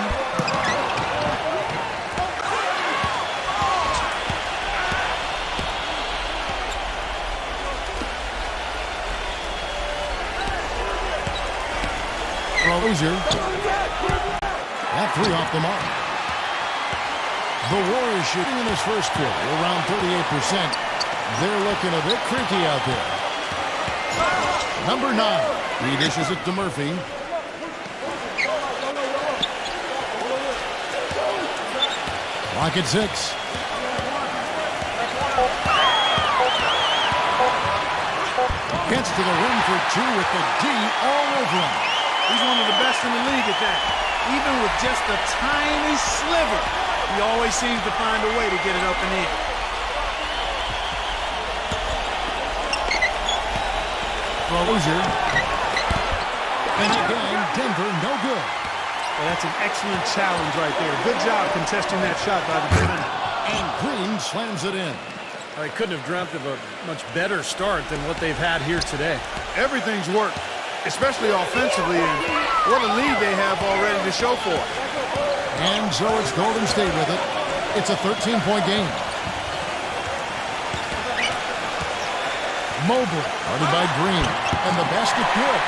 Rozier. That three off the mark. The Warriors shooting in this first quarter around 38%. They're looking a bit creaky out there. Number 9. He dishes it to Murphy. Clock at 6. Gets to the rim for 2 with the D all over him. He's one of the best in the league at that. Even with just a tiny sliver, he always seems to find a way to get it up and in. Rozier. And again, Denver no good. Well, that's an excellent challenge right there. Good job contesting that shot by the defender. And Green slams it in. They couldn't have dreamt of a much better start than what they've had here today. Everything's worked, especially offensively, and what a lead they have already to show for it. And so it's Golden State with it. It's a 13-point game. Mobley, guarded by Green, and the basket good.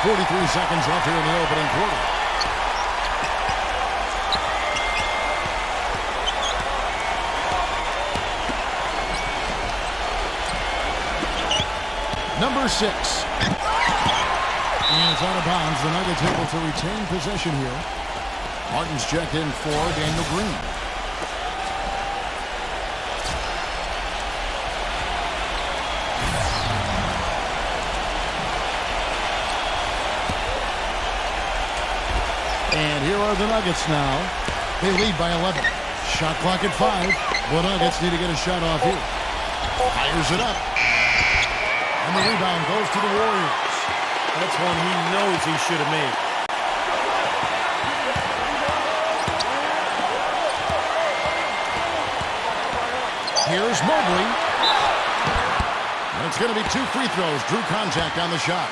43 seconds left here in the opening quarter. Number 6. And it's out of bounds. The Nuggets able to retain possession here. Martin's checked in for Daniel Green. And here are the Nuggets now. They lead by 11. Shot clock at 5. The Nuggets need to get a shot off here. Fires it up. And the rebound goes to the Warriors. That's one he knows he should have made. Here's Mobley. And it's going to be 2 free throws. Drew contact on the shot.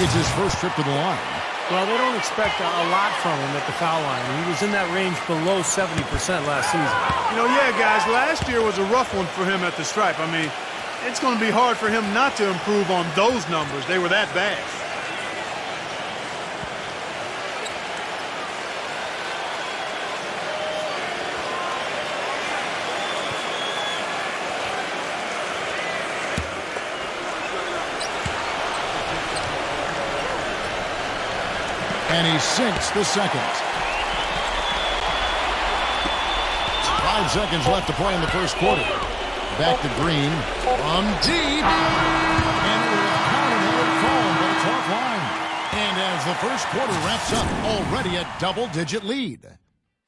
It's his first trip to the line. Well, they don't expect a lot from him at the foul line. He was in that range below 70% last season. You know, yeah, guys, last year was a rough one for him at the stripe. I mean, it's going to be hard for him not to improve on those numbers. They were that bad. And he sinks the second. 5 seconds left to play in the first quarter. Back to Green from deep. And it was counted and it fallen, but it's offline. And as the first quarter wraps up, already a double-digit lead.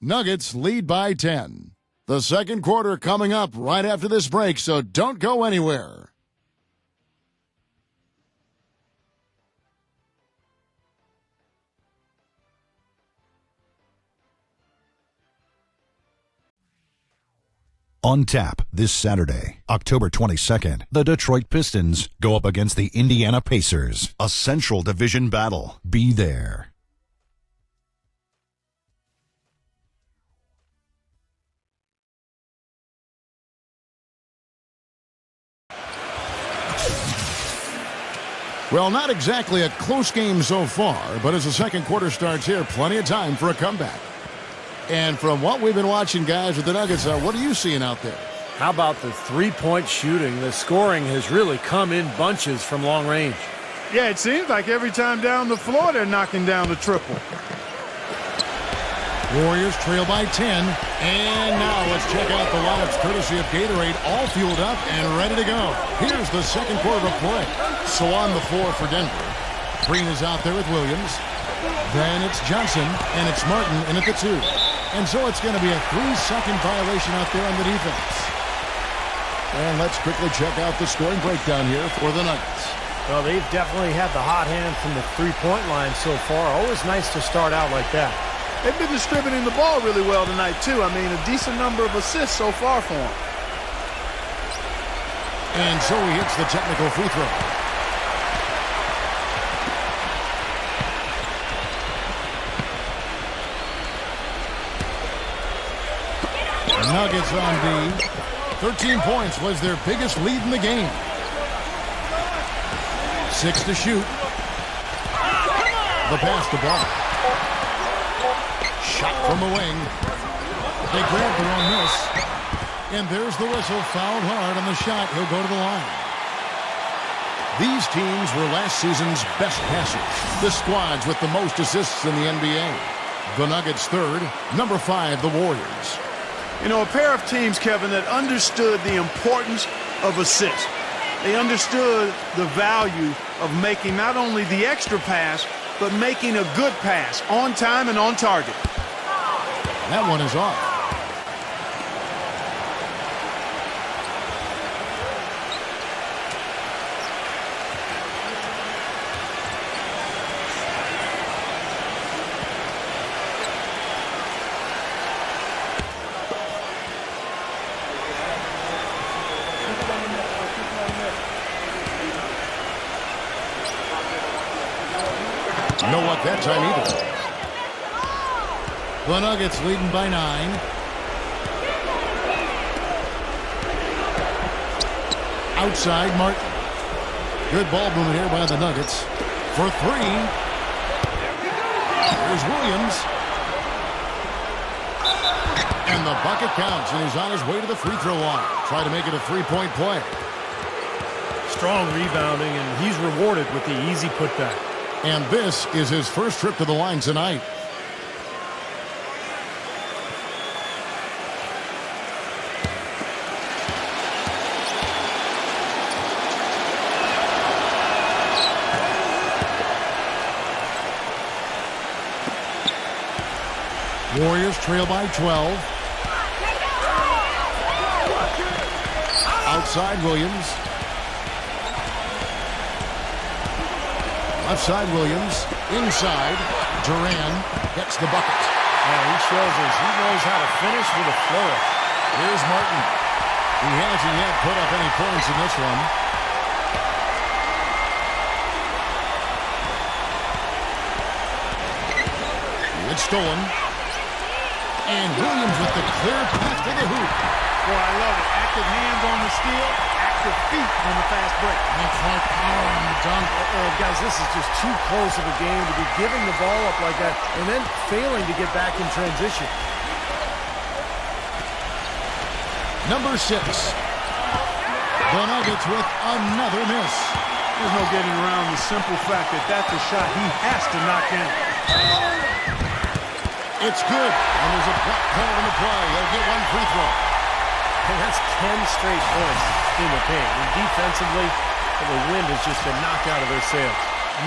Nuggets lead by 10. The second quarter coming up right after this break, so don't go anywhere. On tap this Saturday, October 22nd, the Detroit Pistons go up against the Indiana Pacers, a Central Division battle. Be there. Well, not exactly a close game so far, but as the second quarter starts here, plenty of time for a comeback. And from what we've been watching, guys, with the Nuggets, what are you seeing out there? How about the three-point shooting? The scoring has really come in bunches from long range. Yeah, it seems like every time down the floor they're knocking down the triple. Warriors trail by 10. And now let's check out the lineups courtesy of Gatorade, all fueled up and ready to go. Here's the second quarter of play. So on the floor for Denver. Green is out there with Williams. Then it's Johnson, and it's Martin in at the 2. And so it's going to be a 3-second violation out there on the defense. And let's quickly check out the scoring breakdown here for the Nuggets. Well, they've definitely had the hot hand from the three-point line so far. Always nice to start out like that. They've been distributing the ball really well tonight, too. I mean, a decent number of assists so far for him. And so he hits the technical free throw. Nuggets on D. 13 points was their biggest lead in the game. 6 to shoot. The pass to ball. Shot from the wing. They grab their own miss. And there's the whistle. Fouled hard on the shot. He'll go to the line. These teams were last season's best passers. The squads with the most assists in the NBA. The Nuggets third. Number 5, the Warriors. You know, a pair of teams, Kevin, that understood the importance of assists. They understood the value of making not only the extra pass, but making a good pass on time and on target. That one is off. No luck that time either. The Nuggets leading by 9. Outside, Martin. Good ball movement here by the Nuggets. For 3. Here's Williams. And the bucket counts, and he's on his way to the free throw line. Try to make it a 3-point play. Strong rebounding, and he's rewarded with the easy putback. And this is his first trip to the line tonight. Warriors trail by 12. Outside Williams. Left side Williams. Inside. Duran gets the bucket. He shows us he knows how to finish with a flourish. Here's Martin. He hasn't yet put up any points in this one. It's stolen. And Williams with the clear path to the hoop. Boy, I love it. Active hands on the steal, active feet on the fast break. Looks like power on the dunk. Guys, this is just too close of a game to be giving the ball up like that and then failing to get back in transition. Number 6. The Nuggets with another miss. There's no getting around the simple fact that that's a shot he has to knock in. It's good. And there's a block call in the play. He'll get one free throw. And that's 10 straight points in the paint. And defensively, the wind has just been knocked out of their sails.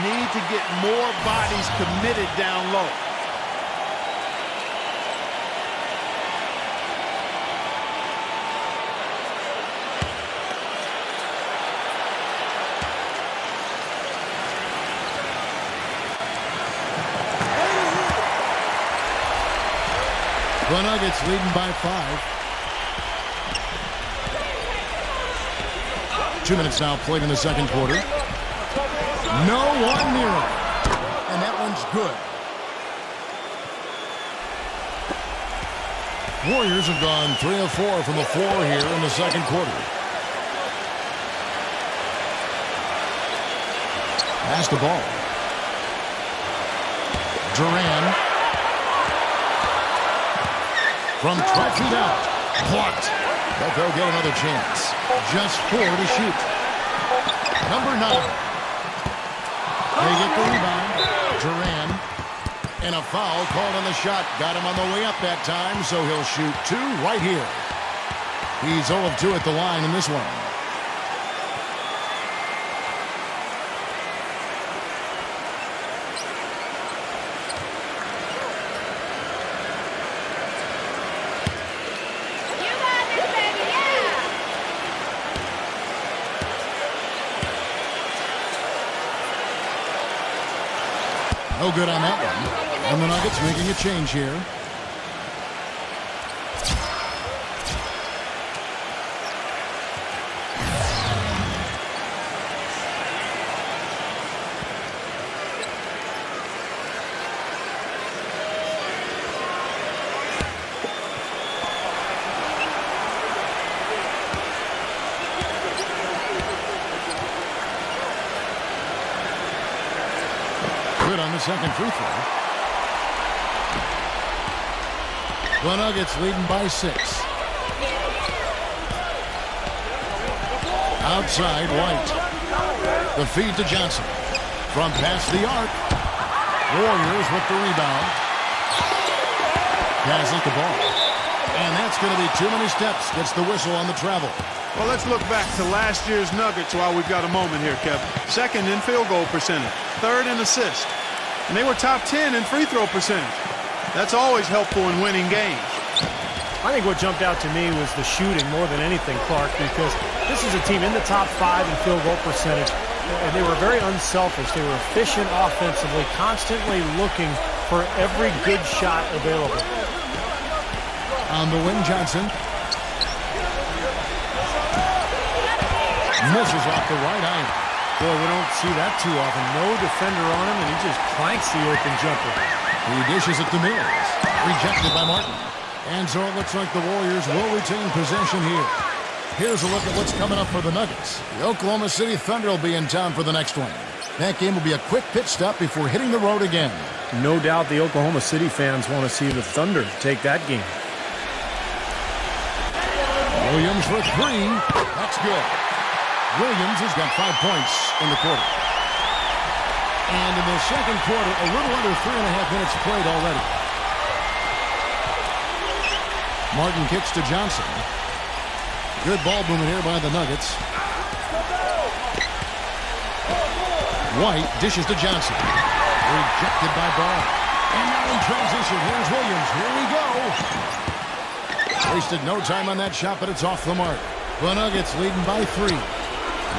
Need to get more bodies committed down low. The Nuggets leading by 5. 2 minutes now played in the second quarter. No one near him. And that one's good. Warriors have gone 3 of 4 from the floor here in the second quarter. Pass the ball. Duran. From 12 feet out. Blocked. But they'll get another chance. Just 4 to shoot. Number 9. They get the rebound. Duran. And a foul called on the shot. Got him on the way up that time, so he'll shoot 2 right here. He's 0 of 2 at the line in this one. You got this, baby, yeah! No good on that one. And the Nuggets making a change here. Good on the second free throw. The Nuggets leading by 6. Outside, White. The feed to Johnson. From past the arc. Warriors with the rebound. Passes the ball. And that's going to be too many steps. Gets the whistle on the travel. Well, let's look back to last year's Nuggets while we've got a moment here, Kevin. Second in field goal percentage. Third in assists. And they were top 10 in free throw percentage. That's always helpful in winning games. I think what jumped out to me was the shooting more than anything, Clark, because this is a team in the top 5 in field goal percentage, and they were very unselfish. They were efficient offensively, constantly looking for every good shot available. On the wing, Johnson. Misses off the right iron. Boy, we don't see that too often. No defender on him, and he just clanks the open jumper. He dishes it to Mills. Rejected by Martin. And so it looks like the Warriors will retain possession here. Here's a look at what's coming up for the Nuggets. The Oklahoma City Thunder will be in town for the next one. That game will be a quick pit stop before hitting the road again. No doubt the Oklahoma City fans want to see the Thunder take that game. Williams for 3. That's good. Williams has got 5 points in the quarter. And in the second quarter, a little under 3.5 minutes played already. Martin kicks to Johnson. Good ball movement here by the Nuggets. White dishes to Johnson. Rejected by Ball. And now in transition, here's Williams. Here we go. Wasted no time on that shot, but it's off the mark. The Nuggets leading by 3.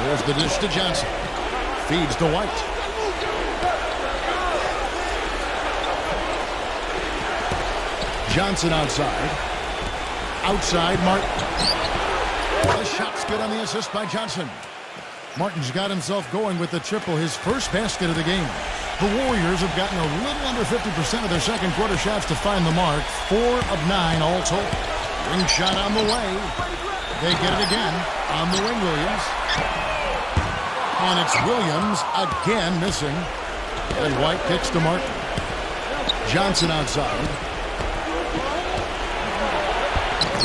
Here's the dish to Johnson. Feeds to White. Johnson outside. Outside, Martin. The shot's good on the assist by Johnson. Martin's got himself going with the triple, his first basket of the game. The Warriors have gotten a little under 50% of their second quarter shots to find the mark. 4 of 9 all told. Ring shot on the way. They get it again on the wing, Williams. And it's Williams again missing. And White kicks to Martin. Johnson outside.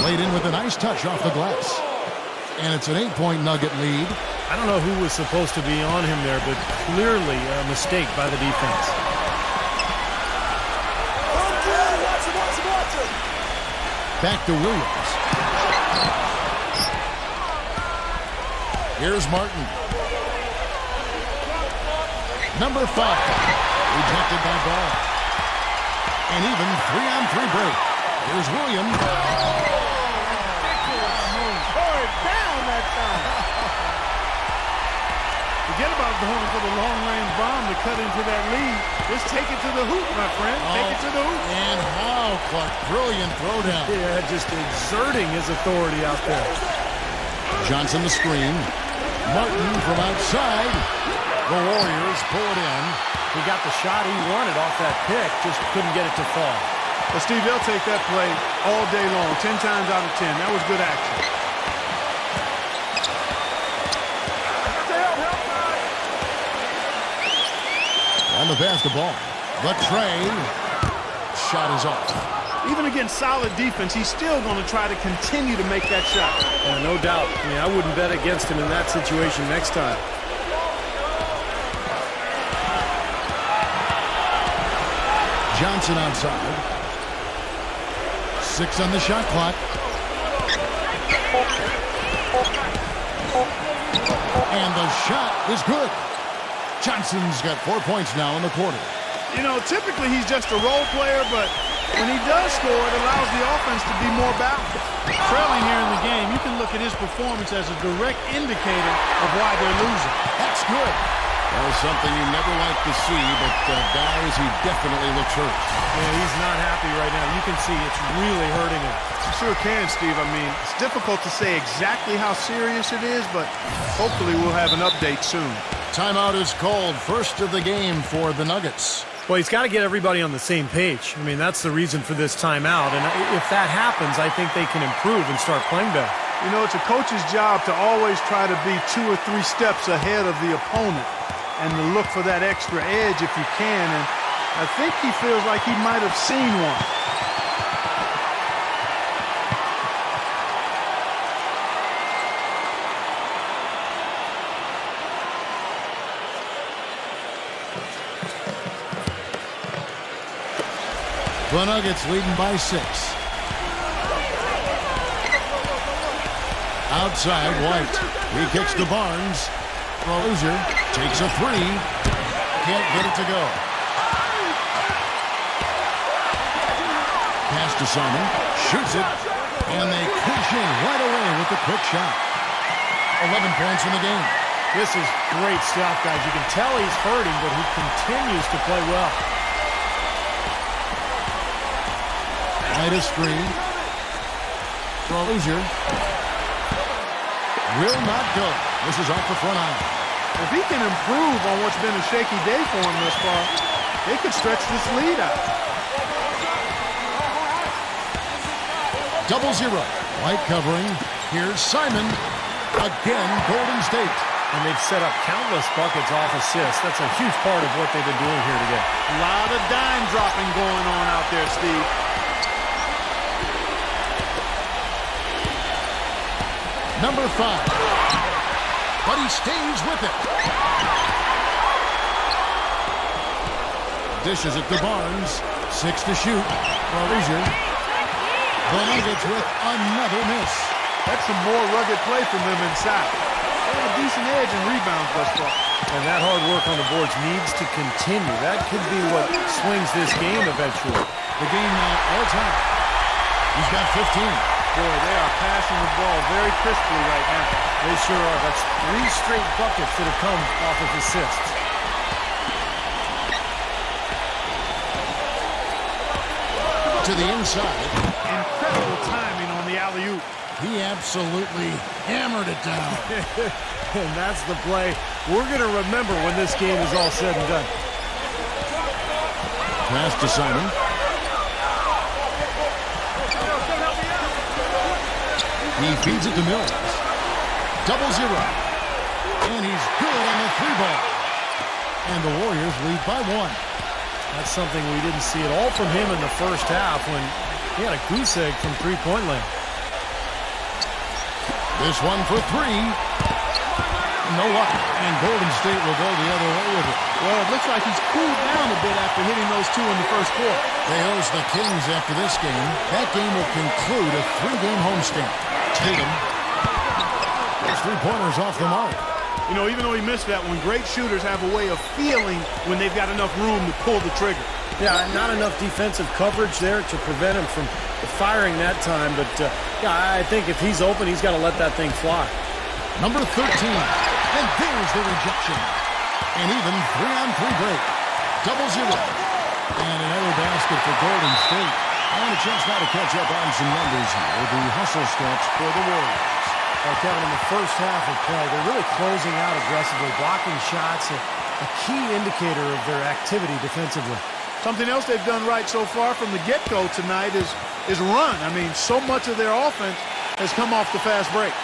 Laid in with a nice touch off the glass. And it's an 8-point Nugget lead. I don't know who was supposed to be on him there, but clearly a mistake by the defense. Back to Williams. Here's Martin. Number 5. Rejected by Ball. And even 3-on-3 break. Here's Williams. Forget about going for the long-range bomb to cut into that lead. Just take it to the hoop, my friend. Take it to the hoop. And how, Clark. Brilliant throwdown. Yeah, just exerting his authority out there. Johnson the screen. Martin from outside. The Warriors pull it in. He got the shot he wanted off that pick, just couldn't get it to fall. Well, Steve, they'll take that play all day long, 10 times out of 10. That was good action. And the basketball. The tray. Shot is off. Even against solid defense, he's still going to try to continue to make that shot. Yeah, no doubt. I mean, I wouldn't bet against him in that situation next time. Johnson outside. 6 on the shot clock. And the shot is good. Johnson's got 4 points now in the quarter. You know, typically he's just a role player, but when he does score, it allows the offense to be more balanced. Trailing here in the game, you can look at his performance as a direct indicator of why they're losing. That's good. That was something you never like to see, but guys, he definitely looks hurt. Yeah, he's not happy right now. You can see it's really hurting him. Sure can, Steve. I mean, it's difficult to say exactly how serious it is, but hopefully we'll have an update soon. Timeout is called. First of the game for the Nuggets. Well, he's got to get everybody on the same page. I mean, that's the reason for this timeout. And if that happens, I think they can improve and start playing better. You know, it's a coach's job to always try to be 2 or 3 steps ahead of the opponent and to look for that extra edge if you can. And I think he feels like he might have seen one. The Nuggets leading by 6. Outside, White. He kicks to Barnes. Rozier takes a 3. Can't get it to go. Pass to Simon. Shoots it. And they cash in right away with the quick shot. 11 points in the game. This is great stuff, guys. You can tell he's hurting, but he continues to play well. Right of screen. Rozier. Will not go. This is off the front iron. If he can improve on what's been a shaky day for him thus far, they could stretch this lead out. 0-0. White covering. Here's Simon. Again, Golden State. And they've set up countless buckets off assists. That's a huge part of what they've been doing here today. A lot of dime dropping going on out there, Steve. Number 5. But he stays with it. Dishes it to Barnes. 6 to shoot. Rozier. The Nuggets with another miss. That's some more rugged play from them inside. They have a decent edge in rebounds thus far. And that hard work on the boards needs to continue. That could be what swings this game eventually. The game now all time. He's got 15. Boy, they are passing the ball very crisply right now. They sure are. That's 3 straight buckets that have come off of assists. To the inside. Incredible timing on the alley-oop. He absolutely hammered it down. And that's the play we're going to remember when this game is all said and done. Pass to Simon. He feeds it to Mills. 0-0. And he's good on the 3-ball. And the Warriors lead by 1. That's something we didn't see at all from him in the first half when he had a goose egg from three-point land. This one for 3. No luck. And Golden State will go the other way with it. Well, it looks like he's cooled down a bit after hitting those 2 in the first quarter. They host the Kings after this game. That game will conclude a 3-game homestand. Tatum. His 3-pointers off the mark. You know, even though he missed that one, great shooters have a way of feeling when they've got enough room to pull the trigger. Yeah, not enough defensive coverage there to prevent him from firing that time. But, yeah, I think if he's open, he's got to let that thing fly. Number 13. And there's the rejection. And even 3-on-3 break. 0-0. And another basket for Golden State. And a chance now to catch up on some numbers here. The hustle stats for the Warriors. Kevin, in the first half of play, they're really closing out aggressively, blocking shots, a key indicator of their activity defensively. Something else they've done right so far from the get-go tonight is run. I mean, so much of their offense has come off the fast break.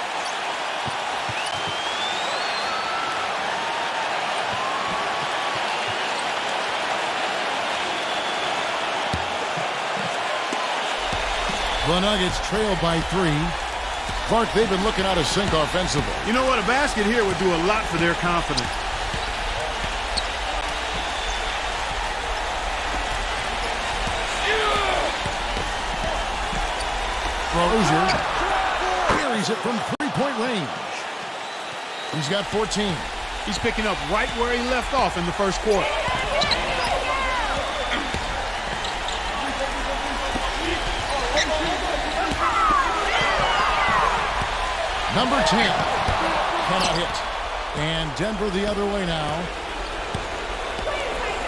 The Nuggets trail by 3. Clark, they've been looking out of sync offensively. You know what? A basket here would do a lot for their confidence. Rozier carries it from three-point range. He's got 14. He's picking up right where he left off in the first quarter. Number 10 cannot hit. And Denver the other way now.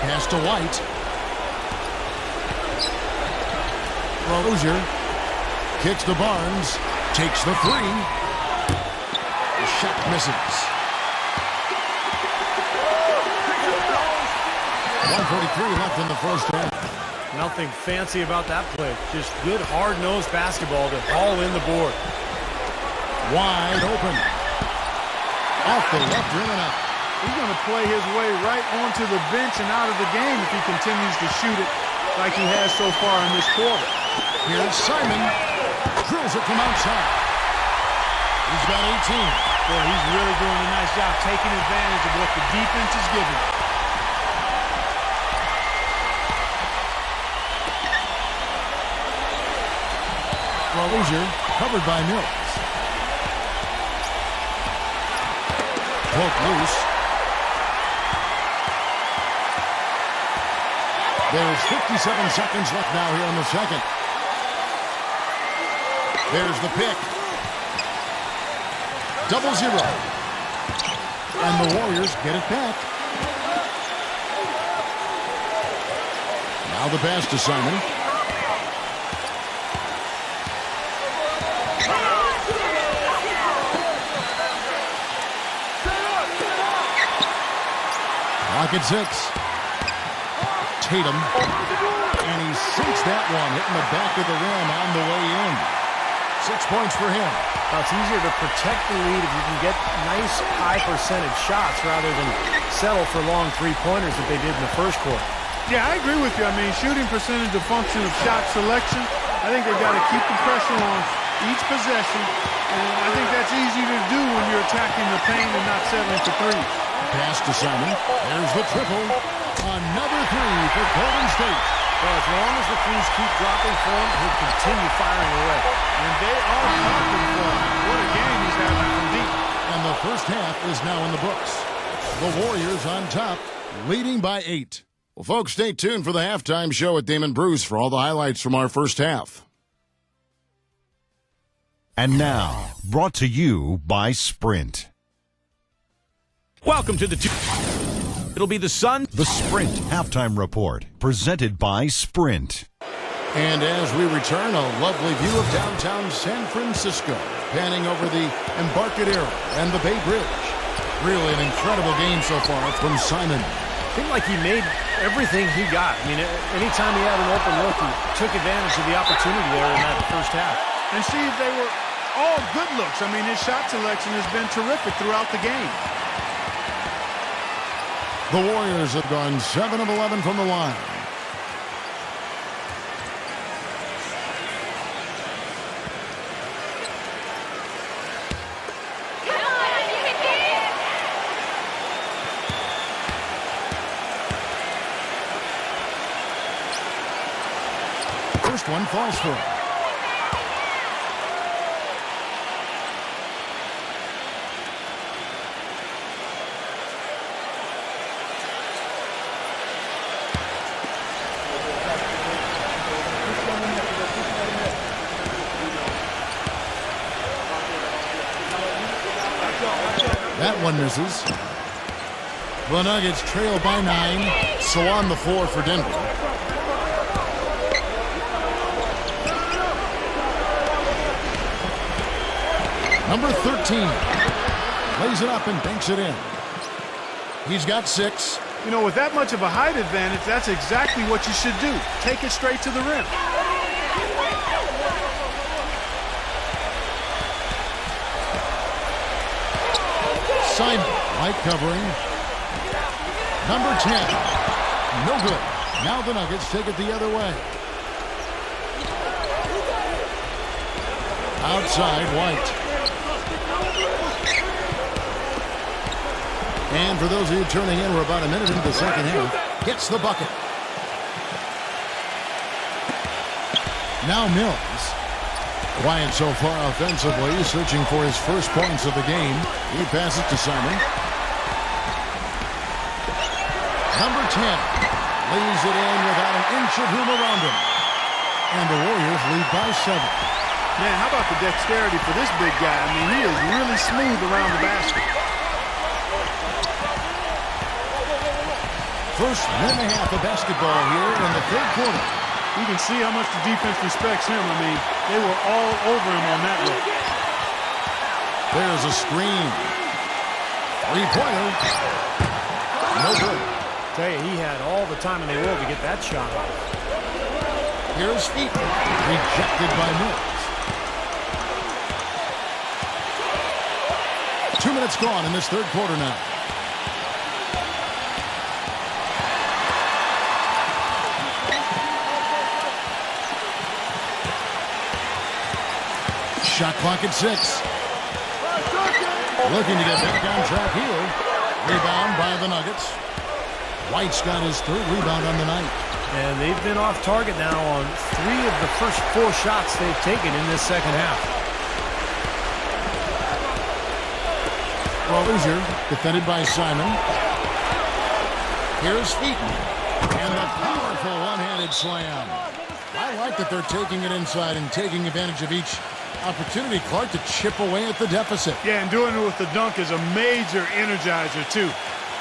Pass to White. Rozier kicks to Barnes. Takes the three. The shot misses. 1:43 left in the first half. Nothing fancy about that play. Just good, hard-nosed basketball to haul in the board. Wide open. Off the left rim and out. He's going to play his way right onto the bench and out of the game if he continues to shoot it like he has so far in this quarter. Here's Simon. Drills it from outside. He's got 18. Boy, he's really doing a nice job taking advantage of what the defense is giving. Rozier covered by Mills. Poke loose. There's 57 seconds left now here in the second. There's the pick. 0-0. And the Warriors get it back. Now the pass to Simon. Clock at 6. Tatum. And he sinks that one, hitting the back of the rim on the way in. 6 points for him. Well, it's easier to protect the lead if you can get nice, high-percentage shots rather than settle for long three-pointers that they did in the first quarter. Yeah, I agree with you. I mean, shooting percentage a function of shot selection. I think they've got to keep the pressure on each possession, and I think that's easy to do when you're attacking the paint and not settling for threes. Pass to Simon. There's the triple. Another three for Golden State. Well, as long as the threes keep dropping for him, he'll continue firing away. And they are dropping for him. What a game he's having from deep. And the first half is now in the books. The Warriors on top, leading by 8. Well, folks, stay tuned for the halftime show at Damon Bruce for all the highlights from our first half. And now, brought to you by Sprint. Welcome to the It'll be the Sun. The Sprint Halftime Report, presented by Sprint. And as we return, a lovely view of downtown San Francisco, panning over the Embarcadero and the Bay Bridge. Really an incredible game so far from Simon. Seemed like he made everything he got. I mean, anytime he had an open look, he took advantage of the opportunity there in that first half. And Steve, they were all good looks. I mean, his shot selection has been terrific throughout the game. The Warriors have gone 7 of 11 from the line. First one falls for him. That one misses. The Nuggets trail by 9. So on the floor for Denver. Number 13. Lays it up and banks it in. He's got 6. You know, with that much of a height advantage, that's exactly what you should do. Take it straight to the rim. Simon, light covering. Number 10. No good. Now the Nuggets take it the other way. Outside, White. And for those of you turning in, we're about a minute into the second half. Gets the bucket. Now Mills. Quiet so far offensively, searching for his first points of the game. He passes to Simon. Number 10 lays it in without an inch of room around him. And the Warriors lead by 7. Man, how about the dexterity for this big guy? I mean, he is really smooth around the basket. First minute and a half of basketball here in the third quarter. You can see how much the defense respects him. I mean, they were all over him on that look. There's a screen. Three-pointer. No good. Tell you, he had all the time in the world to get that shot off. Here's Eaton. Rejected by Mills. 2 minutes gone in this third quarter now. Shot clock at 6. Looking to get back on track here. Rebound by the Nuggets. White's got his third rebound on the night. And they've been off target now on 3 of the first 4 shots they've taken in this second half. Well, Loser, defended by Simon. Here's Eaton. And the powerful one-handed slam. I like that they're taking it inside and taking advantage of each opportunity, Clark, to chip away at the deficit. Yeah, and doing it with the dunk is a major energizer, too.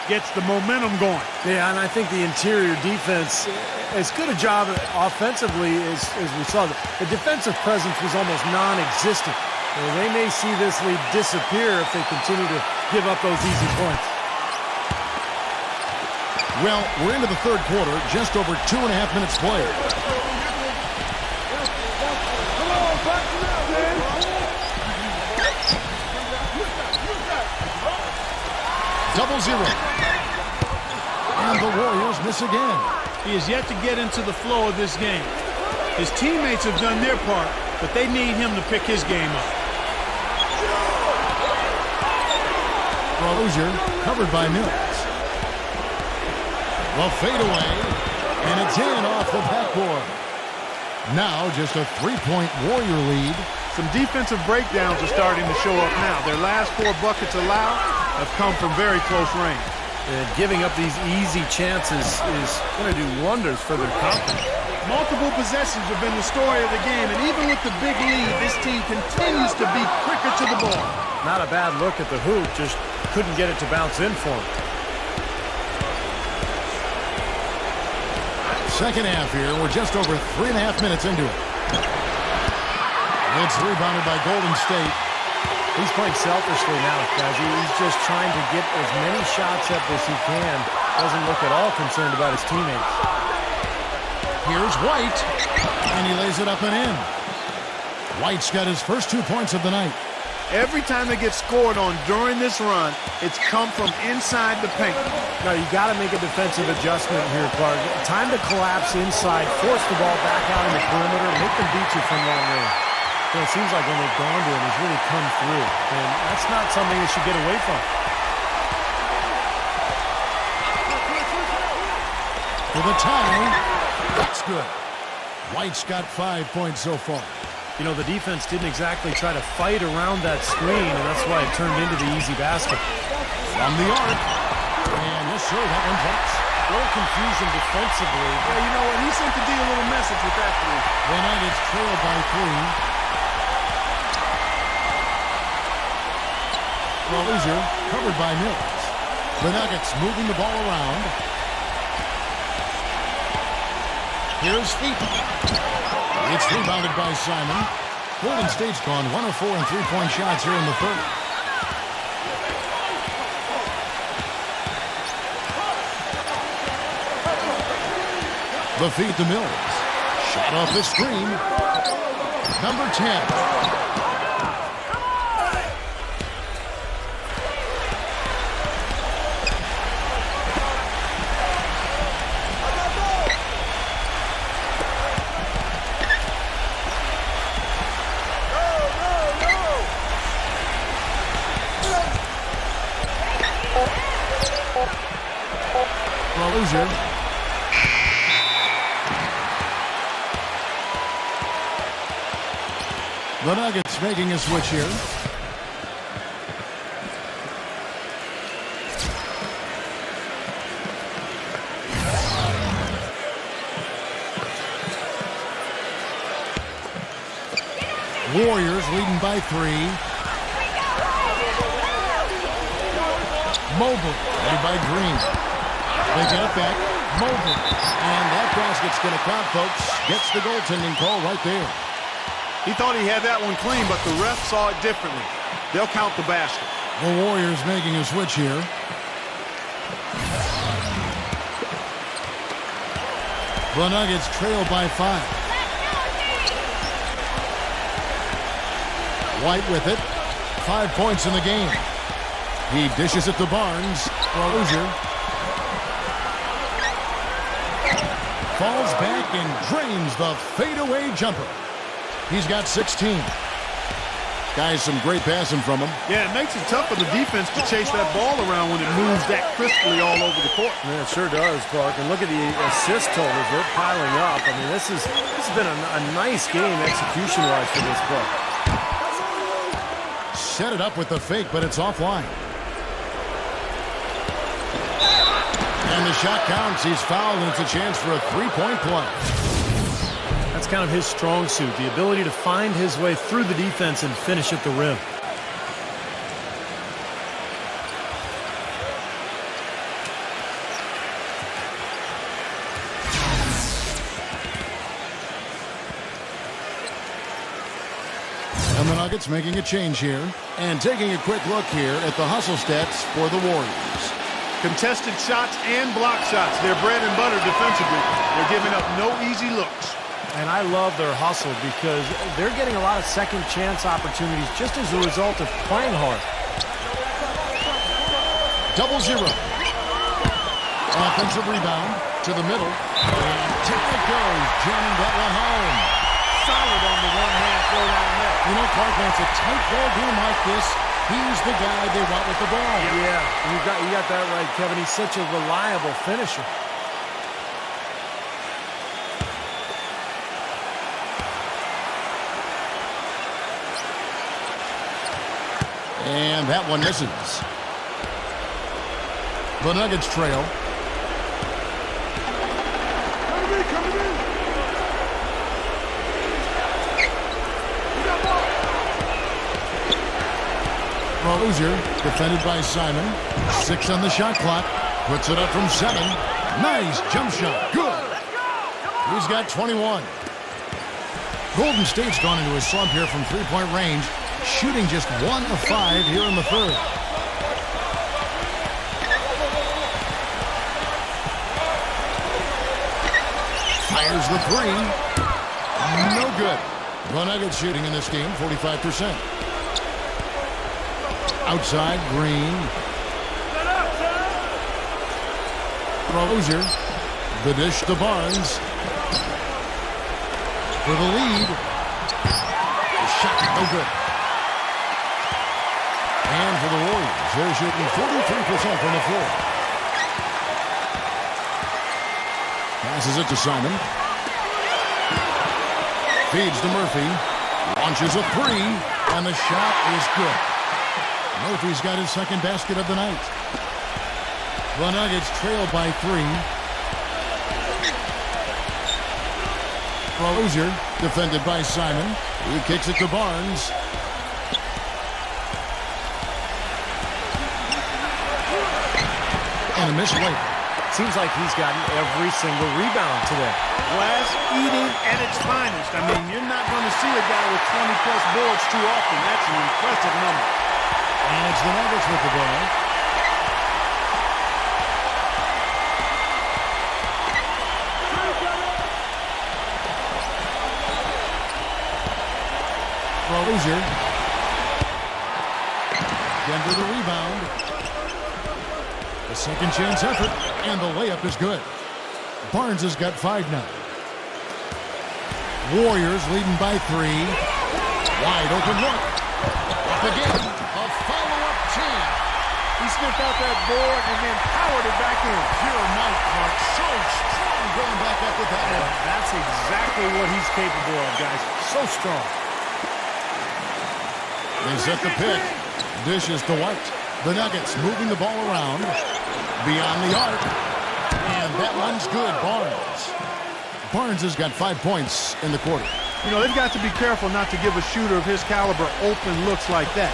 Gets the momentum going. Yeah, and I think the interior defense, as good a job offensively as we saw. The defensive presence was almost non-existent. They may see this lead disappear if they continue to give up those easy points. Well, we're into the third quarter, just over 2.5 minutes played. Double zero. And the Warriors miss again. He is yet to get into the flow of this game. His teammates have done their part, but they need him to pick his game up. Rozier covered by Mills. Well, fade away, and it's in off the backboard. Now just a 3-point Warrior lead. Some defensive breakdowns are starting to show up now. Their last 4 buckets allowed have come from very close range. And giving up these easy chances is going to do wonders for their confidence. Multiple possessions have been the story of the game, and even with the big lead, this team continues to be quicker to the ball. Not a bad look at the hoop, just couldn't get it to bounce in for him. Second half here, we're just over 3.5 minutes into it. It's rebounded by Golden State. He's playing selfishly now, guys. He's just trying to get as many shots up as he can. Doesn't look at all concerned about his teammates. Here's White, and he lays it up and in. White's got his first 2 points of the night. Every time they get scored on during this run, it's come from inside the paint. Now, you got to make a defensive adjustment here, Clark. Time to collapse inside, force the ball back out in the perimeter, make them beat you from long range. It seems like when they've gone to him, he's really come through. And that's not something they should get away from. For the tie, that's good. White's got 5 points so far. You know, the defense didn't exactly try to fight around that screen, and that's why it turned into the easy basket. From the arc. And yes, sir, that one drops. A little confusion defensively. Yeah, you know what? He sent the D a little message with that three. The Nuggets trail by 3. Well, Loser covered by Mills. The Nuggets moving the ball around. Here's Eaton. It's rebounded by Simon. Golden State's gone 1 of 4 in 3-point shots here in the third. The feed to Mills. Shot off the screen. Number 10. Rozier. The Nuggets making a switch here. Warriors leading by 3. Mobley, led by Green. They get it back. Mobley. And that basket's going to count, folks. Gets the goaltending call right there. He thought he had that one clean, but the ref saw it differently. They'll count the basket. The Warriors making a switch here. The Nuggets trail by 5. White with it. 5 points in the game. He dishes it to Barnes. Rozier. Falls back and drains the fadeaway jumper. He's got 16. Guys, some great passing from him. Yeah, it makes it tough for the defense to chase that ball around when it moves that crisply all over the court. Yeah, it sure does, Clark. And look at the assist totals. They're piling up. I mean, this has been a nice game execution-wise for this club. Set it up with the fake, but it's offline. And the shot counts. He's fouled, and it's a chance for a three-point play. That's kind of his strong suit, the ability to find his way through the defense and finish at the rim. And the Nuggets making a change here. And taking a quick look here at the hustle stats for the Warriors. Contested shots and block shots. They're bread and butter defensively. They're giving up no easy looks. And I love their hustle because they're getting a lot of second chance opportunities just as a result of playing hard. 0-0. Offensive rebound to the middle. And down it goes. Jamming that one home. Solid on the one-hand throw down net. You know, Clark, when it's a tight ball game like this, he's the guy they want with the ball. Yeah, you got that right, Kevin. He's such a reliable finisher. And that one misses. The Nuggets trail. Rozier, defended by Simon. 6 on the shot clock. Puts it up from 7. Nice jump shot. Good. He's got 21. Golden State's gone into a slump here from three-point range, shooting just 1 of 5 here in the third. Fires the 3. No good. The Nuggets shooting in this game, 45%. Outside, Green. Rozier. The dish to Barnes. For the lead. The shot, no good. And for the Warriors, they're shooting 43% from the floor. Passes it to Simon. Feeds to Murphy. Launches a 3. And the shot is good. Murphy's got his second basket of the night. The Nuggets trail by 3. Rozier, defended by Simon. He kicks it to Barnes. And a miss late. Seems like he's gotten every single rebound today. Glass eating at its finest. I mean, you're not going to see a guy with 20-plus boards too often. That's an impressive number. And it's the Nuggets with the ball. Rozier. Denver the rebound. A second chance effort, and the layup is good. Barnes has got 5 now. Warriors leading by 3. Wide open look. Up again. A follow-up 10. He's sniffed out that board and then powered it back in. Pure might, Clark. So strong going back up with that one. That's exactly what he's capable of, guys. So strong. They set the pick. Dishes to White. The Nuggets moving the ball around. Beyond the arc. And that one's good. Barnes has got 5 points in the quarter. You know, they've got to be careful not to give a shooter of his caliber open looks like that.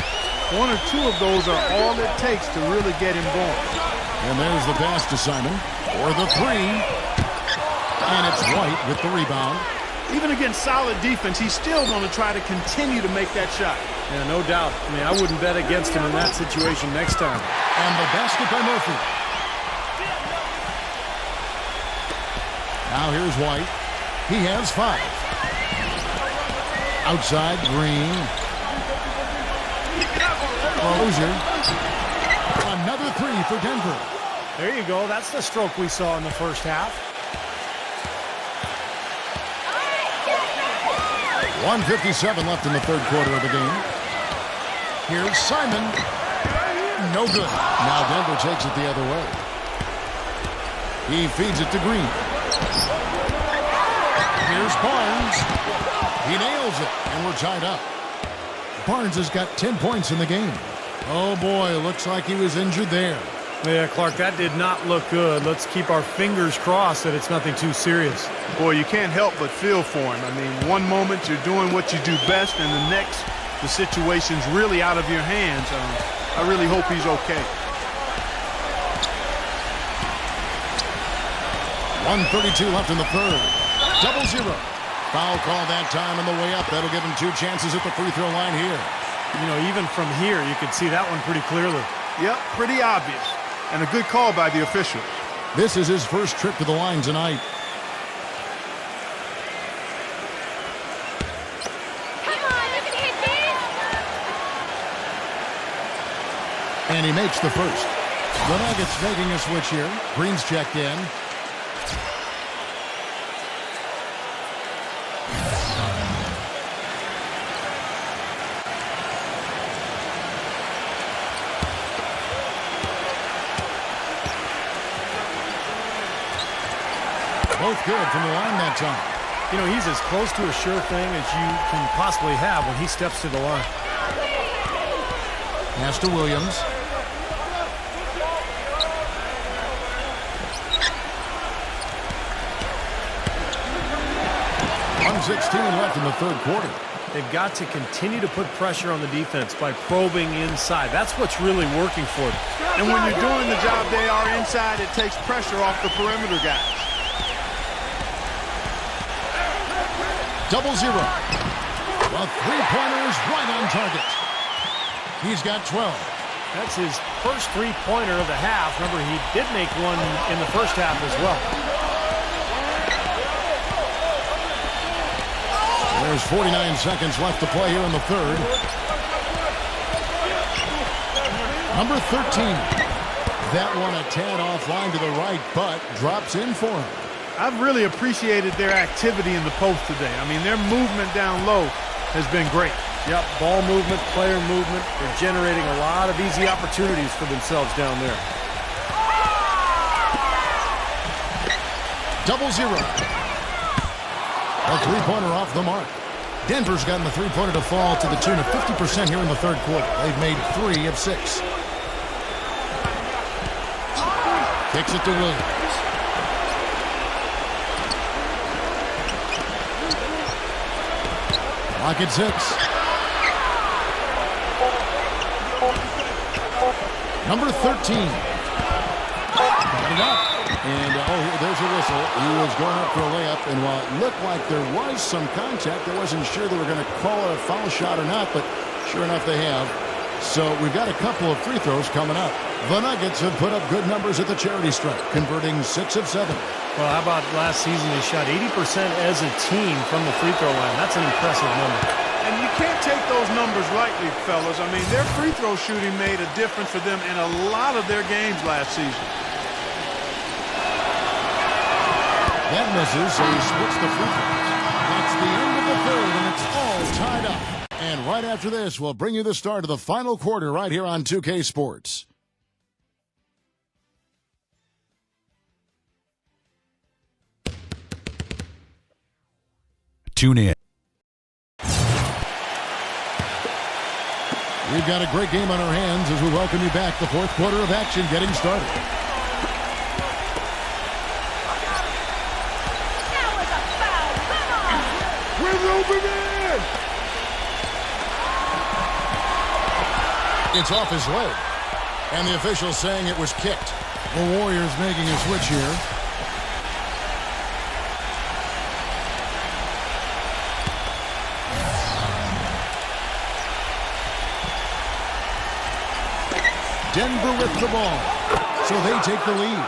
1 or 2 of those are all it takes to really get him going. And there's the pass to Simon for the 3. And it's White with the rebound. Even against solid defense, he's still going to try to continue to make that shot. Yeah, no doubt. I mean, I wouldn't bet against him in that situation next time. And the basket by Murphy. Now here's White. He has 5. Outside, Green. Rozier. Another 3 for Denver. There you go. That's the stroke we saw in the first half. 1:57 left in the third quarter of the game. Here's Simon. No good. Now Denver takes it the other way. He feeds it to Green. Here's Barnes. He nails it, and we're tied up. Barnes has got 10 points in the game. Oh, boy, looks like he was injured there. Yeah, Clark, that did not look good. Let's keep our fingers crossed that it's nothing too serious. Boy, you can't help but feel for him. I mean, one moment you're doing what you do best, and the next, the situation's really out of your hands. I really hope he's okay. 1:32 left in the third. 0-0. Foul call that time on the way up. That'll give him 2 chances at the free throw line here. You know, even from here, you could see that one pretty clearly. Yep, pretty obvious. And a good call by the official. This is his first trip to the line tonight. Come on, you can hit this. And he makes the first. The Nuggets making a switch here. Green's checked in. Both good from the line that time. You know, he's as close to a sure thing as you can possibly have when he steps to the line. Pass to Williams. 1:16 left in the third quarter. They've got to continue to put pressure on the defense by probing inside. That's what's really working for them. And when you're doing the job they are inside, it takes pressure off the perimeter guys. 0-0. A three-pointer is right on target. He's got 12. That's his first three-pointer of the half. Remember, he did make one in the first half as well. There's 49 seconds left to play here in the third. Number 13. That one a tad offline to the right, but drops in for him. I've really appreciated their activity in the post today. I mean, their movement down low has been great. Yep, ball movement, player movement. They're generating a lot of easy opportunities for themselves down there. 0-0. A three-pointer off the mark. Denver's gotten the three-pointer to fall to the tune of 50% here in the third quarter. They've made 3 of 6. Kicks it to Williams. Clock at 6. Number 13. Got it up. And, there's a whistle. He was going up for a layup, and while it looked like there was some contact, I wasn't sure they were going to call it a foul shot or not, but sure enough they have. So we've got a couple of free throws coming up. The Nuggets have put up good numbers at the charity stripe, converting 6 of 7. Well, how about last season they shot 80% as a team from the free throw line. That's an impressive number. And you can't take those numbers lightly, fellas. I mean, their free throw shooting made a difference for them in a lot of their games last season. That misses, so he splits the free throws. That's the end of the third, and it's all tied up. And right after this, we'll bring you the start of the final quarter right here on 2K Sports. Tune in. We've got a great game on our hands as we welcome you back. The fourth quarter of action getting started. That was a foul. Come on. We're moving in! It's off his leg. And the official saying it was kicked. The Warriors making a switch here. Denver with the ball. So they take the lead.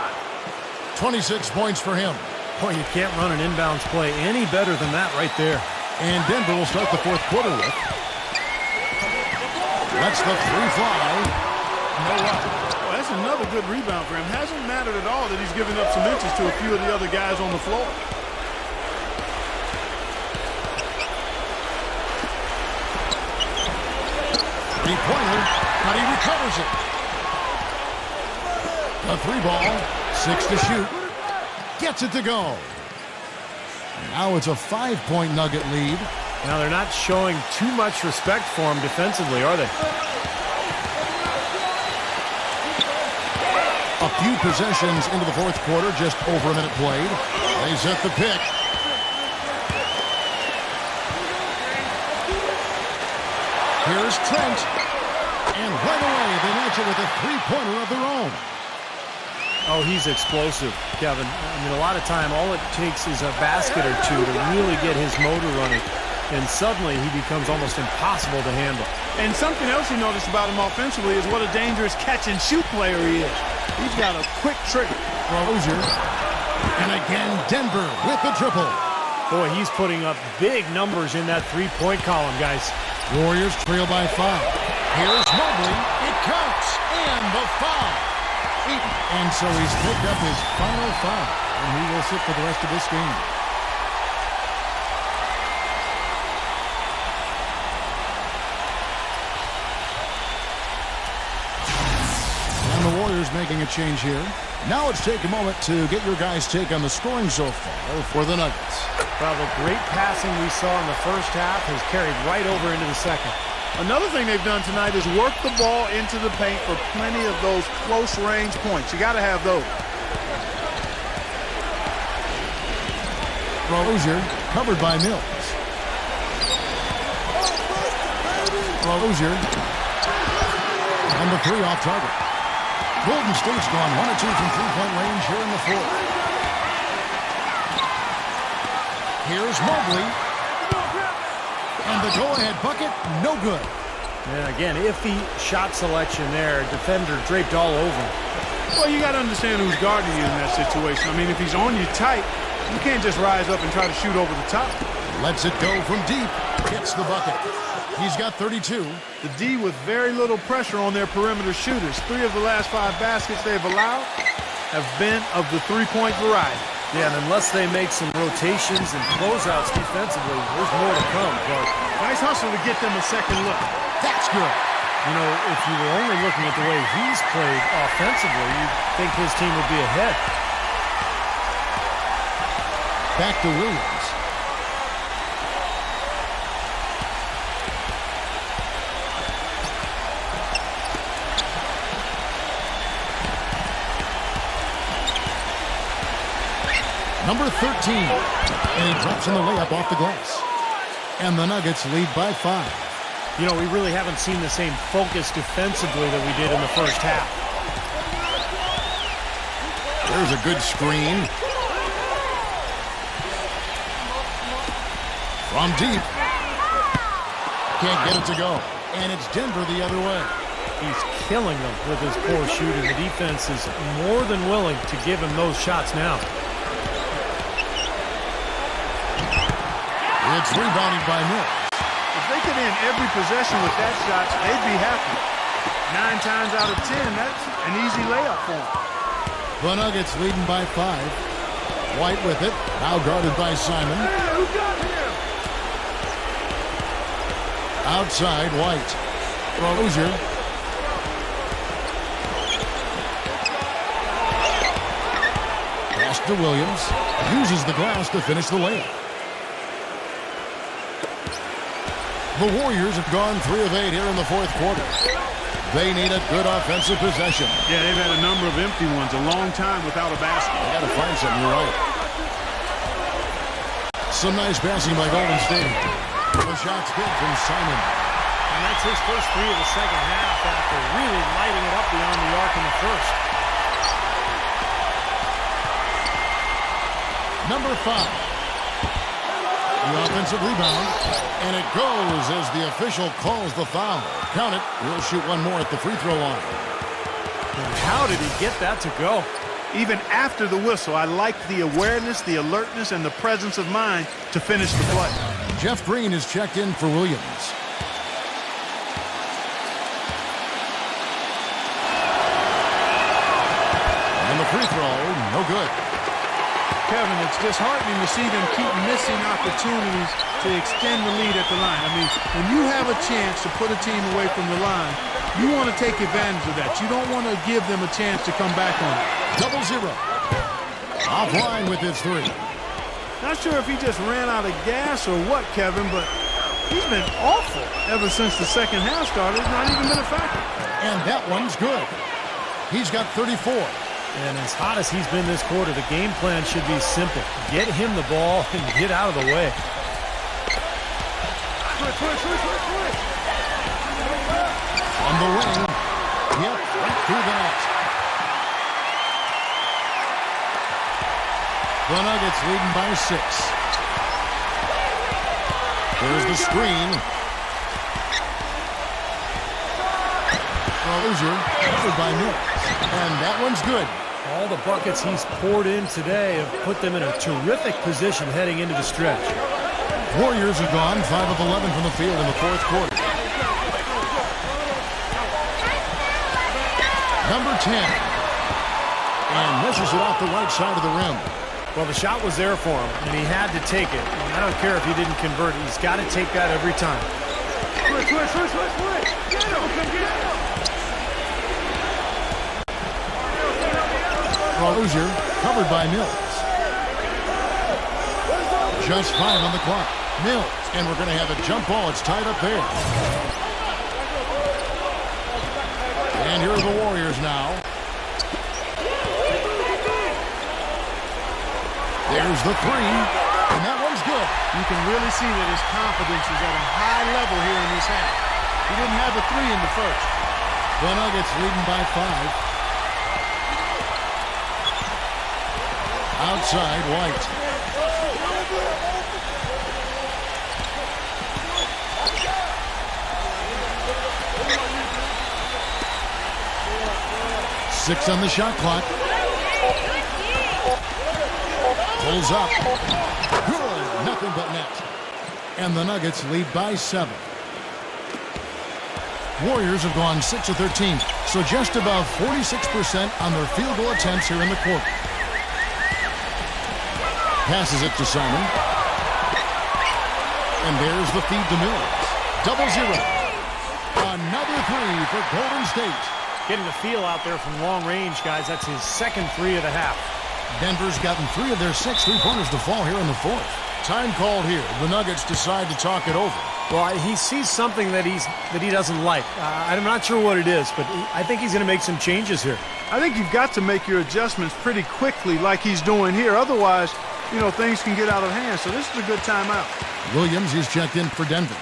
26 points for him. Boy, you can't run an inbounds play any better than that right there. And Denver will start the fourth quarter with. Lets the three fly. No up. Well, that's another good rebound for him. Hasn't mattered at all that he's giving up some inches to a few of the other guys on the floor. Three-pointer, but he recovers it. A three ball, 6 to shoot. Gets it to go. Now it's a 5-point Nugget lead. Now they're not showing too much respect for him defensively, are they? A few possessions into the fourth quarter, just over a minute played. They set the pick. Here's Trent. And right away, they launch it with a three-pointer of their own. Oh, he's explosive, Kevin. I mean, a lot of time, all it takes is a basket or two to really get his motor running. And suddenly, he becomes almost impossible to handle. And something else you notice about him offensively is what a dangerous catch-and-shoot player he is. He's got a quick trigger. Rozier. And again, Denver with the triple. Boy, he's putting up big numbers in that three-point column, guys. Warriors trail by 5. Here's Mobley. It counts. And the foul. And so he's picked up his final foul. And he will sit for the rest of this game. And the Warriors making a change here. Now let's take a moment to get your guys' take on the scoring so far for the Nuggets. Well, the great passing we saw in the first half has carried right over into the second. Another thing they've done tonight is work the ball into the paint for plenty of those close-range points. You got to have those. Rozier covered by Mills. Rozier. And the three off target. Golden State's gone 1 or 2 from three-point range here in the fourth. Here's Mobley. And the go-ahead bucket, no good. And again, iffy shot selection there. Defender draped all over him. Well, you got to understand who's guarding you in that situation. I mean, if he's on you tight, you can't just rise up and try to shoot over the top. Lets it go from deep. Gets the bucket. He's got 32. The D with very little pressure on their perimeter shooters. 3 of the last 5 baskets they've allowed have been of the three-point variety. Yeah, and unless they make some rotations and closeouts defensively, there's more to come, Clark. Nice hustle to get them a second look. That's good. You know, if you were only looking at the way he's played offensively, you'd think his team would be ahead. Back to Williams. Number 13. And he drops in the layup off the glass. And the Nuggets lead by 5. You know, we really haven't seen the same focus defensively that we did in the first half. There's a good screen. From deep. Can't get it to go. And it's Denver the other way. He's killing them with his poor shooting. The defense is more than willing to give him those shots now. It's rebounded by Mills. If they could end every possession with that shot, they'd be happy. 9 times out of 10, that's an easy layup for them. The Nuggets leading by 5. White with it. Now guarded by Simon. Hey, who got him? Outside, White. Rozier. Pass to Williams. Uses the glass to finish the layup. The Warriors have gone 3 of 8 here in the fourth quarter. They need a good offensive possession. Yeah, they've had a number of empty ones, a long time without a basket. They got to find something, you're right. Some nice passing by Golden State. The shot's good from Simon. And that's his first 3 of the second half after really lighting it up beyond the arc in the first. Number 5. The offensive rebound. And it goes as the official calls the foul. Count it. He'll shoot one more at the free throw line. And how did he get that to go? Even after the whistle, I liked the awareness, the alertness, and the presence of mind to finish the play. Jeff Green is checked in for Williams. And the free throw, no good. Kevin, it's disheartening to see them keep missing opportunities to extend the lead at the line. I mean, when you have a chance to put a team away from the line, you want to take advantage of that. You don't want to give them a chance to come back on it. 0-0. Offline with his 3. Not sure if he just ran out of gas or what, Kevin, but he's been awful ever since the second half started. It's not even been a factor. And that one's good. He's got 34. And as hot as he's been this quarter, the game plan should be simple. Get him the ball and get out of the way. On the wing. Yep, right through the net. The Nuggets leading by 6. There's the screen. Rozier, covered by Mills. And that one's good. All the buckets he's poured in today have put them in a terrific position heading into the stretch. Warriors have gone 5 of 11 from the field in the fourth quarter. Number 10. And misses it off the right side of the rim. Well, the shot was there for him, and he had to take it. And I don't care if he didn't convert it. He's got to take that every time. Rozier, covered by Mills. Just 5 on the clock. Mills, and we're going to have a jump ball. It's tied up there. And here are the Warriors now. There's the 3, and that one's good. You can really see that his confidence is at a high level here in this half. He didn't have a 3 in the first. The Nuggets leading by 5. Outside, White. Six on the shot clock. Pulls up. Good. Nothing but net. And the Nuggets lead by 7. Warriors have gone 6 of 13, so just above 46% on their field goal attempts here in the quarter. Passes it to Simon. And there's the feed to Mills. 0-0. Another 3 for Golden State. Getting the feel out there from long range, guys. That's his second 3 of the half. Denver's gotten 3 of their 6 3-pointers to fall here in the fourth. Time called here. The Nuggets decide to talk it over. Well, he sees something that he doesn't like. I'm not sure what it is, but I think he's going to make some changes here. I think you've got to make your adjustments pretty quickly like he's doing here. Otherwise, you know, things can get out of hand. So this is a good timeout. Williams is checked in for Denver.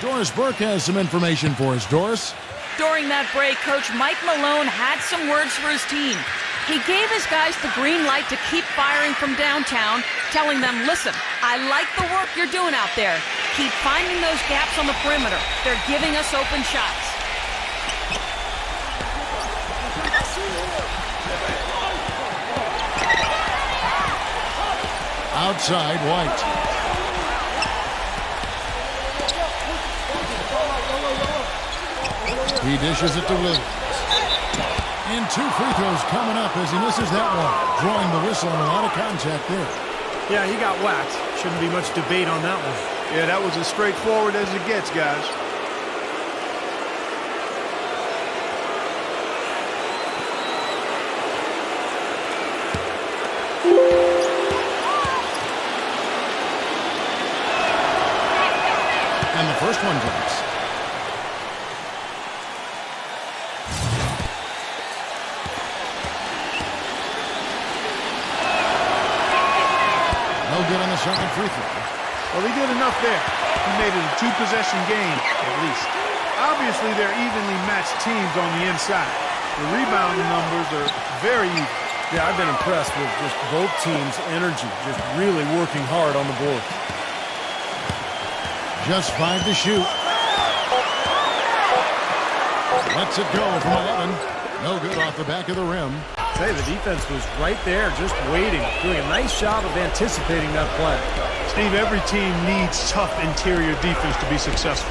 Doris Burke has some information for us. Doris? During that break, Coach Mike Malone had some words for his team. He gave his guys the green light to keep firing from downtown, telling them, listen, I like the work you're doing out there. Keep finding those gaps on the perimeter. They're giving us open shots. Outside, White. He dishes it to Williams. And 2 free throws coming up as he misses that one. Drawing the whistle and a lot of contact there. Yeah, he got whacked. Shouldn't be much debate on that one. Yeah, that was as straightforward as it gets, guys. And the first first one drops. No good on the second free throw. Well, he did enough there. He made it a two-possession game, at least. Obviously, they're evenly matched teams on the inside. The rebounding numbers are very even. Yeah, I've been impressed with just both teams' energy, just really working hard on the board. Just 5 to shoot. Lets it go from 11. No good off the back of the rim. Say the defense was right there, just waiting, doing a nice job of anticipating that play. Steve, every team needs tough interior defense to be successful.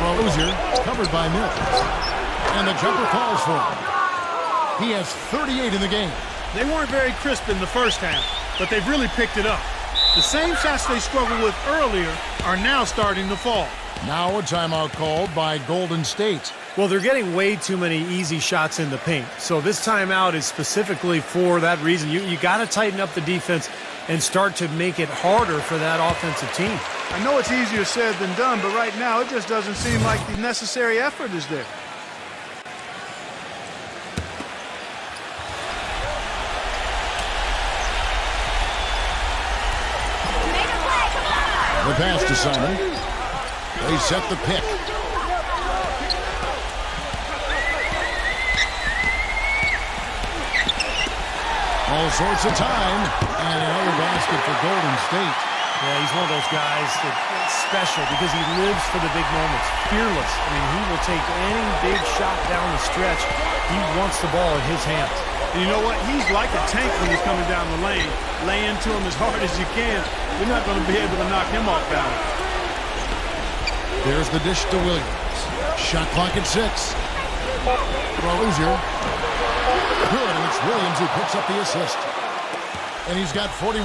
Rozier covered by Mills. And the jumper falls for him. He has 38 in the game. They weren't very crisp in the first half, but they've really picked it up. The same shots they struggled with earlier are now starting to fall. Now a timeout called by Golden State. Well, they're getting way too many easy shots in the paint. So this timeout is specifically for that reason. You got to tighten up the defense and start to make it harder for that offensive team. I know it's easier said than done, but right now it just doesn't seem like the necessary effort is there. The pass to Simon. They set the pick. All sorts of time. And another basket for Golden State. Yeah, he's one of those guys that's special because he lives for the big moments. Fearless. I mean, he will take any big shot down the stretch. He wants the ball in his hands. And you know what? He's like a tank when he's coming down the lane. Lay into him as hard as you can. You're not going to be able to knock him off balance. There's the dish to Williams. Shot clock at 6. Rozier. Good, and it's Williams who picks up the assist. And he's got 41.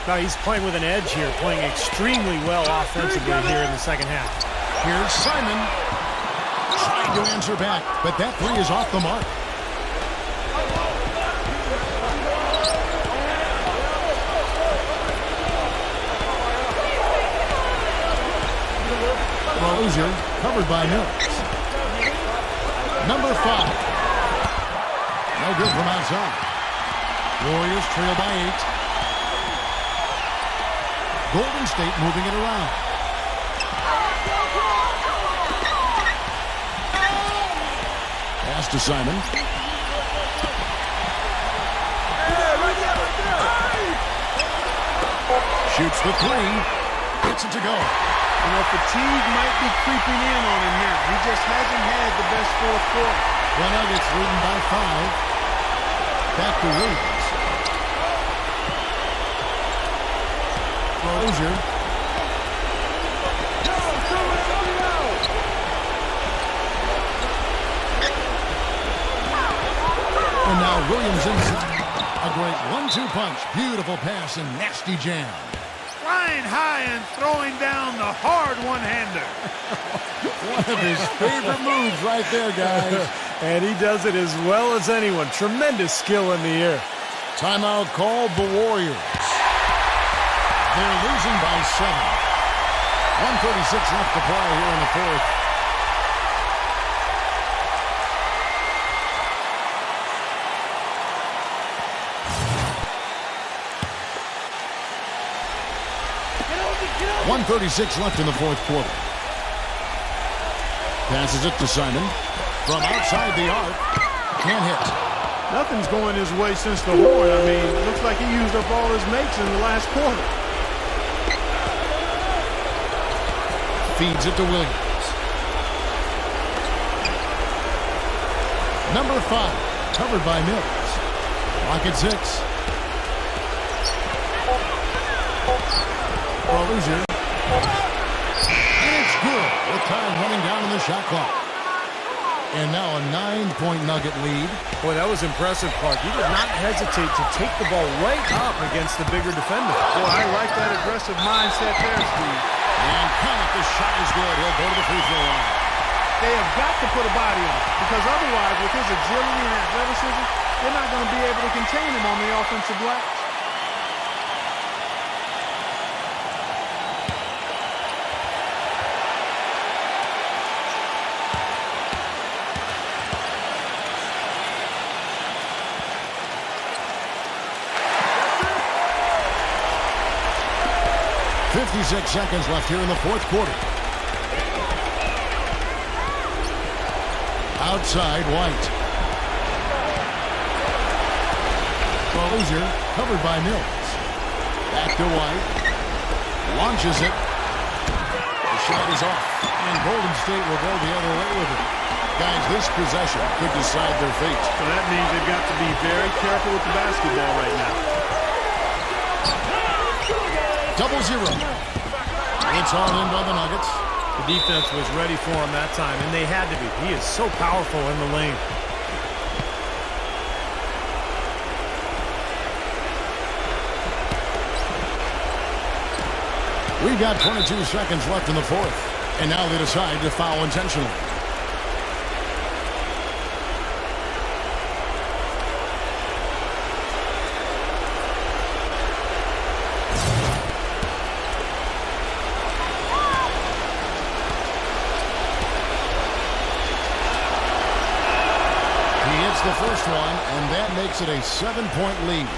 Now he's playing with an edge here, playing extremely well offensively here in the second half. Here's Simon. Trying to answer back, but that three is off the mark. Rozier covered by Mills. Number 5. No good from outside. Warriors trail by 8. Golden State moving it around. Pass to Simon. Shoots the 3. Gets it to go. You know, fatigue might be creeping in on him here. He just hasn't had the best fourth quarter. The Nuggets leading by 5. Back to Williams. Rozier. And now Williams inside. A great 1-2 punch. Beautiful pass and nasty jam. Flying high and throwing down the hard one-hander. One of his favorite moves right there, guys. And he does it as well as anyone. Tremendous skill in the air. Timeout called the Warriors. They're losing by 7. 1:36 left to play here in the fourth. .136 left in the fourth quarter. Passes it to Simon. From outside the arc. Can't hit. Nothing's going his way since the horn. I mean, it looks like he used up all his mates in the last quarter. Feeds it to Williams. Number 5. Covered by Mills. Clock at 6. Rozier. And it's good with time running down in the shot clock. And now a 9-point Nugget lead. Boy, that was impressive, Clark. He did not hesitate to take the ball right up against the bigger defender. Boy, I like that aggressive mindset there, Steve. And count, the shot is good. He'll go to the free throw line. They have got to put a body on him because otherwise, with his agility and athleticism, they're not going to be able to contain him on the offensive glass. .56 seconds left here in the fourth quarter. Outside, White. Closer, covered by Mills. Back to White. Launches it. The shot is off. And Golden State will go the other way with it. Guys, this possession could decide their fate. So that means they've got to be very careful with the basketball right now. 0-0. It's all in by the Nuggets. The defense was ready for him that time, and they had to be. He is so powerful in the lane. We've got 22 seconds left in the fourth. And now they decide to foul intentionally. The first one, and that makes it a 7-point lead.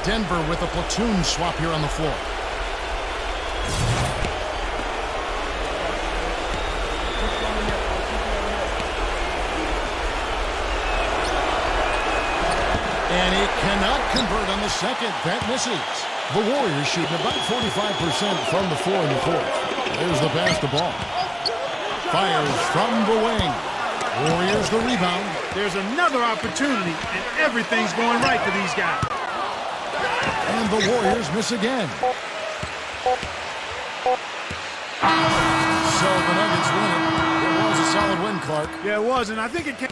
Denver with a platoon swap here on the floor. And he cannot convert on the second. That misses. The Warriors shooting about 45% from the floor in the fourth. There's the pass to Ball. Fires from the wing. Warriors the rebound. There's another opportunity, and everything's going right for these guys. And the Warriors miss again. So the Nuggets win it. It was a solid win, Clark. Yeah, it was, and I think it came...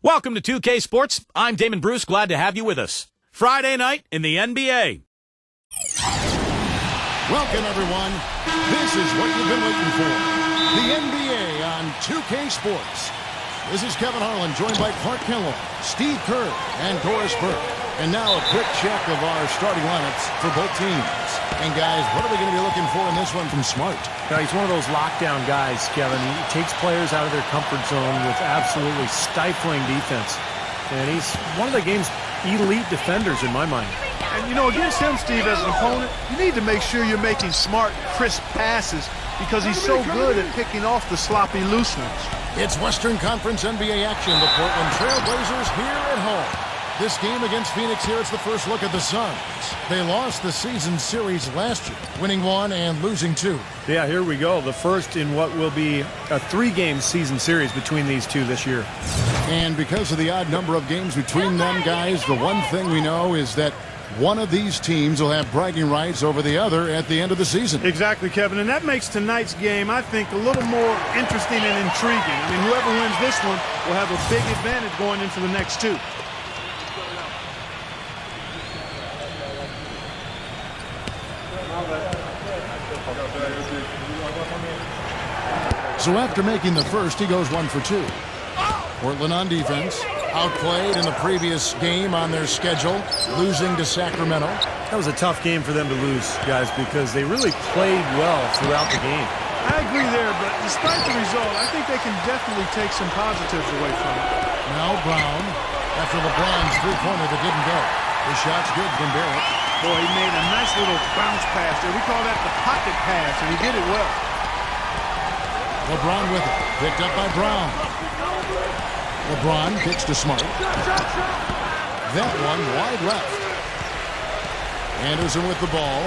Welcome to 2K Sports. I'm Damon Bruce. Glad to have you with us. Friday night in the NBA. Welcome, everyone. This is what you've been waiting for. The NBA on 2K Sports. This is Kevin Harlan, joined by Clark Kellogg, Steve Kerr, and Doris Burke. And now a quick check of our starting lineups for both teams. And guys, what are we going to be looking for in this one from Smart? Now, he's one of those lockdown guys, Kevin. He takes players out of their comfort zone with absolutely stifling defense. And he's one of the game's elite defenders in my mind. And, you know, against him, Steve, as an opponent, you need to make sure you're making smart, crisp passes because he's so good at picking off the sloppy loose ones. It's Western Conference NBA action. The Portland Trail Blazers here at home. This game against Phoenix here, it's the first look at the Suns. They lost the season series last year, winning 1 and losing 2. Yeah, here we go. The first in what will be a 3-game season series between these two this year. And because of the odd number of games between them, guys, the one thing we know is that one of these teams will have bragging rights over the other at the end of the season. Exactly, Kevin, and that makes tonight's game, I think, a little more interesting and intriguing. I mean, whoever wins this one will have a big advantage going into the next two. So after making the first, he goes 1 for 2. Portland on defense. Outplayed in the previous game on their schedule, losing to Sacramento. That was a tough game for them to lose, guys, because they really played well throughout the game. I agree there, but despite the result, I think they can definitely take some positives away from it. Now Brown, after LeBron's three-pointer that didn't go. The shot's good from Barrett. Boy, he made a nice little bounce pass there. We call that the pocket pass, and he did it well. LeBron with it. Picked up by Brown. LeBron kicks to Smart. That one wide left. Anderson with the ball.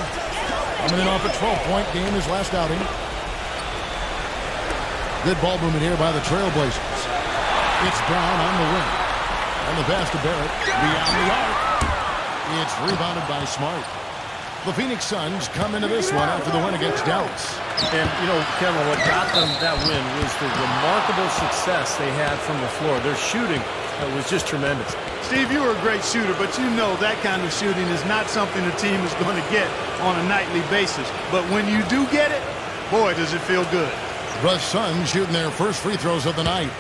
Coming in off a 12-point game his last outing. Good ball movement here by the Trailblazers. It's Brown on the wing. And the pass to Barrett. Beyond the arc. It's rebounded by Smart. The Phoenix Suns come into this one after the win against Dallas. And, you know, Kevin, what got them that win was the remarkable success they had from the floor. Their shooting was just tremendous. Steve, you are a great shooter, but you know that kind of shooting is not something the team is going to get on a nightly basis. But when you do get it, boy, does it feel good. The Suns shooting their first free throws of the night.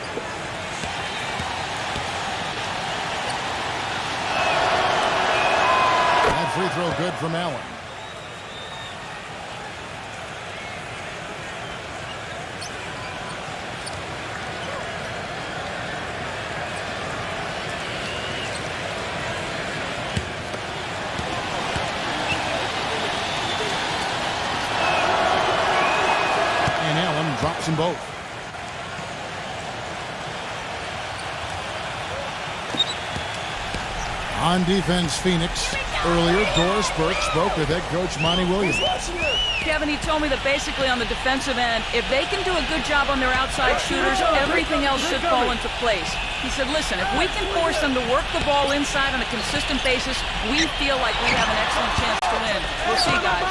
That free throw good from Allen. Drops them both. On defense, Phoenix. Earlier, Doris Burke spoke with head coach Monty Williams. Kevin, he told me that basically on the defensive end, if they can do a good job on their outside shooters, everything else should fall into place. He said, listen, if we can force them to work the ball inside on a consistent basis, we feel like we have an excellent chance to win. We'll see, guys.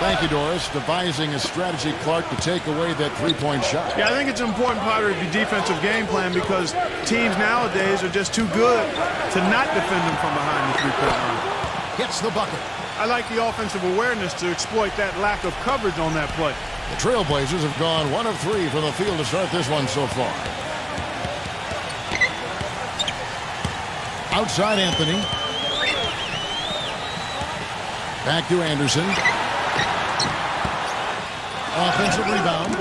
Thank you, Doris. Devising a strategy, Clark, to take away that three-point shot. Yeah, I think it's an important part of your defensive game plan because teams nowadays are just too good to not defend them from behind the three-point line. Hits the bucket. I like the offensive awareness to exploit that lack of coverage on that play. The Trailblazers have gone 1 of 3 from the field to start this one so far. Outside Anthony. Back to Anderson. Offensive rebound.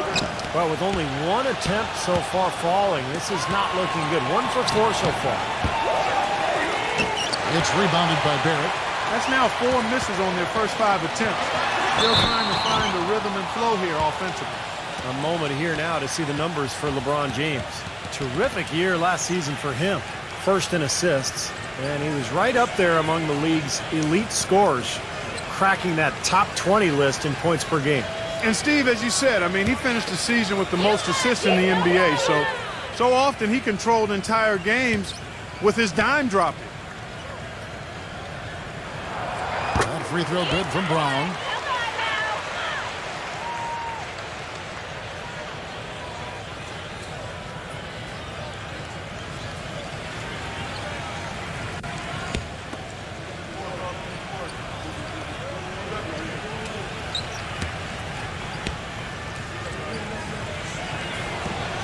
Well, with only one attempt so far falling, this is not looking good. 1 for 4 so far. It's rebounded by Barrett. That's now 4 misses on their first 5 attempts. Still trying to find the rhythm and flow here offensively. A moment here now to see the numbers for LeBron James. Terrific year last season for him. First in assists, and he was right up there among the league's elite scorers, cracking that top 20 list in points per game. And Steve, as you said, I mean, he finished the season with the most assists in the NBA. So often he controlled entire games with his dime dropping. That free throw good from Brown.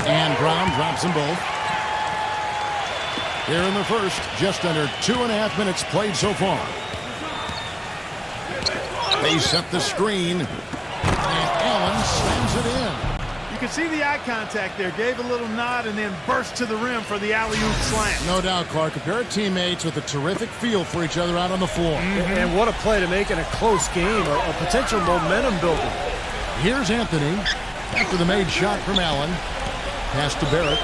And Brown drops them both. Here in the first, just under 2.5 minutes played so far. They set the screen, and Allen slams it in. You can see the eye contact there. Gave a little nod and then burst to the rim for the alley-oop slam. No doubt, Clark. A pair of teammates with a terrific feel for each other out on the floor. And what a play to make in a close game, a potential momentum builder. Here's Anthony after the made shot from Allen. Pass to Barrett.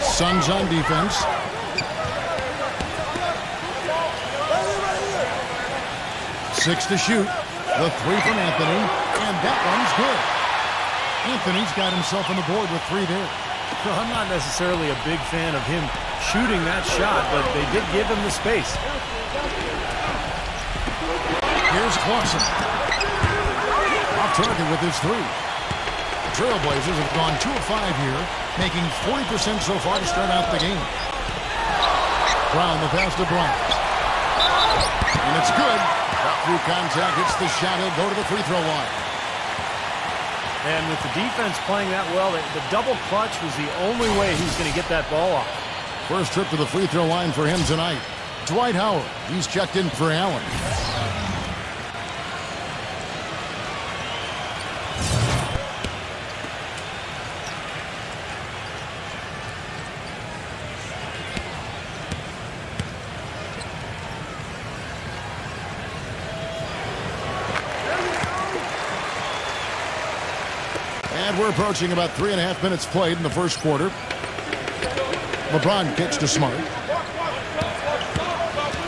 Suns on defense. 6 to shoot. The 3 from Anthony, and that one's good. Anthony's got himself on the board with 3 there. Well, I'm not necessarily a big fan of him shooting that shot, but they did give him the space. Here's Clausen. Off target with his 3. Trailblazers have gone 2 of 5 here, making 40% so far to start out the game. Brown, the pass to Bryant. And it's good. Through contact, hits the shot. He'll go to the free throw line. And with the defense playing that well, the double clutch was the only way he was going to get that ball off. First trip to the free throw line for him tonight. Dwight Howard, he's checked in for Allen. And we're approaching about 3.5 minutes played in the first quarter. LeBron kicks to Smart.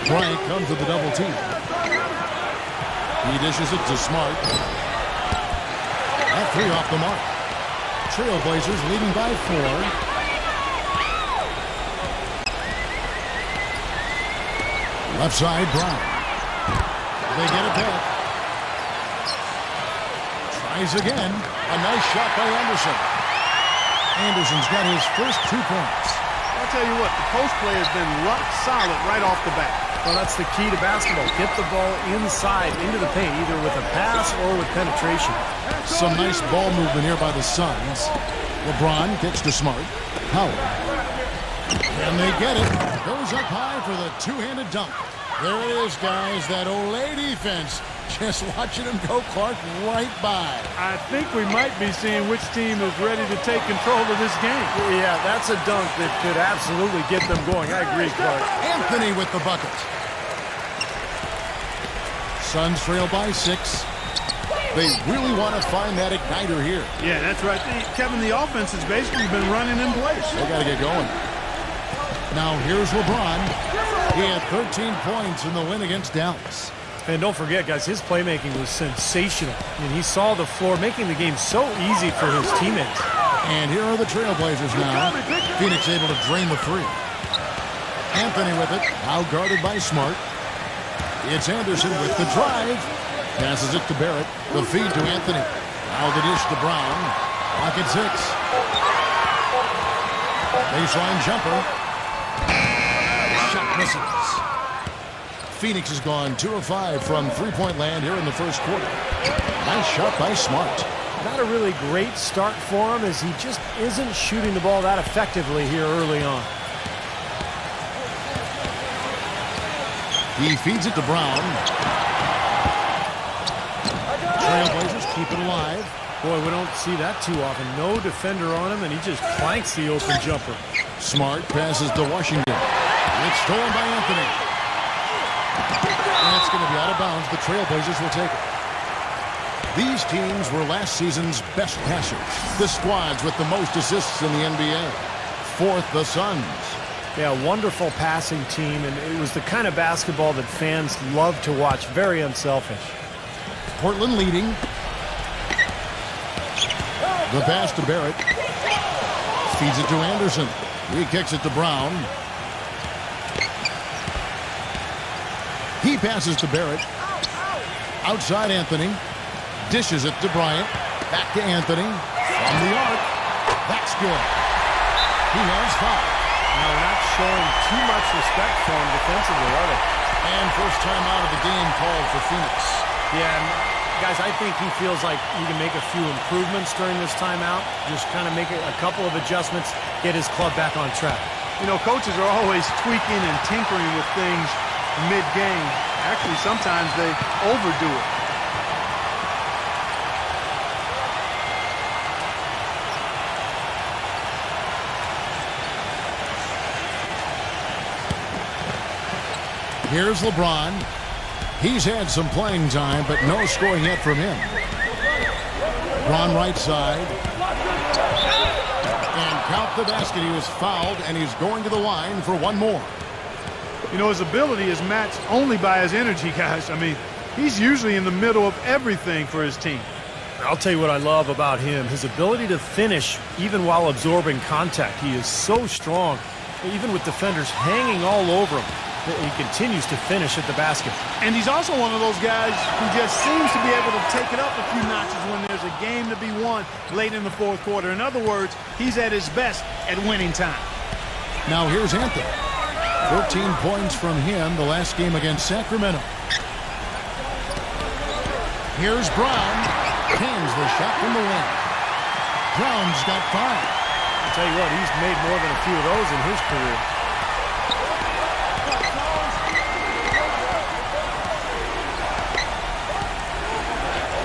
Bryant comes with the double team. He dishes it to Smart. That 3 off the mark. Trailblazers leading by 4. Left side, Brown. They get it back. Tries again. A nice shot by Anderson. Anderson's got his first 2 points. I'll tell you what, the post play has been rock solid right off the bat. Well, that's the key to basketball. Get the ball inside, into the paint, either with a pass or with penetration. Some nice ball movement here by the Suns. LeBron kicks to Smart. Howard. And they get it. Goes up high for the 2-handed dunk. There it is, guys. That Olay defense. Just watching him go, Clark, right by. I think we might be seeing which team is ready to take control of this game. Yeah, that's a dunk that could absolutely get them going. I agree, Clark. Anthony with the bucket. Suns trail by 6. They really want to find that igniter here. Yeah, that's right. Kevin, the offense has basically been running in place. They got to get going. Now here's LeBron. He had 13 points in the win against Dallas. And don't forget, guys, his playmaking was sensational. I mean, he saw the floor, making the game so easy for his teammates. And here are the Trailblazers now. Phoenix able to drain the 3. Anthony with it, now guarded by Smart. It's Anderson with the drive. Passes it to Barrett. The feed to Anthony. Now the dish to Brown. Pocket 6. Baseline jumper. Shot misses. Phoenix has gone 2 of 5 from three-point land here in the first quarter. Nice shot by Smart. Not a really great start for him, as he just isn't shooting the ball that effectively here early on. He feeds it to Brown. Trailblazers keep it alive. Boy, we don't see that too often. No defender on him, and he just clanks the open jumper. Smart passes to Washington. It's stolen by Anthony. And it's going to be out of bounds. The Trailblazers will take it. These teams were last season's best passers. The squads with the most assists in the NBA. 4th, the Suns. Yeah, wonderful passing team, and it was the kind of basketball that fans love to watch. Very unselfish. Portland leading. The pass to Barrett. Feeds it to Anderson. He kicks it to Brown. He passes to Barrett. Outside Anthony. Dishes it to Bryant. Back to Anthony. From the arc. That's good. He has 5. Now, they're not showing too much respect for him defensively, are they? And first time out of the game called for Phoenix. Yeah, and guys, I think he feels like he can make a few improvements during this timeout. Just kind of make a couple of adjustments, get his club back on track. You know, coaches are always tweaking and tinkering with things mid-game. Actually, sometimes they overdo it. Here's LeBron. He's had some playing time, but no scoring yet from him. LeBron right side. And count the basket. He was fouled, and he's going to the line for one more. You know, his ability is matched only by his energy, guys. I mean, he's usually in the middle of everything for his team. I'll tell you what I love about him. His ability to finish even while absorbing contact. He is so strong. Even with defenders hanging all over him, he continues to finish at the basket. And he's also one of those guys who just seems to be able to take it up a few notches when there's a game to be won late in the fourth quarter. In other words, he's at his best at winning time. Now here's Anthony. 13 points from him the last game against Sacramento. Here's Brown. Hands the shot from the wing. Brown's got 5. I'll tell you what, he's made more than a few of those in his career.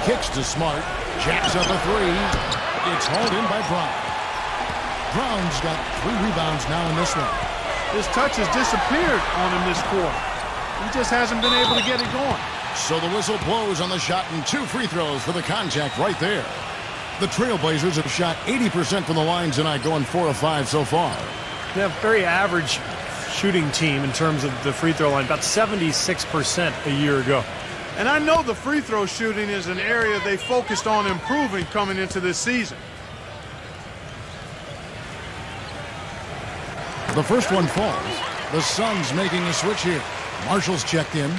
Kicks to Smart. Jacks up a 3. It's hauled in by Brown. Brown's got 3 rebounds now in this one. His touch has disappeared on him this quarter. He just hasn't been able to get it going. So the whistle blows on the shot and 2 free throws for the contact right there. The Trailblazers have shot 80% from the line tonight, going 4 of 5 so far. They have a very average shooting team in terms of the free throw line, about 76% a year ago. And I know the free throw shooting is an area they focused on improving coming into this season. The first one falls. The Suns making a switch here. Marshall's checked in.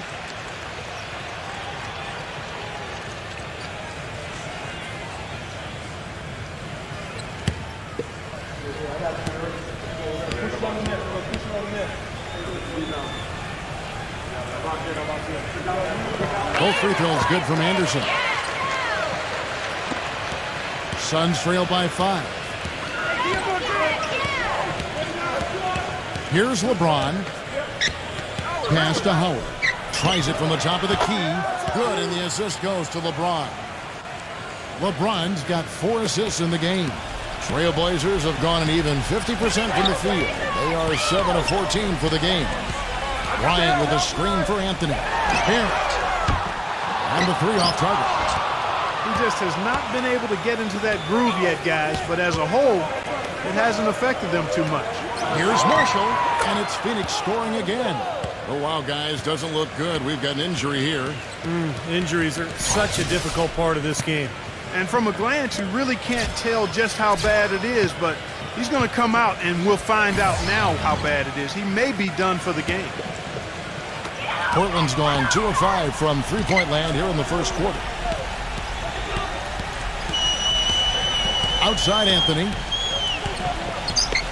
Both free throws good from Anderson. Suns trail by 5. Here's LeBron. Pass to Howard. Tries it from the top of the key. Good, and the assist goes to LeBron. LeBron's got 4 assists in the game. Trailblazers have gone an even 50% from the field. They are 7 of 14 for the game. Bryant with a screen for Anthony. Barrett. And the 3 off target. He just has not been able to get into that groove yet, guys. But as a whole, it hasn't affected them too much. Here's Marshall, and it's Phoenix scoring again. Oh, wow, guys, doesn't look good. We've got an injury here. Injuries are such a difficult part of this game. And from a glance, you really can't tell just how bad it is, but he's going to come out, and we'll find out now how bad it is. He may be done for the game. Portland's gone 2 of 5 from three-point land here in the first quarter. Outside Anthony.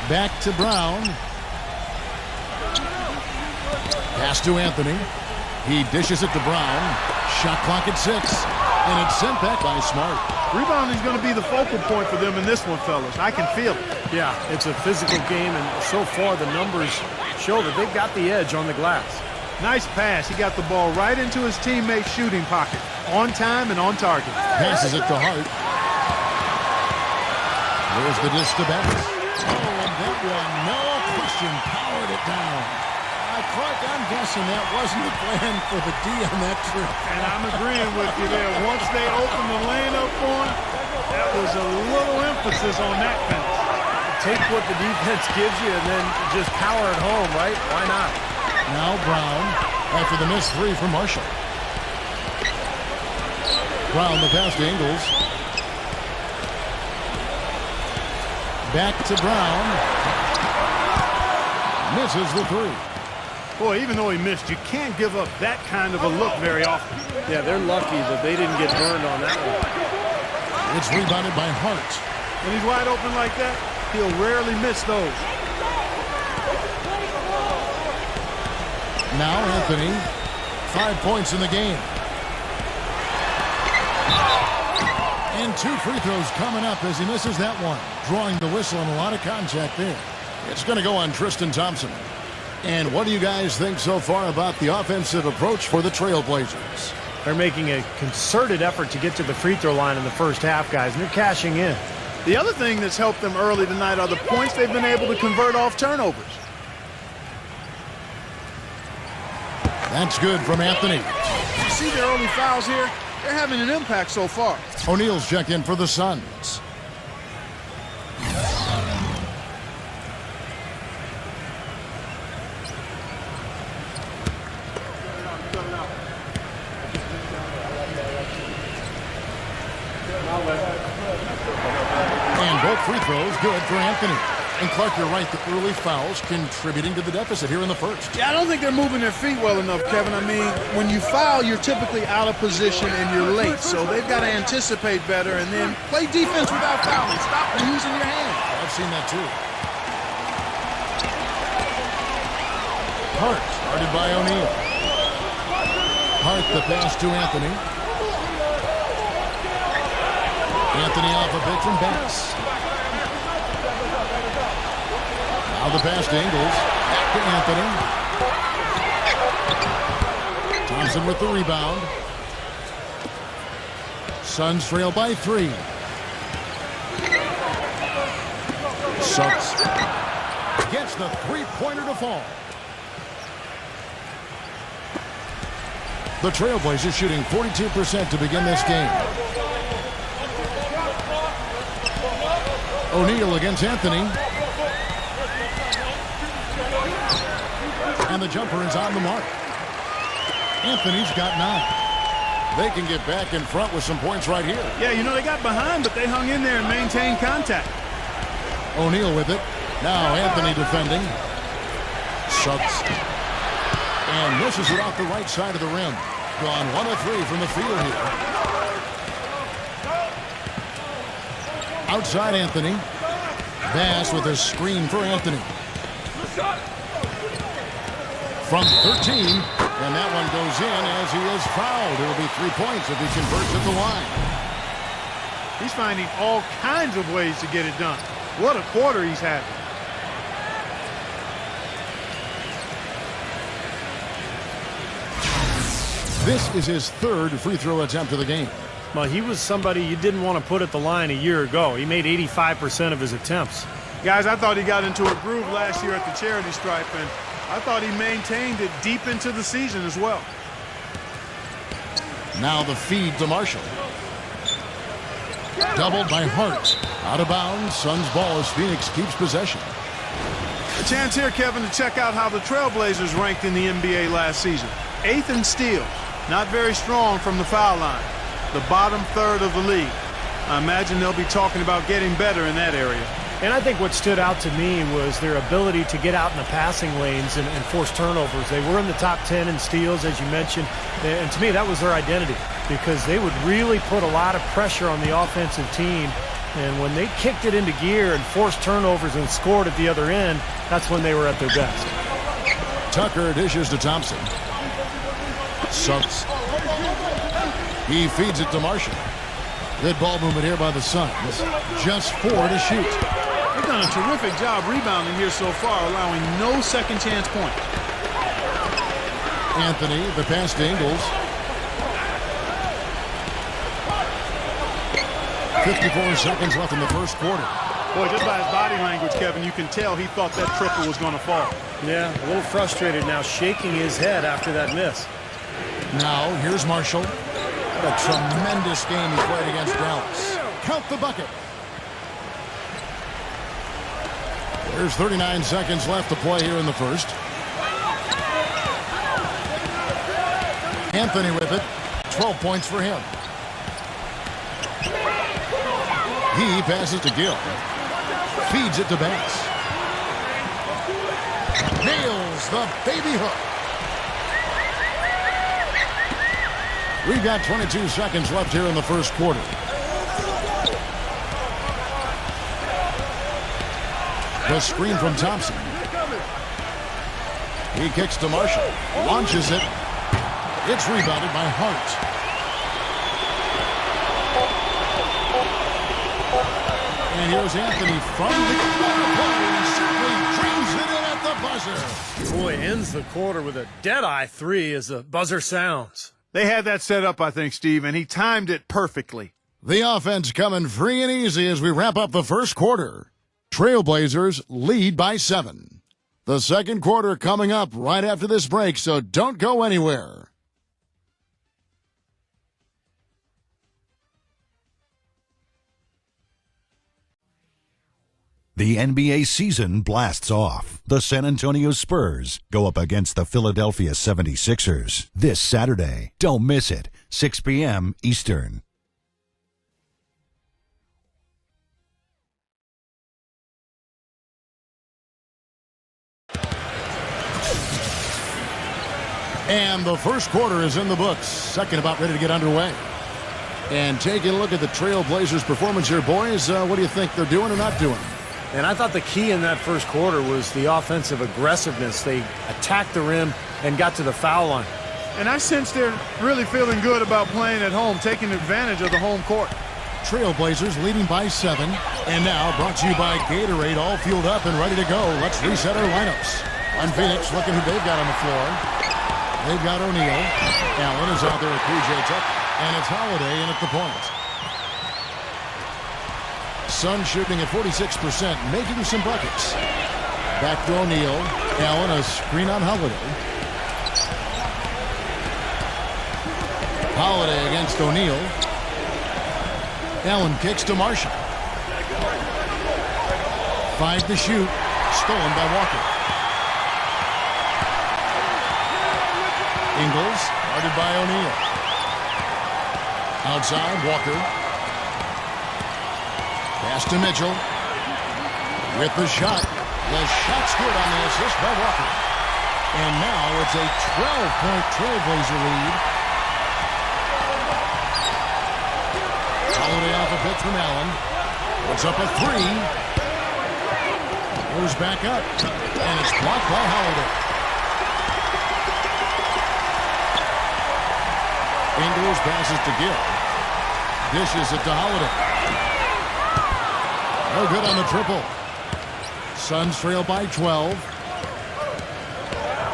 Back to Brown. Pass to Anthony. He dishes it to Brown. Shot clock at 6. And it's sent back by Smart. Rebounding is going to be the focal point for them in this one, fellas. I can feel it. Yeah, it's a physical game, and so far the numbers show that they've got the edge on the glass. Nice pass. He got the ball right into his teammate's shooting pocket. On time and on target. Passes it to Hart. There's the disc to Bass. Oh, and that one, no question, powered it down. Clark, I'm guessing that wasn't the plan for the D on that trip. And I'm agreeing with you there. Once they opened the lane up for him, that was a little emphasis on that pass. Take what the defense gives you and then just power it home, right? Why not? Now Brown after the missed 3 from Marshall. Brown the pass to Ingles. Back to Brown. Misses the 3. Boy, even though he missed, you can't give up that kind of a look very often. Yeah, they're lucky that they didn't get burned on that one. It's rebounded by Hart. When he's wide open like that, he'll rarely miss those. Now Anthony, 5 points in the game. And 2 free throws coming up as he misses that one. Drawing the whistle and a lot of contact there. It's going to go on Tristan Thompson. And what do you guys think so far about the offensive approach for the Trailblazers? They're making a concerted effort to get to the free throw line in the first half, guys, and they're cashing in. The other thing that's helped them early tonight are the points they've been able to convert off turnovers. That's good from Anthony. You see the early fouls here? They're having an impact so far. O'Neal's checked in for the Suns. And both free throws good for Anthony. And Clark, you're right, the early fouls contributing to the deficit here in the first. Yeah, I don't think they're moving their feet well enough, Kevin. I mean, when you foul, you're typically out of position and you're late. So they've got to anticipate better and then play defense without fouling. Stop using your hands. I've seen that too. Hart, started by O'Neal. Hart the pass to Anthony. Anthony off a bit from Bass. Now the pass to Ingles. Back to Anthony. Thompson with the rebound. Suns trail by 3. Suggs gets the three-pointer to fall. The Trailblazers shooting 42% to begin this game. O'Neal against Anthony. And the jumper is on the mark. Anthony's got 9. They can get back in front with some points right here. Yeah, you know, they got behind, but they hung in there and maintained contact. O'Neal with it. Now Anthony defending. Suggs. And misses it off the right side of the rim. Gone 1 of 3 from the field here. Outside Anthony. Bass with a screen for Anthony. From 13, and that one goes in as he is fouled. It'll be 3 points if he converts at the line. He's finding all kinds of ways to get it done. What a quarter he's had. This is his 3rd free throw attempt of the game. Well, he was somebody you didn't want to put at the line a year ago. He made 85% of his attempts. Guys, I thought he got into a groove last year at the charity stripe, and I thought he maintained it deep into the season as well. Now the feed to Marshall. Doubled by Hart. Out of bounds. Suns ball as Phoenix keeps possession. A chance here, Kevin, to check out how the Trailblazers ranked in the NBA last season. 8th in steals. Not very strong from the foul line. The bottom third of the league. I imagine they'll be talking about getting better in that area. And I think what stood out to me was their ability to get out in the passing lanes and force turnovers. They were in the top 10 in steals, as you mentioned. And to me, that was their identity because they would really put a lot of pressure on the offensive team. And when they kicked it into gear and forced turnovers and scored at the other end, that's when they were at their best. Tucker dishes to Thompson. Suggs. He feeds it to Marshall. Good ball movement here by the Suns. Just 4 to shoot. They've done a terrific job rebounding here so far, allowing no second chance point. Anthony, the pass to Ingles. 54 seconds left in the first quarter. Boy, just by his body language, Kevin, you can tell he thought that triple was going to fall. Yeah, a little frustrated now, shaking his head after that miss. Now, here's Marshall. What a tremendous game he played against Dallas. Count the bucket. There's 39 seconds left to play here in the first. Anthony with it. 12 points for him. He passes to Gill. Feeds it to Bass. Nails the baby hook. We've got 22 seconds left here in the first quarter. The screen from Thompson. He kicks to Marshall. Launches it. It's rebounded by Hart. And here's Anthony from the corner. He simply dreams it in at the buzzer. Boy, ends the quarter with a dead-eye three as the buzzer sounds. They had that set up, I think, Steve, and he timed it perfectly. The offense coming free and easy as we wrap up the first quarter. Trailblazers lead by 7. The second quarter coming up right after this break, so don't go anywhere. The NBA season blasts off. The San Antonio Spurs go up against the Philadelphia 76ers this Saturday. Don't miss it. 6 p.m. Eastern. And the first quarter is in the books. Second about ready to get underway. And taking a look at the Trailblazers' performance here, boys, what do you think they're doing or not doing? And I thought the key in that first quarter was the offensive aggressiveness. They attacked the rim and got to the foul line. And I sense they're really feeling good about playing at home, taking advantage of the home court. Trailblazers leading by 7. And now brought to you by Gatorade, all fueled up and ready to go. Let's reset our lineups. On Phoenix, looking who they've got on the floor. They've got O'Neal. Allen is out there with PJ Tucker. And it's Holiday in at the point. Suns shooting at 46%, making some buckets. Back to O'Neal. Allen, a screen on Holiday. Holiday against O'Neal. Allen kicks to Marshall. 5 to shoot. Stolen by Walker. Ingles, guarded by O'Neal. Outside, Walker. Pass to Mitchell. With the shot. The shot's good on the assist by Walker. And now it's a 12-point Trailblazer lead. Holiday off a pitch from Allen. Puts up a 3. Goes back up. And it's blocked by Holiday. Ingles passes to Gill. Dishes it to Holiday. No good on the triple. Suns trail by 12.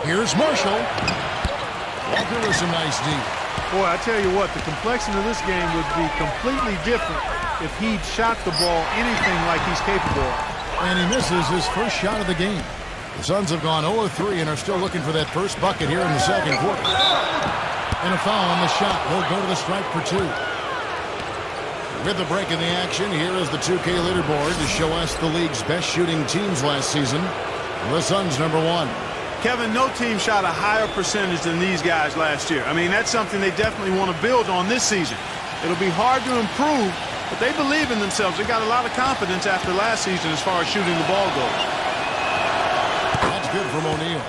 Here's Marshall. Walker with some nice D. Boy, I tell you what, the complexion of this game would be completely different if he'd shot the ball anything like he's capable of. And he misses his first shot of the game. The Suns have gone 0-3 and are still looking for that first bucket here in the second quarter. And a foul on the shot. He'll go to the stripe for 2. With the break in the action, here is the 2K leaderboard to show us the league's best shooting teams last season. The Suns number 1. Kevin, no team shot a higher percentage than these guys last year. I mean, that's something they definitely want to build on this season. It'll be hard to improve, but they believe in themselves. They got a lot of confidence after last season as far as shooting the ball goes. That's good from O'Neal.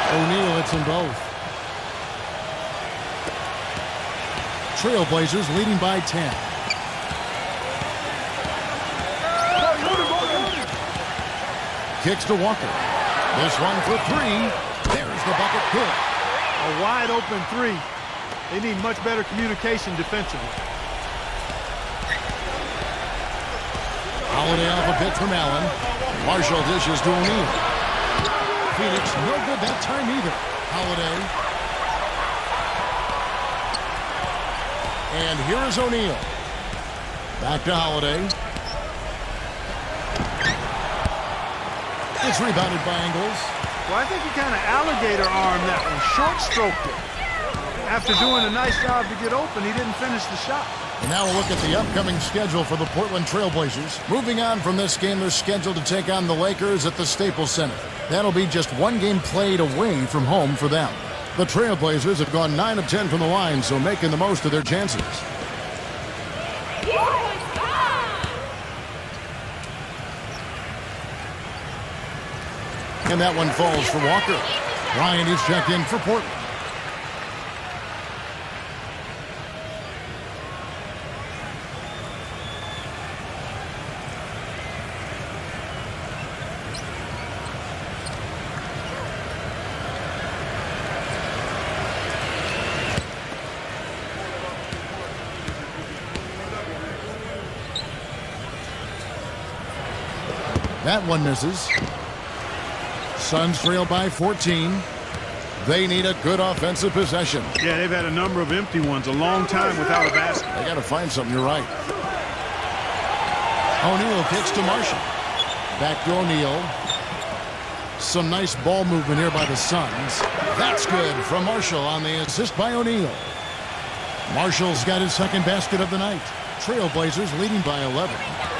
O'Neal hits them both. Trailblazers leading by 10. Kicks to Walker. This one for 3. There's the bucket good. A wide open 3. They need much better communication defensively. Holiday off a pitch from Allen. Marshall dishes to O'Neal. Phoenix no good that time either. Holiday. And here is O'Neal. Back to Holiday. It's rebounded by Ingles. Well, I think he kind of alligator armed that one, short stroked it. After doing a nice job to get open, he didn't finish the shot. And now we'll look at the upcoming schedule for the Portland Trailblazers. Moving on from this game, they're scheduled to take on the Lakers at the Staples Center. That'll be just one game played away from home for them. The Trailblazers have gone 9 of 10 from the line, so making the most of their chances. And that one falls for Walker. Ryan is checked in for Portland. That one misses. Suns trail by 14. They need a good offensive possession. Yeah, they've had a number of empty ones, a long time without a basket. They got to find something. You're right. O'Neal kicks to Marshall. Back to O'Neal. Some nice ball movement here by the Suns. That's good from Marshall on the assist by O'Neal. Marshall's got his second basket of the night. Trailblazers leading by 11.